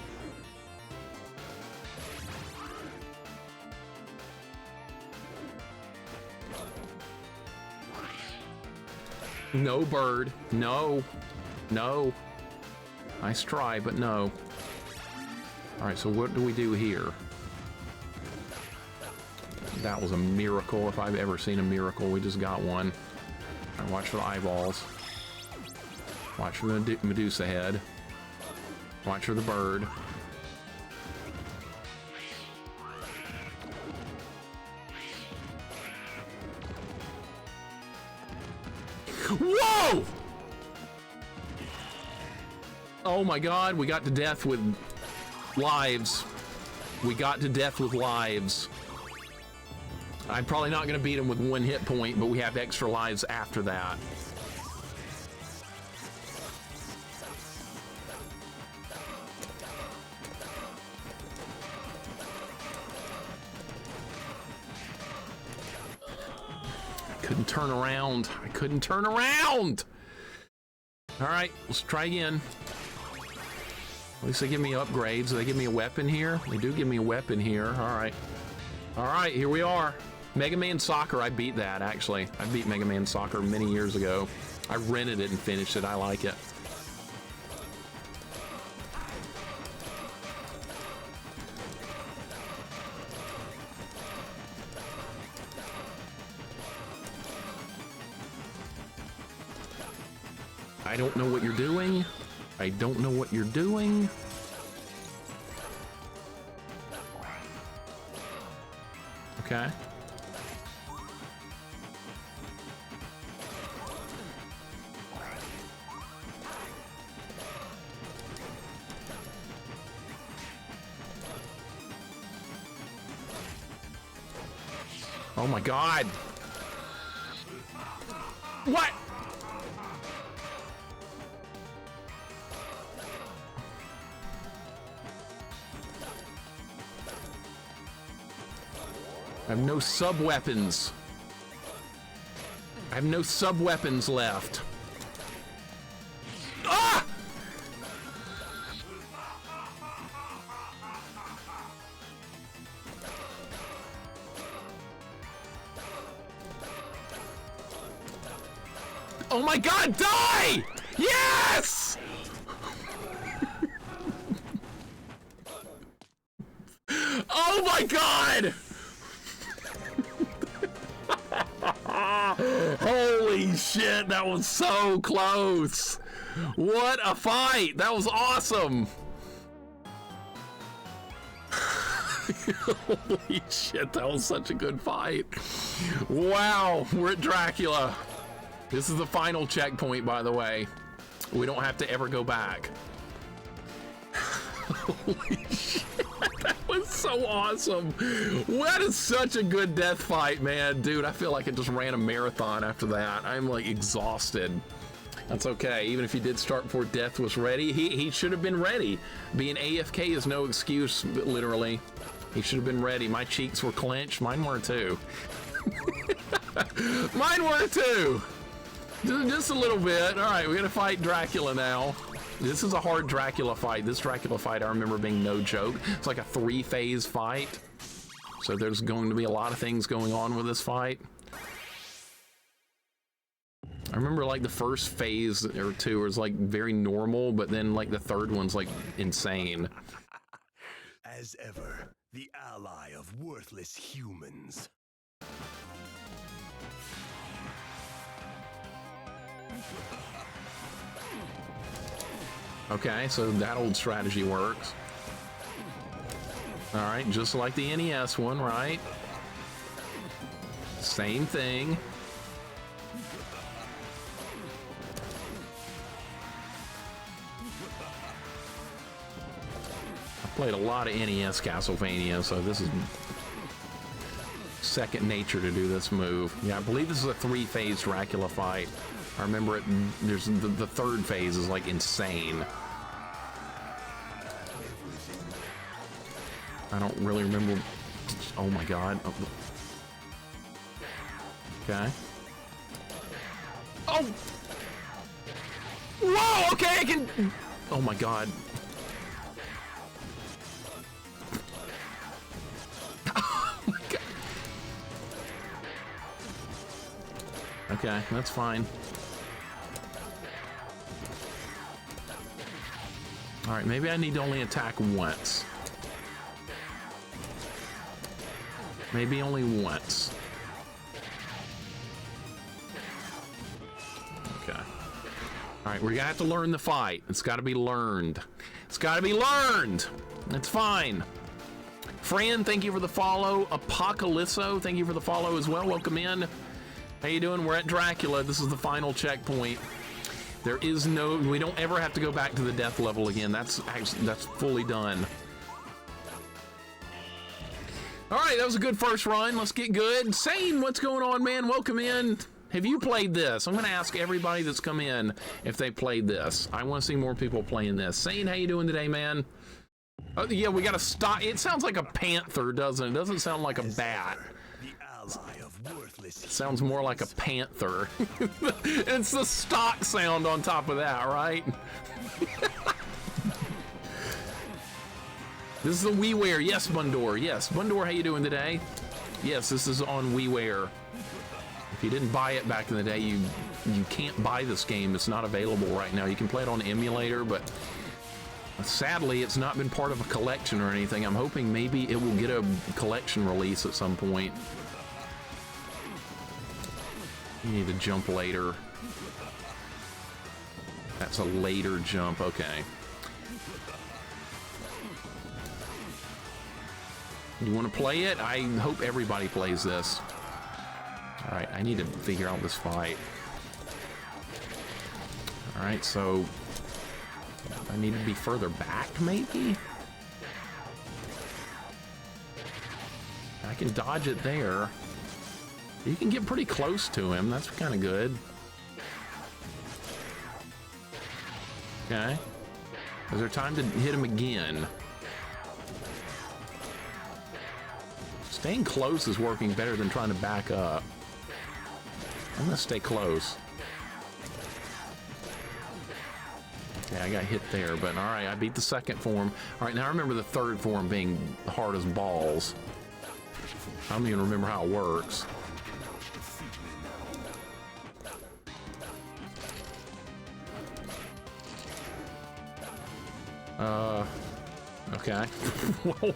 No, bird. No. No. Nice try, but no. All right, so what do we do here? That was a miracle, if I've ever seen a miracle. We just got one. All right, watch for the eyeballs. Watch for the Medusa head. Watch for the bird. Whoa! Oh my God, we got to death with lives. We got to death with lives. I'm probably not going to beat him with 1 hit point, but we have extra lives after that. I couldn't turn around. I couldn't turn around! All right, let's try again. At least they give me upgrades. Do they give me a weapon here? They do give me a weapon here. All right. All right, here we are. Mega Man Soccer, I beat that, actually. I beat Mega Man Soccer many years ago. I rented it and finished it. I like it. I don't know what you're doing. I don't know what you're doing. Okay. Oh my God. What? I have no sub-weapons. I have no sub-weapons left. Ah! Oh my God, die! Yes! Oh my God! Holy shit, that was so close. What a fight. That was awesome. Holy shit, that was such a good fight. Wow, we're at Dracula. This is the final checkpoint, by the way. We don't have to ever go back. Holy shit, that was so awesome. That is such a good death fight, man. Dude, I feel like I just ran a marathon after that. I'm like exhausted. That's okay. Even if he did start before death was ready, he should have been ready. Being AFK is no excuse, literally. He should have been ready. My cheeks were clenched. Mine were too. Mine were too. Just a little bit. All right, we're gonna fight Dracula now. This is a hard Dracula fight. This Dracula fight I remember being no joke. It's like a 3-phase fight. So there's going to be a lot of things going on with this fight. I remember like the first phase or 2 was like very normal, but then like the third one's like insane. As ever, The ally of worthless humans. Okay, so that old strategy works. All right, just like the NES one, right? Same thing. I played a lot of NES Castlevania, so this is second nature to do this move. Yeah, I believe this is a 3-phase Dracula fight. I remember it. There's the third phase is like insane. I don't really remember. Oh my god. Oh. Okay. Oh! Whoa! Okay, I can. Oh my god. Oh my god. Okay, that's fine. All right, maybe I need to only attack once. Maybe only once. Okay. All right, we're gonna have to learn the fight. It's gotta be learned. It's gotta be learned. It's fine. Fran, thank you for the follow. Apocalypso, thank you for the follow as well. Welcome in. How you doing? We're at Dracula. This is the final checkpoint. There is no, we don't ever have to go back to the death level again. That's fully done. All right, that was a good first run. Let's get good. Sane, what's going on, man? Welcome in. Have you played this? I'm gonna ask everybody that's come in if they played this. I want to see more people playing this. Sane, how you doing today, man? Oh, yeah, we got a stock. It sounds like a panther, doesn't it? It doesn't sound like a bat. It sounds more like a panther. It's the stock sound on top of that, right? This is the WiiWare. Yes, Bundor. Yes, Bundor, how you doing today? Yes, this is on WiiWare. If you didn't buy it back in the day, you can't buy this game. It's not available right now. You can play it on emulator, but sadly, it's not been part of a collection or anything. I'm hoping maybe it will get a collection release at some point. You need to jump later. That's a later jump. Okay. You want to play it? I hope everybody plays this. All right, I need to figure out this fight. All right, so I need to be further back, maybe? I can dodge it there. You can get pretty close to him. That's kind of good. Okay. Is there time to hit him again? Staying close is working better than trying to back up. I'm gonna stay close. Okay, I got hit there, but all right, I beat the second form. All right, now I remember the third form being hard as balls. I don't even remember how it works. Okay. Whoa.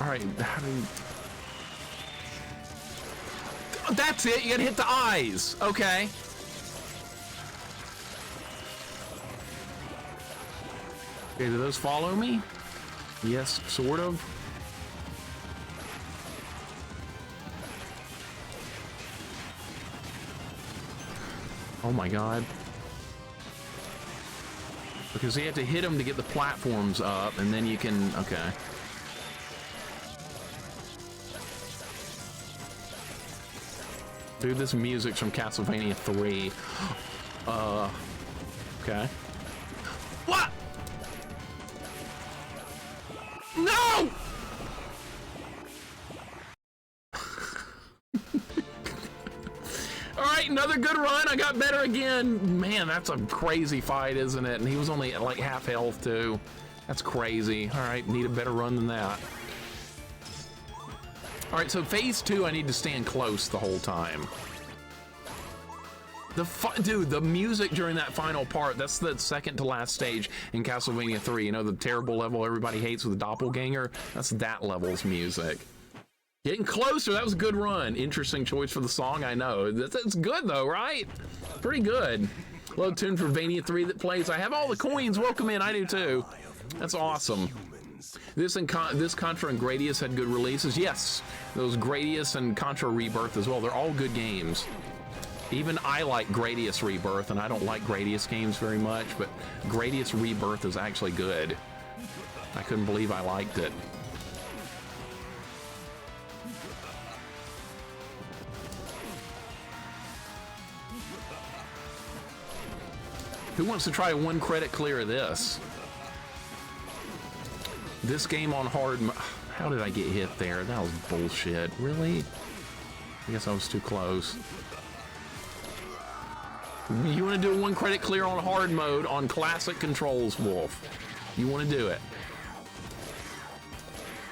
All right, how do you... Oh, that's it, you gotta hit the eyes. Okay. Okay, do those follow me? Yes, sort of. Oh my god. Because you have to hit them to get the platforms up, and then you can... Okay. Dude, this music's from Castlevania 3. Okay. What? No! Alright, another good run. I got better again. Man, that's a crazy fight, isn't it? And he was only at like half health, too. That's crazy. Alright, need a better run than that. Alright, so phase 2, I need to stand close the whole time. Dude, the music during that final part, that's the second to last stage in Castlevania 3. You know, the terrible level everybody hates with the doppelganger? That's that level's music. Getting closer, that was a good run. Interesting choice for the song, I know. That's good though, right? Pretty good. Load tune for Vania 3 that plays. I have all the coins, welcome in, I do too. That's awesome. This Contra and Gradius had good releases. Yes, those Gradius and Contra Rebirth as well. They're all good games. Even I like Gradius Rebirth, and I don't like Gradius games very much, but Gradius Rebirth is actually good. I couldn't believe I liked it. Who wants to try a 1 credit clear of this? This game on hard. How did I get hit there? That was bullshit. Really? I guess I was too close. You want to do a 1 credit clear on hard mode on classic controls, Wolf. You want to do it.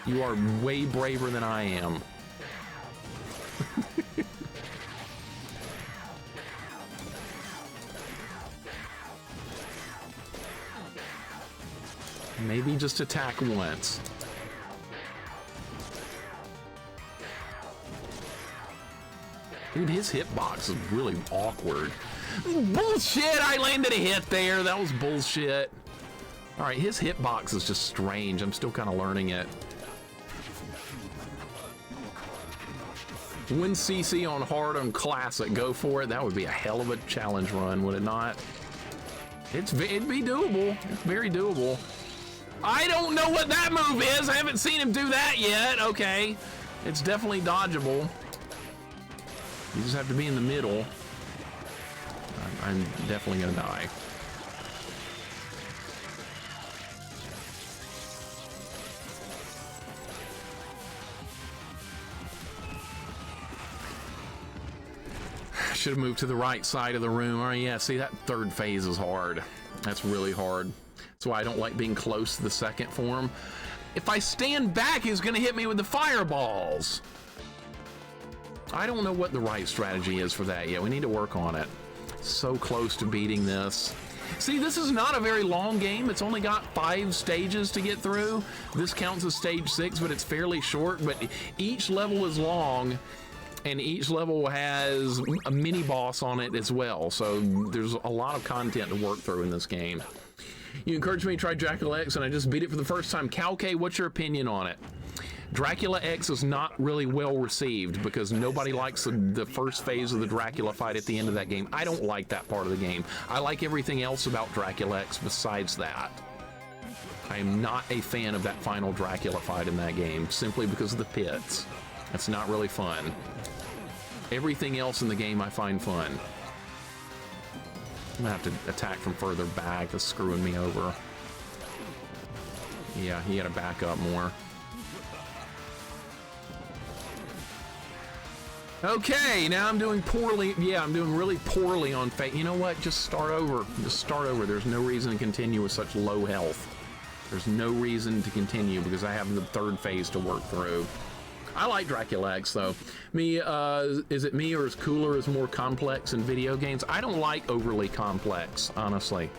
You are way braver than I am. Maybe just attack once. Dude, his hitbox is really awkward. Bullshit! I landed a hit there. That was bullshit. All right, his hitbox is just strange. I'm still kind of learning it. 1 CC on hard on classic. Go for it. That would be a hell of a challenge run, would it not? It'd be doable. It's very doable. I don't know what that move is. I haven't seen him do that yet. Okay. It's definitely dodgeable. You just have to be in the middle. I'm definitely gonna die. Should have moved to the right side of the room. All right, yeah, see, that third phase is hard. That's really hard. That's why I don't like being close to the second form. If I stand back, he's gonna hit me with the fireballs. I don't know what the right strategy is for that yet. We need to work on it. So close to beating this. See, this is not a very long game. It's only got 5 stages to get through. This counts as stage 6, but it's fairly short. But each level is long, and each level has a mini boss on it as well. So there's a lot of content to work through in this game. You encouraged me to try Dracula X, and I just beat it for the first time. Calque, what's your opinion on it? Dracula X is not really well received because nobody likes the first phase of the Dracula fight at the end of that game. I don't like that part of the game. I like everything else about Dracula X besides that. I am not a fan of that final Dracula fight in that game simply because of the pits. It's not really fun. Everything else in the game I find fun. I'm gonna have to attack from further back. That's screwing me over. Yeah, he had to back up more. Okay, now I'm doing poorly. Yeah, I'm doing really poorly on fate. You know what? Just start over. Just start over. There's no reason to continue with such low health. There's no reason to continue because I have the third phase to work through. I like Dracula X though. Is it me or is cooler is more complex in video games? I don't like overly complex, honestly.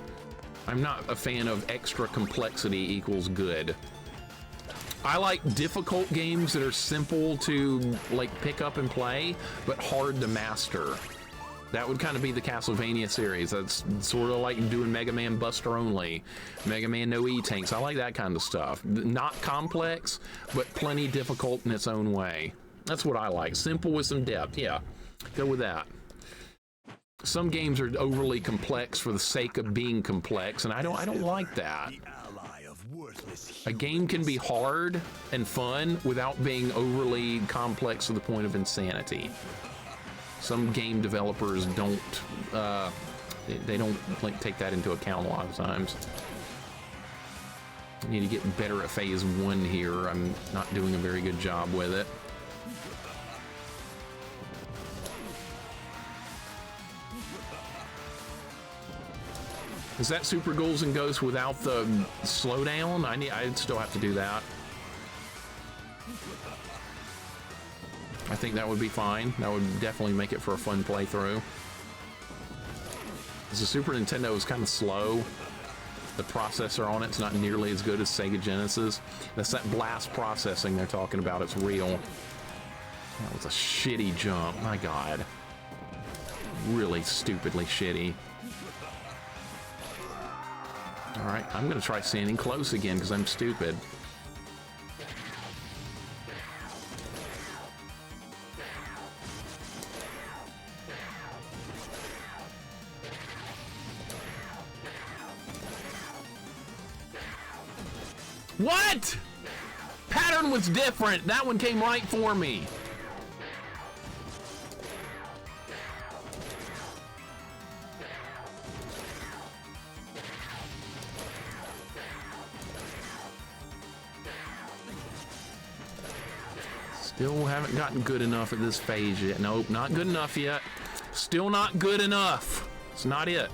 I'm not a fan of extra complexity equals good. I like difficult games that are simple to like pick up and play, but hard to master. That would kind of be the Castlevania series. That's sort of like doing Mega Man Buster only, Mega Man No E-Tanks. I like that kind of stuff. Not complex, but plenty difficult in its own way. That's what I like. Simple with some depth. Yeah, go with that. Some games are overly complex for the sake of being complex, and I don't like that. A game can be hard and fun without being overly complex to the point of insanity. Some game developers don't, they don't like take that into account a lot of times. I need to get better at phase 1 here. I'm not doing a very good job with it. Is that Super Ghouls and Ghosts without the slowdown? I'd still have to do that. I think that would be fine. That would definitely make it for a fun playthrough. The Super Nintendo is kind of slow. The processor on it's not nearly as good as Sega Genesis. That's that blast processing they're talking about. It's real. That was a shitty jump. My God. Really stupidly shitty. All right, I'm going to try standing close again because I'm stupid. What? Pattern was different. That one came right for me. Still haven't gotten good enough at this phase yet. Nope, not good enough yet. Still not good enough. It's not it.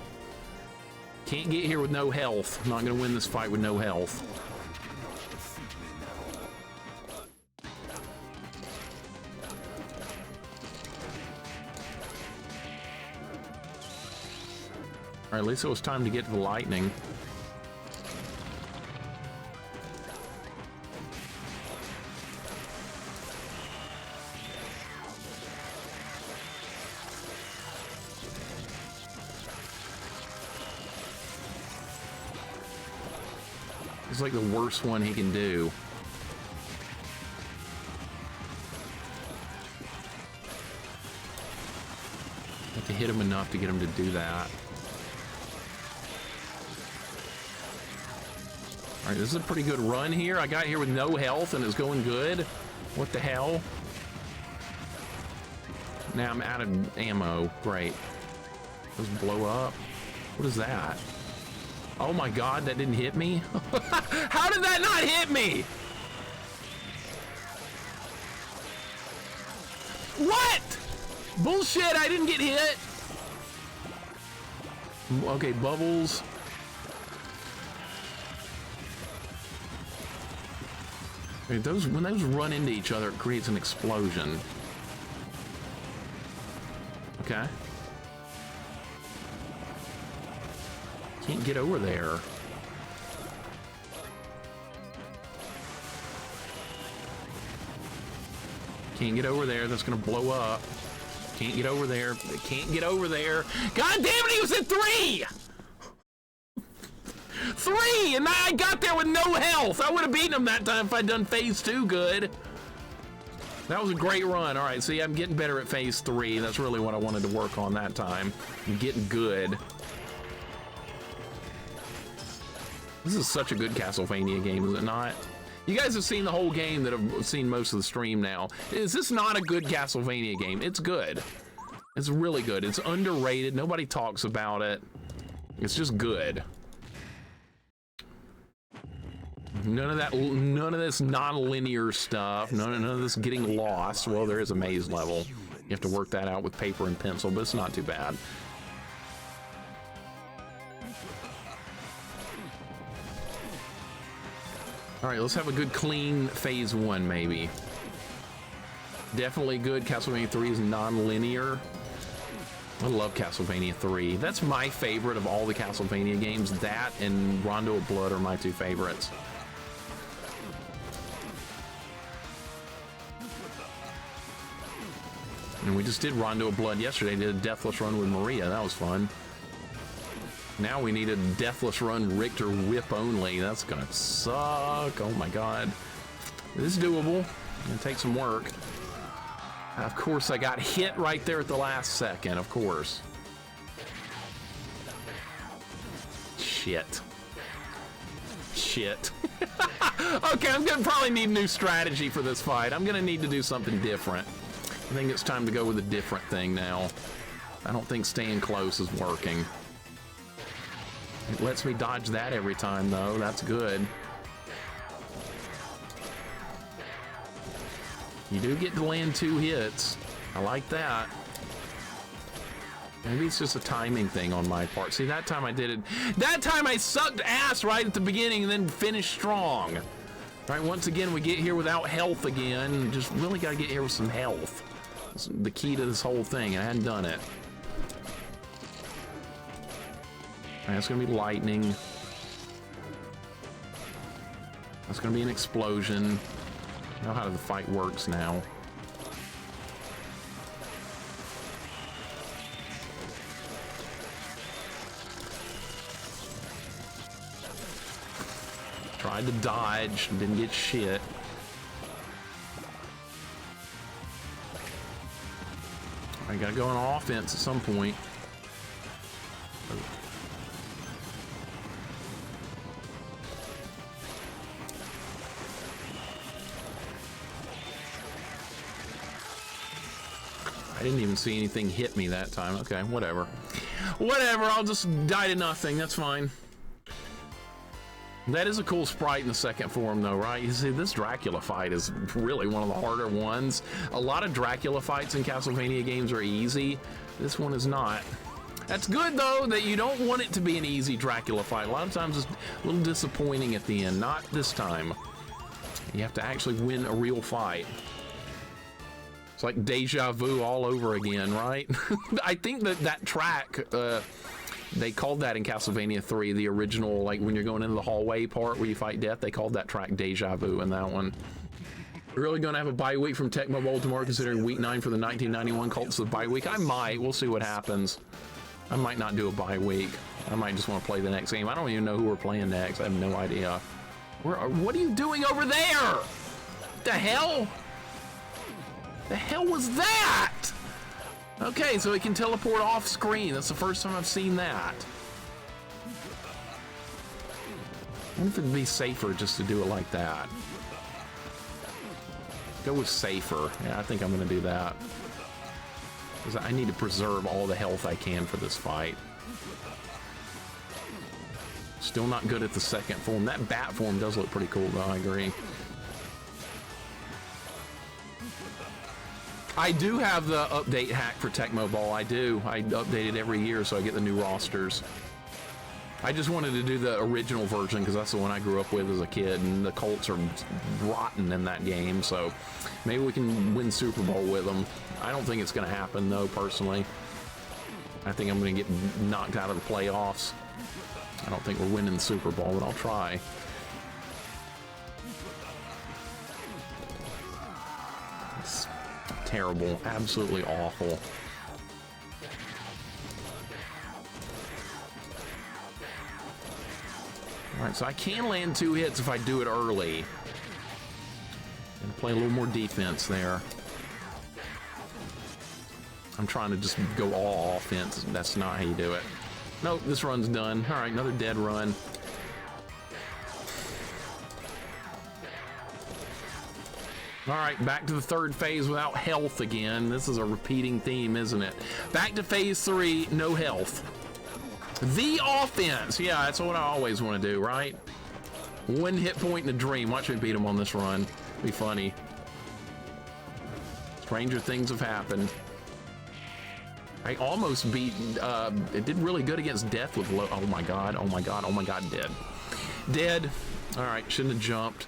Can't get here with no health. I'm not gonna win this fight with no health. All right, at least it was time to get to the lightning. It's like the worst one he can do. Have to hit him enough to get him to do that. All right, this is a pretty good run here. I got here with no health and it's going good. What the hell? Now I'm out of ammo. Great. Those blow up. What is that? Oh my God, that didn't hit me? How did that not hit me? What? Bullshit, I didn't get hit. Okay, bubbles. Those, when those run into each other, it creates an explosion. Okay. Can't get over there. Can't get over there. That's gonna blow up. Can't get over there. Can't get over there. God damn it, he was at 3! 3! And I got there with no health. I would have beaten him that time if I'd done phase 2 good. That was a great run. All right, see, I'm getting better at phase 3. That's really what I wanted to work on that time. I'm getting good. This is such a good Castlevania game, is it not? You guys have seen the whole game that have seen most of the stream now. Is this not a good Castlevania game? It's good. It's really good. It's underrated. Nobody talks about it. It's just good. None of this non-linear stuff. None of this getting lost. Well, there is a maze level. You have to work that out with paper and pencil, but it's not too bad. All right, let's have a good clean phase 1, maybe. Definitely good. Castlevania 3 is non-linear. I love Castlevania 3. That's my favorite of all the Castlevania games. That and Rondo of Blood are my 2 favorites. And we just did Rondo of Blood yesterday. Did a deathless run with Maria. That was fun. Now we need a deathless run Richter whip only. That's gonna suck. Oh my God. This is doable. Gonna take some work. Of course, I got hit right there at the last second. Of course. Shit. Shit. Okay, I'm gonna probably need a new strategy for this fight. I'm gonna need to do something different. I think it's time to go with a different thing now. I don't think staying close is working. It lets me dodge that every time, though. That's good. You do get to land 2 hits. I like that. Maybe it's just a timing thing on my part. See, that time I did it. That time I sucked ass right at the beginning and then finished strong. All right, once again, we get here without health again. Just really got to get here with some health. That's the key to this whole thing. I hadn't done it. That's gonna be lightning. That's gonna be an explosion. I know how the fight works now. Tried to dodge, didn't get shit. I gotta go on offense at some point. I didn't even see anything hit me that time. Okay, whatever. Whatever, I'll just die to nothing. That's fine. That is a cool sprite in the second form, though, right? You see, this Dracula fight is really one of the harder ones. A lot of Dracula fights in Castlevania games are easy. This one is not. That's good, though, that you don't want it to be an easy Dracula fight. A lot of times it's a little disappointing at the end. Not this time. You have to actually win a real fight. It's like deja vu all over again, right? I think that track, they called that in Castlevania 3, the original, like when you're going into the hallway part where you fight death, they called that track Deja Vu in that one. We're really going to have a bye week from Tecmo Bowl tomorrow, considering week 9 for the 1991 Cults of bye week. I might. We'll see what happens. I might not do a bye week. I might just want to play the next game. I don't even know who we're playing next. I have no idea. What are you doing over there? The hell? The hell was that? Okay, so he can teleport off screen. That's the first time I've seen that. I wonder if it'd be safer just to do it like that. Go with safer. Yeah, I think I'm gonna do that. Because I need to preserve all the health I can for this fight. Still not good at the second form. That bat form does look pretty cool, though, I agree. I do have the update hack for Tecmo Bowl. I do. I update it every year so I get the new rosters. I just wanted to do the original version because that's the one I grew up with as a kid, and the Colts are rotten in that game, so maybe we can win Super Bowl with them. I don't think it's going to happen, though, personally. I think I'm going to get knocked out of the playoffs. I don't think we're winning the Super Bowl, but I'll try. It's terrible, absolutely awful. All right, so I can land 2 hits if I do it early. And play a little more defense there. I'm trying to just go all offense. That's not how you do it. Nope, this run's done. All right, another dead run. All right, back to the third phase without health again. This is a repeating theme, isn't it? Back to phase 3, no health. The offense. Yeah, that's what I always want to do, right? 1 hit point in a dream. Watch me beat him on this run. Be funny. Stranger things have happened. I almost beat, it did really good against death with low, oh my god, oh my god, oh my god, dead. Dead. All right, shouldn't have jumped.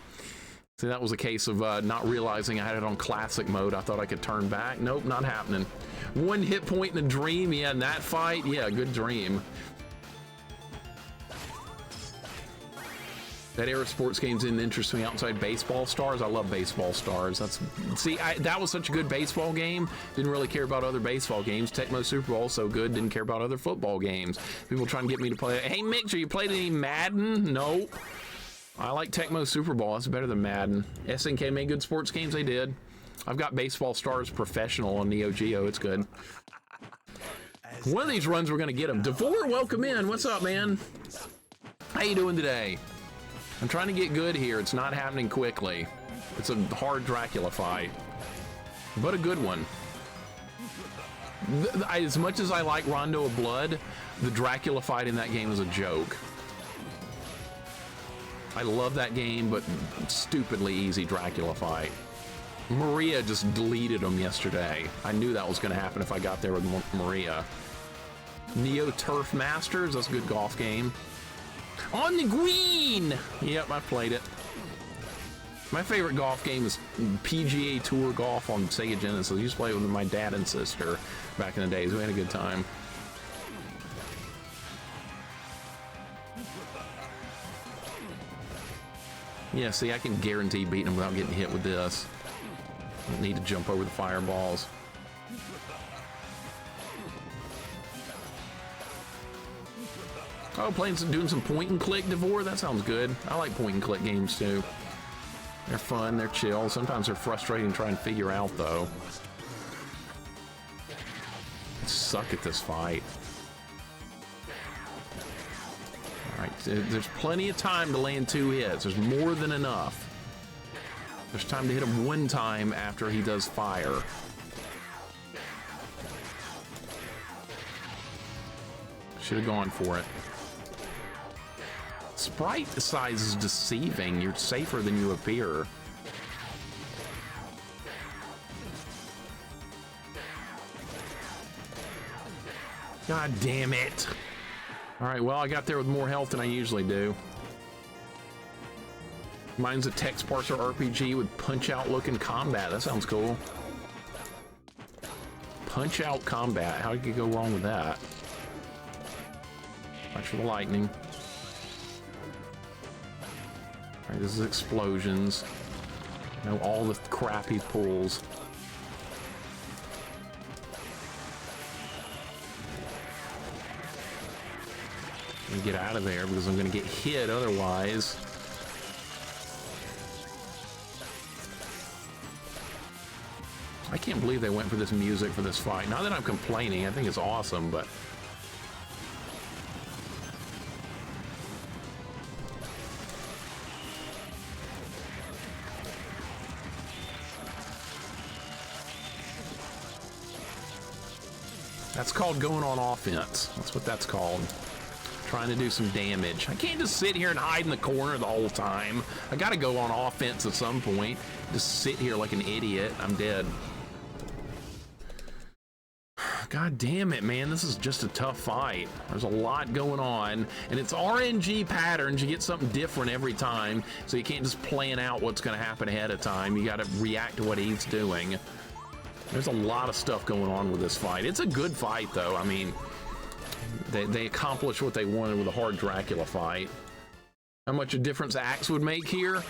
See, that was a case of not realizing I had it on classic mode. I thought I could turn back. Nope, not happening. 1 hit point in a dream, yeah, in that fight, yeah, good dream. That era of sports games didn't interest me outside Baseball Stars. I love Baseball Stars. That was such a good baseball game. Didn't really care about other baseball games. Tecmo Super Bowl, so good. Didn't care about other football games. People trying to get me to play. Hey, Mixer, you played any Madden? Nope. I like Tecmo Super Bowl. That's better than Madden. SNK made good sports games. They did. I've got Baseball Stars Professional on Neo Geo. It's good. One of these runs, we're going to get them. Devore, welcome in. What's up, man? How you doing today? I'm trying to get good here. It's not happening quickly. It's a hard Dracula fight, but a good one. As much as I like Rondo of Blood, the Dracula fight in that game is a joke. I love that game, but stupidly easy Dracula fight. Maria just deleted them yesterday. I knew that was going to happen if I got there with Maria. Neo Turf Masters, that's a good golf game. On the green! Yep, I played it. My favorite golf game is PGA Tour Golf on Sega Genesis. I used to play it with my dad and sister back in the days. We had a good time. Yeah, see, I can guarantee beating him without getting hit with this. Don't need to jump over the fireballs. Oh, doing some point and click Devore? That sounds good. I like point and click games too. They're fun, they're chill. Sometimes they're frustrating to try and figure out though. I suck at this fight. Alright, there's plenty of time to land 2 hits. There's more than enough. There's time to hit him 1 time after he does fire. Should have gone for it. Sprite size is deceiving. You're safer than you appear. God damn it. Alright, well, I got there with more health than I usually do. Mine's a text parser RPG with punch-out looking combat. That sounds cool. Punch-out combat. How could you go wrong with that? Watch for the lightning. Alright, this is explosions. Know all the crappy pulls. Let me get out of there because I'm going to get hit otherwise. I can't believe they went for this music for this fight. Not that I'm complaining, I think it's awesome, but... That's called going on offense. That's what that's called. Trying to do some damage. I can't just sit here and hide in the corner the whole time. I gotta go on offense at some point. Just sit here like an idiot. I'm dead. God damn it, man. This is just a tough fight. There's a lot going on, and it's RNG patterns. You get something different every time, so you can't just plan out what's going to happen ahead of time. You got to react to what he's doing. There's a lot of stuff going on with this fight. It's a good fight, though. I mean, they accomplished what they wanted with a hard Dracula fight. How much a difference axe would make here?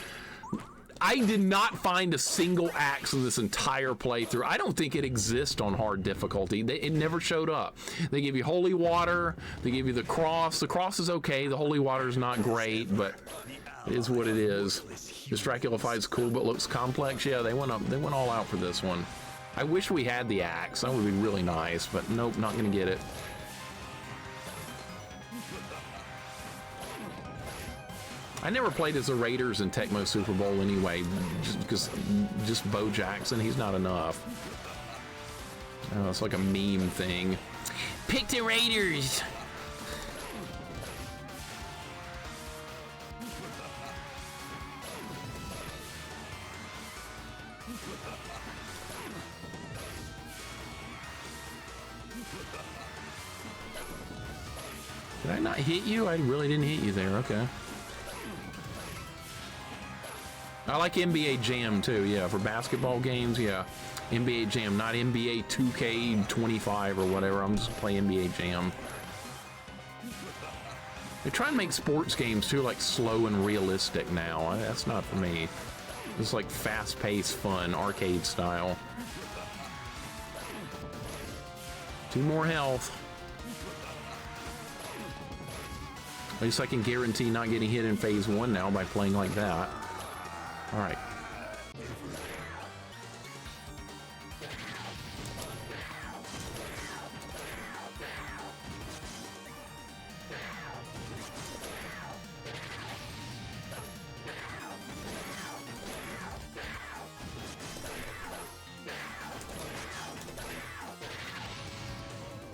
I did not find a single axe in this entire playthrough. I don't think it exists on hard difficulty. It never showed up. They give you holy water. They give you the cross. The cross is okay. The holy water is not great, but it is what it is. This Dracula fight's cool, but looks complex. Yeah, they went all out for this one. I wish we had the axe. That would be really nice, but nope, not gonna get it. I never played as the Raiders in Tecmo Super Bowl anyway, just Bo Jackson, he's not enough. Oh, it's like a meme thing. Pick the Raiders! Did I not hit you? I really didn't hit you there, okay. I like NBA Jam too, yeah, for basketball games, yeah. NBA Jam, not NBA 2K25 or whatever, I'm just playing NBA Jam. They try and make sports games too, like slow and realistic now. That's not for me. It's like fast-paced fun, arcade style. 2 more health. At least I can guarantee not getting hit in phase 1 now by playing like that. All right.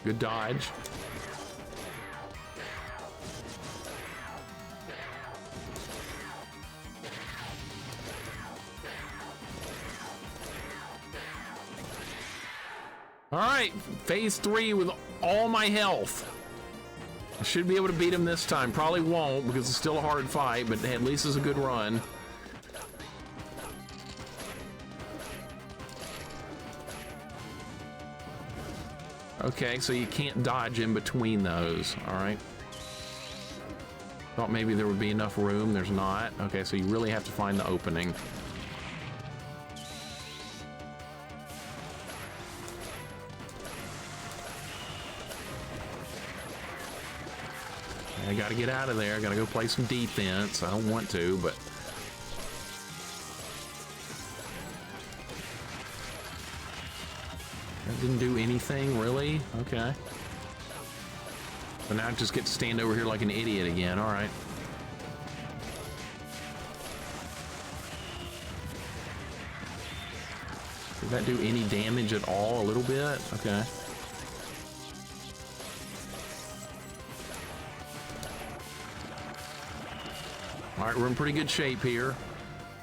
Good dodge. All right, phase 3 with all my health. I should be able to beat him this time. Probably won't because it's still a hard fight, but at least it's a good run. Okay, so you can't dodge in between those, all right? Thought maybe there would be enough room. There's not. Okay, so you really have to find the opening. I gotta get out of there. I gotta go play some defense. I don't want to, but... That didn't do anything, really? Okay. But now I just get to stand over here like an idiot again. All right. Did that do any damage at all? A little bit? Okay. All right, we're in pretty good shape here.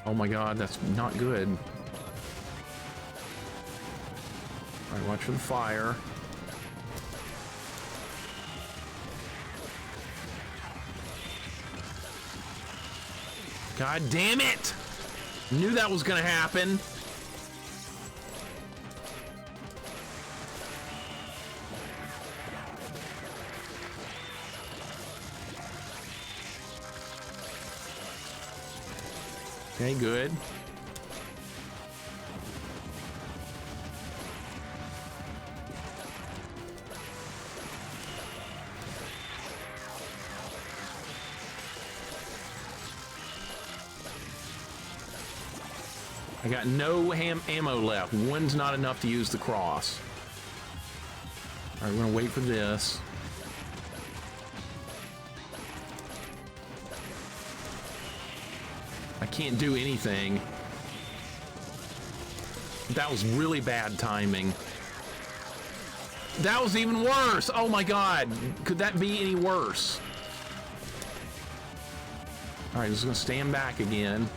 Oh my God, that's not good. All right, watch for the fire. God damn it! Knew that was gonna happen. Okay, good. I got no ammo left. One's not enough to use the cross. All right, we're gonna wait for this. I can't do anything. That was really bad timing. That was even worse. Oh my God. Could that be any worse? All right, just gonna stand back again.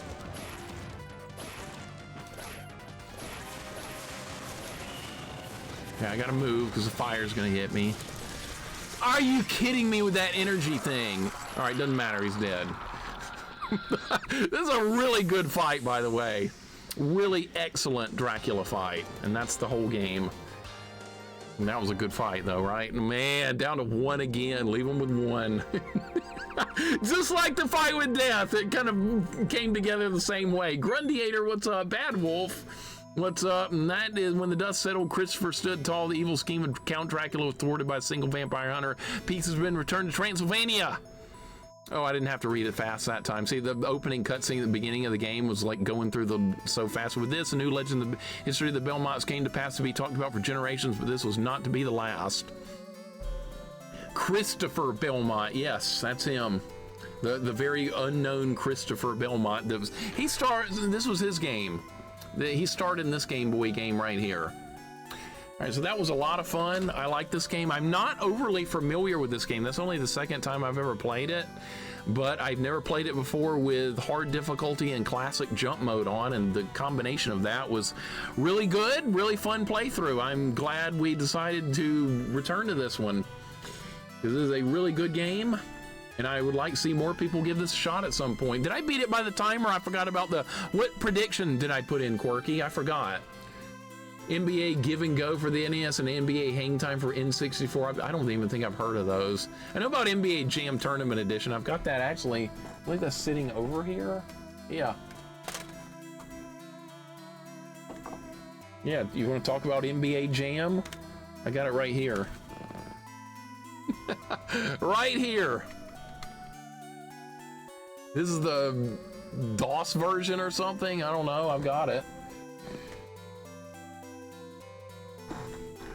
Okay, I gotta move because the fire's gonna hit me. Are you kidding me with that energy thing? All right, doesn't matter, he's dead. This is a really good fight, by the way. Really excellent Dracula fight, and that's the whole game. And that was a good fight, though, right? Man, down to one again. Leave him with one. Just like the fight with death, it kind of came together the same way. Grundiator, what's up? Bad Wolf, what's up? And that is when the dust settled, Christopher stood tall. The evil scheme of Count Dracula was thwarted by a single vampire hunter. Peace has been returned to Transylvania. Oh, I didn't have to read it fast that time. See, the opening cutscene at the beginning of the game was like going through so fast. With this, a new legend of the history of the Belmonts came to pass to be talked about for generations, but this was not to be the last. Christopher Belmont, yes, that's him. The very unknown Christopher Belmont. This was his game. He starred in this Game Boy game right here. All right, so that was a lot of fun. I like this game. I'm not overly familiar with this game. That's only the second time I've ever played it, but I've never played it before with hard difficulty and classic jump mode on, and the combination of that was really good, really fun playthrough. I'm glad we decided to return to this one. This is a really good game, and I would like to see more people give this a shot at some point. Did I beat it by the timer? I forgot about what prediction did I put in, Quirky? I forgot. NBA Give and Go for the NES and NBA Hang Time for N64. I don't even think I've heard of those. I know about NBA Jam Tournament Edition. I've got that actually. I believe that's sitting over here. Yeah. Yeah, you want to talk about NBA Jam? I got it right here. Right here. This is the DOS version or something. I don't know. I've got it.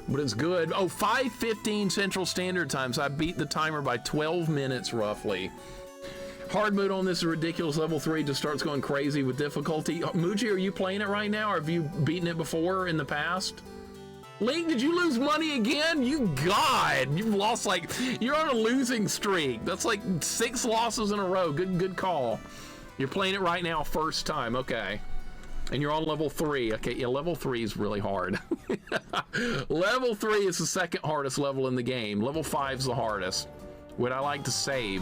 But it's good. Oh, 5:15 Central Standard Time, so I beat the timer by 12 minutes roughly. Hard mode on this is ridiculous. Level 3 just starts going crazy with difficulty. Muji, are you playing it right now, or have you beaten it before in the past? Link, did you lose money again? You've lost you're on a losing streak. That's like 6 losses in a row. Good call. You're playing it right now, first time, okay. And you're on level 3. Okay, yeah, level 3 is really hard. Level 3 is the second hardest level in the game. Level 5 is the hardest. Would I like to save?